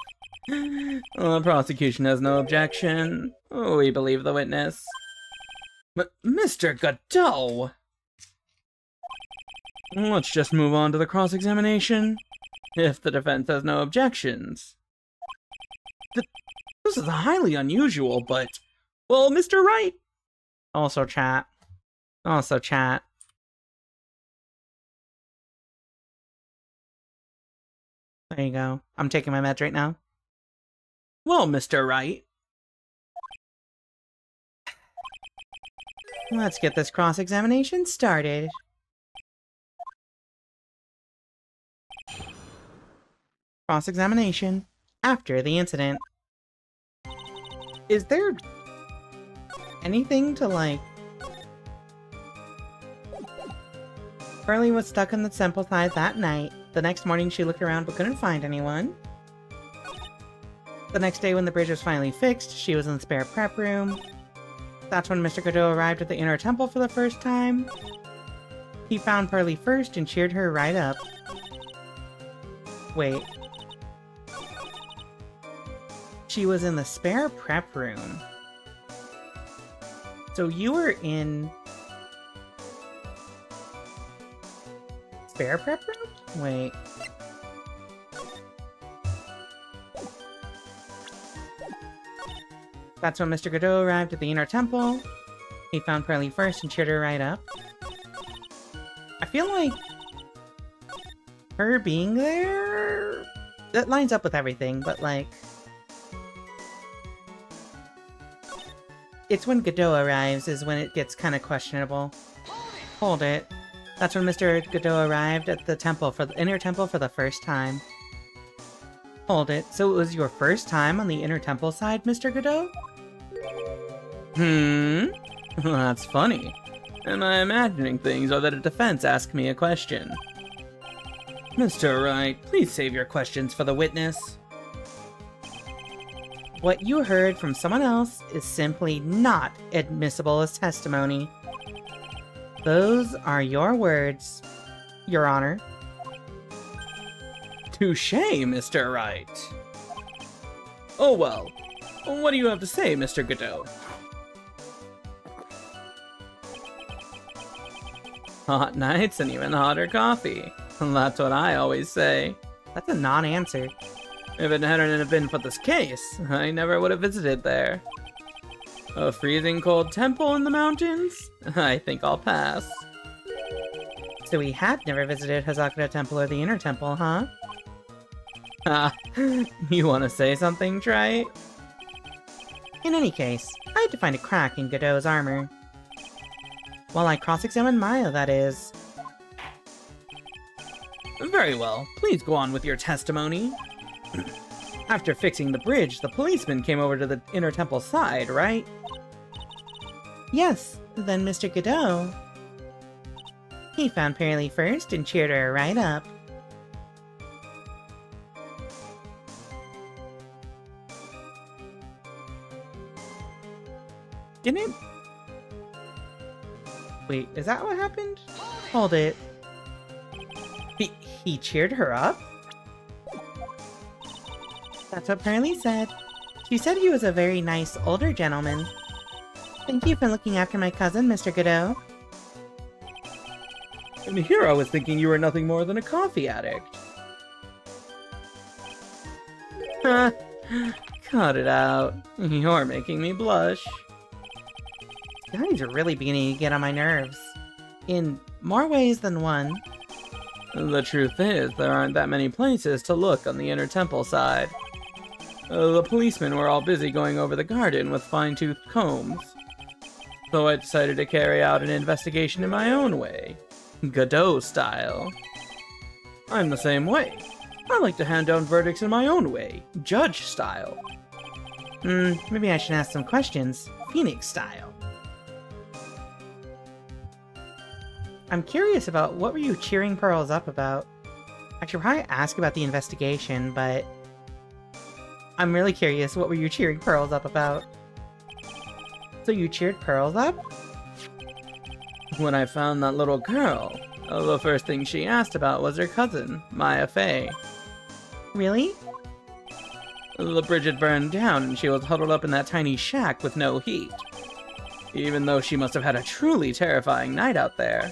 the prosecution has no objection. We believe the witness. But Mr. Godot! Let's just move on to the cross-examination. If the defense has no objections. This is highly unusual, but... Well, Mr. Wright! Also chat. Also chat. There you go. I'm taking my meds right now. Well, Mr. Wright. Let's get this cross-examination started. Cross-examination after the incident. Is there anything to, like... Pearly was stuck on the temple side that night. The next morning she looked around but couldn't find anyone. The next day when the bridge was finally fixed, she was in the spare prep room. That's when Mr. Godot arrived at the inner temple for the first time. He found Pearly first and cheered her right up. Wait. She was in the spare prep room. So you were in... spare prep room? Wait. That's when Mr. Godot arrived at the inner temple. He found Pearly first and cheered her right up. I feel like her being there... that lines up with everything, but like... it's when Godot arrives is when it gets kind of questionable. Hold it. That's when Mr. Godot arrived at the temple for the inner temple for the first time. Hold it. So it was your first time on the inner temple side, Mr. Godot? That's funny. Am I imagining things, or that a defense asked me a question? Mr. Wright, please save your questions for the witness. What you heard from someone else is simply not admissible as testimony. Those are your words, Your Honor. Touché, Mr. Wright. Oh well. What do you have to say, Mr. Godot? Hot nights and even hotter coffee. That's what I always say. That's a non-answer. If it hadn't been for this case, I never would have visited there. A freezing cold temple in the mountains? I think I'll pass. So we had never visited Hazakura Temple or the Inner Temple, huh? Ah, you want to say something, Trite? In any case, I had to find a crack in Godot's armor. While I cross-examined Maya, that is. Very well, please go on with your testimony. After fixing the bridge, the policeman came over to the Inner Temple side, right? Yes, then Mr. Godot. He found Pearly first and cheered her right up. Didn't it? Wait, is that what happened? Hold it. He cheered her up? That's what Pearly said. She said he was a very nice older gentleman. Thank you for looking after my cousin, Mr. Godot. And here I was thinking you were nothing more than a coffee addict. Cut it out. You're making me blush. Guys are really beginning to get on my nerves. In more ways than one. The truth is, there aren't that many places to look on the Inner Temple side. The policemen were all busy going over the garden with fine-toothed combs. So I decided to carry out an investigation in my own way. Godot style. I'm the same way. I like to hand down verdicts in my own way, judge style. Maybe I should ask some questions, Phoenix style. I'm curious about what were you cheering Pearls up about? I should probably ask about the investigation, but I'm really curious, what were you cheering Pearls up about? So you cheered Pearls up? When I found that little girl, the first thing she asked about was her cousin, Maya Fey. Really? The bridge had burned down and she was huddled up in that tiny shack with no heat. Even though she must have had a truly terrifying night out there.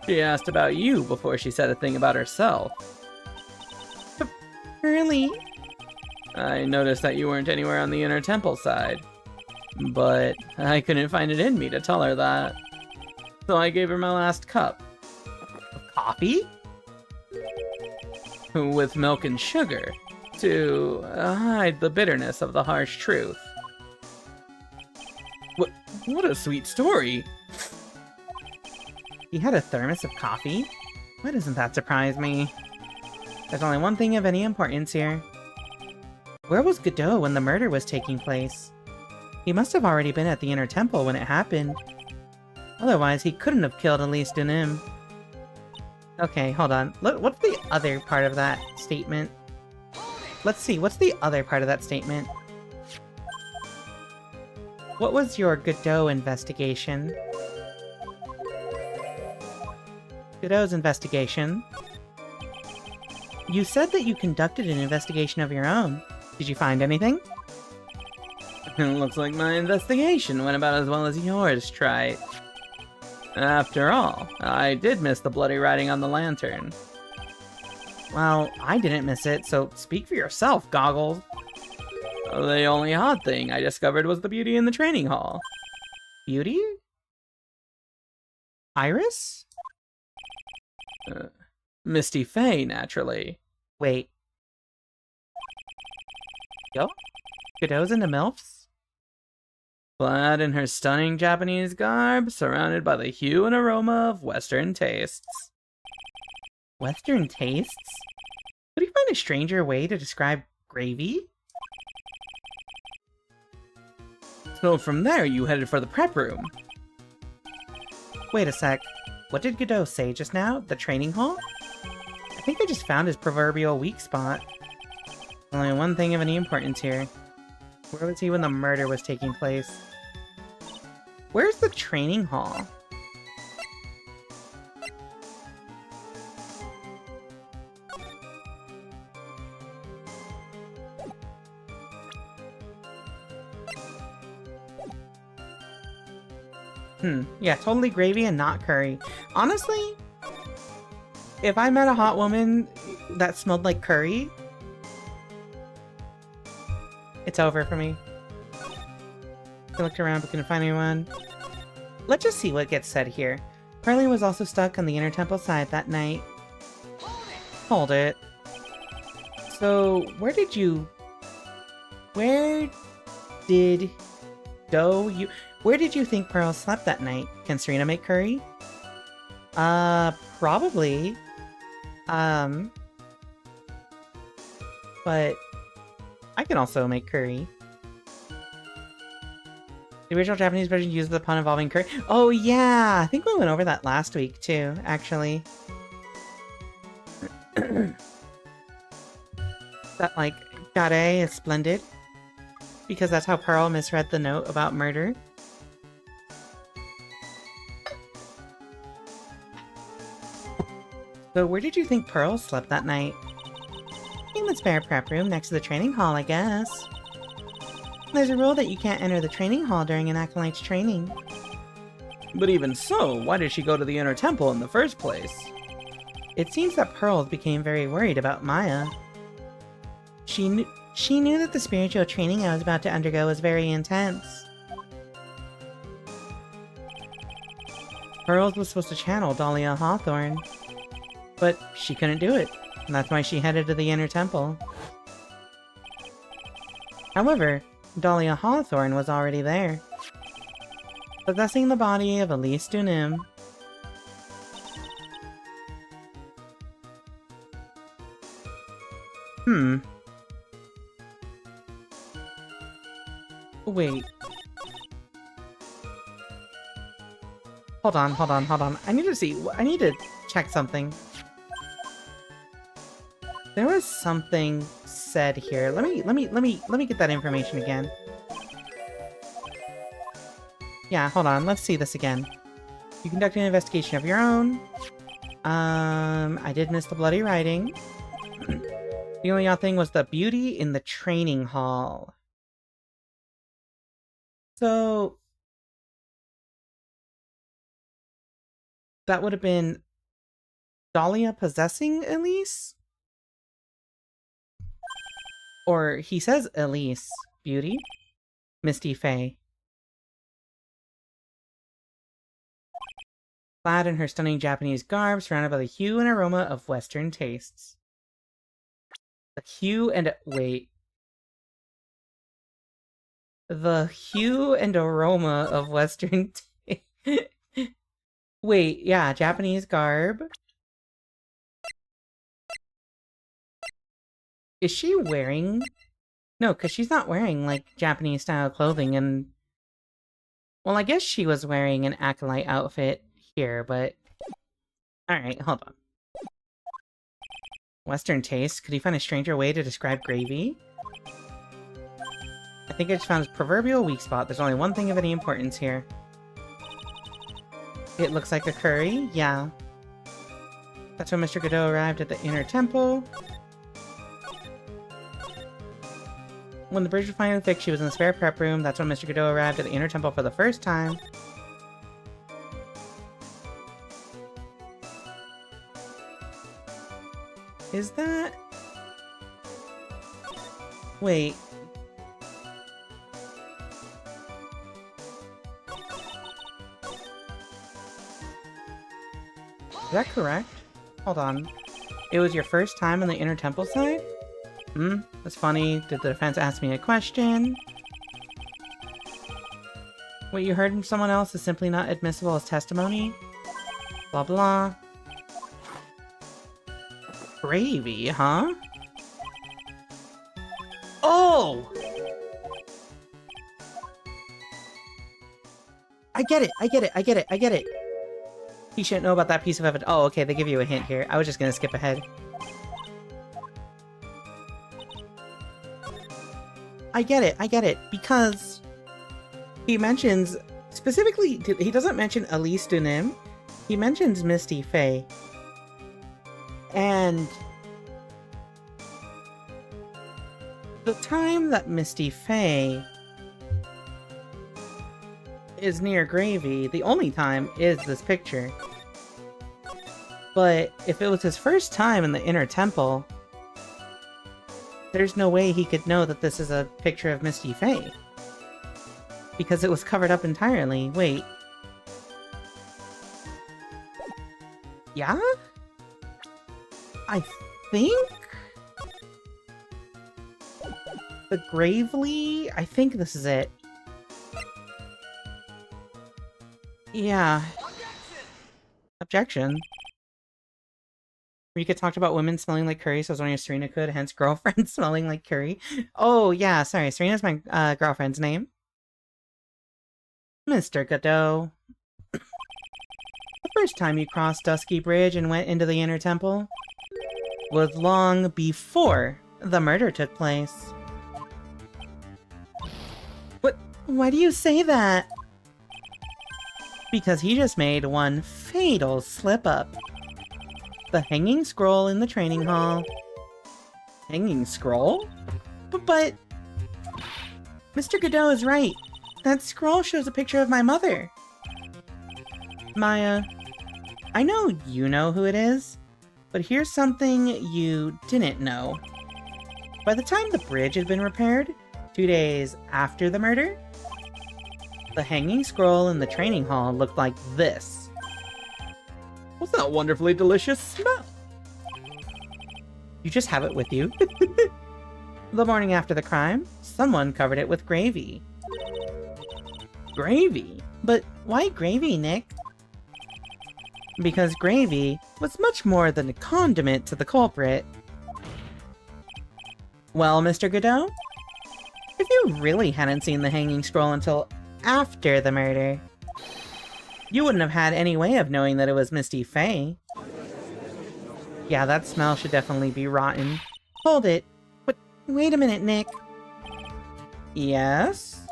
She asked about you before she said a thing about herself. Really? I noticed that you weren't anywhere on the Inner Temple side. But I couldn't find it in me to tell her that. So I gave her my last cup. Coffee? With milk and sugar. To hide the bitterness of the harsh truth. What a sweet story! He had a thermos of coffee? Why doesn't that surprise me? There's only one thing of any importance here. Where was Godot when the murder was taking place? He must have already been at the Inner Temple when it happened. Otherwise, he couldn't have killed Elise Dunim. Okay, hold on. What's the other part of that statement? Let's see, what's the other part of that statement? What was your Godot investigation? Godot's investigation. You said that you conducted an investigation of your own. Did you find anything? It looks like my investigation went about as well as yours, Trite. After all, I did miss the bloody writing on the lantern. Well, I didn't miss it, so speak for yourself, Goggles. The only odd thing I discovered was the beauty in the training hall. Beauty? Iris? Misty Fey, naturally. Wait. Yo? Godot's into MILFs? Clad in her stunning Japanese garb, surrounded by the hue and aroma of Western tastes. Western tastes? Could you find a stranger way to describe gravy? So from there, you headed for the prep room. Wait a sec. What did Godot say just now? The training hall? I think I just found his proverbial weak spot. Only one thing of any importance here. Where was he when the murder was taking place? Where's the training hall? Yeah, totally gravy and not curry. Honestly, if I met a hot woman that smelled like curry, It's over for me. I looked around but couldn't find anyone. Let's just see what gets said here. Pearlie was also stuck on the inner temple side that night. Hold it. So, where did you think Pearl slept that night? Can Serena make curry? Probably. But I can also make curry. The original Japanese version uses the pun involving curry. Oh yeah! I think we went over that last week too, actually. That, like, Gare is splendid. Because that's how Pearl misread the note about murder. So where did you think Pearl slept that night? In the spare prep room next to the training hall, I guess. There's a rule that you can't enter the training hall during an acolyte's training. But even so, why did she go to the inner temple in the first place? It seems that Pearl became very worried about Maya. She knew that the spiritual training I was about to undergo was very intense. Pearl was supposed to channel Dahlia Hawthorne, but she couldn't do it, and that's why she headed to the inner temple. However, Dahlia Hawthorne was already there, possessing the body of Elise Dunim. Wait. Hold on. I need to check something. There was something said here. Let me get that information again. Yeah, hold on. Let's see this again. You conducted an investigation of your own. I did miss the bloody writing. The only odd thing was the beauty in the training hall. So that would have been Dahlia possessing Elise? Or he says Elise. Beauty? Misty Faye. Clad in her stunning Japanese garb, surrounded by the hue and aroma of Western tastes. The hue and... wait. The hue and aroma of Western taste. Wait, yeah, Japanese garb. Is she wearing... No, because she's not wearing, like, Japanese-style clothing, and... Well, I guess she was wearing an acolyte outfit here, but... Alright, hold on. Western taste? Could he find a stranger way to describe gravy? I think I just found his proverbial weak spot. There's only one thing of any importance here. It looks like a curry? Yeah. That's when Mr. Godot arrived at the inner temple. When the bridge was finally fixed, she was in the spare prep room. That's when Mr. Godot arrived at the inner temple for the first time. Is that... Wait. Is that correct? Hold on. It was your first time on the inner temple side? That's funny. Did the defense ask me a question? What you heard from someone else is simply not admissible as testimony? Blah blah. Gravy, huh? Oh! I get it. He shouldn't know about that piece of evidence. Oh, okay, they give you a hint here. I was just gonna skip ahead. I get it, because he mentions, specifically, he doesn't mention Elise Dunim, he mentions Misty Faye. And the time that Misty Faye is near Gravy, the only time is this picture. But if it was his first time in the inner temple, there's no way he could know that this is a picture of Misty Faye. Because it was covered up entirely. Wait. Yeah? I think? The Gravely? I think this is it. Yeah. Objection. Rika talked about women smelling like curry, so I was wondering if Serena could, hence girlfriend smelling like curry. Oh, yeah, sorry. Serena's my girlfriend's name. Mr. Godot. The first time you crossed Dusky Bridge and went into the Inner Temple was long before the murder took place. What? Why do you say that? Because he just made one fatal slip-up. The hanging scroll in the training hall. Hanging scroll? But... Mr. Godot is right. That scroll shows a picture of my mother. Maya, I know you know who it is, but here's something you didn't know. By the time the bridge had been repaired, 2 days after the murder, the hanging scroll in the training hall looked like this. What's that wonderfully delicious smell? You just have it with you. The morning after the crime, someone covered it with gravy. Gravy? But why gravy, Nick? Because gravy was much more than a condiment to the culprit. Well, Mr. Godot, if you really hadn't seen the hanging scroll until after the murder, you wouldn't have had any way of knowing that it was Misty Faye. Yeah, that smell should definitely be rotten. Hold it. But wait a minute, Nick. Yes?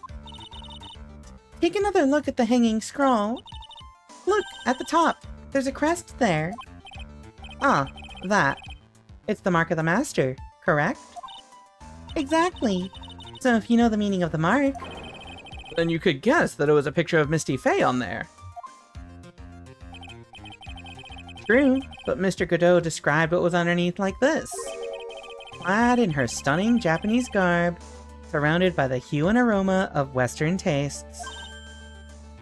Take another look at the hanging scroll. Look, at the top. There's a crest there. Ah, that. It's the mark of the master, correct? Exactly. So if you know the meaning of the mark... Then you could guess that it was a picture of Misty Faye on there. True, but Mr. Godot described what was underneath like this. Clad in her stunning Japanese garb, surrounded by the hue and aroma of Western tastes.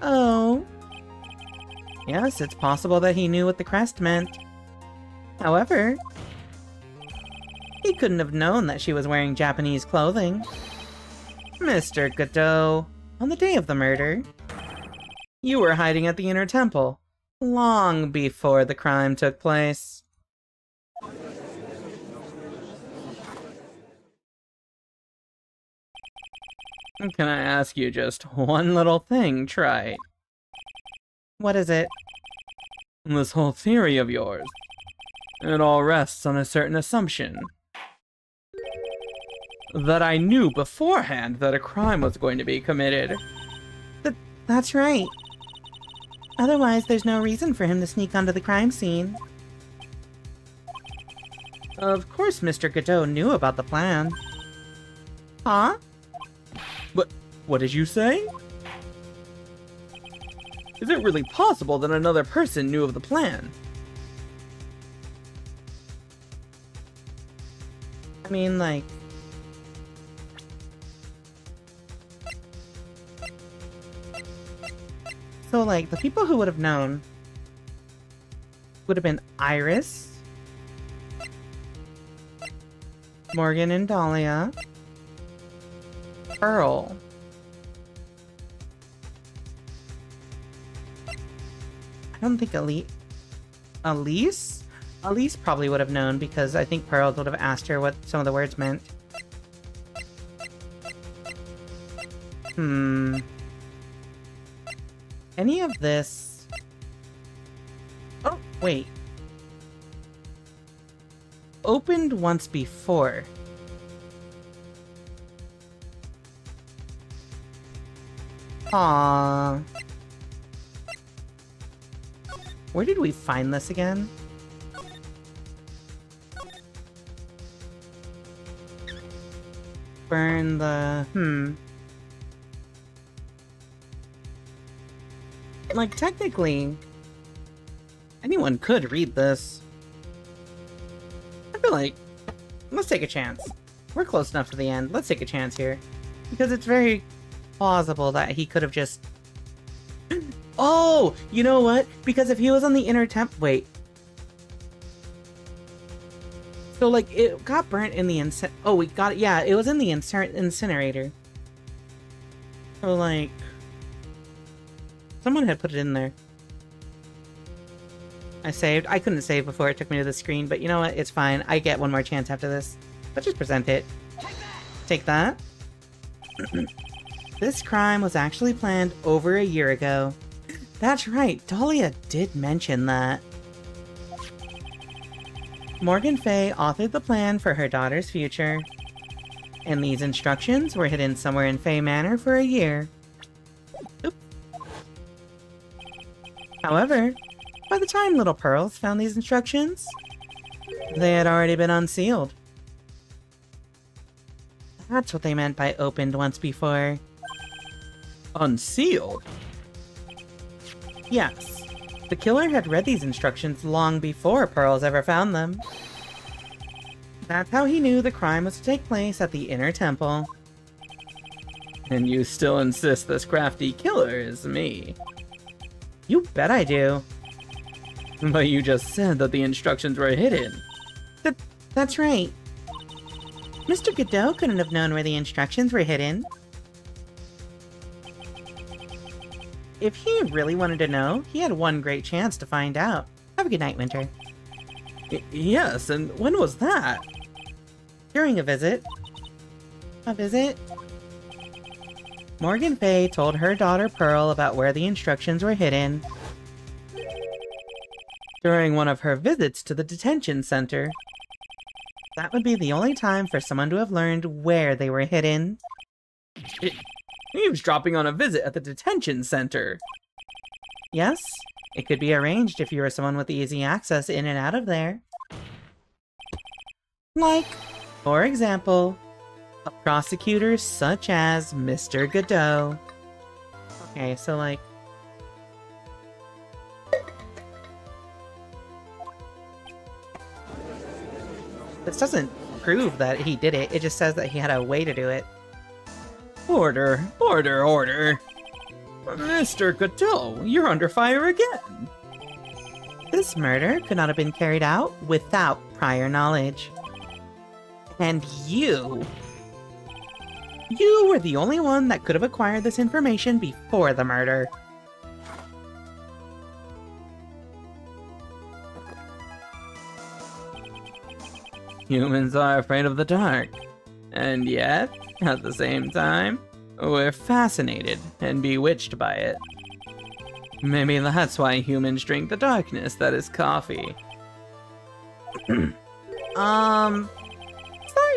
Oh. Yes, it's possible that he knew what the crest meant. However, he couldn't have known that she was wearing Japanese clothing. Mr. Godot, on the day of the murder, you were hiding at the Inner Temple, long before the crime took place. Can I ask you just one little thing, Trite? What is it? This whole theory of yours, it all rests on a certain assumption. That I knew beforehand that a crime was going to be committed. That's right. Otherwise, there's no reason for him to sneak onto the crime scene. Of course Mr. Godot knew about the plan. Huh? What did you say? Is it really possible that another person knew of the plan? I mean, like... So, like, the people who would have known would have been Iris, Morgan and Dahlia, Pearl, I don't think Elise? Elise probably would have known because I think Pearl would have asked her what some of the words meant. Any of this... Oh, wait. Opened once before. Aww. Where did we find this again? Burn the... Like, technically, anyone could read this. I feel like, let's take a chance. we're close enough to the end. Let's take a chance here. Because it's very plausible that he could have just... Oh! You know what? Because if he was on the inner temp... Wait. So, like, it got burnt in the Oh, we got it. Yeah, it was in the incinerator. So, like... Someone had put it in there. I saved. I couldn't save before it took me to the screen, but you know what? It's fine. I get one more chance after this. Let's just present it. Take that. This crime was actually planned over a year ago. That's right, Dahlia did mention that. Morgan Fay authored the plan for her daughter's future. And these instructions were hidden somewhere in Fay Manor for a year. Oop. However, by the time Little Pearls found these instructions, they had already been unsealed. That's what they meant by opened once before. Unsealed? Yes. The killer had read these instructions long before Pearls ever found them. That's how he knew the crime was to take place at the Inner Temple. And you still insist this crafty killer is me? You bet I do. But you just said that the instructions were hidden. That's right. Mr. Godot couldn't have known where the instructions were hidden. If he really wanted to know, he had one great chance to find out. Have a good night, Winter. Yes, and when was that? During a visit. A visit? Morgan Fay told her daughter Pearl about where the instructions were hidden. During one of her visits to the detention center. That would be the only time for someone to have learned where they were hidden. Eavesdropping on a visit at the detention center. Yes, it could be arranged if you were someone with easy access in and out of there. Like, for example, a prosecutor such as Mr. Godot. Okay, so like... This doesn't prove that he did it, it just says that he had a way to do it. Order, order, order. Mr. Godot, you're under fire again. This murder could not have been carried out without prior knowledge. And you were the only one that could have acquired this information before the murder. Humans are afraid of the dark. And yet, at the same time, we're fascinated and bewitched by it. Maybe that's why humans drink the darkness that is coffee. Sorry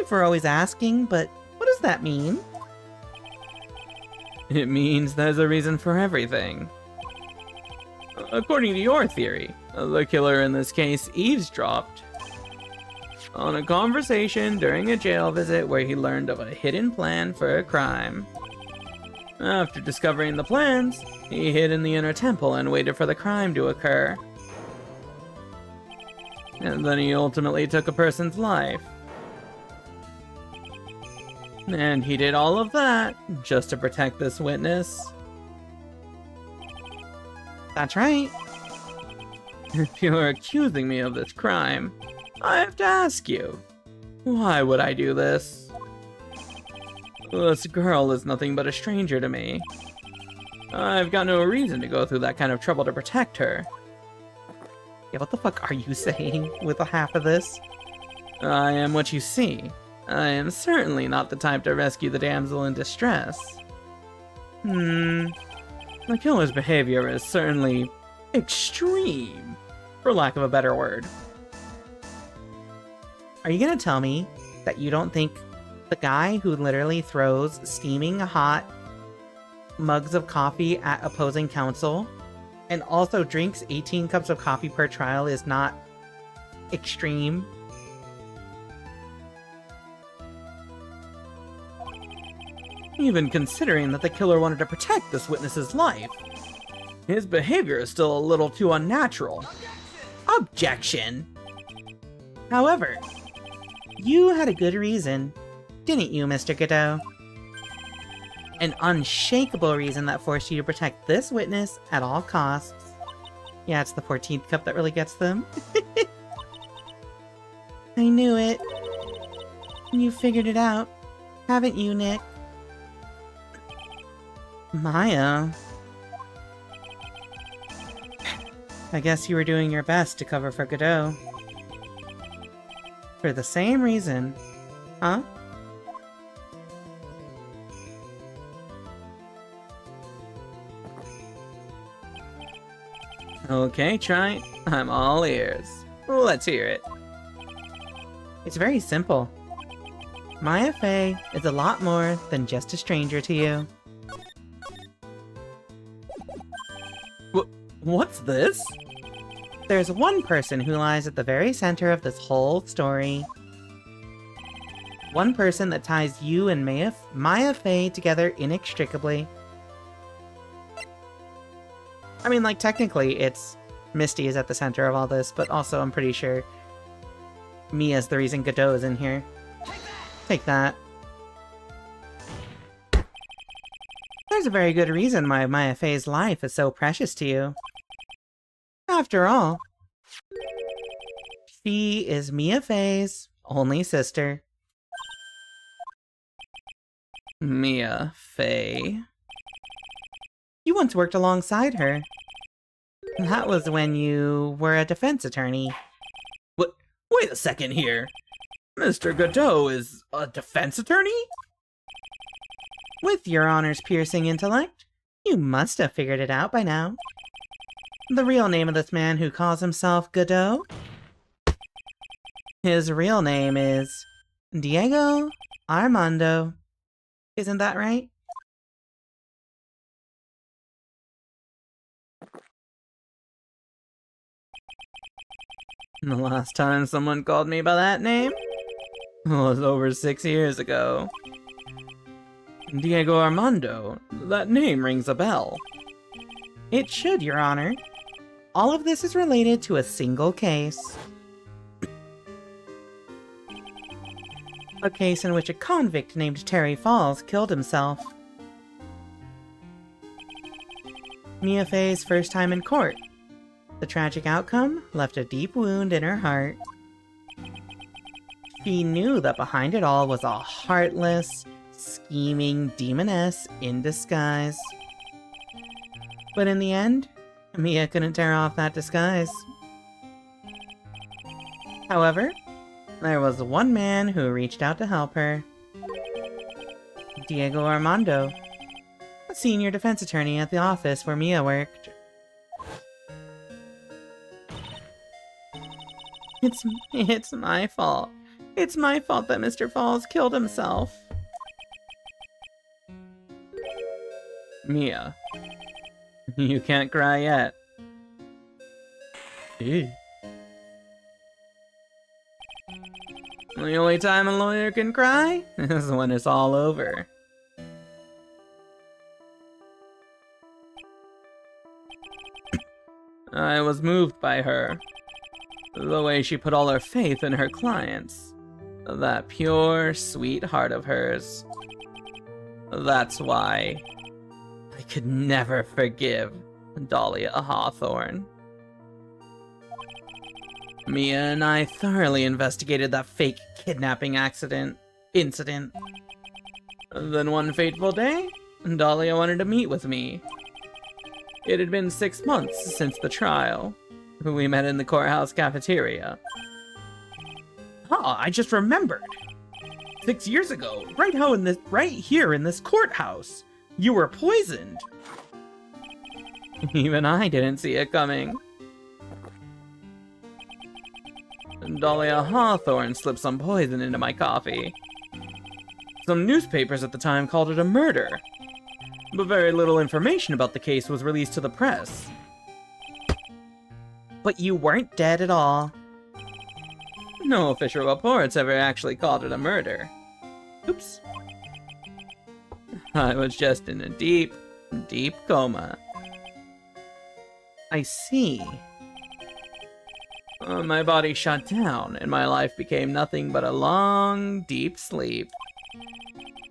for always asking, but what does that mean? It means there's a reason for everything. According to your theory, the killer in this case eavesdropped on a conversation during a jail visit where he learned of a hidden plan for a crime. After discovering the plans, he hid in the inner temple and waited for the crime to occur. And then he ultimately took a person's life. And he did all of that just to protect this witness. That's right. If you're accusing me of this crime, I have to ask you, why would I do this? This girl is nothing but a stranger to me. I've got no reason to go through that kind of trouble to protect her. Yeah, what the fuck are you saying with a half of this? I am what you see. I am certainly not the type to rescue the damsel in distress. The killer's behavior is certainly extreme, for lack of a better word. Are you gonna tell me that you don't think the guy who literally throws steaming hot mugs of coffee at opposing counsel and also drinks 18 cups of coffee per trial is not extreme? Even considering that the killer wanted to protect this witness's life, his behavior is still a little too unnatural. Objection! However, you had a good reason. didn't you, Mr. Godot? An unshakable reason that forced you to protect this witness at all costs. Yeah, it's the 14th cup that really gets them. I knew it. You figured it out, haven't you, Nick? Maya. I guess you were doing your best to cover for Godot. For the same reason. Huh? Okay, try. I'm all ears. Let's hear it. It's very simple. Maya Fey is a lot more than just a stranger to you. What's this? There's one person who lies at the very center of this whole story. One person that ties you and Maya Fey together inextricably. I mean, like, technically, it's Misty is at the center of all this, but also I'm pretty sure Mia's the reason Godot is in here. Take that. There's a very good reason why Maya Fey's life is so precious to you. After all, she is Mia Fey's only sister. Mia Fey. You once worked alongside her. That was when you were a defense attorney. What? Wait a second here. Mr. Godot is a defense attorney? With your honor's piercing intellect, you must have figured it out by now. The real name of this man who calls himself Godot? His real name is Diego Armando. Isn't that right? The last time someone called me by that name was over 6 years ago. Diego Armando. That name rings a bell. It should, Your Honor. All of this is related to a single case. A case in which a convict named Terry Falls killed himself. Mia Fey's first time in court. The tragic outcome left a deep wound in her heart. She knew that behind it all was a heartless, scheming demoness in disguise. But in the end, Mia couldn't tear off that disguise. However, there was one man who reached out to help her. Diego Armando, a senior defense attorney at the office where Mia worked. It's my fault. It's my fault that Mr. Falls killed himself. Mia. You can't cry yet. Ew. The only time a lawyer can cry is when it's all over. I was moved by her. The way she put all her faith in her clients. That pure, sweet heart of hers. That's why I could never forgive Dahlia Hawthorne. Mia and I thoroughly investigated that fake kidnapping incident. Then one fateful day, Dahlia wanted to meet with me. It had been 6 months since the trial. We met in the courthouse cafeteria. I just remembered. 6 years ago, right here in this courthouse, you were poisoned. Even I didn't see it coming. Dahlia Hawthorne slipped some poison into my coffee. Some newspapers at the time called it a murder, but very little information about the case was released to the press. But you weren't dead at all. No official reports ever actually called it a murder. Oops. I was just in a deep, deep coma. I see. My body shut down, and my life became nothing but a long, deep sleep.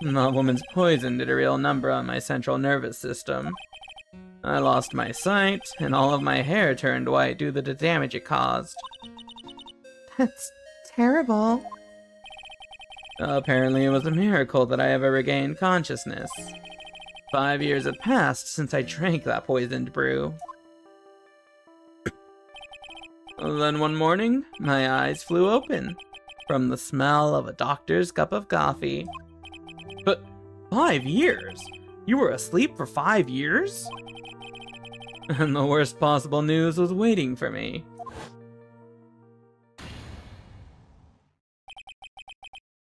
That woman's poison did a real number on my central nervous system. I lost my sight, and all of my hair turned white due to the damage it caused. That's terrible. Apparently it was a miracle that I ever regained consciousness. 5 years had passed since I drank that poisoned brew. Then one morning, my eyes flew open from the smell of a doctor's cup of coffee. But 5 years? You were asleep for 5 years? And the worst possible news was waiting for me.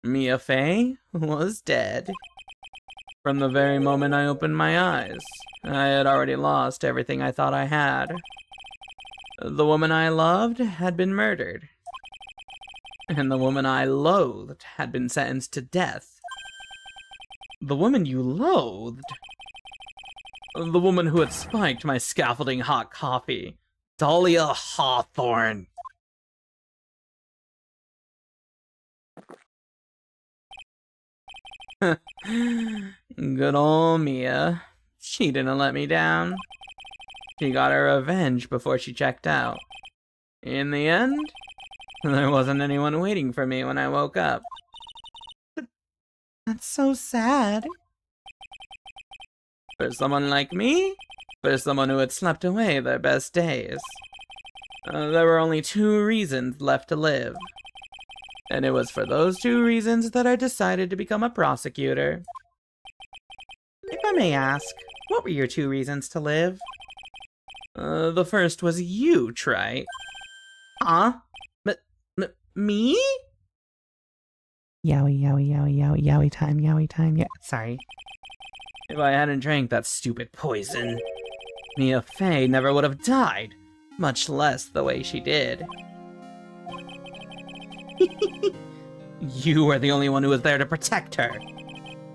Mia Fey was dead. From the very moment I opened my eyes, I had already lost everything I thought I had. The woman I loved had been murdered. And the woman I loathed had been sentenced to death. The woman you loathed? The woman who had spiked my scaffolding hot coffee. Dahlia Hawthorne. Good ol' Mia. She didn't let me down. She got her revenge before she checked out. In the end, there wasn't anyone waiting for me when I woke up. That's so sad. For someone like me? For someone who had slept away their best days. There were only 2 reasons left to live. And it was for those 2 reasons that I decided to become a prosecutor. If I may ask, what were your 2 reasons to live? The first was you, Trite. Huh? Me? Yowie time, yeah. Sorry. If I hadn't drank that stupid poison, Mia Fey never would have died, much less the way she did. You were the only one who was there to protect her.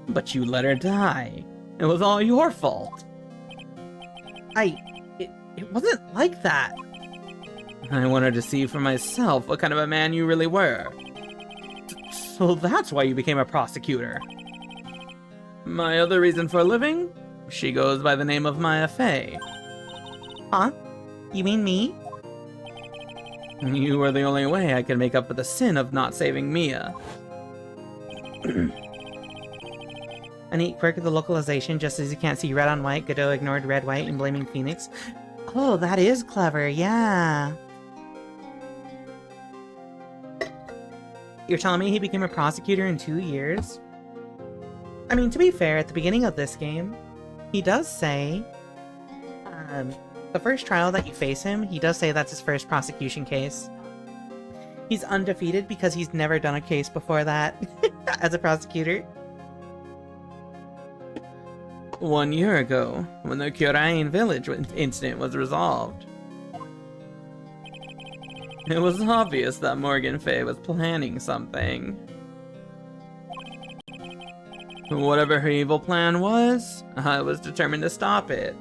But you let her die. It was all your fault. It wasn't like that. I wanted to see for myself what kind of a man you really were. So that's why you became a prosecutor. My other reason for living? She goes by the name of Mia Fey. Huh? You mean me? You were the only way I could make up for the sin of not saving Mia. A neat quirk of the localization, just as you can't see red on white, Godot ignored red, white, and blaming Phoenix. Oh, that is clever, yeah. You're telling me he became a prosecutor in 2 years? I mean, to be fair, at the beginning of this game, he does say, the first trial that you face him, he does say that's his first prosecution case. He's undefeated because he's never done a case before that as a prosecutor. 1 year ago, when the Kyorain village incident was resolved. It was obvious that Morgan Fey was planning something. Whatever her evil plan was, I was determined to stop it.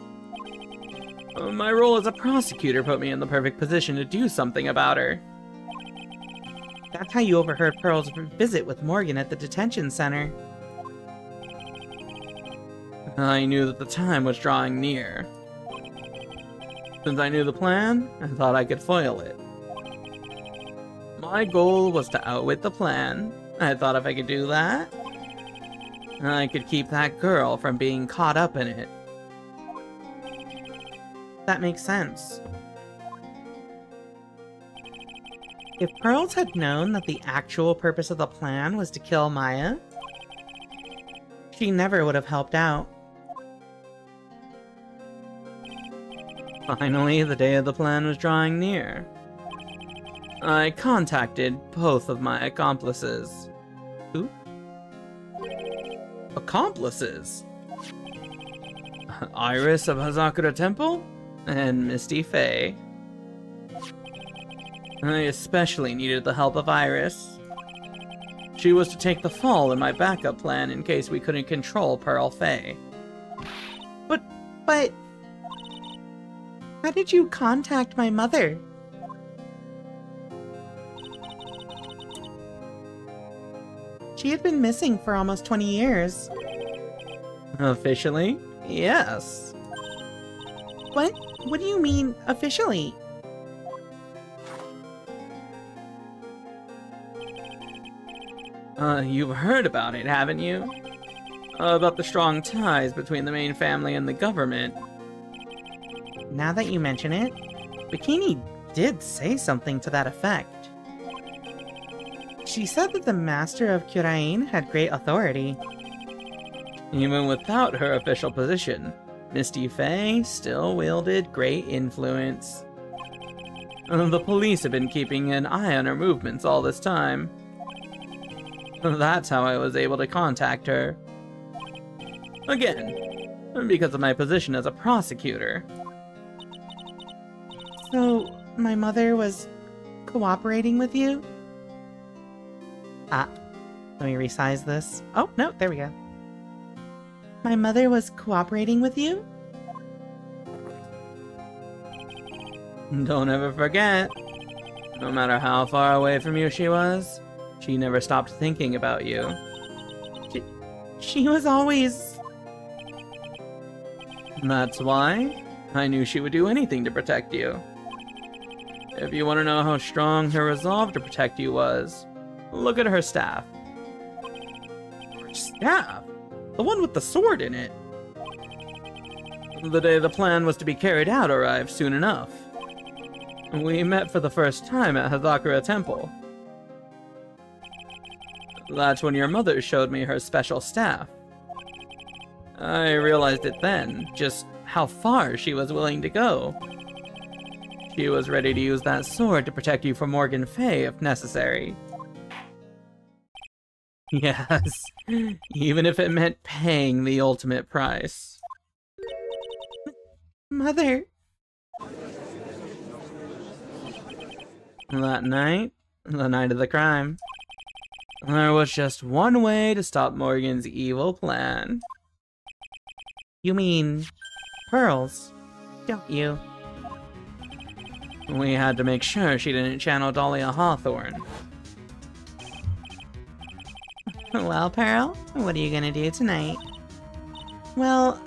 My role as a prosecutor put me in the perfect position to do something about her. That's how you overheard Pearl's visit with Morgan at the detention center. I knew that the time was drawing near. Since I knew the plan, I thought I could foil it. My goal was to outwit the plan. I thought if I could do that, I could keep that girl from being caught up in it. That makes sense. If Pearls had known that the actual purpose of the plan was to kill Maya, she never would have helped out. Finally, the day of the plan was drawing near. I contacted both of my accomplices. Who? Accomplices? Iris of Hazakura Temple and Misty Fey. I especially needed the help of Iris. She was to take the fall in my backup plan in case we couldn't control Pearl Fey. But... how did you contact my mother? She had been missing for almost 20 years. Officially? Yes. What? What do you mean, officially? You've heard about it, haven't you? About the strong ties between the main family and the government. Now that you mention it, Bikini did say something to that effect. She said that the Master of Kurain had great authority. Even without her official position, Misty Faye still wielded great influence. The police have been keeping an eye on her movements all this time. That's how I was able to contact her. Again, because of my position as a prosecutor. So, my mother was cooperating with you? Let me resize this. Oh, no, there we go. My mother was cooperating with you? Don't ever forget, no matter how far away from you she was, she never stopped thinking about you. She was always... That's why I knew she would do anything to protect you. If you want to know how strong her resolve to protect you was, look at her staff. Her staff? The one with the sword in it. The day the plan was to be carried out arrived soon enough. We met for the first time at Hazakura Temple. That's when your mother showed me her special staff. I realized it then, just how far she was willing to go. She was ready to use that sword to protect you from Morgan Fay if necessary. Yes, even if it meant paying the ultimate price. Mother... That night, the night of the crime, there was just one way to stop Morgan's evil plan. You mean... pearls, don't you? We had to make sure she didn't channel Dahlia Hawthorne. Well, Pearl, what are you gonna do tonight? Well,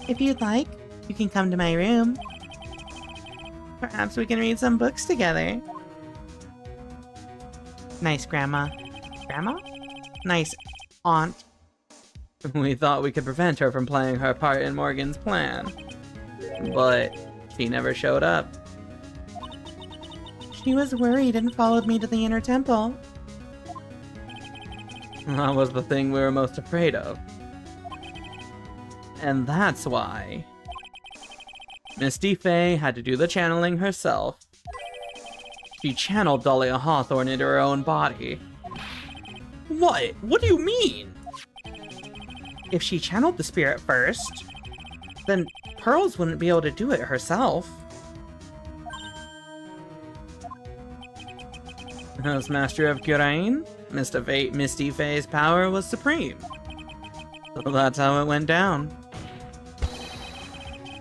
if you'd like, you can come to my room. Perhaps we can read some books together. Nice, Grandma. Grandma? Nice, Aunt. We thought we could prevent her from playing her part in Morgan's plan. But she never showed up. She was worried and followed me to the inner temple. That was the thing we were most afraid of. And that's why Misty Faye had to do the channeling herself. She channeled Dahlia Hawthorne into her own body. What? What do you mean? If she channeled the spirit first, then Pearls wouldn't be able to do it herself. As Master of Kurain, Misty Faye's power was supreme. So that's how it went down.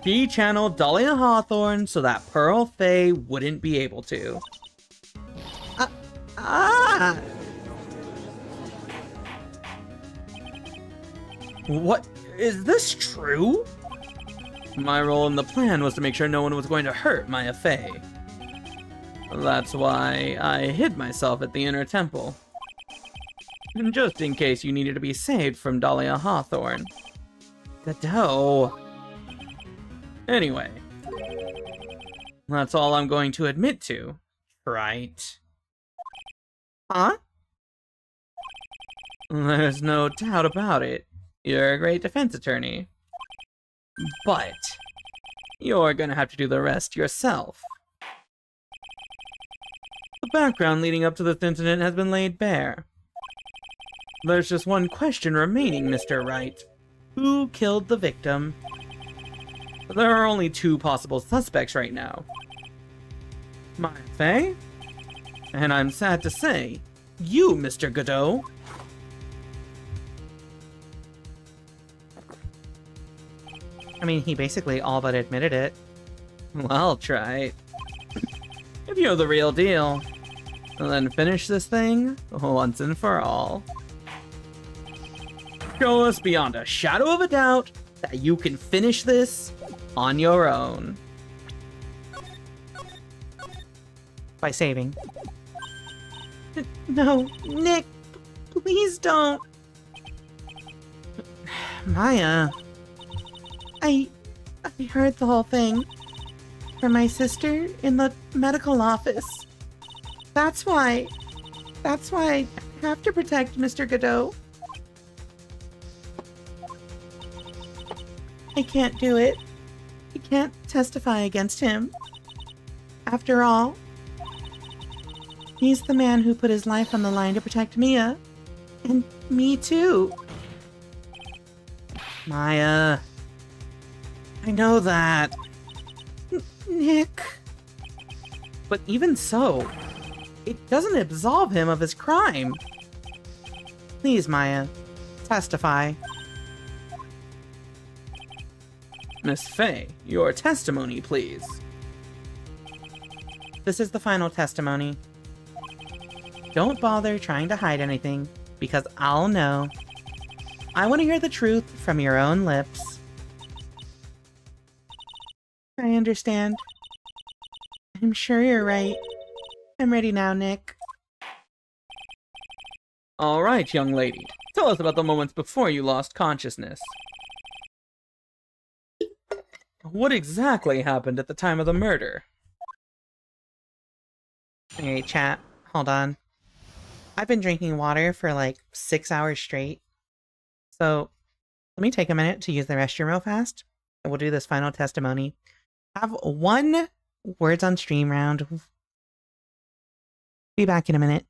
She channeled Dahlia Hawthorne so that Pearl Faye wouldn't be able to. What? Is this true? My role in the plan was to make sure no one was going to hurt Maya Faye. That's why I hid myself at the inner temple. Just in case you needed to be saved from Dahlia Hawthorne. Godot. Anyway. That's all I'm going to admit to, right? Huh? There's no doubt about it. You're a great defense attorney. But you're gonna have to do the rest yourself. The background leading up to this incident has been laid bare. There's just one question remaining, Mr. Wright. Who killed the victim? There are only two possible suspects right now. Maya Faye? And I'm sad to say, you, Mr. Godot. I mean, he basically all but admitted it. Well, try it. If you're the real deal, And then finish this thing once and for all. Show us beyond a shadow of a doubt that you can finish this on your own. By saving. No, Nick, please don't. Maya, I heard the whole thing from my sister in the medical office. That's why I have to protect Mr. Godot. I can't do it. I can't testify against him. After all, he's the man who put his life on the line to protect Mia. And me too. Maya, I know that. Nick. But even so, it doesn't absolve him of his crime. Please, Maya, testify. Miss Faye, your testimony, please. This is the final testimony. Don't bother trying to hide anything, because I'll know. I want to hear the truth from your own lips. I understand. I'm sure you're right. I'm ready now, Nick. All right, young lady. Tell us about the moments before you lost consciousness. What exactly happened at the time of the murder? Alright, chat. Hold on. I've been drinking water for like 6 hours straight. So, let me take a minute to use the restroom real fast. And we'll do this final testimony. Have one words on stream round. Be back in a minute.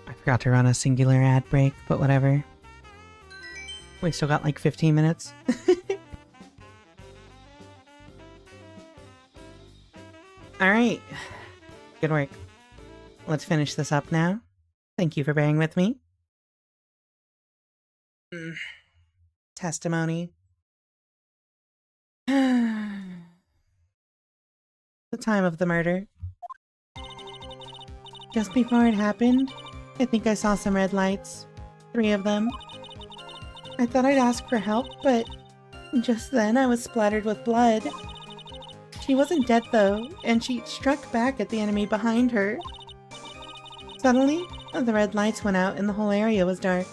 I forgot to run a singular ad break, but whatever. We still got like 15 minutes. Alright. Good work. Let's finish this up now. Thank you for bearing with me. Testimony. The time of the murder. Just before it happened, I think I saw some red lights. 3 of them. I thought I'd ask for help, but just then I was splattered with blood. She wasn't dead though, and she struck back at the enemy behind her. Suddenly, the red lights went out and the whole area was dark.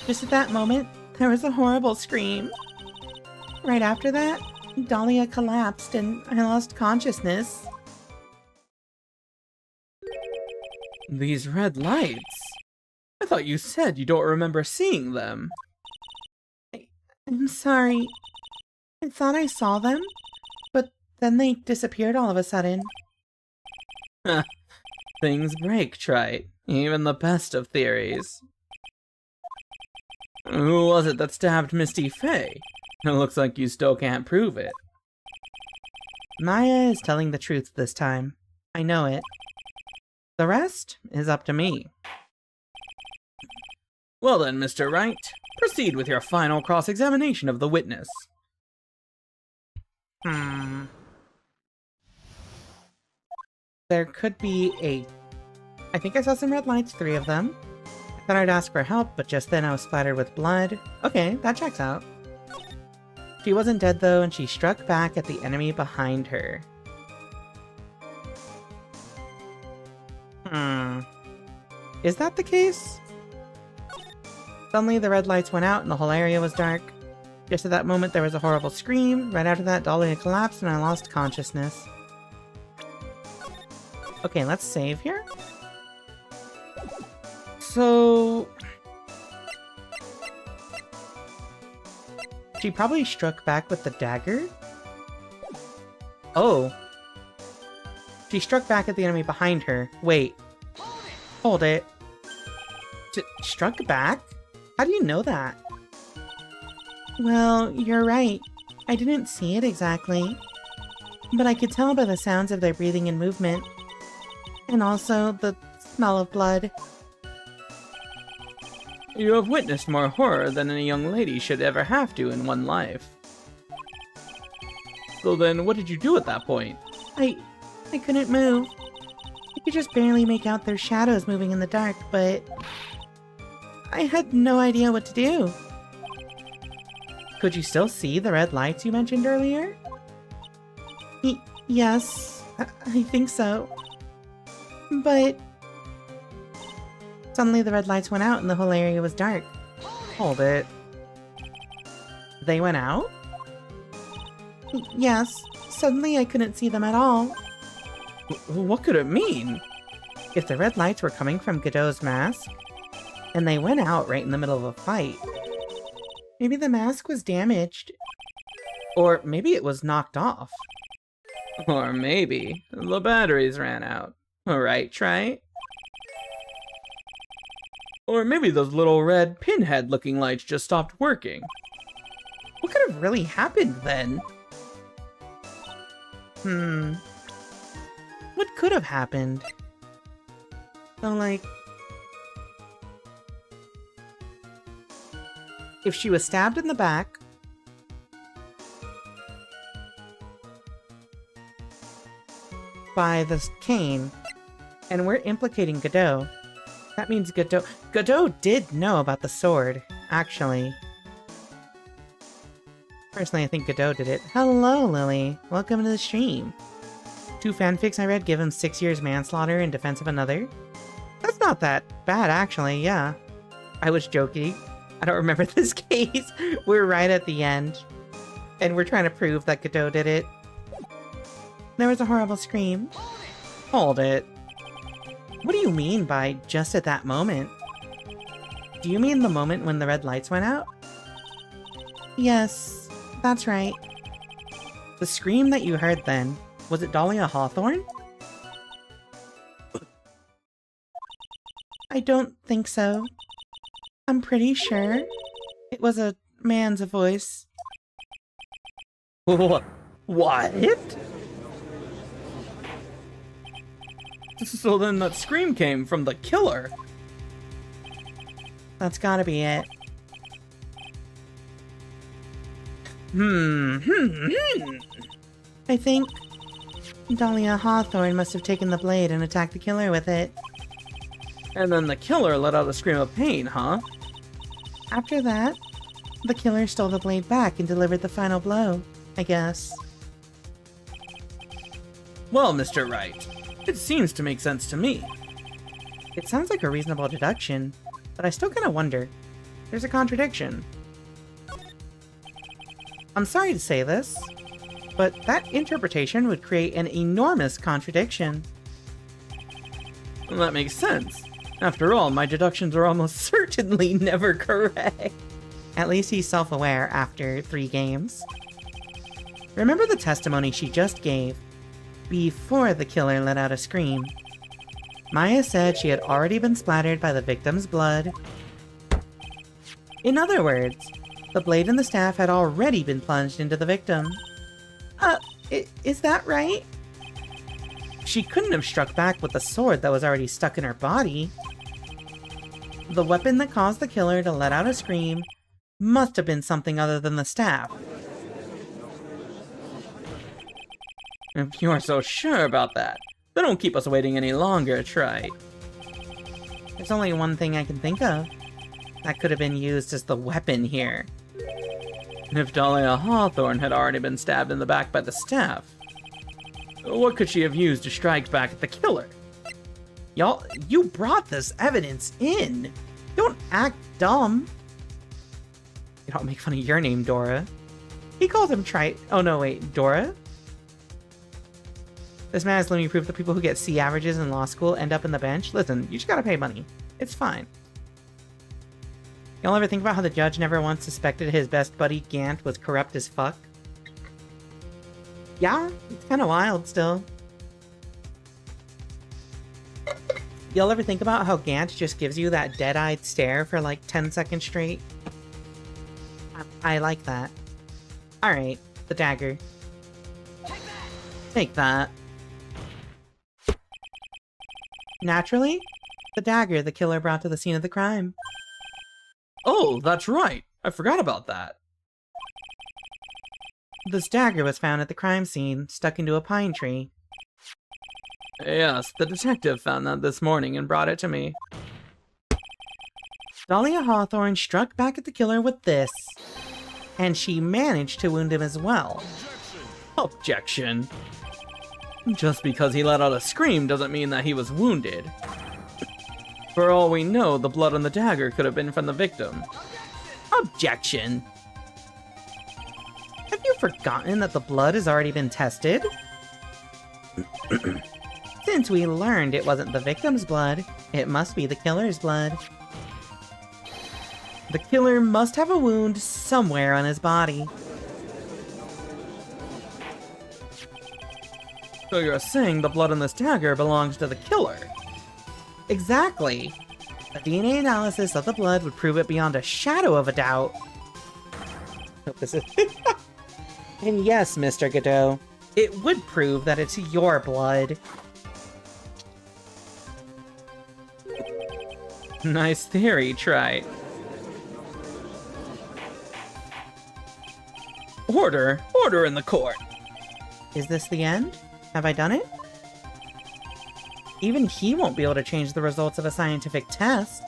Just at that moment, there was a horrible scream. Right after that, Dahlia collapsed and I lost consciousness. These red lights? I thought you said you don't remember seeing them. I'm sorry. I thought I saw them, but then they disappeared all of a sudden. Things break, Trite. Even the best of theories. Who was it that stabbed Misty Faye? It looks like you still can't prove it. Maya is telling the truth this time. I know it. The rest is up to me. Well then, Mr. Wright, proceed with your final cross-examination of the witness. There could be a... I think I saw some red lights, 3 of them. I thought I'd ask for help, but just then I was splattered with blood. Okay, that checks out. She wasn't dead though, and she struck back at the enemy behind her. Is that the case? Suddenly the red lights went out and the whole area was dark. Just at that moment there was a horrible scream. Right after that, Dahlia collapsed and I lost consciousness. Okay, let's save here. So... she probably struck back with the dagger? Oh. She struck back at the enemy behind her. Wait. Hold it. Struck back? How do you know that? Well, you're right. I didn't see it exactly. But I could tell by the sounds of their breathing and movement. And also the smell of blood. You have witnessed more horror than any young lady should ever have to in one life. So then, what did you do at that point? I couldn't move. I could just barely make out their shadows moving in the dark, but... I had no idea what to do. Could you still see the red lights you mentioned earlier? Yes, I think so. But... suddenly the red lights went out and the whole area was dark. Hold it. They went out? Yes, suddenly I couldn't see them at all. What could it mean? If the red lights were coming from Godot's mask, and they went out right in the middle of a fight, maybe the mask was damaged. Or maybe it was knocked off. Or maybe the batteries ran out. Right, Trite? Or maybe those little red pinhead-looking lights just stopped working. What could have really happened then? What could have happened? So, like... if she was stabbed in the back... by this cane, and we're implicating Godot, that means Godot did know about the sword, actually. Personally, I think Godot did it. Hello, Lily. Welcome to the stream. 2 fanfics I read give him 6 years manslaughter in defense of another. That's not that bad, actually, yeah. I was joking. I don't remember this case. We're right at the end. And we're trying to prove that Godot did it. There was a horrible scream. Hold it. What do you mean by just at that moment? Do you mean the moment when the red lights went out? Yes, that's right. The scream that you heard then, was it Dahlia Hawthorne? I don't think so. I'm pretty sure it was a man's voice. What? So then that scream came from the killer. That's gotta be it. I think Dahlia Hawthorne must have taken the blade and attacked the killer with it. And then the killer let out a scream of pain, huh? After that, the killer stole the blade back and delivered the final blow, I guess. Well, Mr. Wright, it seems to make sense to me. It sounds like a reasonable deduction, but I still kind of wonder. There's a contradiction. I'm sorry to say this, but that interpretation would create an enormous contradiction. That makes sense. After all, my deductions are almost certainly never correct. At least he's self-aware after 3 games. Remember the testimony she just gave, before the killer let out a scream. Maya said she had already been splattered by the victim's blood. In other words, the blade and the staff had already been plunged into the victim. Is that right? She couldn't have struck back with the sword that was already stuck in her body. The weapon that caused the killer to let out a scream must have been something other than the staff. If you're so sure about that, then don't keep us waiting any longer, Trite. There's only one thing I can think of that could have been used as the weapon here. If Dahlia Hawthorne had already been stabbed in the back by the staff, what could she have used to strike back at the killer? Y'all, you brought this evidence in. Don't act dumb. You don't make fun of your name, Dora. He called him Trite. Oh no, wait, Dora? This man is living proof that people who get C averages in law school end up in the bench. Listen, you just gotta pay money. It's fine. Y'all ever think about how the judge never once suspected his best buddy Gant was corrupt as fuck? Yeah, it's kinda wild still. Y'all ever think about how Gant just gives you that dead-eyed stare for like 10 seconds straight? I like that. Alright, the dagger. Take that. Naturally, the dagger the killer brought to the scene of the crime. Oh, that's right. I forgot about that. This dagger was found at the crime scene, stuck into a pine tree. Yes, the detective found that this morning and brought it to me. Dahlia Hawthorne struck back at the killer with this, and she managed to wound him as well. Objection. Just because he let out a scream doesn't mean that he was wounded. For all we know, the blood on the dagger could have been from the victim. Objection! Have you forgotten that the blood has already been tested? Since we learned it wasn't the victim's blood, it must be the killer's blood. The killer must have a wound somewhere on his body. So you're saying the blood on this dagger belongs to the killer? Exactly. A DNA analysis of the blood would prove it beyond a shadow of a doubt. This is and yes, Mr. Godot, it would prove that it's your blood. Nice theory, Trite. Order! Order in the court! Is this the end? Have I done it? Even he won't be able to change the results of a scientific test.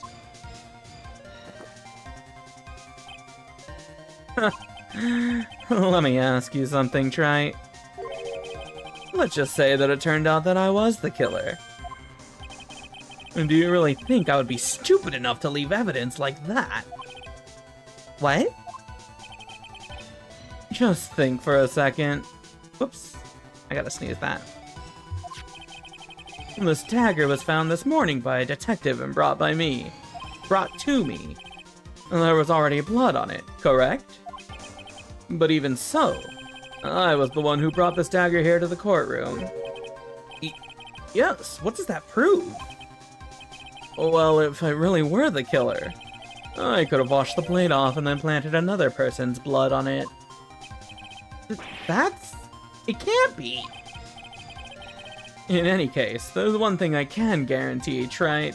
Let me ask you something, Trite. Let's just say that it turned out that I was the killer. Do you really think I would be stupid enough to leave evidence like that? What? Just think for a second. Whoops. I gotta sneeze that. This dagger was found this morning by a detective and brought to me. There was already blood on it, correct? But even so, I was the one who brought this dagger here to the courtroom. Yes, what does that prove? Well, if I really were the killer, I could have washed the blade off and then planted another person's blood on it. It can't be. In any case, there's one thing I can guarantee, Trite.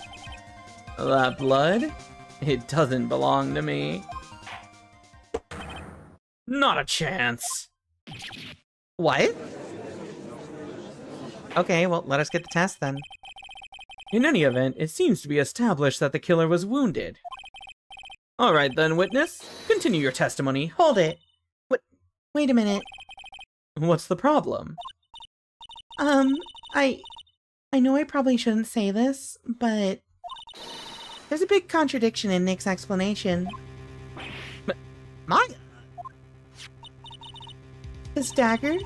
That blood, it doesn't belong to me. Not a chance. What? Okay, well, let us get the test then. In any event, it seems to be established that the killer was wounded. Alright then, witness. Continue your testimony. Hold it. Wait a minute. What's the problem? I know I probably shouldn't say this, but there's a big contradiction in Nick's explanation. Maya? This dagger,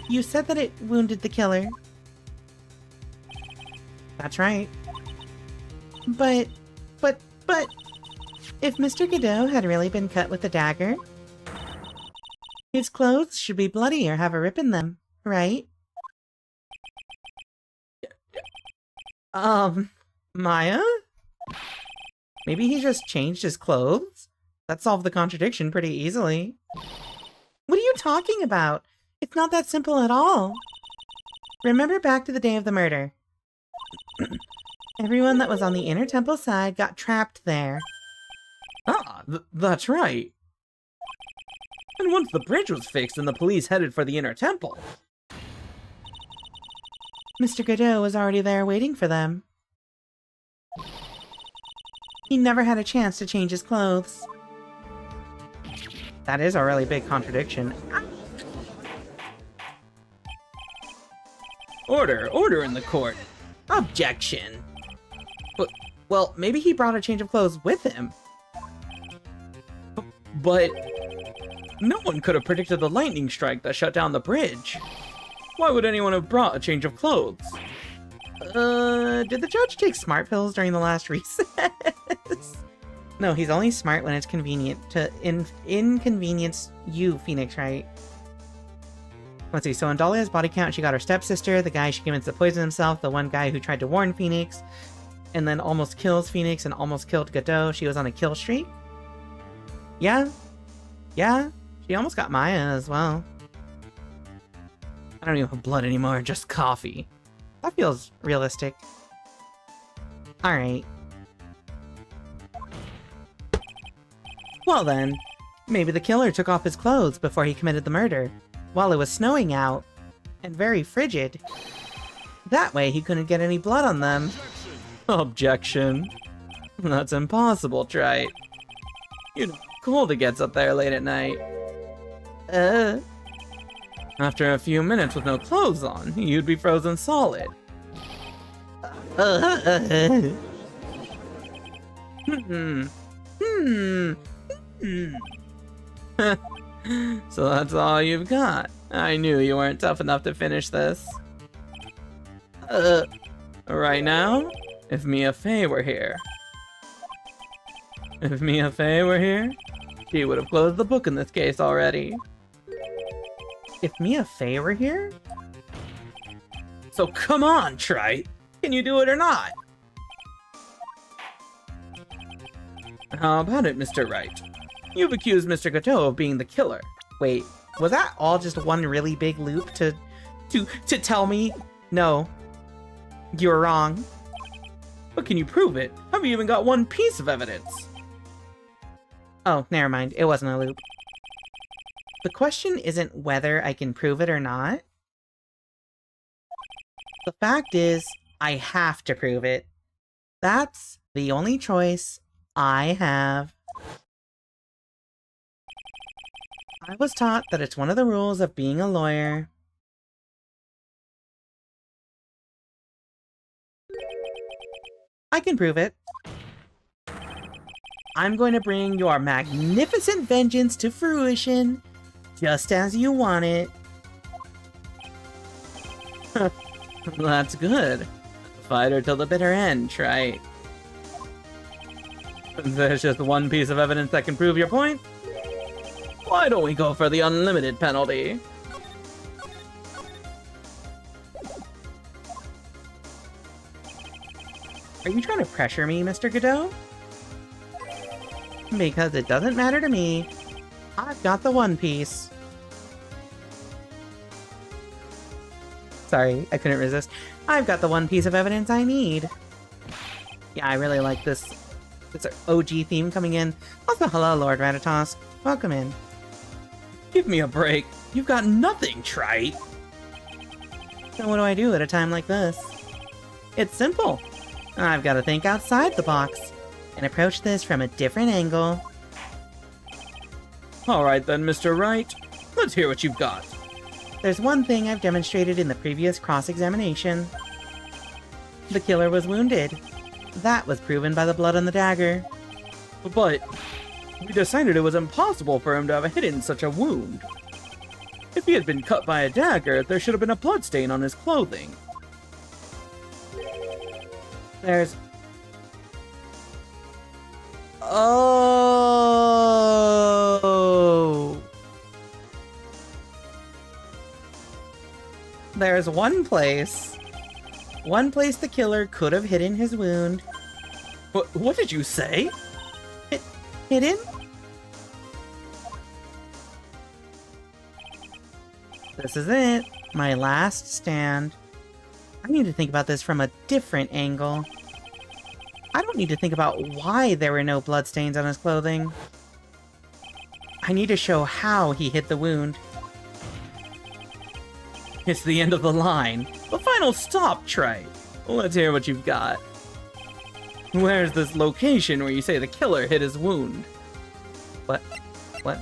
You said that it wounded the killer. That's right. But... If Mr. Godot had really been cut with a dagger, his clothes should be bloody or have a rip in them, right? Maya? Maybe he just changed his clothes? That solved the contradiction pretty easily. What are you talking about? It's not that simple at all. Remember back to the day of the murder. Everyone that was on the inner temple side got trapped there. Ah, that's right. And once the bridge was fixed and the police headed for the inner temple... Mr. Godot was already there waiting for them. He never had a chance to change his clothes. That is a really big contradiction. Order in the court. Objection. Well, maybe he brought a change of clothes with him. But no one could have predicted the lightning strike that shut down the bridge. Why would anyone have brought a change of clothes? Did the judge take smart pills during the last recess? No, he's only smart when it's convenient to inconvenience you, Phoenix, right? Let's see, so in Dahlia's body count, she got her stepsister, the guy she convinced to poison himself, the one guy who tried to warn Phoenix, and then almost kills Phoenix and almost killed Godot. She was on a kill streak. Yeah. She almost got Maya as well. I don't even have blood anymore, just coffee. That feels realistic. Alright. Well then, maybe the killer took off his clothes before he committed the murder, while it was snowing out, and very frigid. That way he couldn't get any blood on them. Objection. That's impossible, Trite. You know how cold it gets up there late at night. After a few minutes with no clothes on, you'd be frozen solid. So that's all you've got. I knew you weren't tough enough to finish this. Right now, if Mia Fey were here. If Mia Fey were here, she would have closed the book in this case already. If Mia Fey were here? So come on, Trite! Can you do it or not? How about it, Mr. Wright? You've accused Mr. Godot of being the killer. Wait, was that all just one really big loop to tell me? No. You were wrong. But can you prove it? Have you even got one piece of evidence? Oh, never mind. It wasn't a loop. The question isn't whether I can prove it or not. The fact is, I have to prove it. That's the only choice I have. I was taught that it's one of the rules of being a lawyer. I can prove it. I'm going to bring your magnificent vengeance to fruition, just as you want it. That's good. Fight her till the bitter end, right? There's just one piece of evidence that can prove your point. Why don't we go for the unlimited penalty? Are you trying to pressure me, Mr. Godot? Because it doesn't matter to me. I've got the One Piece. Sorry, I couldn't resist. I've got the one piece of evidence I need. Yeah, I really like this OG theme coming in. Also, hello, Lord Ratatosk. Welcome in. Give me a break. You've got nothing, Trite. So what do I do at a time like this? It's simple. I've got to think outside the box and approach this from a different angle. Alright then, Mr. Wright. Let's hear what you've got. There's one thing I've demonstrated in the previous cross-examination. The killer was wounded. That was proven by the blood on the dagger. But we decided it was impossible for him to have hidden such a wound. If he had been cut by a dagger, there should have been a bloodstain on his clothing. There's... Oh! There's one place the killer could have hidden his wound. What did you say? Hidden? This is it. My last stand. I need to think about this from a different angle. I don't need to think about why there were no bloodstains on his clothing. I need to show how he hid the wound. It's the end of the line. The final stop, Trey. Let's hear what you've got. Where's this location where you say the killer hid his wound? What? What?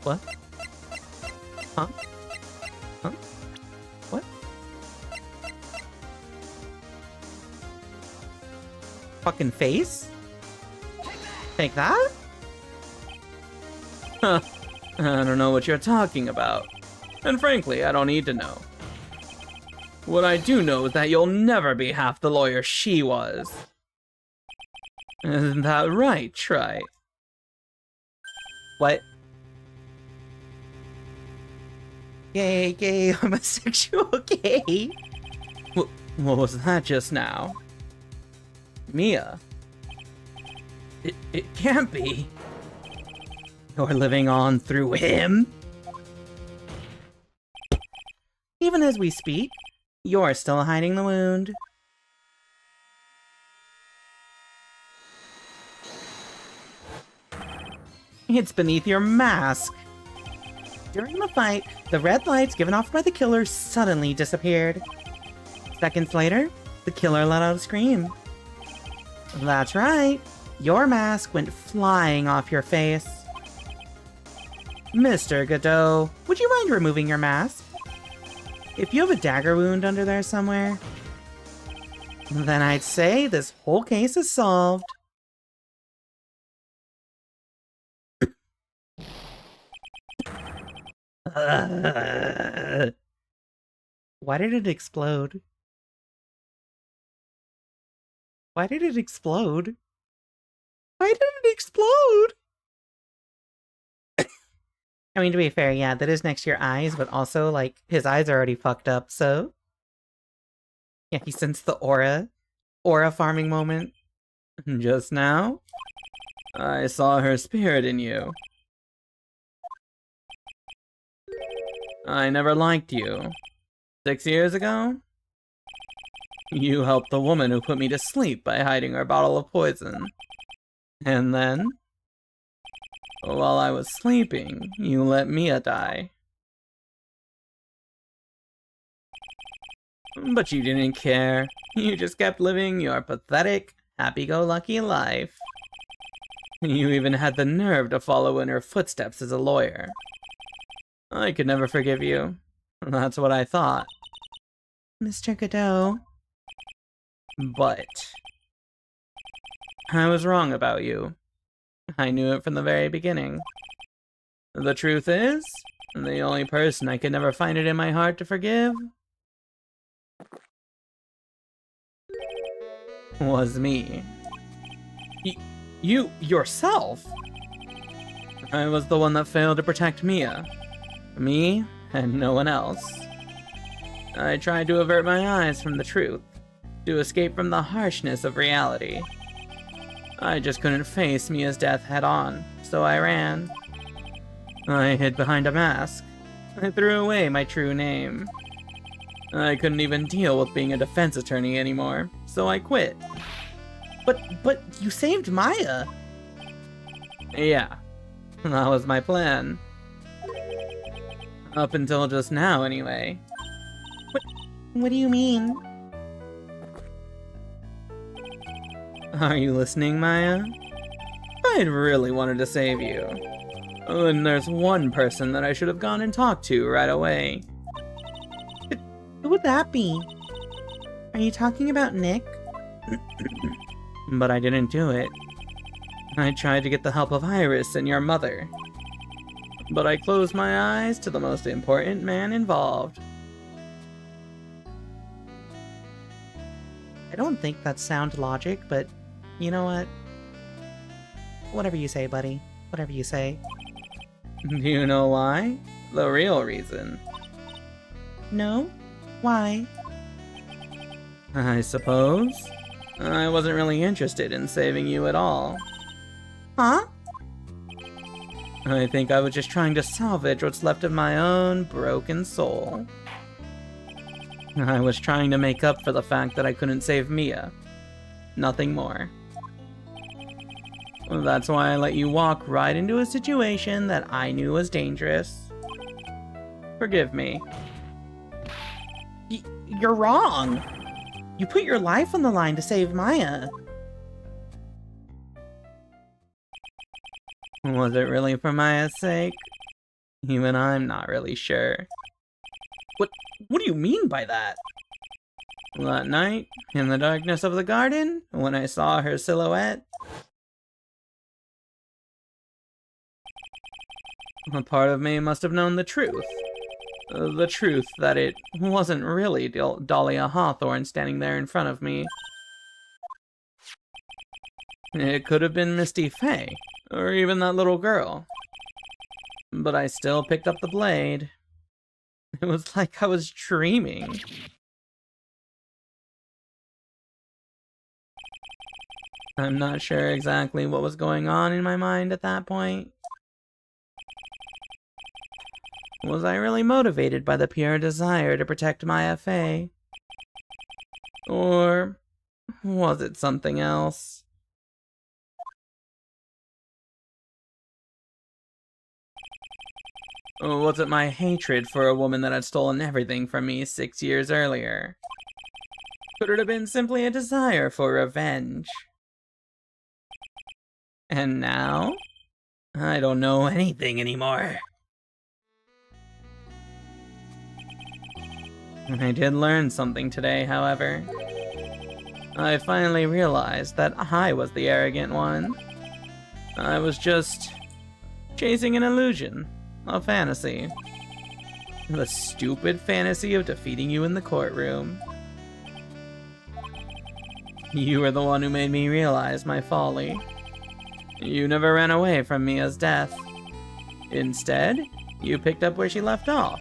What? Huh? Huh? What? Fucking face? Take that? Huh. I don't know what you're talking about. And frankly, I don't need to know. What I do know is that you'll never be half the lawyer she was. Isn't that right, Trey? What? Gay, homosexual, gay. What was that just now? Mia? It can't be. You're living on through him? Even as we speak, you're still hiding the wound. It's beneath your mask. During the fight, the red lights given off by the killer suddenly disappeared. Seconds later, the killer let out a scream. That's right, your mask went flying off your face. Mr. Godot, would you mind removing your mask? If you have a dagger wound under there somewhere, then I'd say this whole case is solved. Why did it explode? Why did it explode? Why did it explode? I mean, to be fair, yeah, that is next to your eyes, but also, like, his eyes are already fucked up, so... Yeah, he sensed the aura farming moment. Just now? I saw her spirit in you. I never liked you. 6 years ago? You helped the woman who put me to sleep by hiding her bottle of poison. And then, while I was sleeping, you let Mia die. But you didn't care. You just kept living your pathetic, happy-go-lucky life. You even had the nerve to follow in her footsteps as a lawyer. I could never forgive you. That's what I thought. Mr. Godot. But I was wrong about you. I knew it from the very beginning. The truth is, the only person I could never find it in my heart to forgive was me. You yourself? I was the one that failed to protect Mia. Me and no one else. I tried to avert my eyes from the truth, to escape from the harshness of reality. I just couldn't face Mia's death head on, so I ran. I hid behind a mask. I threw away my true name. I couldn't even deal with being a defense attorney anymore, so I quit. But you saved Maya! Yeah, that was my plan. Up until just now, anyway. What do you mean? Are you listening, Maya? I'd really wanted to save you. And there's one person that I should have gone and talked to right away. Who would that be? Are you talking about Nick? But I didn't do it. I tried to get the help of Iris and your mother. but I closed my eyes to the most important man involved. I don't think that's sound logic, but you know what? Whatever you say, buddy. Whatever you say. Do you know why? The real reason. No? Why? I suppose. I wasn't really interested in saving you at all. Huh? I think I was just trying to salvage what's left of my own broken soul. I was trying to make up for the fact that I couldn't save Mia. Nothing more. That's why I let you walk right into a situation that I knew was dangerous. Forgive me. You're wrong! You put your life on the line to save Maya. Was it really for Maya's sake? Even I'm not really sure. What do you mean by that? That night, in the darkness of the garden, when I saw her silhouette, a part of me must have known the truth. The truth that it wasn't really Dahlia Hawthorne standing there in front of me. It could have been Misty Faye, or even that little girl. But I still picked up the blade. It was like I was dreaming. I'm not sure exactly what was going on in my mind at that point. Was I really motivated by the pure desire to protect Maya Fey? Or was it something else? Or was it my hatred for a woman that had stolen everything from me 6 years earlier? Could it have been simply a desire for revenge? And now? I don't know anything anymore. I did learn something today, however. I finally realized that I was the arrogant one. I was just chasing an illusion, a fantasy. The stupid fantasy of defeating you in the courtroom. You were the one who made me realize my folly. You never ran away from Mia's death. Instead, you picked up where she left off.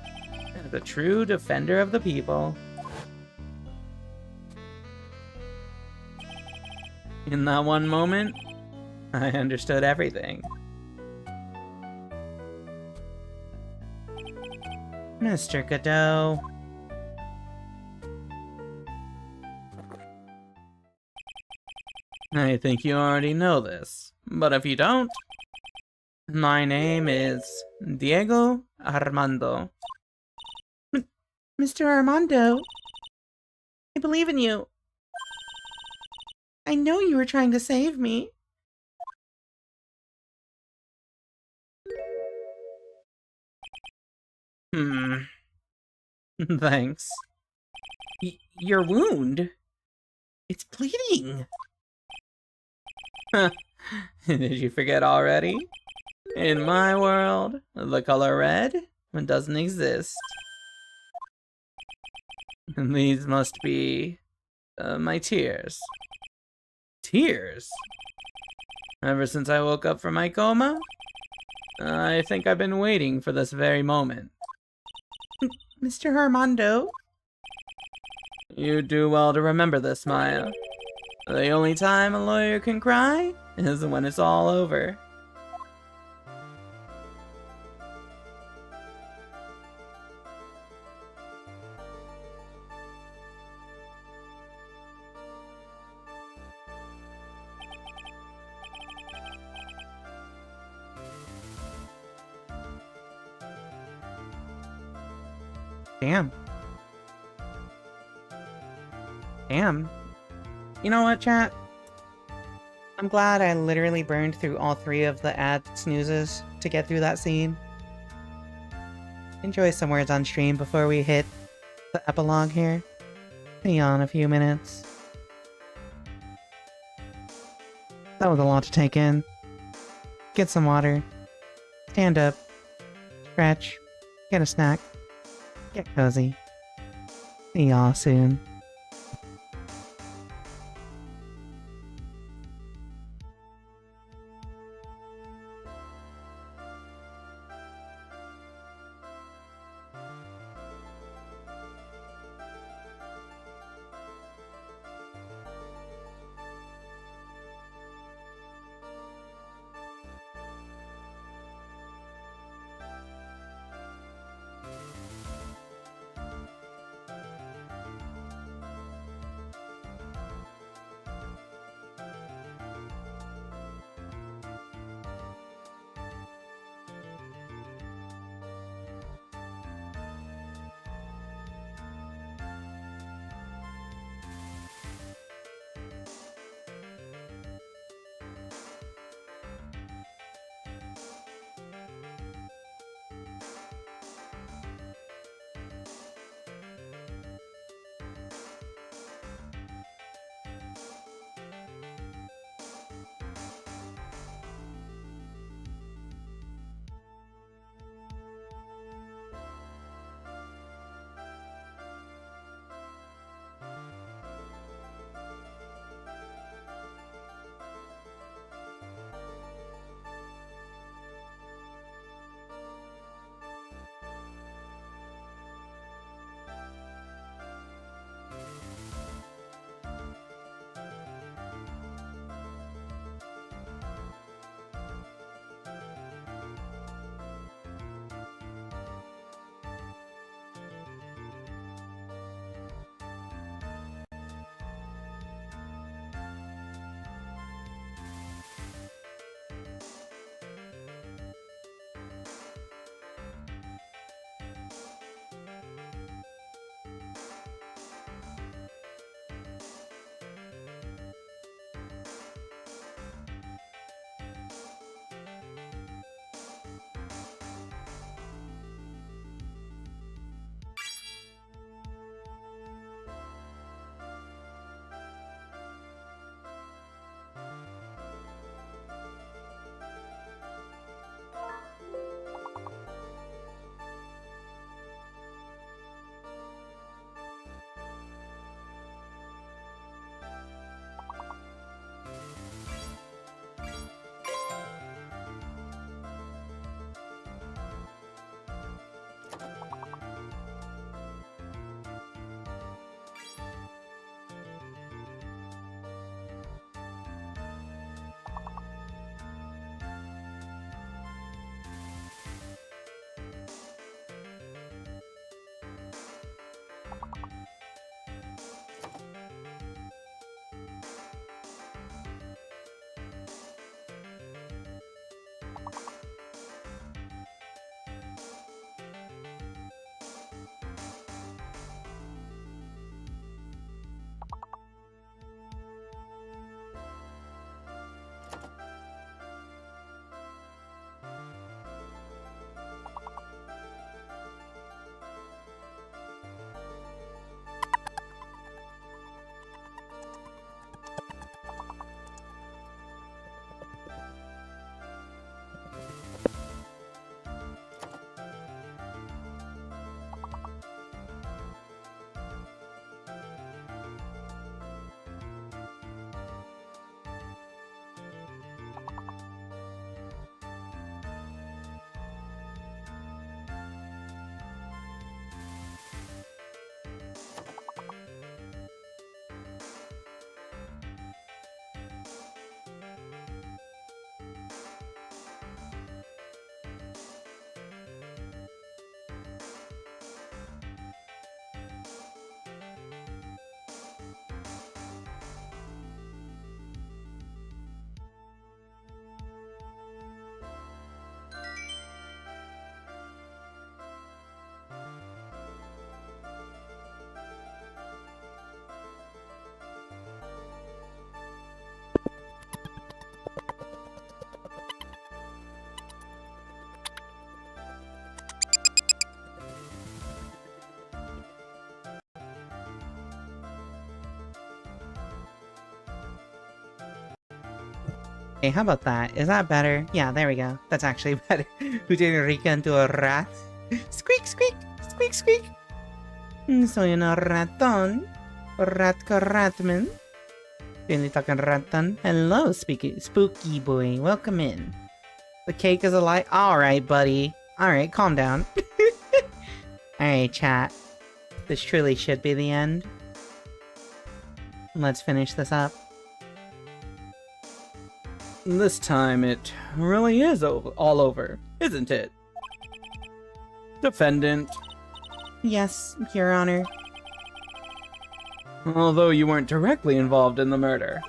The true defender of the people. In that one moment, I understood everything. Mr. Godot. I think you already know this, but if you don't, my name is Diego Armando. Mr. Armando, I believe in you. I know you were trying to save me. Thanks. Your wound? It's bleeding. Did you forget already? In my world, the color red doesn't exist. These must be my tears. Tears? Ever since I woke up from my coma, I think I've been waiting for this very moment. Mr. Armando? You do well to remember this, Maya. The only time a lawyer can cry is when it's all over. Damn. Damn. You know what, chat? I'm glad I literally burned through all 3 of the ad snoozes to get through that scene. Enjoy some words on stream before we hit the epilogue here. Hang on a few minutes. That was a lot to take in. Get some water. Stand up. stretch, get a snack, get cozy. See y'all soon. Hey, how about that? Is that better? Yeah, there we go. That's actually better. Who turned Rika into a rat? Squeak, squeak, squeak, squeak. Soy un ratón. Ratman. Really talking ratón. Hello, spooky boy. Welcome in. The cake is alive. Alright, buddy. Alright, calm down. Alright, chat. This truly should be the end. Let's finish this up. This time it really is all over, isn't it? Defendant. Yes, Your Honor. Although you weren't directly involved in the murder.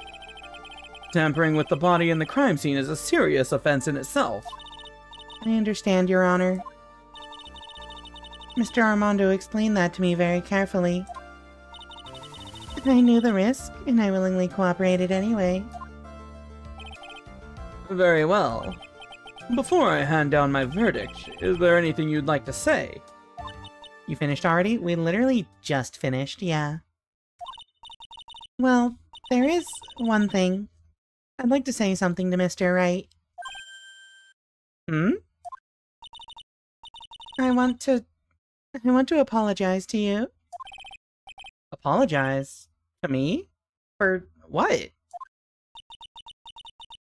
Tampering with the body in the crime scene is a serious offense in itself. I understand, Your Honor. Mr. Armando explained that to me very carefully. I knew the risk, and I willingly cooperated anyway. Very well. Before I hand down my verdict, is there anything you'd like to say? You finished already? We literally just finished, yeah. Well, there is one thing. I'd like to say something to Mr. Wright. Hmm? I want to apologize to you. Apologize? To me? For what?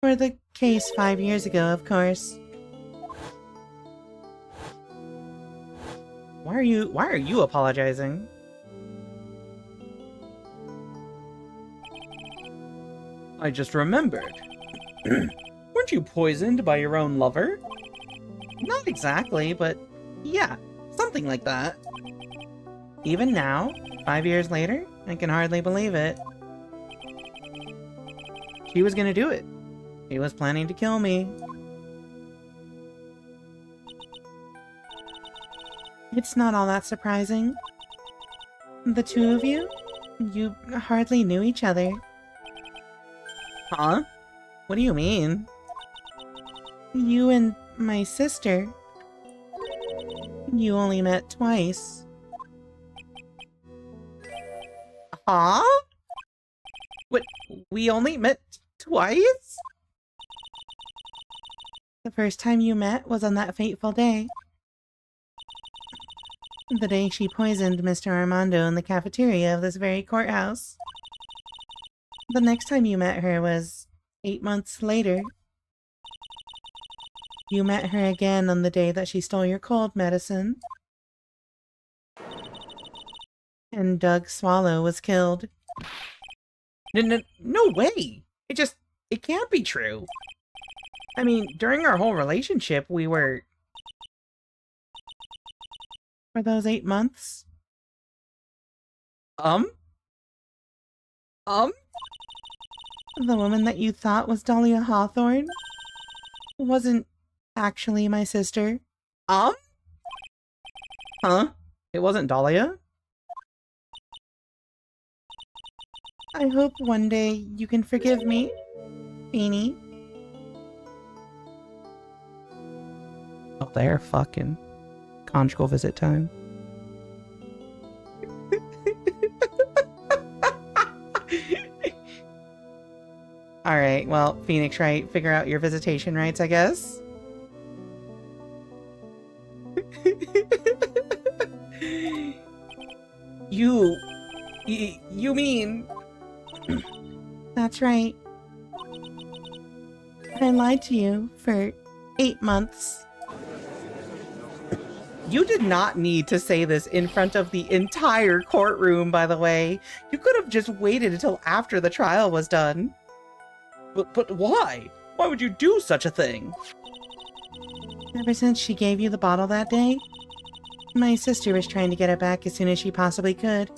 For the case 5 years ago, of course. Why are you apologizing? I just remembered. Weren't you poisoned by your own lover? Not exactly, but yeah, something like that. Even now, 5 years later, I can hardly believe it. She was gonna do it. She was planning to kill me. It's not all that surprising. The two of you hardly knew each other. Huh? What do you mean? You and my sister. You only met twice. Huh? What? We only met twice? The first time you met was on that fateful day. The day she poisoned Mr. Armando in the cafeteria of this very courthouse. The next time you met her was 8 months later. You met her again on the day that she stole your cold medicine. And Doug Swallow was killed. No way! It can't be true. I mean, during our whole relationship, we were... For those 8 months? The woman that you thought was Dahlia Hawthorne wasn't actually my sister. Huh? It wasn't Dahlia? I hope one day you can forgive me, Beanie. Oh, they're fucking conjugal visit time. Alright, well, Phoenix Wright, figure out your visitation rights, I guess. You mean... That's right. I lied to you for 8 months. You did not need to say this in front of the entire courtroom, by the way. You could have just waited until after the trial was done. But why? Why would you do such a thing? Ever since she gave you the bottle that day, my sister was trying to get it back as soon as she possibly could.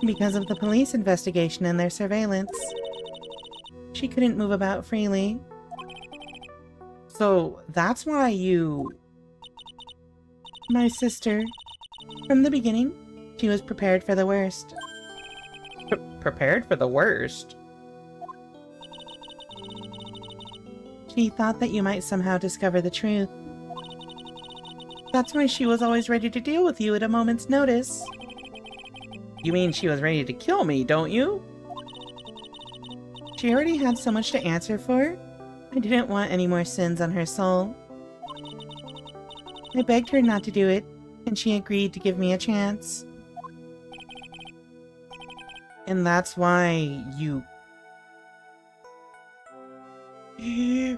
Because of the police investigation and their surveillance. She couldn't move about freely. So, that's why you... My sister, from the beginning, she was prepared for the worst. Prepared for the worst? She thought that you might somehow discover the truth. That's why she was always ready to deal with you at a moment's notice. You mean she was ready to kill me, don't you? She already had so much to answer for. I didn't want any more sins on her soul. I begged her not to do it, and she agreed to give me a chance. And that's why you...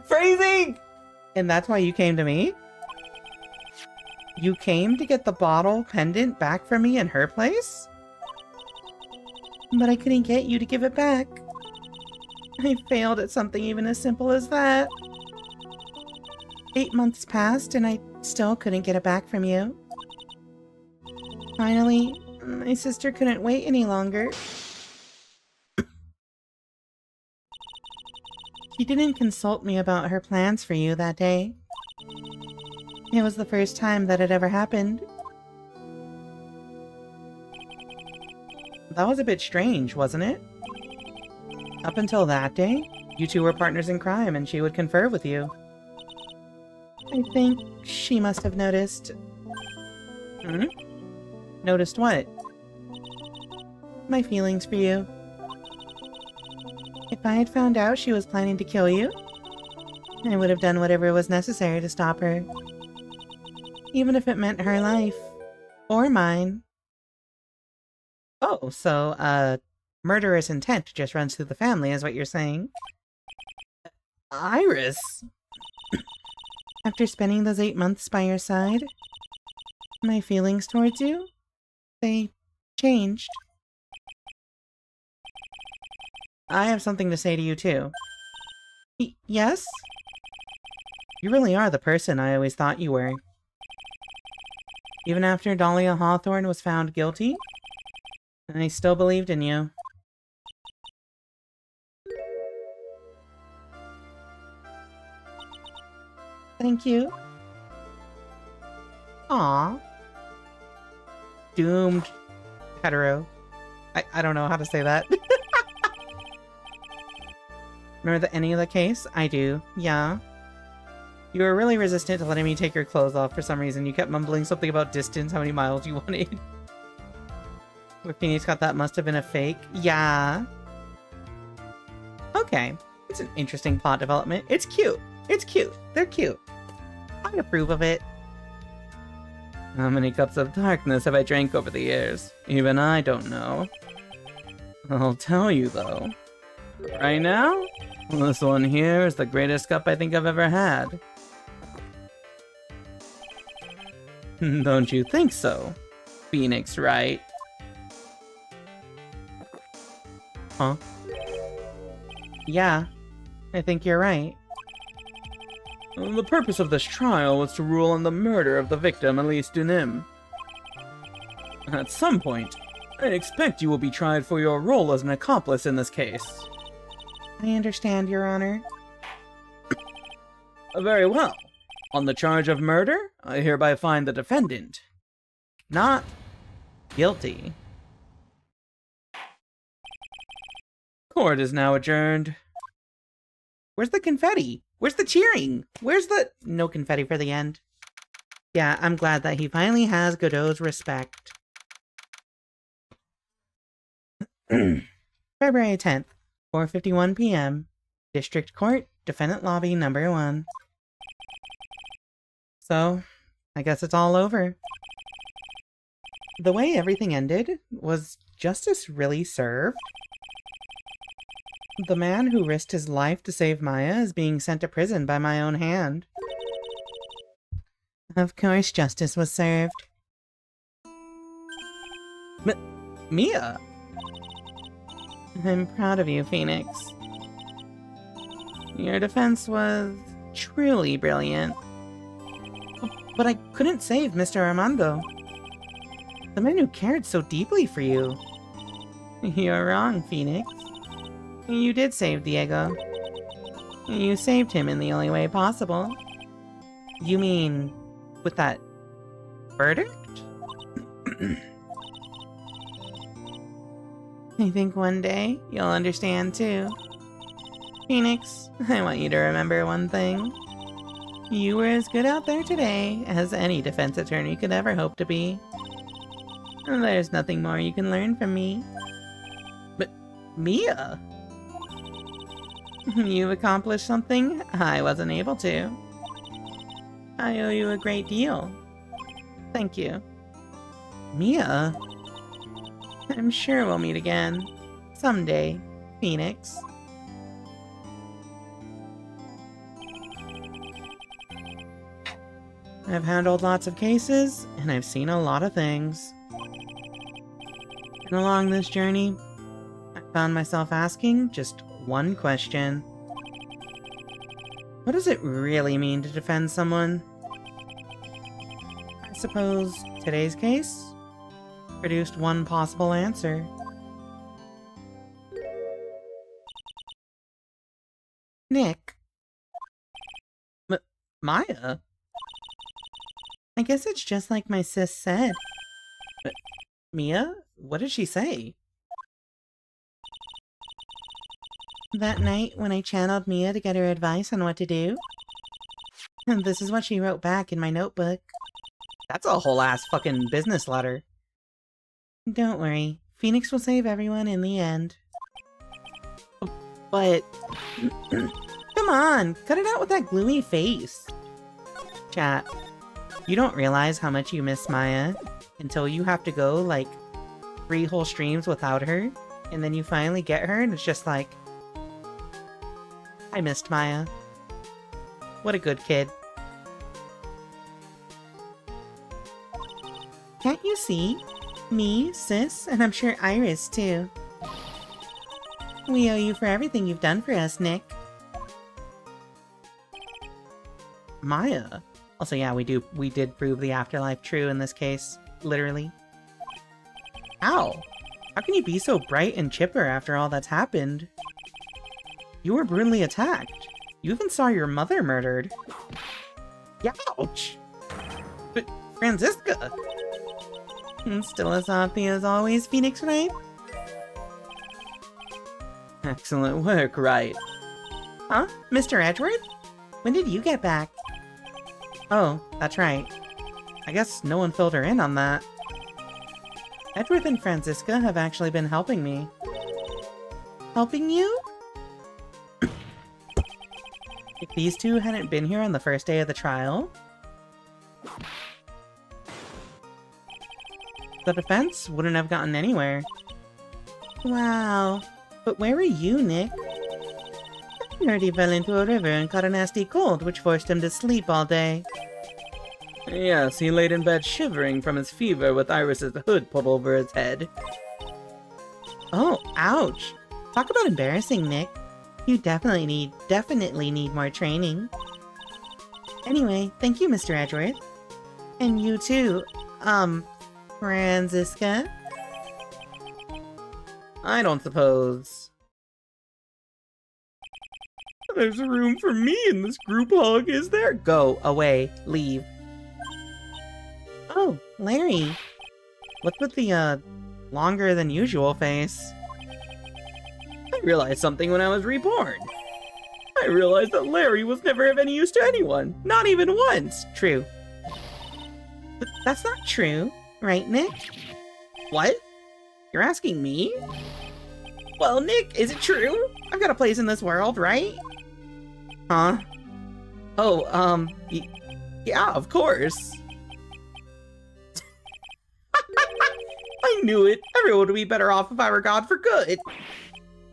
Phrasing! And that's why you came to me? You came to get the bottle pendant back from me in her place? But I couldn't get you to give it back. I failed at something even as simple as that. 8 months passed and I still couldn't get it back from you. Finally, my sister couldn't wait any longer. She didn't consult me about her plans for you that day. It was the first time that it ever happened. That was a bit strange, wasn't it? Up until that day, you two were partners in crime and she would confer with you. I think she must have noticed... Hmm? Noticed what? My feelings for you. If I had found out she was planning to kill you, I would have done whatever was necessary to stop her. Even if it meant her life. Or mine. Oh, so, murderous intent just runs through the family, is what you're saying. Iris! After spending those 8 months by your side, my feelings towards you, they changed. I have something to say to you, too. Yes? You really are the person I always thought you were. Even after Dahlia Hawthorne was found guilty, I still believed in you. Thank you. Aww. Doomed hetero. I don't know how to say that. Remember any of the case? I do. Yeah. You were really resistant to letting me take your clothes off for some reason. You kept mumbling something about distance, how many miles you wanted. Where Phoenix got that must have been a fake. Yeah. Okay. It's an interesting plot development. It's cute. It's cute. They're cute. I approve of it. How many cups of darkness have I drank over the years? Even I don't know. I'll tell you, though. Right now, this one here is the greatest cup I think I've ever had. Don't you think so? Phoenix, right? Huh? Yeah, I think you're right. The purpose of this trial was to rule on the murder of the victim, Elise Dunim. At some point, I expect you will be tried for your role as an accomplice in this case. I understand, Your Honor. Very well. On the charge of murder, I hereby find the defendant not guilty. Court is now adjourned. Where's the confetti? Where's the cheering? Where's the... No confetti for the end. Yeah, I'm glad that he finally has Godot's respect. February 10th. 4:51 p.m. District Court, Defendant Lobby number 1. So, I guess it's all over. The way everything ended, was justice really served? The man who risked his life to save Maya is being sent to prison by my own hand. Of course justice was served. Mia! I'm proud of you, Phoenix. Your defense was truly brilliant. But I couldn't save Mr. Armando. The man who cared so deeply for you. You're wrong, Phoenix. You did save Diego. You saved him in the only way possible. You mean, with that verdict? I think one day you'll understand too. Phoenix, I want you to remember one thing. You were as good out there today as any defense attorney could ever hope to be. There's nothing more you can learn from me. But Mia? You've accomplished something I wasn't able to. I owe you a great deal. Thank you. Mia? I'm sure we'll meet again. Someday, Phoenix. I've handled lots of cases, and I've seen a lot of things. And along this journey, I found myself asking just one question. What does it really mean to defend someone? I suppose today's case produced one possible answer. Nick. Maya? I guess it's just like my sis said. Mia? What did she say? That night, when I channeled Mia to get her advice on what to do, and this is what she wrote back in my notebook. That's a whole ass fucking business letter. Don't worry, Phoenix will save everyone in the end. But... come on, cut it out with that gloomy face. Chat, you don't realize how much you miss Maya until you have to go, like, 3 whole streams without her, and then you finally get her and it's just like... I missed Maya. What a good kid. Can't you see? Me, sis, and I'm sure Iris too. We owe you for everything you've done for us, Nick. Maya. Also, yeah, we did prove the afterlife true in this case. Literally. Ow! How can you be so bright and chipper after all that's happened? You were brutally attacked. You even saw your mother murdered. Ouch! But Franziska! Still as happy as always, Phoenix, right? Excellent work, right? Huh? Mr. Edward? When did you get back? Oh, that's right. I guess no one filled her in on that. Edward and Franziska have actually been helping me. Helping you? If these two hadn't been here on the first day of the trial, the defense wouldn't have gotten anywhere. Wow. But where were you, Nick? I heard he fell into a river and caught a nasty cold, which forced him to sleep all day. Yes, he laid in bed shivering from his fever with Iris's hood pulled over his head. Oh, ouch. Talk about embarrassing, Nick. You definitely need more training. Anyway, thank you, Mr. Edgeworth. And you too, Franziska? I don't suppose there's room for me in this group hug, is there? Go away. Leave. Oh, Larry. What's with the, longer than usual face? I realized something when I was reborn. I realized that Larry was never of any use to anyone. Not even once. True. But that's not true, right, Nick? What? You're asking me? Well, Nick, is it true? I've got a place in this world, right? Huh? Oh, yeah, of course. I knew it. Everyone would be better off if I were gone for good.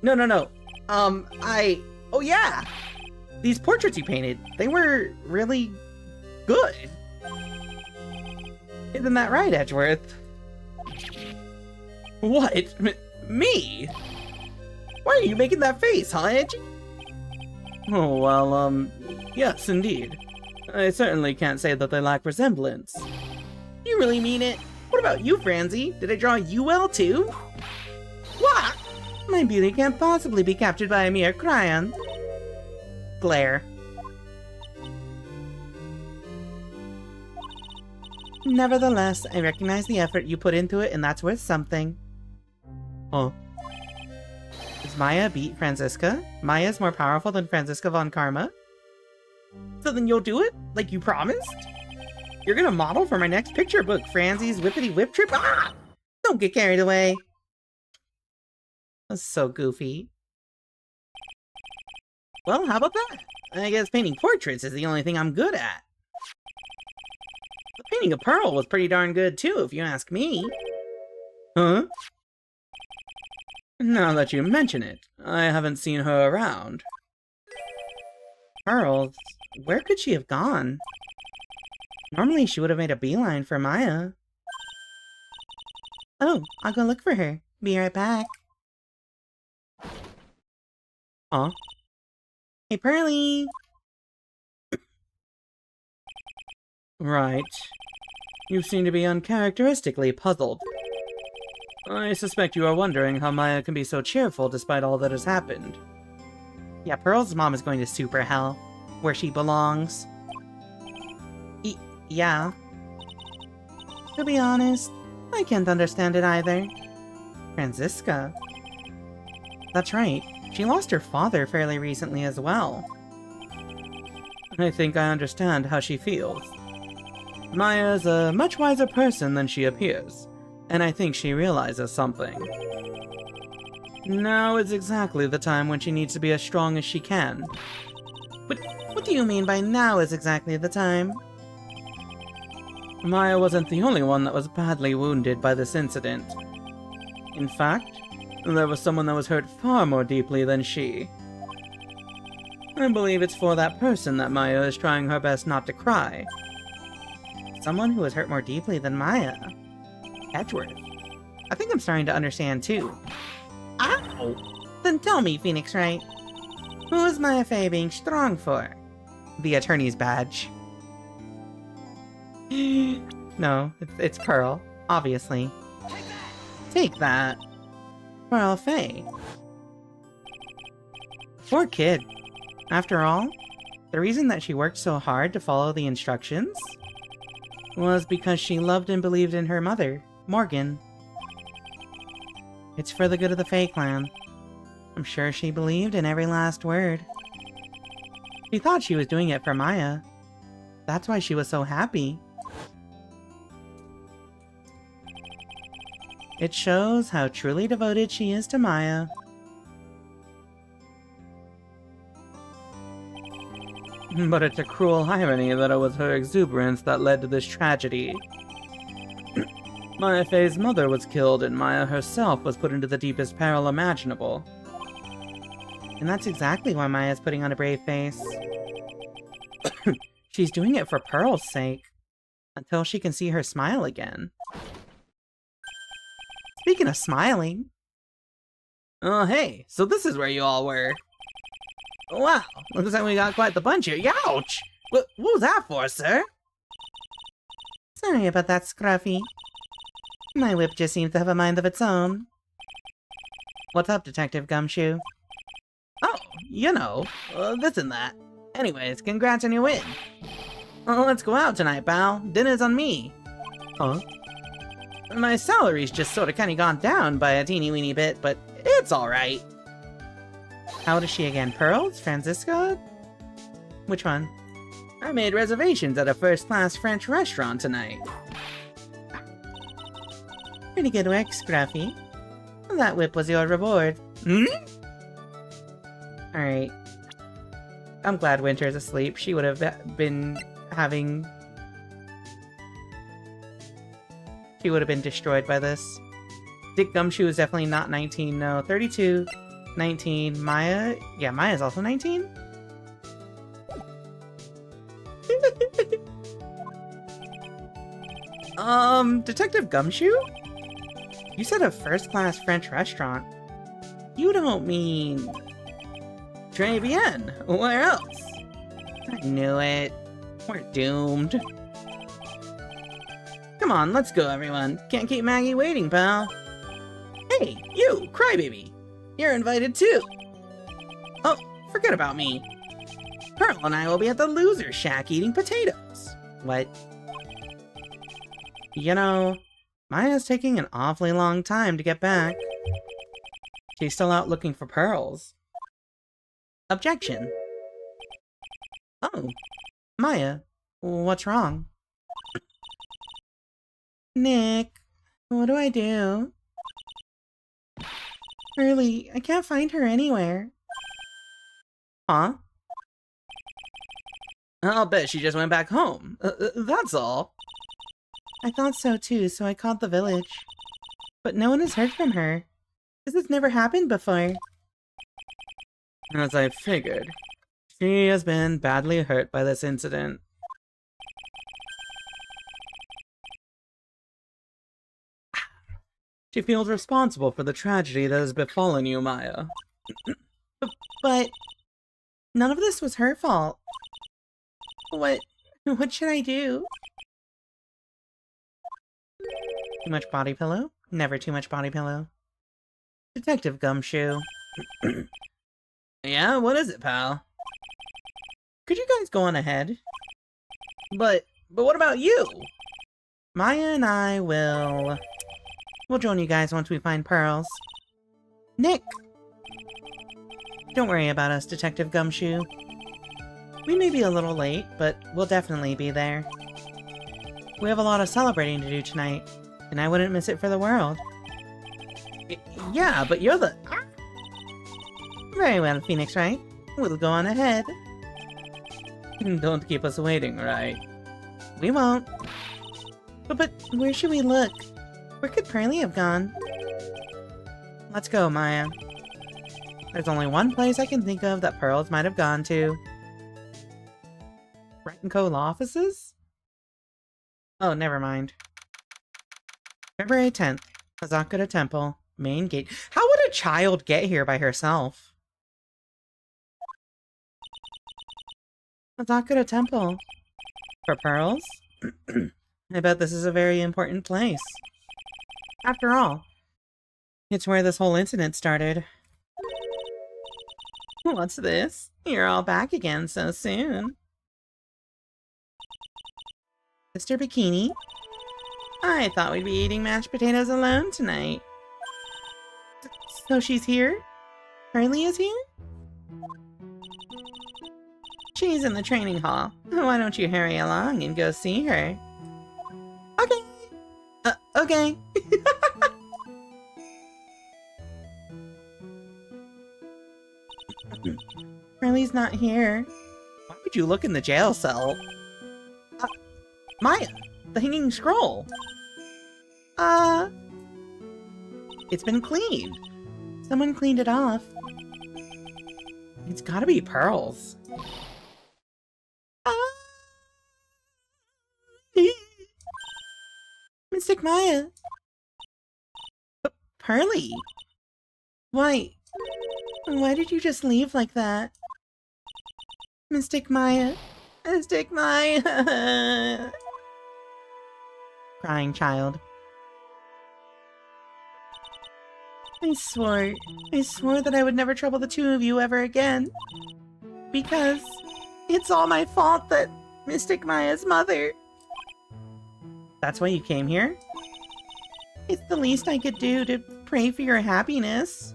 No. Oh yeah! These portraits you painted, they were really good. Isn't that right, Edgeworth? What? Me? Why are you making that face, huh, Edge? Oh, well, yes, indeed. I certainly can't say that they lack resemblance. You really mean it? What about you, Franzi? Did I draw you well, too? What? My beauty can't possibly be captured by a mere crayon. Glare. Nevertheless, I recognize the effort you put into it, and that's worth something. Huh? Does Maya beat Franziska? Maya's more powerful than Franziska von Karma? So then you'll do it? Like you promised? You're gonna model for my next picture book, Franzi's Whippity Whip Trip? Ah! Don't get carried away. That's so goofy. Well, how about that? I guess painting portraits is the only thing I'm good at. The painting of Pearl was pretty darn good too, if you ask me. Huh? Now that you mention it, I haven't seen her around. Pearls? Where could she have gone? Normally she would have made a beeline for Maya. Oh, I'll go look for her. Be right back. Huh? Hey, Pearly! Right. You seem to be uncharacteristically puzzled. I suspect you are wondering how Maya can be so cheerful despite all that has happened. Yeah, Pearl's mom is going to super hell, where she belongs. Yeah. To be honest, I can't understand it either. Franziska? That's right, she lost her father fairly recently as well. I think I understand how she feels. Maya is a much wiser person than she appears, and I think she realizes something. Now is exactly the time when she needs to be as strong as she can. But what do you mean by now is exactly the time? Maya wasn't the only one that was badly wounded by this incident. In fact, there was someone that was hurt far more deeply than she. I believe it's for that person that Maya is trying her best not to cry. Someone who was hurt more deeply than Maya. Edgeworth. I think I'm starting to understand too. Ow! Then tell me, Phoenix Wright. Who is Maya Fey being strong for? The attorney's badge. No, it's Pearl, obviously. Take that. Pearl Fey. Poor kid. After all, the reason that she worked so hard to follow the instructions was because she loved and believed in her mother, Morgan. It's for the good of the Fey clan. I'm sure she believed in every last word. She thought she was doing it for Maya. That's why she was so happy. It shows how truly devoted she is to Maya. But it's a cruel irony that it was her exuberance that led to this tragedy. Maya Fey's mother was killed and Maya herself was put into the deepest peril imaginable. And that's exactly why Maya's putting on a brave face. She's doing it for Pearl's sake. Until she can see her smile again. Speaking of smiling... Oh hey, so this is where you all were. Wow, looks like we got quite the bunch here. Youch! What was that for, sir? Sorry about that, Scruffy. My whip just seems to have a mind of its own. What's up, Detective Gumshoe? Oh, you know, this and that. Anyways, congrats on your win. Let's go out tonight, pal. Dinner's on me. Huh? My salary's just sorta kinda gone down by a teeny weeny bit, but it's alright. How old is she again? Pearls? Franziska? Which one? I made reservations at a first-class French restaurant tonight. Pretty good work, Scruffy. That whip was your reward. Hmm? Alright. I'm glad Winter's asleep. She would have been having... She would have been destroyed by this. Dick Gumshoe is definitely not 19, no. 32, 19, Maya... Yeah, Maya's also 19? Detective Gumshoe? You said a first-class French restaurant. You don't mean... Très bien. Where else? I knew it. We're doomed. Come on, let's go, everyone. Can't keep Maggie waiting, pal. Hey, you, crybaby. You're invited too. Oh, forget about me. Pearl and I will be at the loser shack eating potatoes. What? You know, Maya's taking an awfully long time to get back. She's still out looking for pearls. Objection. Oh, Maya, what's wrong? Nick, what do I do? Really, I can't find her anywhere. Huh? I'll bet she just went back home. That's all. I thought so too, so I called the village. But no one has heard from her. This has never happened before. As I figured. She has been badly hurt by this incident. She feels responsible for the tragedy that has befallen you, Maya. But none of this was her fault. What should I do? Too much body pillow? Never too much body pillow. Detective Gumshoe. Yeah, what is it, pal? Could you guys go on ahead? But what about you? Maya and I will... We'll join you guys once we find pearls. Nick! Don't worry about us, Detective Gumshoe. We may be a little late, but we'll definitely be there. We have a lot of celebrating to do tonight, and I wouldn't miss it for the world. Yeah, but you're the... Very well, Phoenix Wright. We'll go on ahead. Don't keep us waiting, right? We won't. But where should we look? Where could Pearly have gone? Let's go, Maya. There's only one place I can think of that Pearls might have gone to. Wright & Co. law offices? Oh, never mind. February 10th, Hazakura Temple, main gate. How would a child get here by herself? Hazakura Temple. For pearls? I bet this is a very important place. After all, it's where this whole incident started. What's this? You're all back again so soon. Mr. Bikini? I thought we'd be eating mashed potatoes alone tonight. So she's here? Pearly is here? She's in the training hall. Why don't you hurry along and go see her? Okay. Okay. Pearly's not here. Why would you look in the jail cell? Maya, the hanging scroll. It's been cleaned. Someone cleaned it off. It's gotta be pearls. Mystic Maya. Pearly. Why did you just leave like that? Mystic Maya. Mystic Maya. Crying child. I swore that I would never trouble the two of you ever again. Because it's all my fault that Mystic Maya's mother. That's why you came here? It's the least I could do to pray for your happiness.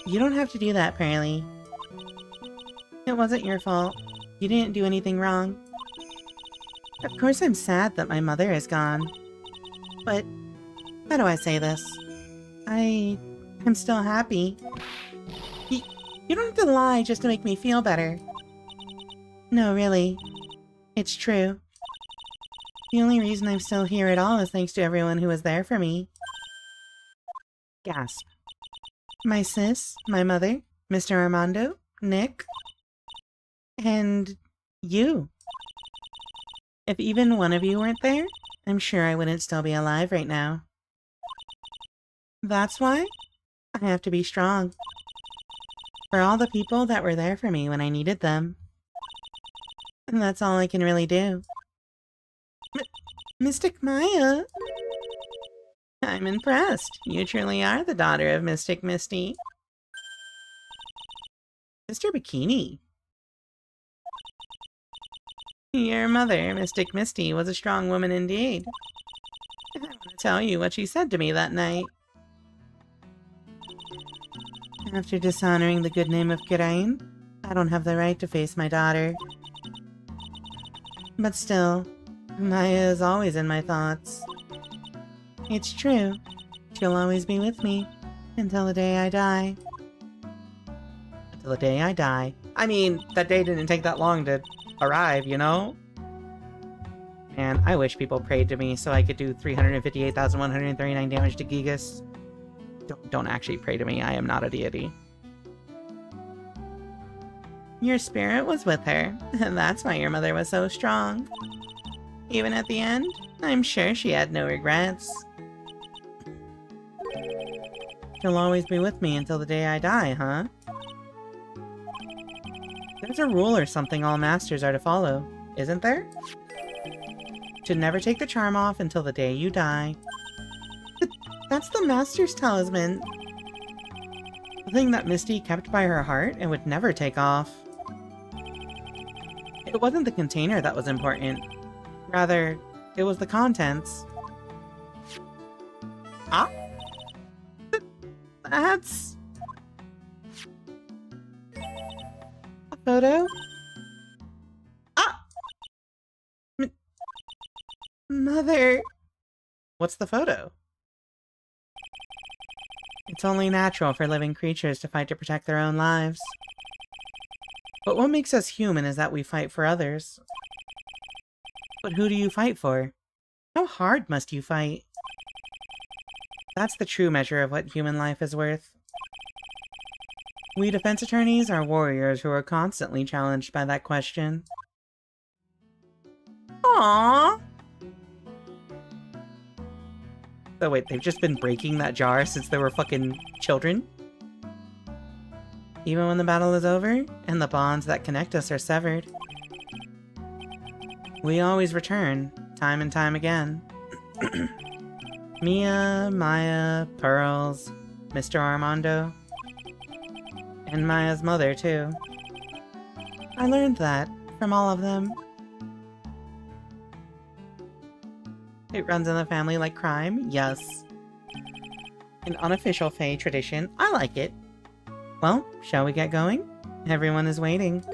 You don't have to do that, Pearly. It wasn't your fault. You didn't do anything wrong. Of course I'm sad that my mother is gone. But, how do I say this? I'm still happy. You don't have to lie just to make me feel better. No, really. It's true. The only reason I'm still here at all is thanks to everyone who was there for me. Gasp. My sis, my mother, Mr. Armando, Nick, and you. If even one of you weren't there, I'm sure I wouldn't still be alive right now. That's why I have to be strong. For all the people that were there for me when I needed them. And that's all I can really do. Mystic Maya? I'm impressed. You truly are the daughter of Mystic Misty. Mr. Bikini. Your mother, Mystic Misty, was a strong woman indeed. I want to tell you what she said to me that night. After dishonoring the good name of Kirain, I don't have the right to face my daughter. But still, Maya is always in my thoughts. It's true. She'll always be with me until the day I die. till the day I die. I mean, that day didn't take that long to arrive, you know? And I wish people prayed to me so I could do 358,139 damage to Gigas. Don't actually pray to me, I am not a deity. Your spirit was with her, and that's why your mother was so strong. Even at the end, I'm sure she had no regrets. She'll always be with me until the day I die, huh? There's a rule or something all masters are to follow, isn't there? To never take the charm off until the day you die. That's the master's talisman. The thing that Misty kept by her heart and would never take off. It wasn't the container that was important. Rather, it was the contents. Ah? That's... a photo? Ah! Mother... What's the photo? It's only natural for living creatures to fight to protect their own lives. But what makes us human is that we fight for others. But who do you fight for? How hard must you fight? That's the true measure of what human life is worth. We defense attorneys are warriors who are constantly challenged by that question. Aww! So wait, they've just been breaking that jar since they were fucking children? Even when the battle is over, and the bonds that connect us are severed. We always return, time and time again. Mia, Maya, Pearls, Mr. Armando. And Maya's mother, too. I learned that from all of them. It runs in the family like crime? Yes. An unofficial Fae tradition. I like it. Well, shall we get going? Everyone is waiting.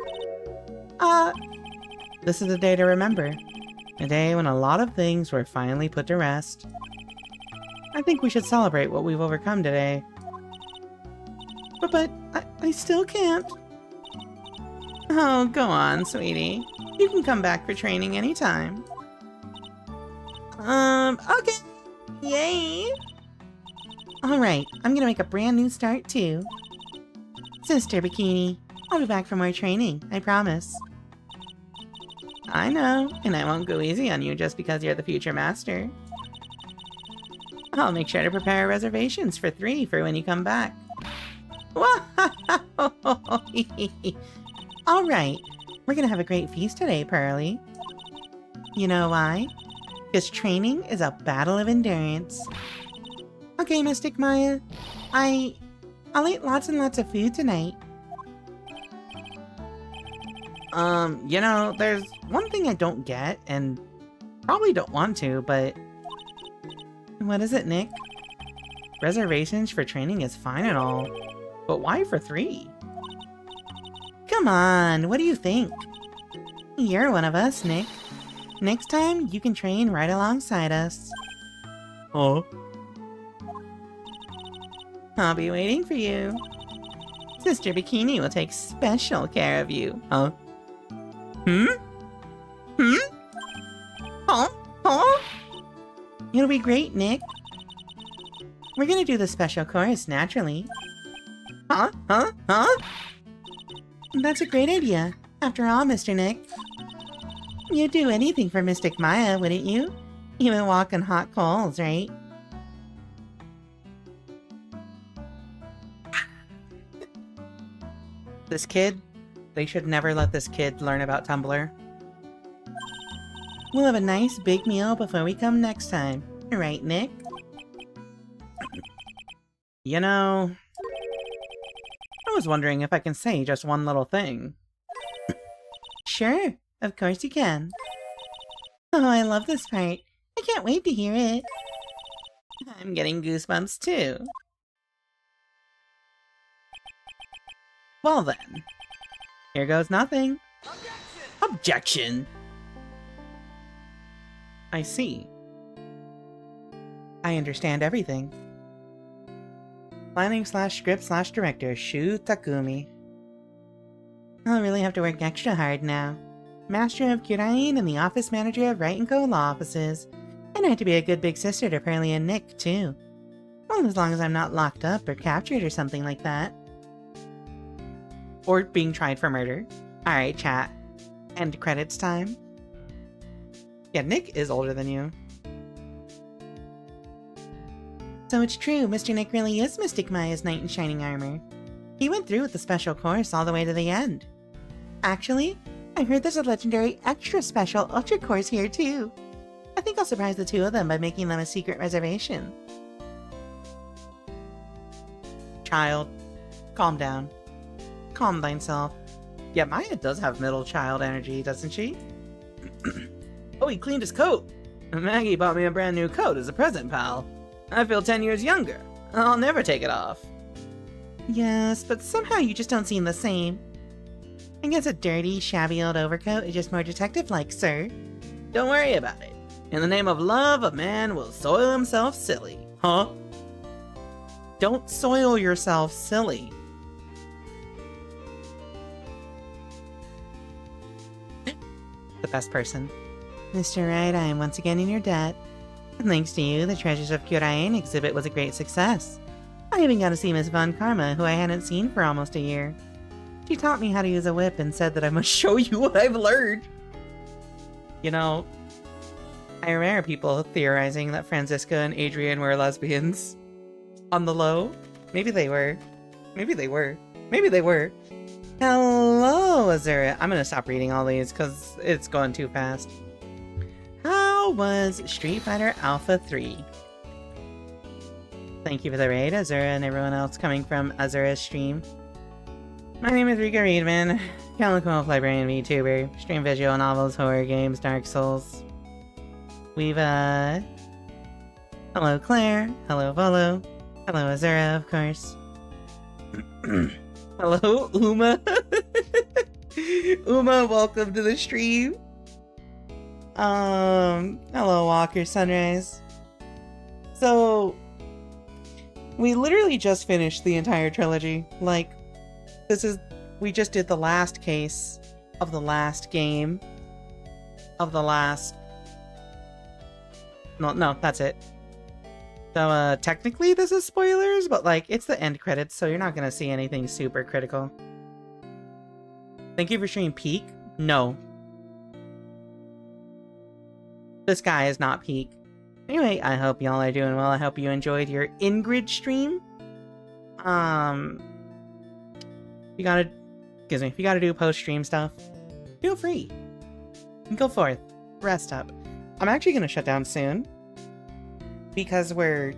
This is a day to remember. A day when a lot of things were finally put to rest. I think we should celebrate what we've overcome today. But I still can't. Oh, go on, sweetie. You can come back for training anytime. Okay. Yay! Alright, I'm gonna make a brand new start too. Sister Bikini, I'll be back for more training, I promise. I know, and I won't go easy on you just because you're the future master. I'll make sure to prepare reservations for 3 for when you come back. Alright, we're gonna have a great feast today, Pearly. You know why? Because training is a battle of endurance. Okay, Mystic Maya. I'll eat lots and lots of food tonight. You know, there's one thing I don't get, and probably don't want to, but... What is it, Nick? Reservations for training is fine and all, but why for 3? Come on, what do you think? You're one of us, Nick. Next time, you can train right alongside us. Oh. I'll be waiting for you. Sister Bikini will take special care of you. Huh? Huh? It'll be great, Nick. We're gonna do the special chorus naturally. Huh? That's a great idea. After all, Mr. Nick. You'd do anything for Mystic Maya, wouldn't you? Even walk on hot coals, right? This kid, they should never let this kid learn about Tumblr. We'll have a nice big meal before we come next time. Right, Nick? You know, I was wondering if I can say just one little thing. Sure, of course you can. Oh, I love this part. I can't wait to hear it. I'm getting goosebumps too. Well then, here goes nothing. Objection! I see. I understand everything. Planning /script/director Shu Takumi. I'll really have to work extra hard now. Master of Kurain and the office manager of Right & Co. Law Offices. And I have to be a good big sister to Pearlie and Nick, too. Well, as long as I'm not locked up or captured or something like that. Or being tried for murder. Alright, chat. End credits time. Yeah, Nick is older than you. So it's true, Mr. Nick really is Mystic Maya's knight in shining armor. He went through with the special course all the way to the end. Actually, I heard there's a legendary extra special ultra course here too. I think I'll surprise the two of them by making them a secret reservation. Child, calm down. Calm thyself. Yeah, Maya does have middle child energy, doesn't she? Oh, he cleaned his coat! Maggie bought me a brand new coat as a present, pal. I feel 10 years younger. I'll never take it off. Yes, but somehow you just don't seem the same. I guess a dirty, shabby old overcoat is just more detective-like, sir. Don't worry about it. In the name of love, a man will soil himself silly. Huh? Don't soil yourself silly. The best person. Mr. Wright, I am once again in your debt. And thanks to you, the Treasures of Kurain exhibit was a great success. I even got to see Miss Von Karma, who I hadn't seen for almost a year. She taught me how to use a whip and said that I must show you what I've learned. You know, I remember people theorizing that Franziska and Adrian were lesbians. On the low. Maybe they were. Maybe they were. Maybe they were. Hello, Azura. I'm gonna stop reading all these because it's going too fast. How was Street Fighter Alpha 3? Thank you for the raid, Azura, and everyone else coming from Azura's stream. My name is Rika Readman, Calico Librarian VTuber, stream visual novels, horror games, Dark Souls. We've, hello Claire, hello Volo, hello Azura, of course. Hello, Uma. Uma, welcome to the stream. Hello Walker Sunrise. So, we literally just finished the entire trilogy. Like, we just did the last case of the last game of the last... No, that's it. So, technically this is spoilers, but like, it's the end credits, so you're not gonna see anything super critical. Thank you for streaming Peak? No. This guy is not Peak. Anyway, I hope y'all are doing well. I hope you enjoyed your Ingrid stream. If you gotta do post-stream stuff, feel free. Go forth. Rest up. I'm actually gonna shut down soon. Because we're,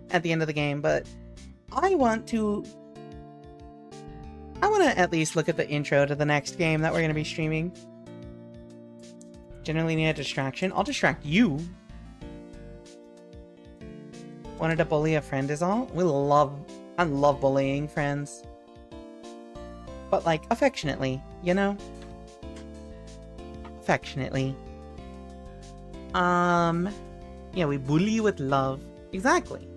at the end of the game, but I want to at least look at the intro to the next game that we're gonna be streaming. Generally need a distraction. I'll distract you. Wanted to bully a friend is all? I love bullying friends. But like, affectionately, Affectionately. Yeah, we bully with love. Exactly.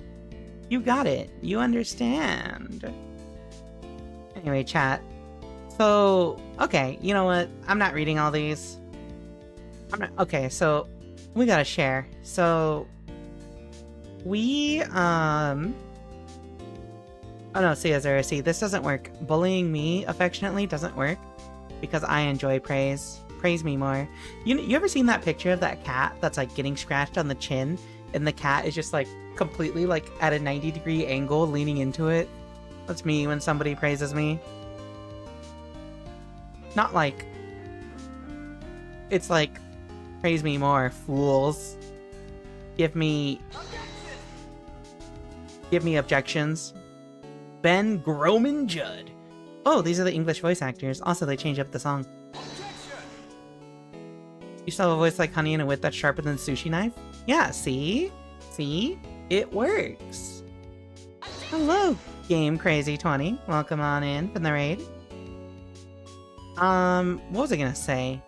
You got it. You understand. Anyway, chat. So, okay, you know what? I'm not reading all these. Okay, so we gotta share. So we oh no, see Azura, see, this doesn't work. Bullying me affectionately doesn't work because I enjoy praise. Praise me more. You ever seen that picture of that cat that's like getting scratched on the chin and the cat is just like completely like at a 90-degree angle leaning into it? That's me when somebody praises me. Not like, it's like, praise me more, fools. Give me objections. Ben Groman Judd. Oh, these are the English voice actors. Also, they changed up the song. You still have a voice like honey and a wit that's sharper than a sushi knife? Yeah, see? See? It works. Hello, Game Crazy 20. Welcome on in from the raid. What was I gonna say?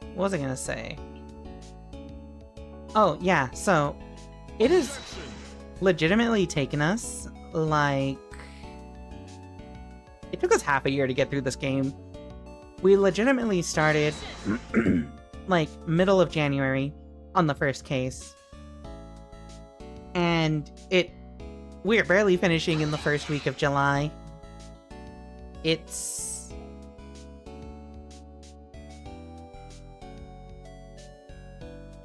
Oh, yeah, so it has legitimately taken us, like, It took us half a year to get through this game. We legitimately started like middle of January on the first case. And we're barely finishing in the first week of July. It's...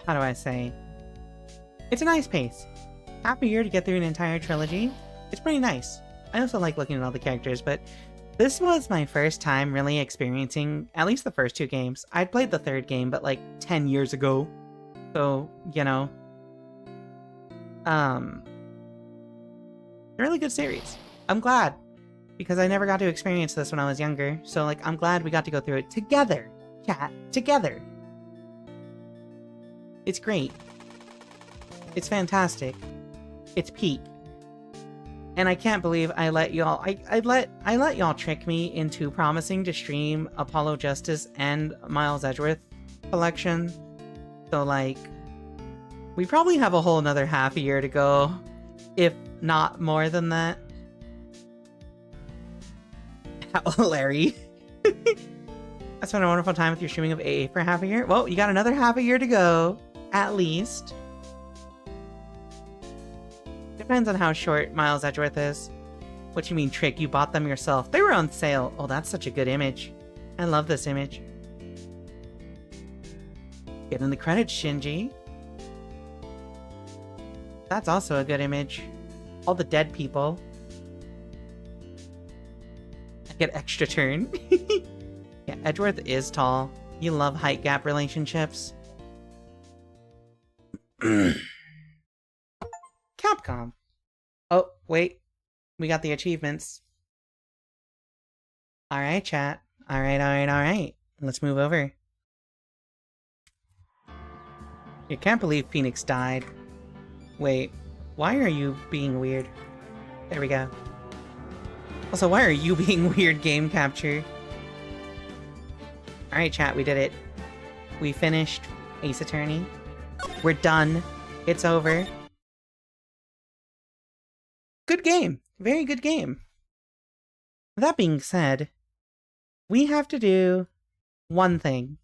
How do I say? It's a nice pace. Half a year to get through an entire trilogy. It's pretty nice. I also like looking at all the characters, but this was my first time really experiencing at least the first two games. I'd played the third game, but like 10 years ago. So, you know. A really good series. I'm glad. Because I never got to experience this when I was younger. So, like, I'm glad we got to go through it together. Chat. Together. It's great. It's fantastic. It's peak. And I can't believe I let y'all I let y'all trick me into promising to stream Apollo Justice and Miles Edgeworth collection. So like we probably have a whole another half a year to go, if not more than that. Larry. I spent a wonderful time with your streaming of AA for half a year. Well, you got another half a year to go, at least. Depends on how short Miles Edgeworth is. What you mean, Trick? You bought them yourself. They were on sale. Oh, that's such a good image. I love this image. Get in the credits, Shinji. That's also a good image. All the dead people. I get extra turn. Yeah, Edgeworth is tall. You love height gap relationships. Capcom. Oh, wait. We got the achievements. Alright, chat. Alright. Let's move over. You can't believe Phoenix died. Wait, why are you being weird? There we go. Also, why are you being weird, Game Capture? Alright, chat, we did it. We finished Ace Attorney. We're done. It's over. Good game. Very good game. That being said, we have to do one thing.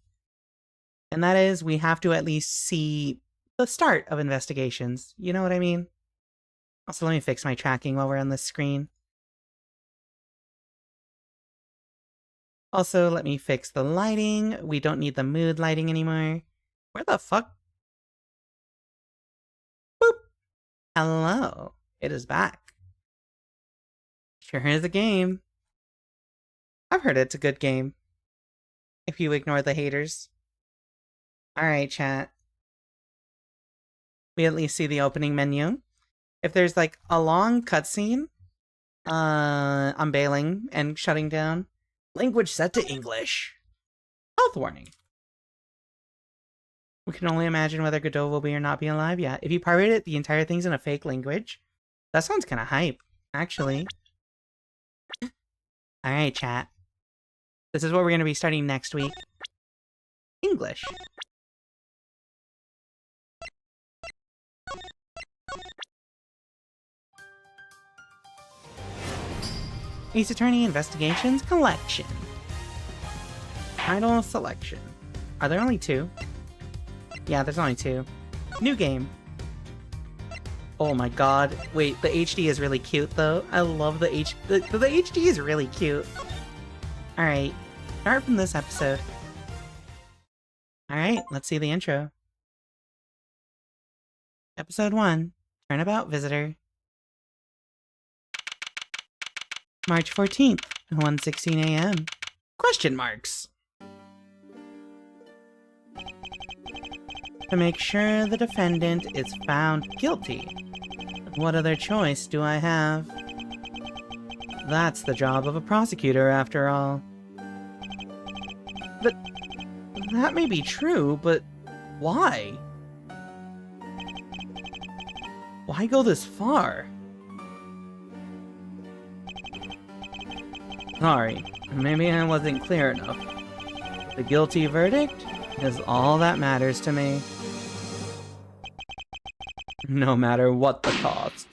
And that is, we have to at least see the start of investigations. You know what I mean? Also, let me fix my tracking while we're on this screen. Also, let me fix the lighting. We don't need the mood lighting anymore. Where the fuck? Boop! Hello. It is back. Sure is a game. I've heard it's a good game. If you ignore the haters. Alright, chat. We at least see the opening menu. If there's like a long cutscene, I'm bailing and shutting down. Language set to English. Health warning. We can only imagine whether Godot will be or not be alive. Yeah, if you pirate it, the entire thing's in a fake language. That sounds kind of hype, actually. Alright, chat. This is what we're going to be starting next week. English. Ace Attorney Investigations Collection. Title selection. Are there only 2? Yeah, there's only 2. New game. Oh my god. Wait, the HD is really cute though. I love the the HD is really cute. Alright, start from this episode. Alright, let's see the intro. Episode 1, Turnabout Visitor. March 14th, 1:16 a.m. Question marks. To make sure the defendant is found guilty. What other choice do I have? That's the job of a prosecutor, after all. That may be true, but why? Why go this far? Sorry, maybe I wasn't clear enough. The guilty verdict is all that matters to me. No matter what the cost.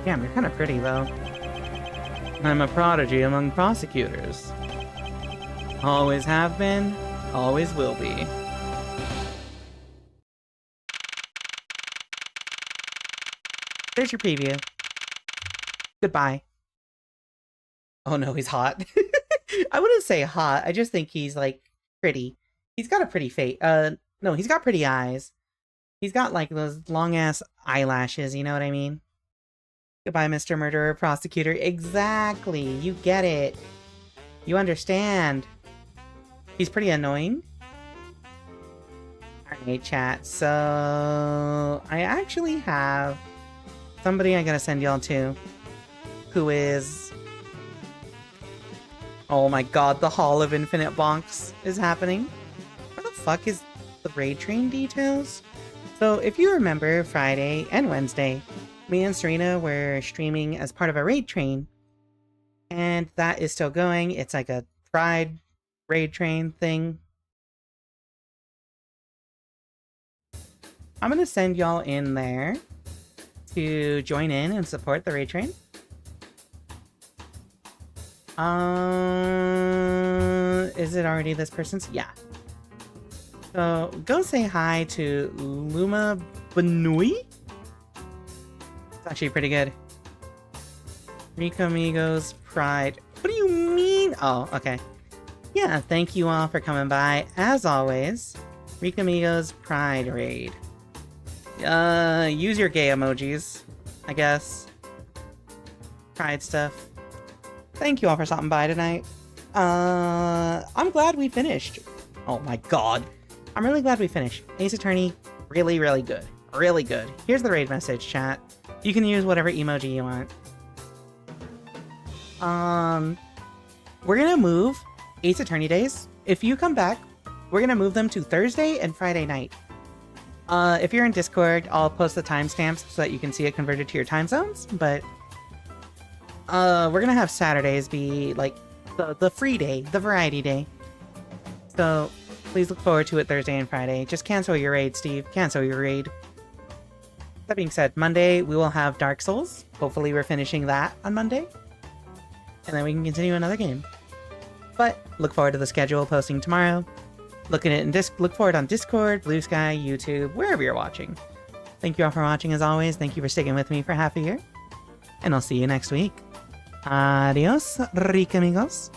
Damn, you're kind of pretty, though. I'm a prodigy among prosecutors. Always have been, always will be. There's your preview. Goodbye. Oh no, he's hot. I wouldn't say hot. I just think he's, like, pretty. He's got a pretty face. No, he's got pretty eyes. He's got, like, those long-ass eyelashes, you know what I mean? Goodbye, Mr. Murderer Prosecutor. Exactly. You get it. You understand. He's pretty annoying. Alright, chat. So, I actually have somebody I gotta send y'all to, who is... Oh my god, the Hall of Infinite Bonks is happening. Where the fuck is the raid train details? So, if you remember Friday and Wednesday, me and Serena were streaming as part of a raid train, and that is still going. It's like a Pride raid train thing. I'm gonna send y'all in there to join in and support the raid train. Is it already this person's? Yeah. So go say hi to Luma Banui. It's actually pretty good. Rika Amigos Pride. What do you mean? Oh, okay. Yeah, thank you all for coming by. As always, Rika Amigos Pride Raid. Use your gay emojis, I guess. Pride stuff. Thank you all for stopping by tonight. I'm glad we finished. Oh my god. I'm really glad we finished. Ace Attorney, really, really good. Really good. Here's the raid message, chat. You can use whatever emoji you want. We're gonna move Ace Attorney days. If you come back, we're gonna move them to Thursday and Friday night. If you're in Discord, I'll post the timestamps so that you can see it converted to your time zones, but we're gonna have Saturdays be like the free day, the variety day. So please look forward to it Thursday and Friday. Just cancel your raid, Steve. Cancel your raid. That being said, Monday we will have Dark Souls. Hopefully we're finishing that on Monday. And then we can continue another game. But look forward to the schedule posting tomorrow. Look forward on Discord, Blue Sky, YouTube, wherever you're watching. Thank you all for watching as always. Thank you for sticking with me for half a year. And I'll see you next week. Adios, Rika amigos.